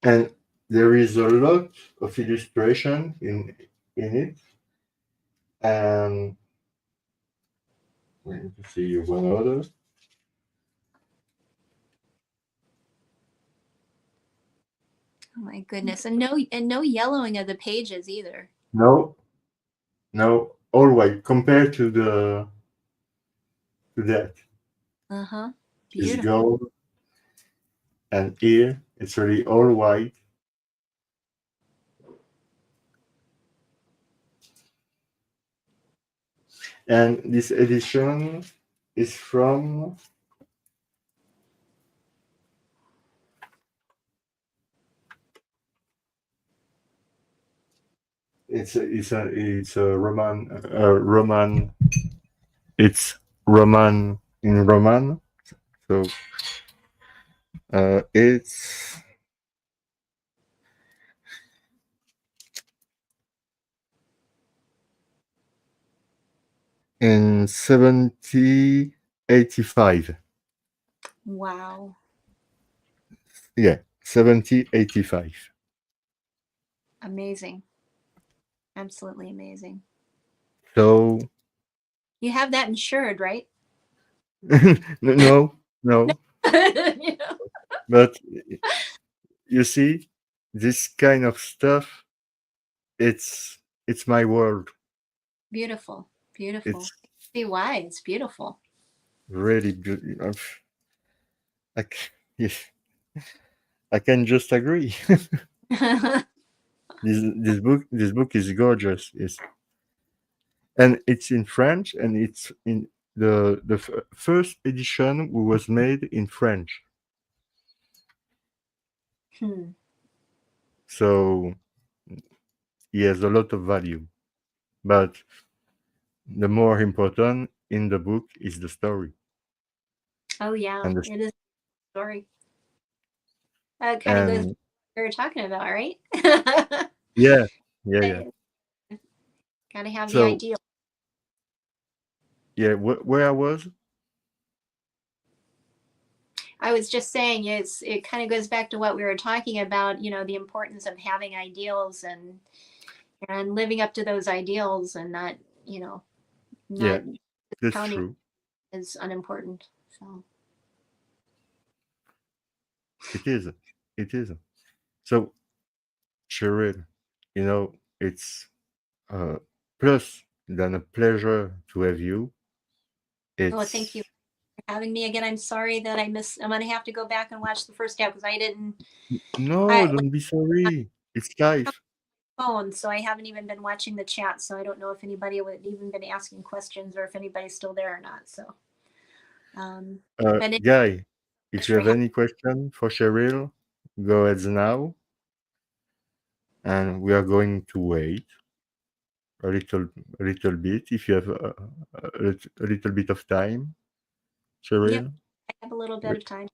And there is a lot of illustration in it. And let me see one other. Oh my goodness. And no yellowing of the pages either. No, all white compared to that. Uh-huh. It's Beautiful. gold, and here it's really all white. And this edition is from it's a Roman. It's Roman in Roman. So it's in 7085. Wow. Yeah, 7085. Amazing. Absolutely amazing. So You have that insured, right? no, You know? but you see, this kind of stuff, it's my world. Beautiful. Beautiful. It's See why? It's beautiful. really beautiful. Yes, I can just agree. This book is gorgeous. Yes, and it's in French, and it's in the first edition was made in French. Hmm. So he has a lot of value. But the more important in the book is the story. Oh yeah, And it is a story. That kind of goes to and what we were talking about, right? yeah. Gotta have the So ideal. yeah, where I was. I was just saying it kind of goes back to what we were talking about, the importance of having ideals and living up to those ideals and not, Yeah, not that's counting true. as unimportant. So It is. It is. So Cheryl, it's uh, plus than a pleasure to have you. thank you It's for having me again. I'm sorry that I'm gonna have to go back and watch the first half because I didn't no, I don't be sorry. It's life. phone, so I haven't even been watching the chat. So I don't know if anybody would even been asking questions or if anybody's still there or not. So but Guy, if thanks you for have having any question for Cheryl, go ahead now, and we are going to wait a little bit if you have a little bit of time, Yep, Cheryl. I have a little bit Wait. of time.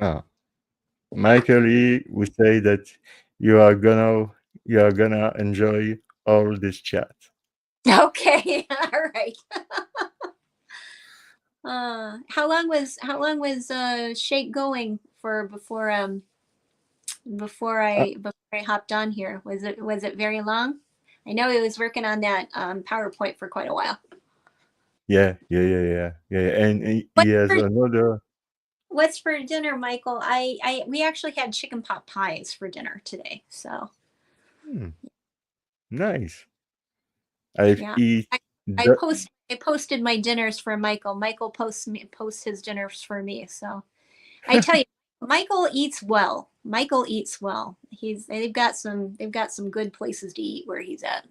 Ah, Michael E. would say that you are gonna enjoy all this chat. Okay, all right. How long was Shake going for before I hopped on here? Was it very long? I know he was working on that PowerPoint for quite a while. Yeah. And he has another. What's for dinner, Michael? We actually had chicken pot pies for dinner today. So Nice. I've yeah, eat. I posted my dinners for Michael. Michael posts his dinners for me. So I tell you, Michael eats well. Michael eats well. They've got some good places to eat where he's at.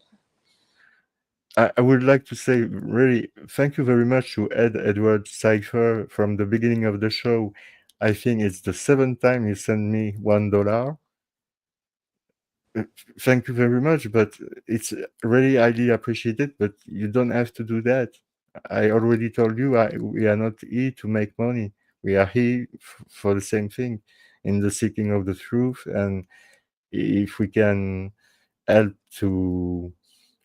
I would like to say really thank you very much to Eduard Cipher from the beginning of the show. I think it's the 7th time you send me $1. Thank you very much, but it's really highly appreciated. But you don't have to do that. I already told you we are not here to make money. We are here for the same thing, in the seeking of the truth. And if we can help to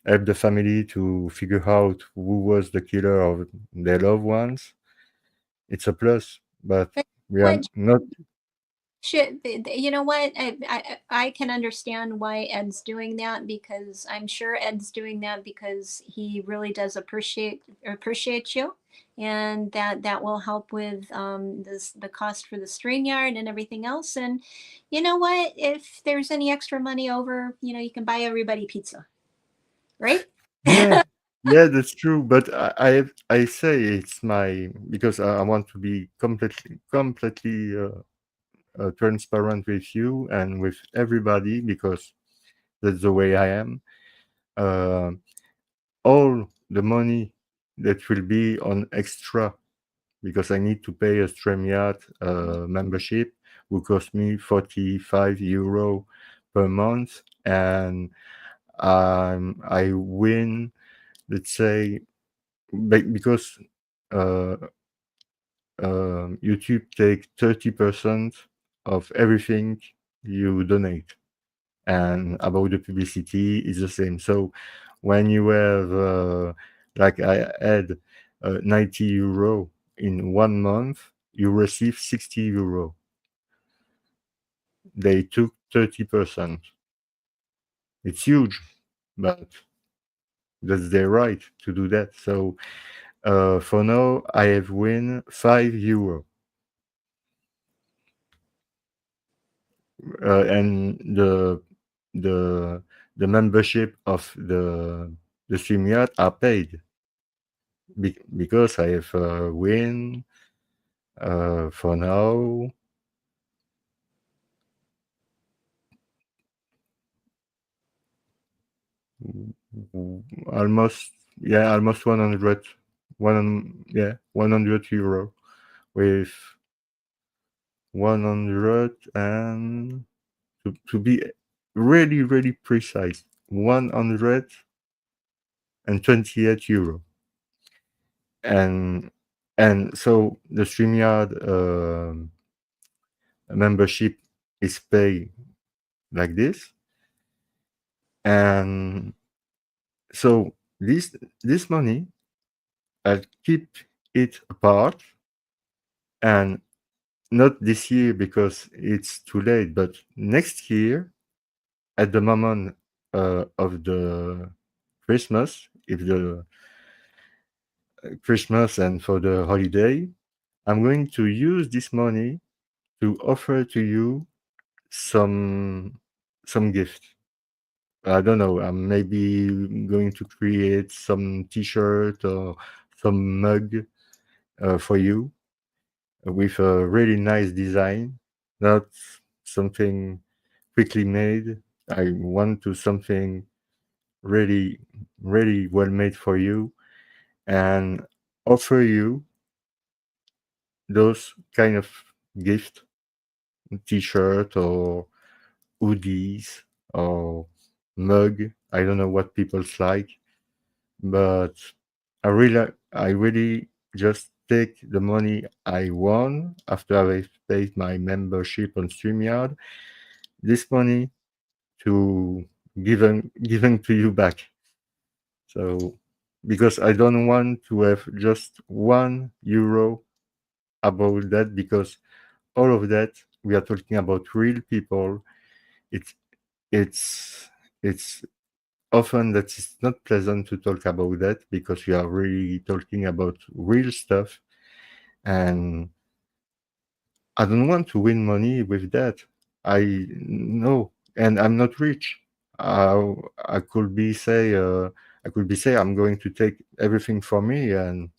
help the family to figure out who was the killer of their loved ones, it's a plus. But But we are what not. you know what? I can understand why Ed's doing that, because I'm sure Ed's doing that because he really does appreciate you, and that will help with the cost for the StreamYard and everything else. And you know what? If there's any extra money over, you can buy everybody pizza, right? Yeah, yeah, that's true. But I say it's my, because I want to be completely transparent with you and with everybody, because that's the way I am. Uh, all the money that will be on extra, because I need to pay a StreamYard membership, will cost me 45 euro per month, and I win, let's say, because uh, YouTube take 30% of everything you donate, and about the publicity is the same. So when you have like I had 90 euro in 1 month, you receive 60 euro. They took 30%. It's huge, but that's their right to do that. So for now, I have win 5 euro. And the the membership of the StreamYard are paid, because I have win for now almost, yeah, almost 100, 100 euro, with 100, and to be really precise, 128 euro. And so the StreamYard membership is paid like this. And so this money, I'll keep it apart, and not this year because it's too late, but next year, at the moment of the Christmas, if the Christmas and for the holiday, I'm going to use this money to offer to you some gift. I don't know. I'm maybe going to create some T-shirt or some mug for you, with a really nice design, not something quickly made. I want to something really well made for you, and offer you those kind of gift, T-shirt or hoodies or mug. I don't know what people's like, but I really just take the money I won after I've paid my membership on StreamYard, this money, to given to you back. So because I don't want to have just 1 euro about that, because all of that, we are talking about real people. It's it's it's often that it's not pleasant to talk about that, because we are really talking about real stuff, and I don't want to win money with that. I know, and I'm not rich. I could be say I'm going to take everything from me, and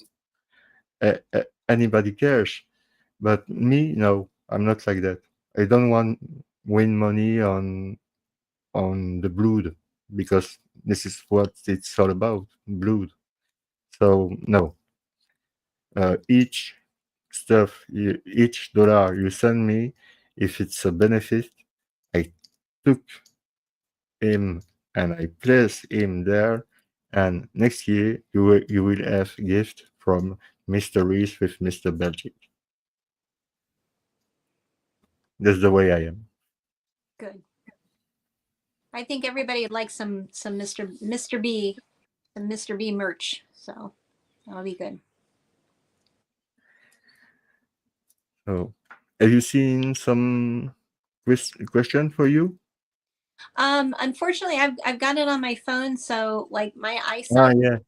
anybody cares. But me, no, I'm not like that. I don't want win money on the blood, because this is what it's all about, blood. So no, each each dollar you send me, if it's a benefit, I took him and I place him there. And next year you will have gift from Mr. Reese with Mr. Belgic. That's the way I am. Good. I think everybody would like some Mr. B, some Mr. B merch. So that'll be good. So, have you seen some question for you? Unfortunately, I've got it on my phone, so like my Ah, eyesight yeah.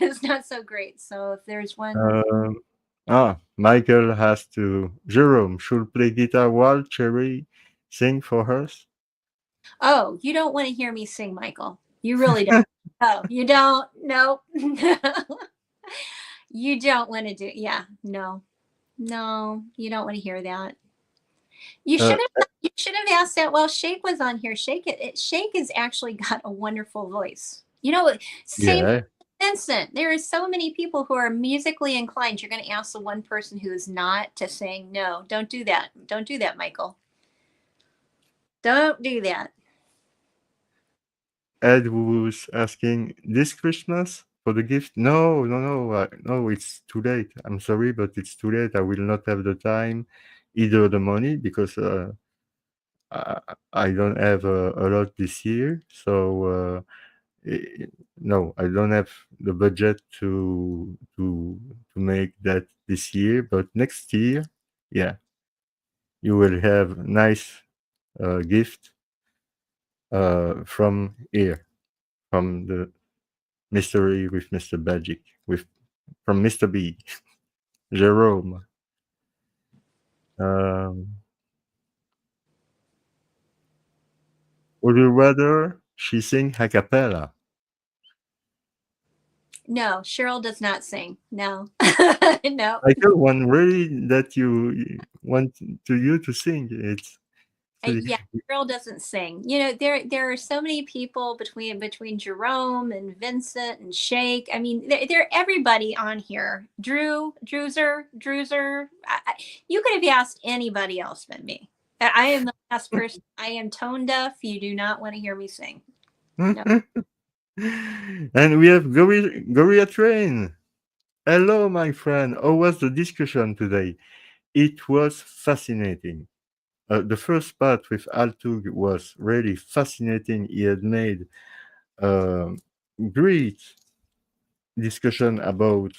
is not so great. So if there's one, Michael has to. Jerome should play guitar while Cherry sing for us. oh, you don't want to hear me sing, Michael. You really don't. Oh, you don't? No. You don't want to do. Yeah, no, you don't want to hear that. You Uh, should have asked that while Shake was on here. Shake has actually got a wonderful voice. You know, same yeah. Vincent. There are so many people who are musically inclined. You're going to ask the one person who is not to saying no. Don't do that. Don't do that, Michael. Don't do that. Ed was asking this Christmas for the gift. No, no, it's too late. I'm sorry, but it's too late. I will not have the time, either the money, because I don't have a lot this year. So no, I don't have the budget to make that this year. But next year, yeah, you will have nice gift from here, from the mystery with Mr. Magic, from Mr. B, Jerome. Would you rather she sing a cappella? No, Cheryl does not sing. No, no. I got one really that you want to you to sing. It's Yeah, Cheryl doesn't sing. You know, there are so many people between Jerome and Vincent and Shake. I mean, they're everybody on here. Druzer. You could have asked anybody else but me. I am the last person. I am tone deaf. You do not want to hear me sing. No. And we have Gorilla Train. Hello, my friend. How was the discussion today? It was fascinating. The first part with Altug was really fascinating. He had made a great discussion about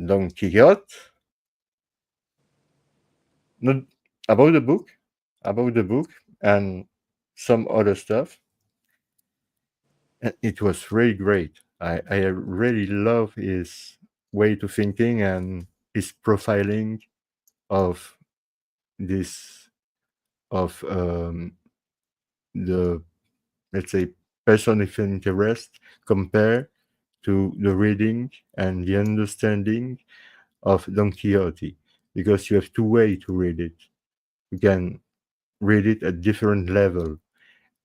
Don Quixote, not about the book, and some other stuff. And it was really great. I really love his way to thinking and his profiling of this of the, let's say, person of interest compared to the reading and the understanding of Don Quixote, because you have two ways to read it. You can read it at different level,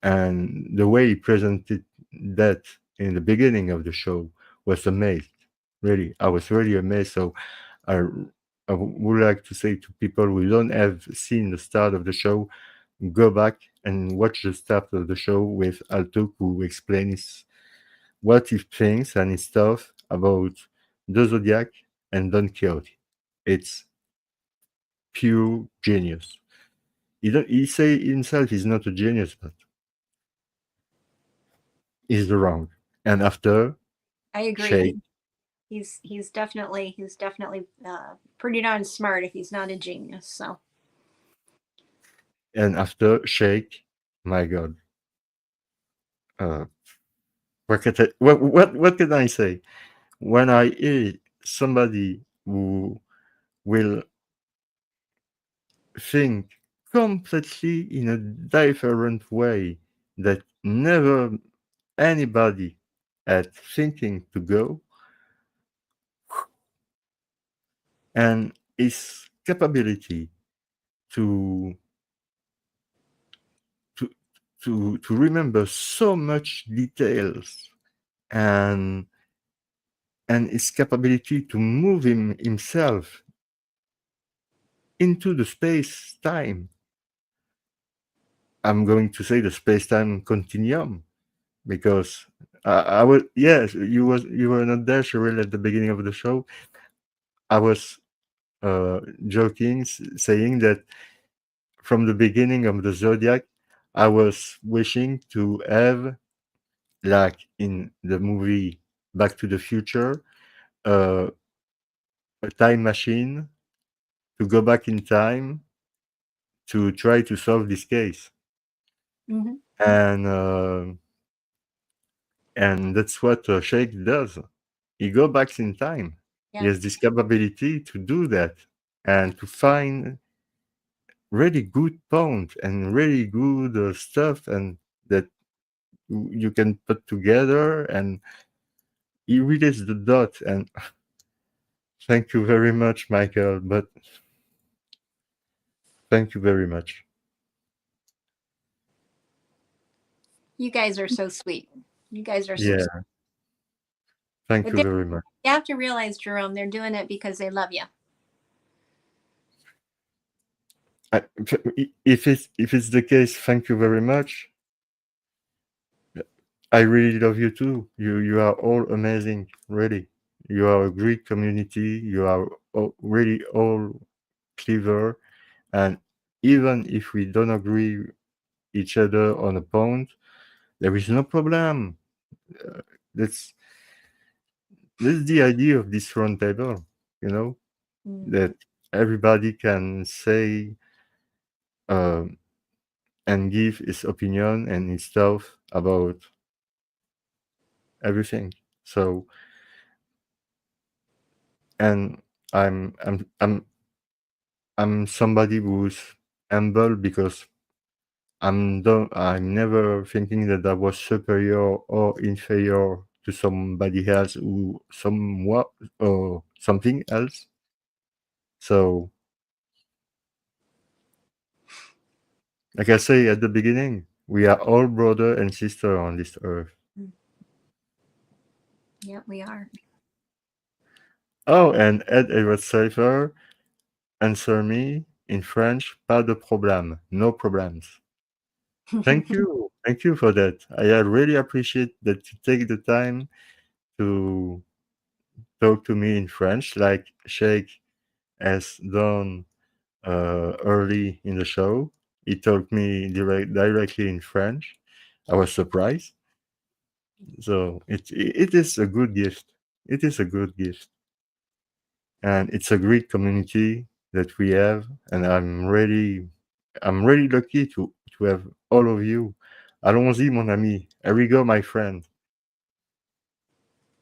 and the way he presented that in the beginning of the show was amazed. Really, I was really amazed. So I, I would like to say to people who don't have seen the start of the show, go back and watch the start of the show with Altug, who explains what he thinks and his stuff about the Zodiac and Don Quixote. It's pure genius. He say himself he's not a genius, but he's wrong. And after I agree. Shake, He's definitely pretty darn smart if he's not a genius. So and after Shake, my God, what can I say? When I hear somebody who will think completely in a different way that never anybody had thinking to go, and his capability to to to remember so much details, and his capability to move himself into the space time. I'm going to say the space time continuum, because I was, yes, you were not there, Cheryl, at the beginning of the show. I was joking, saying that from the beginning of the Zodiac, I was wishing to have, like in the movie Back to the Future, uh, a time machine to go back in time to try to solve this case. Mhm. And that's what Shake does. He go back in time. He Yeah. has this capability to do that and to find really good points and really good stuff, and that you can put together, and he relates the dot. And thank you very much, Michael, but thank you very much. You guys are so sweet. You guys are so Yeah, sweet. thank But you very much. you have to realize, Jerome, they're doing it because they love you. If it's the case, thank you very much. I really love you too. You are all amazing, really. You are a great community. You are really all clever, and even if we don't agree each other on a point, there is no problem. Uh, that's that's the idea of this round table, you know, Mm. that everybody can say um, and give his opinion and his stuff about everything. So, and I'm I'm I'm I'm somebody who's humble because I'm never thinking that I was superior or inferior to somebody else who somewhat or something else. So, like I say at the beginning, we are all brother and sister on this earth. Yeah, we are. Oh, and Edward Sepehr answer me in French. Pas de problème, no problems. Thank you for that. I really appreciate that you take the time to talk to me in French, like Shake has done early in the show. He talked me directly in French. I was surprised. So it is a good gift. It is a good gift, and it's a great community that we have. And I'm really lucky to have all of you. Allons-y, mon ami. Here we go, my friend.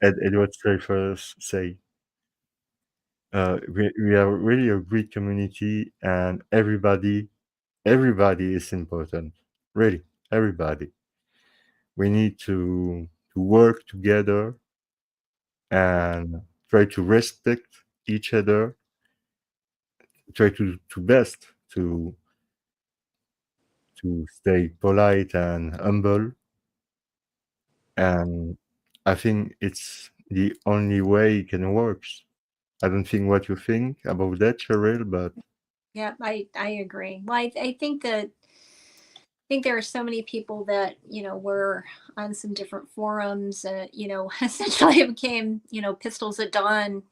Eduard first say. We are really a great community, and everybody is important. Really, everybody. We need to work together and try to respect each other, try to best to stay polite and humble. And I think it's the only way it can work. I don't think what you think about that, Cheryl, but Yeah, I agree. Well, I think that there are so many people that were on some different forums. Essentially it became pistols at dawn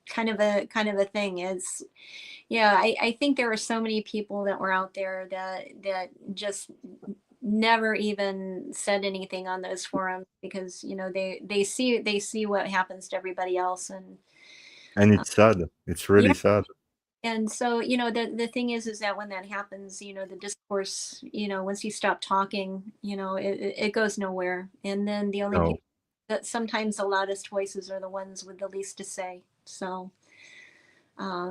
kind of a thing. Is yeah, I think there are so many people that were out there that just never even said anything on those forums because they see what happens to everybody else. and uh, it's sad. It's yeah. really sad. And so the thing is that when that happens, the discourse, once you stop talking, it goes nowhere. And then the only No. people that sometimes the loudest voices are the ones with the least to say. So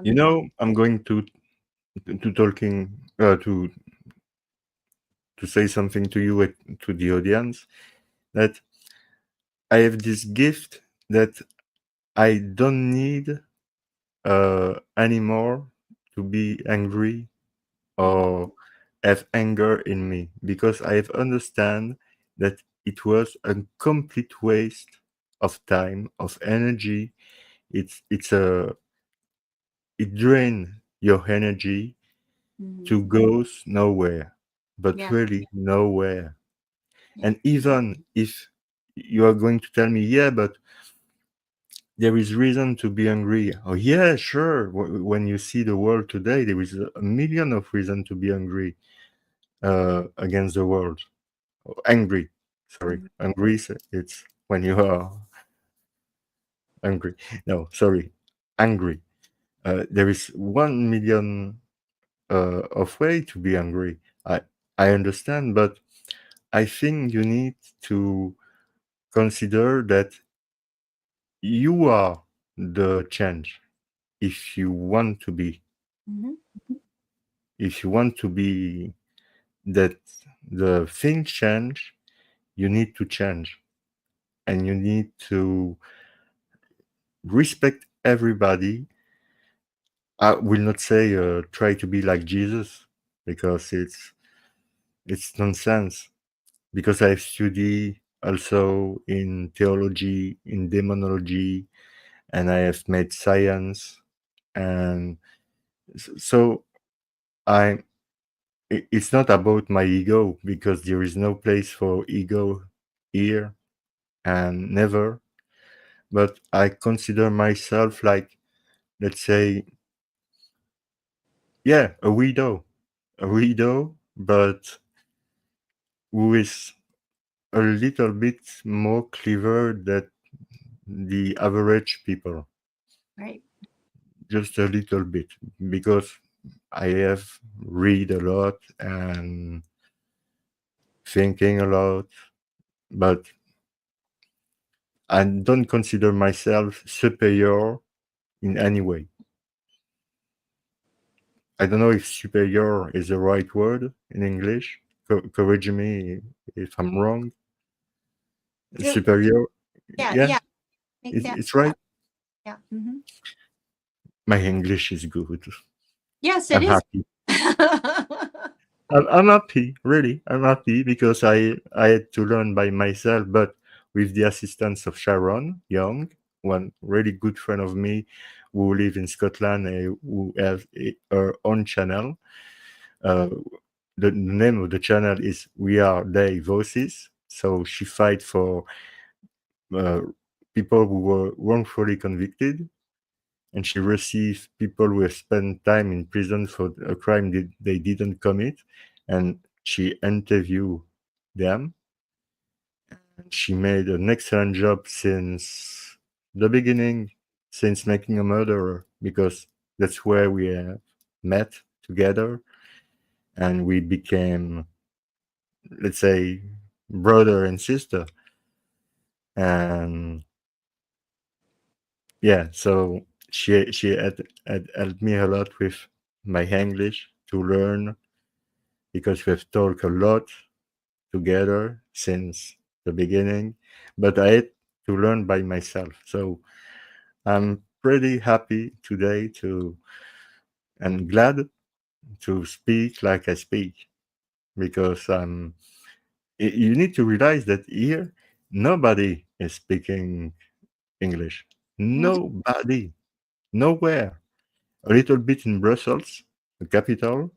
You um know, I'm going to talking to say something to you to the audience, that I have this gift that I don't need anymore to be angry or have anger in me, because I have understand that it was a complete waste of time, of energy. It's a it drain your energy to mhm. goes nowhere, but Yeah, really nowhere. yeah, And even if you are going to tell me, yeah, but there is reason to be angry. Oh, yeah, sure. When you see the world today, there is a million of reason to be angry. against the world. Angry. Sorry, angry. It's when you are angry. No, sorry, angry. There is 1 million of way to be angry. I understand, but I think you need to consider that you are the change. If you want to be, if you want to be that the thing change, you need to change, and you need to respect everybody. I will not say try to be like Jesus, because it's nonsense. Because I've studied also in theology, in demonology, and I have made science, and so I. It's not about my ego, because there is no place for ego here, and never. But I consider myself like, let's say, yeah, a widow, but who is a little bit more clever than the average people. Right. Just a little bit, because I have read a lot and thinking a lot, but I don't consider myself superior in any way. I don't know if superior is the right word in English. Correct me if I'm wrong. Superior, Yeah, yeah, yeah. Make that. it's right. Yeah. My English is good. Yes, I'm it is. happy. I'm happy, really. I'm happy because I had to learn by myself, but with the assistance of Sharon Young, one really good friend of me who live in Scotland, who have her own channel. Uh, the name of the channel is We Are They Voices. So she fight for uh, people who were wrongfully convicted, and she received people who have spent time in prison for a crime that they didn't commit, and she interviewed them. And she made an excellent job since the beginning, since Making a Murderer, because that's where we met together, and we became, let's say, brother and sister. And yeah, so she had helped me a lot with my English to learn, because we've talked a lot together since the beginning, but I had to learn by myself. So I'm pretty happy today to and glad to speak like I speak, because you need to realize that here nobody is speaking English. Nobody, nowhere. A little bit in Brussels, the capital,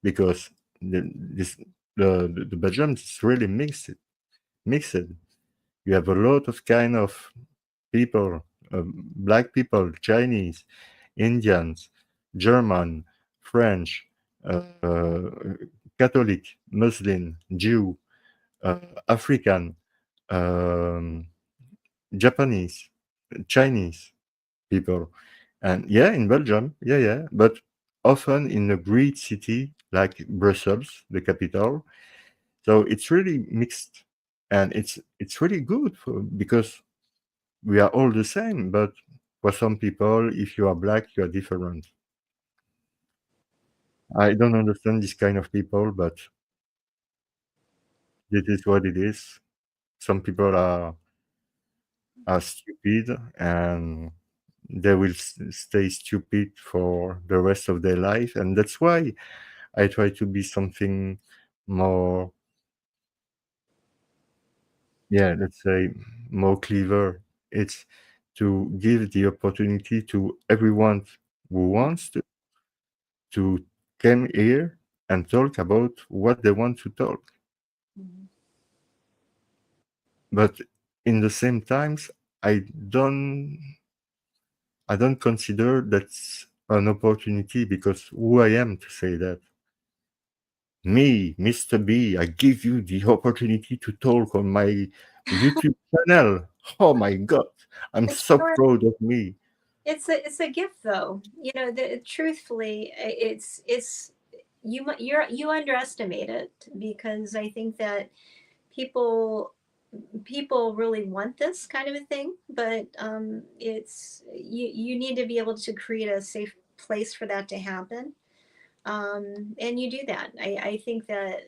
because the Belgium is really mixed. Mixed. You have a lot of kind of people, black people, Chinese, Indians, German, French, uh, Catholic, Muslim, Jew, African, um, Japanese, Chinese people. And yeah, in Belgium, yeah, but often in a great city like Brussels, the capital. So it's really mixed, and it's really good because we are all the same. But for some people, if you are black, you are different. I don't understand this kind of people, but it is what it is. Some people are stupid, and they will stay stupid for the rest of their life, and that's why I try to be something more, yeah, let's say, more clever. It's to give the opportunity to everyone who wants to come here and talk about what they want to talk. But in the same times, I don't I don't consider that's an opportunity, because who I am to say that. Me, Mr. B, I give you the opportunity to talk on my YouTube channel. Oh my God, I'm But so sure, proud of me. it's a gift though. You know, truthfully, it's you underestimate it because I think that people people really want this kind of a thing, but it's you need to be able to create a safe place for that to happen, and you do that. I think that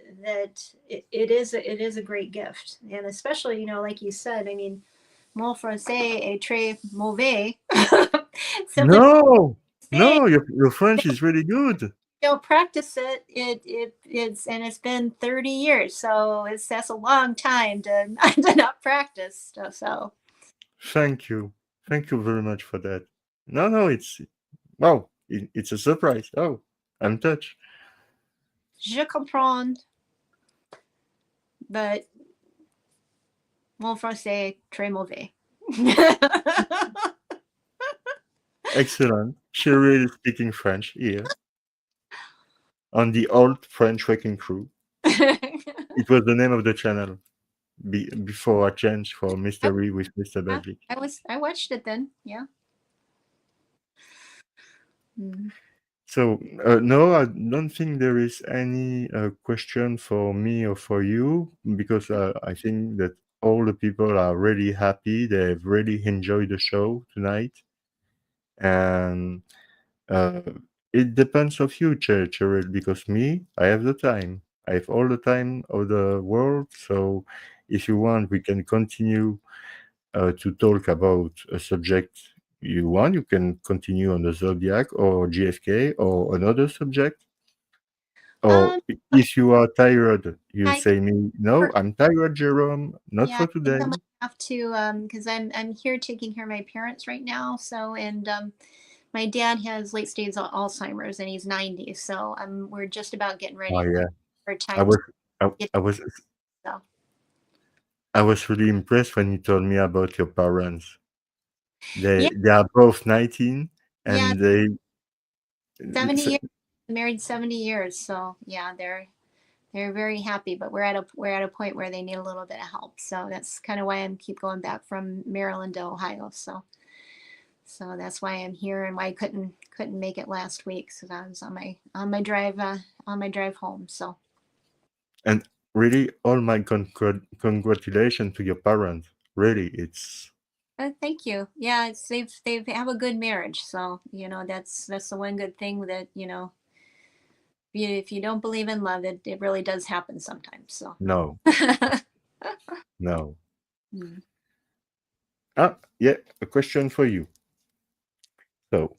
it is a great gift, and especially like you said. I mean, mon français est très mauvais. Simply No, saying, no, your French is really good. don't practice it. It's been 30 years, so that's a long time to to not practice. So Thank you. Thank you very much for that. No, it's wow, it's a surprise. Oh, I'm touched. je comprends, but mon français est très mauvais. Excellent. Cheryl is speaking French here on the old French Wrecking Crew. It was the name of the channel before I changed for Mystery with Mr. Bentley. I watched it then. Yeah. So no, I don't think there is any question for me or for you because I think that all the people are really happy. They've really enjoyed the show tonight, and it depends of you, Cheryl, because me, I have the time. I have all the time of the world. So if you want, we can continue to talk about a subject you want. You can continue on the Zodiac or GFK or another subject. Or if you are tired, you say me, no, I'm tired, Jerome, not for I today. think I'm gonna have to because I'm here taking care of my parents right now. So and my dad has late stage Alzheimer's and he's 90. So we're just about getting ready Oh yeah, for I time was, to get I was, so. I was really impressed when you told me about your parents. Yeah, They are both 19, yeah, and they 70 years, married 70 years. So yeah, they're very happy, but we're at a point where they need a little bit of help. So that's kind of why I'm keep going back from Maryland to Ohio. So that's why I'm here and why I couldn't make it last week. So I was on my drive home. So and really all my congratulations to your parents. Really, it's thank you. Yeah, it's they've have a good marriage. So that's the one good thing that if you don't believe in love, it really does happen sometimes. So no, no. Mm. Yeah, a question for you. So,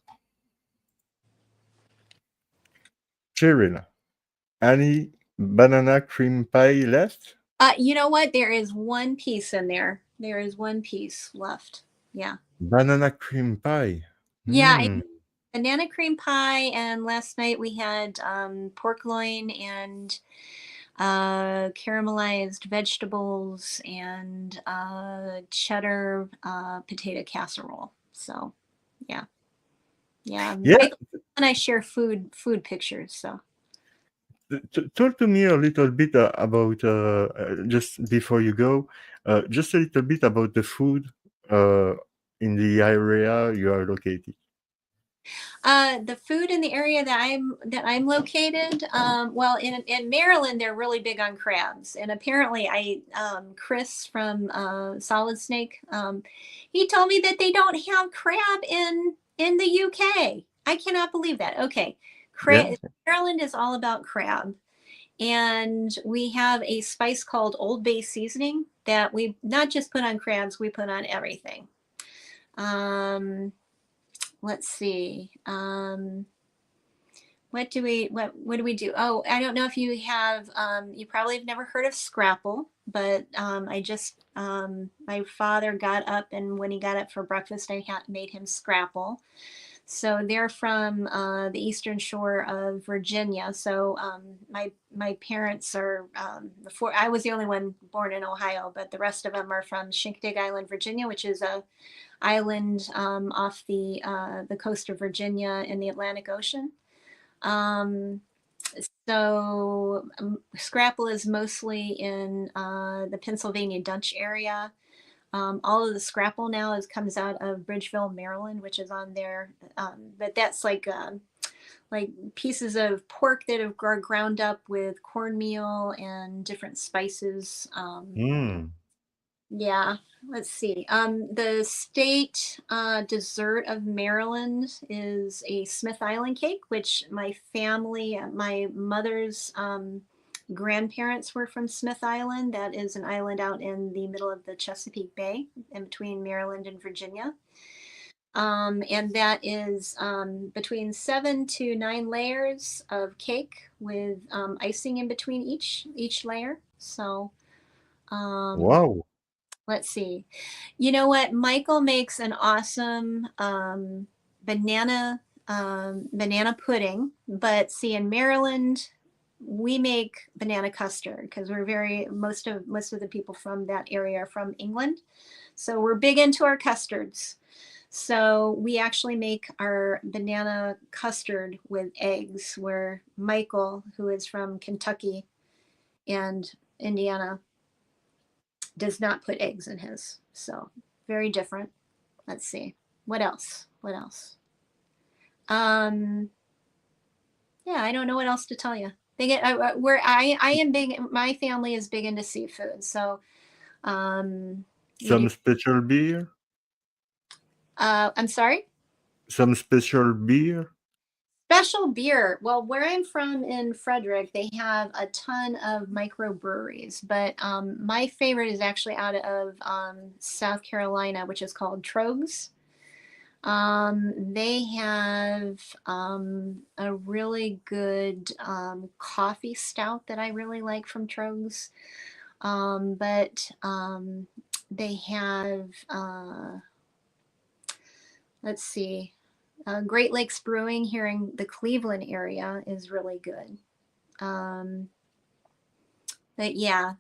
Cheryl, any banana cream pie left? You know what? There is one piece in there. There is one piece left. Yeah. Banana cream pie. Yeah, Hmm. banana cream pie, and last night we had pork loin and caramelized vegetables and cheddar potato casserole. So, yeah, yeah. Yeah. And I share food pictures. So, Talk to me a little bit about just before you go, just a little bit about the food in the area you are located. the food in the area that I'm located, well, in Maryland, they're really big on crabs, and apparently, Chris from Solid Snake, he told me that they don't have crab in the UK. I cannot believe that. Okay, Yeah. Maryland is all about crab, and we have a spice called Old Bay seasoning that we not just put on crabs, we put on everything. Let's see. What do we do? Oh, I don't know if you have. You probably have never heard of Scrapple, but my father got up, and when he got up for breakfast, I made him Scrapple. So they're from the eastern shore of Virginia. So my parents are I was the only one born in Ohio, but the rest of them are from Shinkotig Island, Virginia, which is a island off the coast of Virginia in the Atlantic Ocean. So Scrapple is mostly in the Pennsylvania Dutch area. All of the Scrapple now comes out of Bridgeville, Maryland, which is on there. But that's like pieces of pork that are ground up with cornmeal and different spices. Yeah, let's see. The state dessert of Maryland is a Smith Island cake, which my family, my mother's grandparents were from Smith Island. That is an island out in the middle of the Chesapeake Bay, in between Maryland and Virginia. And that is between 7 to 9 layers of cake with icing in between each layer. So, Wow. let's see. You know what? Michael makes an awesome banana pudding, but see, in Maryland, we make banana custard because most of the people from that area are from England, so we're big into our custards. So we actually make our banana custard with eggs, where Michael, who is from Kentucky and Indiana, does not put eggs in his. So very different. Let's see. What else? Yeah, I don't know what else to tell you. I am big. My family is big into seafood. So Some special beer? I'm sorry? Some special beer? Special beer. Well, where I'm from in Frederick, they have a ton of microbreweries, but my favorite is actually out of South Carolina, which is called Trogs. They have a really good coffee stout that I really like from Trogs. But they have, let's see, Great Lakes Brewing here in the Cleveland area is really good. But yeah,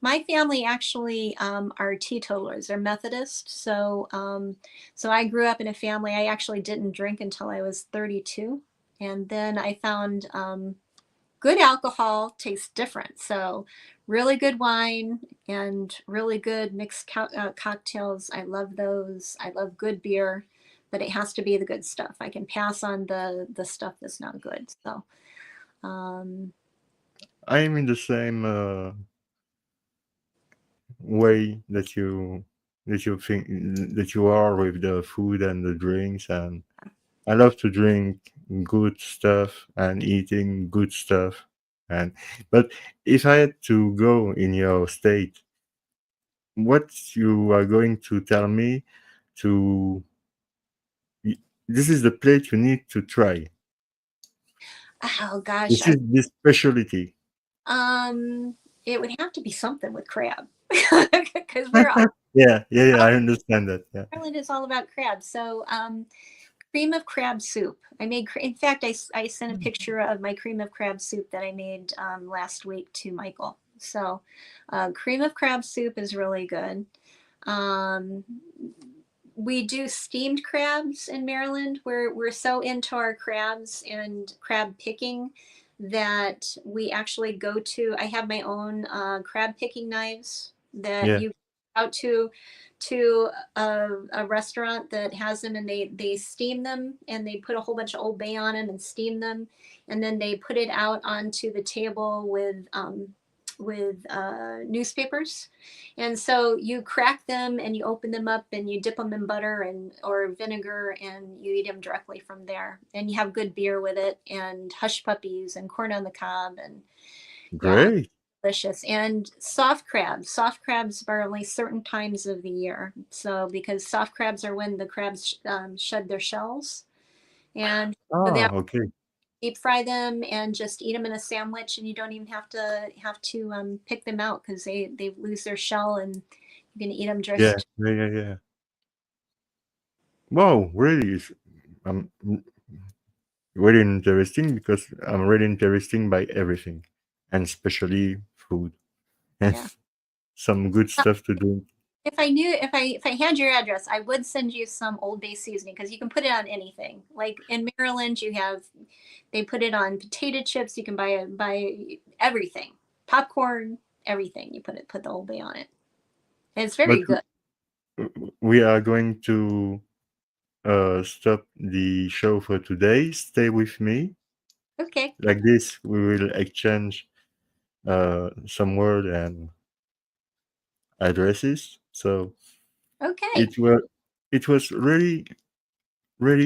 my family actually are teetotalers. They're Methodist. So I grew up in a family. I actually didn't drink until I was 32. And then I found good alcohol tastes different. So really good wine and really good mixed cocktails. I love those. I love good beer, but it has to be the good stuff. I can pass on the stuff that's not good. So I am in the same way that you think that you are with the food and the drinks, and I love to drink good stuff and eating good stuff. But if I had to go in your state, what you are going to tell me to this is the plate you need to try. oh gosh, This is the specialty. it would have to be something with crab because we're Yeah, I understand that. Yeah. Ireland is all about crab. So cream of crab soup. In fact, I sent a picture of my cream of crab soup that I made last week to Michael. So cream of crab soup is really good. We do steamed crabs in Maryland. We're so into our crabs and crab picking that we actually go to. I have my own crab picking knives that you go out to a restaurant that has them, and they steam them, and they put a whole bunch of Old Bay on them and steam them, and then they put it out onto the table with newspapers. And so you crack them and you open them up and you dip them in butter or vinegar, and you eat them directly from there. And you have good beer with it, and hush puppies and corn on the cob, and great. Delicious. And soft crabs are only certain times of the year. So because soft crabs are when the crabs shed their shells, and okay. deep fry them and just eat them in a sandwich, and you don't even have to pick them out because they lose their shell, and you can eat them just yeah. Wow, really, really interesting, because I'm really interested by everything, and especially food and some good stuff to do. If I had your address, I would send you some Old Bay seasoning, because you can put it on anything. Like in Maryland, you have They put it on potato chips. You can buy everything, popcorn, everything. You put the Old Bay on it. And it's very But good. we are going to stop the show for today. Stay with me. Okay. Like this, we will exchange some word and addresses. So Okay. it was really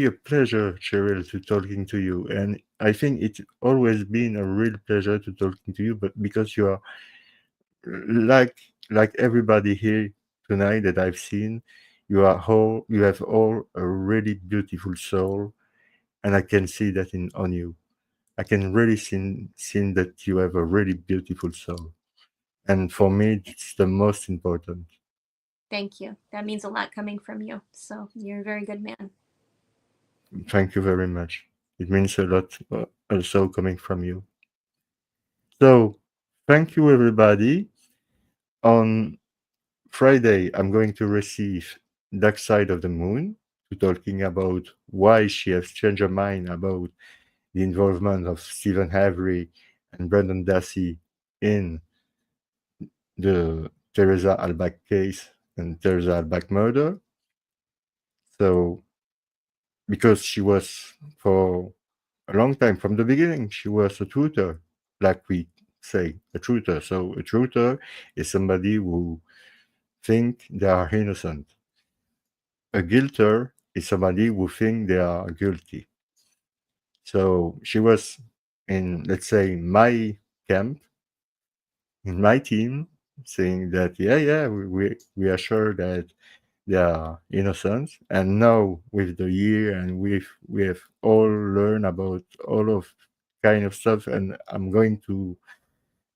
a pleasure, Cheryl, to talking to you, and I think it's always been a real pleasure to talking to you. But because you are like everybody here tonight that I've seen, you have all a really beautiful soul, and I can see that in on you. I can really see that you have a really beautiful soul, and for me, it's the most important. Thank you. That means a lot coming from you. So you're a very good man. Thank you very much. It means a lot, also coming from you. So, thank you, everybody. On Friday, I'm going to receive Dark Side of the Moon to talking about why she has changed her mind about the involvement of Stephen Avery and Brendan Dassey in the Teresa Albach case and Teresa Albach murder. So, because she was for a long time from the beginning, she was a truther, like we say, a truther. So, a truther is somebody who think they are innocent. A guilter is somebody who think they are guilty. So she was in, let's say, my camp, in my team, saying that yeah, we are sure that they are innocent. And now with the year and we have all learned about all of kind of stuff, and I'm going to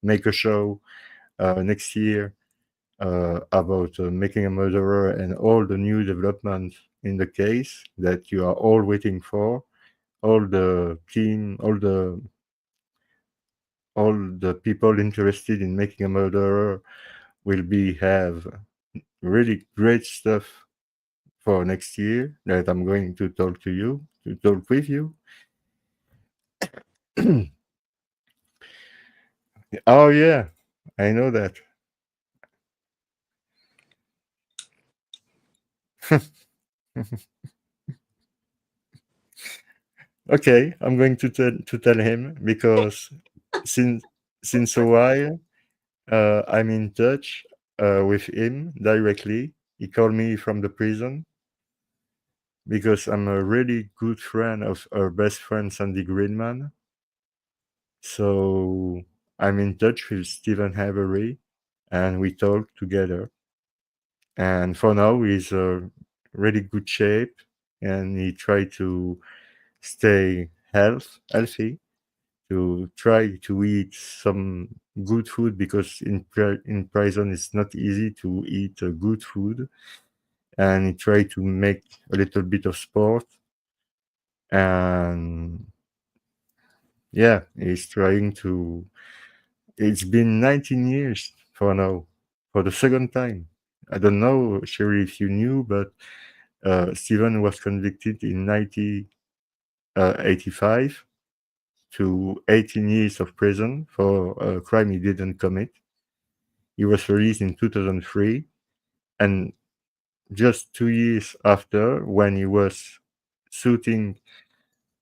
make a show next year about Making a Murderer and all the new developments in the case that you are all waiting for. All the team, all the people interested in Making a Murderer will have really great stuff for next year that I'm going to talk with you. Oh yeah, I know that. Okay, I'm going to tell him because since since a while I'm in touch with him directly. He called me from the prison because I'm a really good friend of our best friend Sandy Greenman. So I'm in touch with Stephen Avery and we talk together. And for now, he's a really good shape and he tried to stay healthy, to try to eat some good food because in prison it's not easy to eat good food. And he tried to make a little bit of sport. And yeah, he's trying to. It's been 19 years for now, for the second time. I don't know, Sherry, if you knew, but Stephen was convicted in 1985 to 18 years of prison for a crime he didn't commit. He was released in 2003, and just 2 years after, when he was suing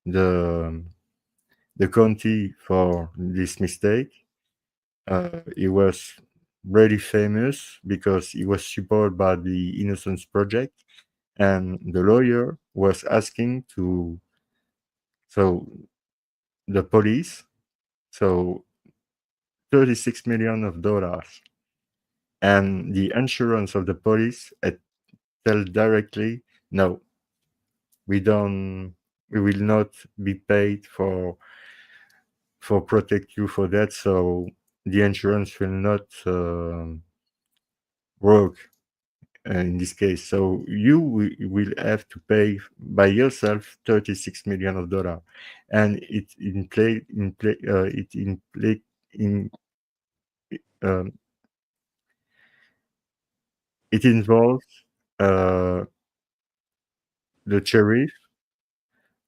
the the county for this mistake, he was really famous because he was supported by the Innocence Project, and the lawyer was asking to so the police so $36 million, and the insurance of the police had tell directly no, we don't, we will not be paid for protect you for that, so the insurance will not work in this case. So you will have to pay by yourself $36 million, and in um, it involves uh, the sheriff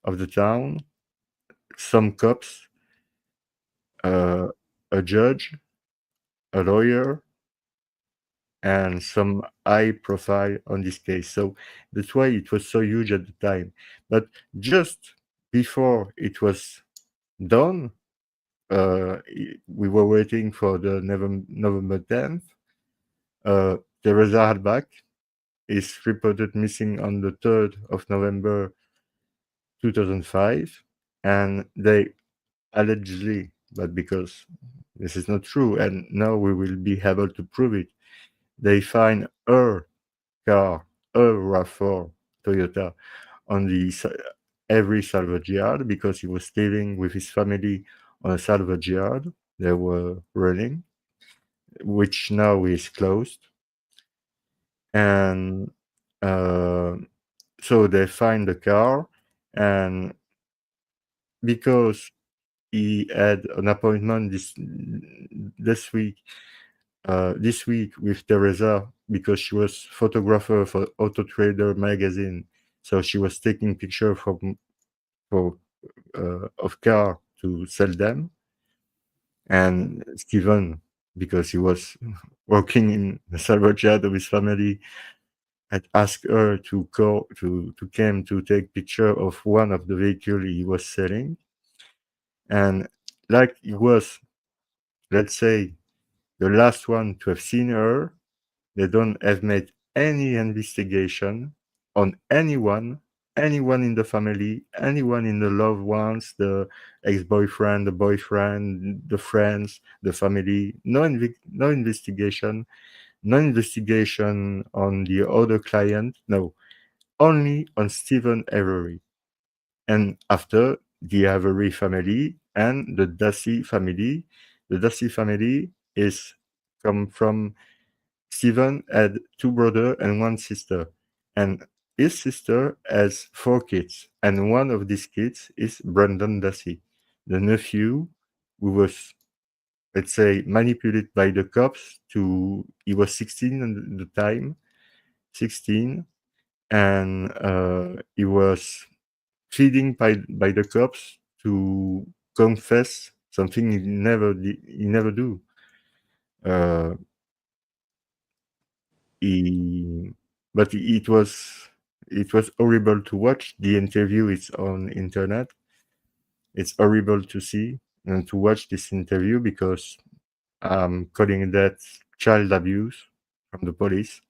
of the town, some cops, a judge, a lawyer, and some high profile on this case. So that's why it was so huge at the time. But just before it was done, we were waiting for the November 10th. Teresa Halbach is reported missing on the 3rd of November 2005, and they allegedly, but because this is not true, and now we will be able to prove it, they find her car, a RAV4 Toyota, on the every salvage yard because he was living with his family on a salvage yard they were running, which now is closed. And so they find the car, and because he had an appointment this week with Teresa because she was photographer for Auto Trader magazine, so she was taking pictures of car to sell them. And Stephen, because he was working in the salvage yard of his family, had asked her to come to take picture of one of the vehicles he was selling. And like he was, let's say, the last one to have seen her, they don't have made any investigation on anyone in the family, anyone in the loved ones, the ex-boyfriend, the boyfriend, the friends, the family. No investigation. No investigation on the other client. No, only on Stephen Avery. And after the Avery family and the Dassey family. The Dassey family is come from Stephen had 2 brothers and 1 sister, and his sister has 4 kids, and one of these kids is Brandon Dassey, the nephew who was, let's say, manipulated by the cops he was 16 at the time, 16, and he was pleading by the cops to confess something he never do. But it was horrible to watch. The interview is on internet. It's horrible to see and to watch this interview because I'm calling that child abuse from the police,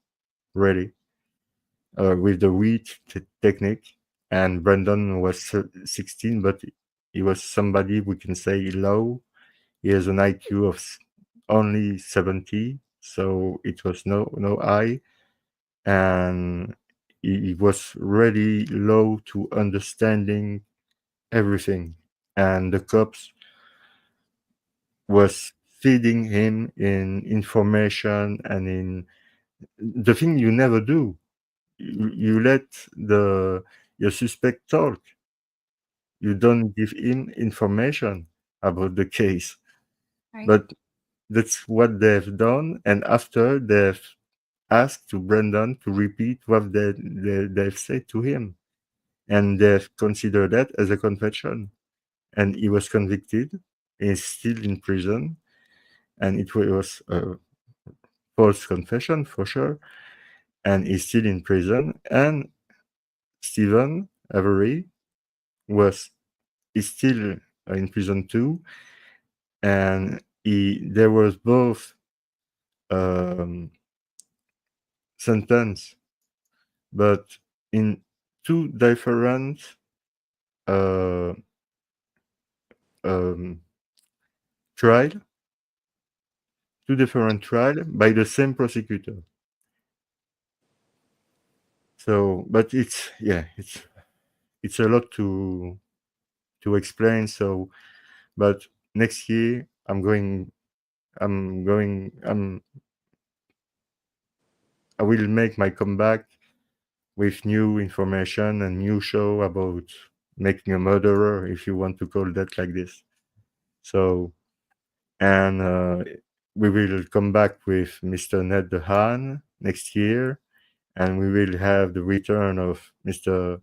really, with the weed technique. And Brandon was 16, but he was somebody we can say low. He has an IQ of only 70, so it was no high. And he was really low to understanding everything, and the cops was feeding him in information and in the thing you never do. You let your suspect talk. You don't give him information about the case. Right. But that's what they've done, and after they've asked to Brandon to repeat what they've said to him, and they've considered that as a confession, and he was convicted. He's still in prison, and it was a false confession for sure, and he's still in prison. And Stephen Avery is still in prison too, and there was both sentence, but in 2 different trial, 2 different trial by the same prosecutor. So, but it's a lot to explain. So, but next year I will make my comeback with new information and new show about making a murderer, if you want to call that like this. So, and we will come back with Mr. Ned Dehan next year, and we will have the return of Mr.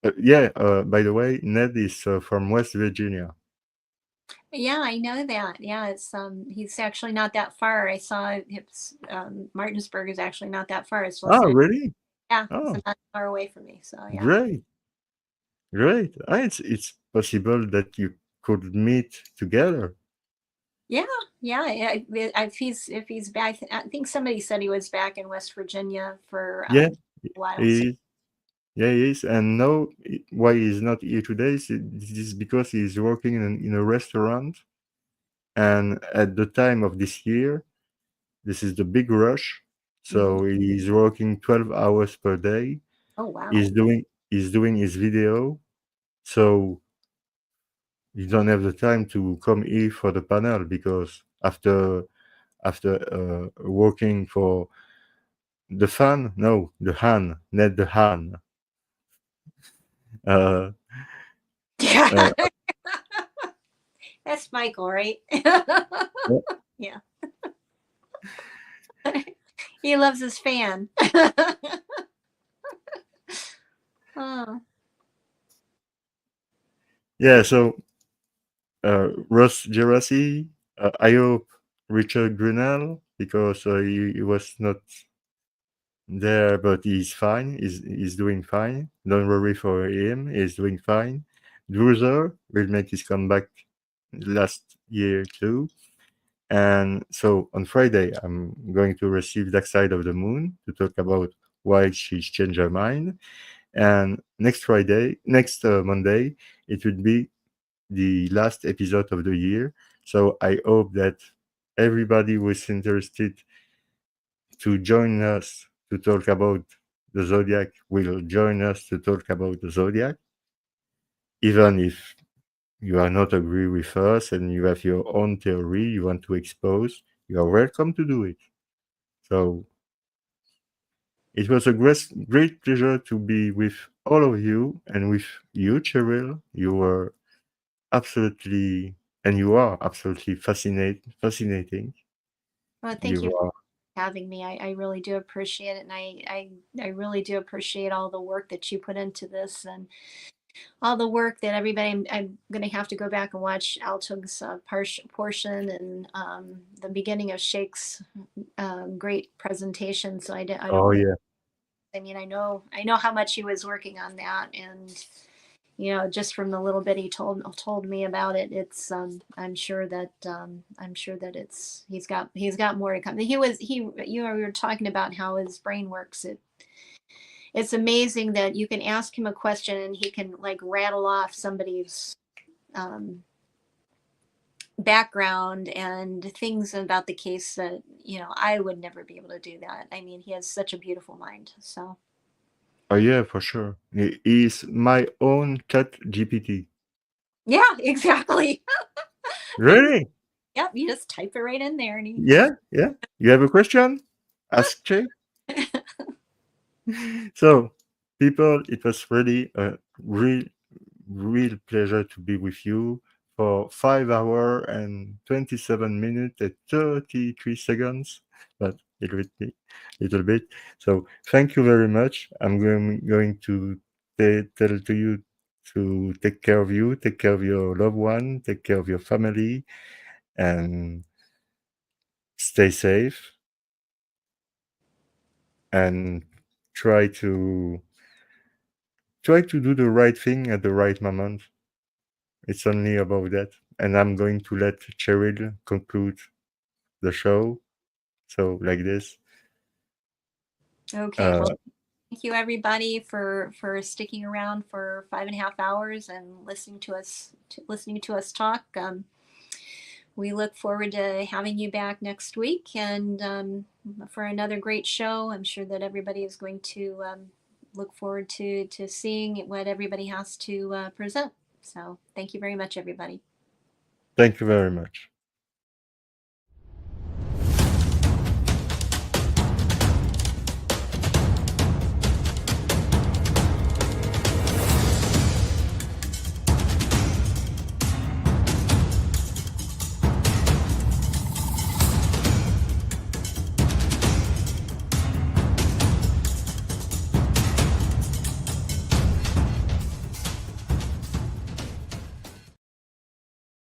By the way, Ned is from West Virginia. Yeah, I know that. Yeah, it's he's actually not that far. I saw it's Martinsburg is actually not that far. It's less Oh, than, really? yeah, Oh, it's not far away from me. So yeah. great, great. It's possible that you could meet together. Yeah, yeah. If he's back, I think somebody said he was back in West Virginia for Yeah, a while. So he is. Yeah, he is. And no, why he's not here today is because he's working in a restaurant. And at the time of this year, this is the big rush. So he's working 12 hours per day. oh wow. He's doing his video. So you don't have the time to come here for the panel because after working for the fan, no, the Han, not the Han. Uh, Yeah. uh, That's Michael, right? Yeah. He loves his fan. Oh. yeah, so Ross Geraci, I hope Richard Grinnell, because he was not there, but he's fine. He's doing fine. Don't worry for him. He's doing fine. Druzer will make his comeback last year too. And so on Friday, I'm going to receive Dark Side of the Moon to talk about why she's changed her mind. And next Monday, it will be the last episode of the year. So I hope that everybody who is interested to join us to talk about the Zodiac will join us to talk about the Zodiac. Even if you are not agree with us and you have your own theory you want to expose, you are welcome to do it. So it was a great pleasure to be with all of you and with you, Cheryl. You were absolutely, and you are absolutely fascinating. Well, thank you You for are. having me. I really do appreciate it, and I really do appreciate all the work that you put into this and all the work that everybody. I'm going to have to go back and watch Altug's portion and the beginning of Shake's great presentation. So I don't Oh want. yeah. I mean, I know how much he was working on that, and just from the little bit he told me about it, it's I'm sure that he's got more to come. We were talking about how his brain works. It's amazing that you can ask him a question and he can like rattle off somebody's um, background and things about the case that I would never be able to do that. I mean, he has such a beautiful mind. So Oh yeah, for sure. He is my own chat GPT. yeah, exactly. Really? Yep, you just type it right in there and he. Yeah, yeah. You have a question? Ask Jay. So, people, it was really a real pleasure to be with you for 5 hours and 27 minutes and 33 seconds, but little bit. So, thank you very much. I'm going to tell to you to take care of you, take care of your loved one, take care of your family, and stay safe and try to do the right thing at the right moment. It's only about that. And I'm going to let Cheryl conclude the show. So like this. Okay, well, Uh, thank you everybody for sticking around for 5.5 hours and listening to us talk. We look forward to having you back next week and for another great show. I'm sure that everybody is going to look forward to seeing what everybody has to present. So thank you very much, everybody. Thank you very much.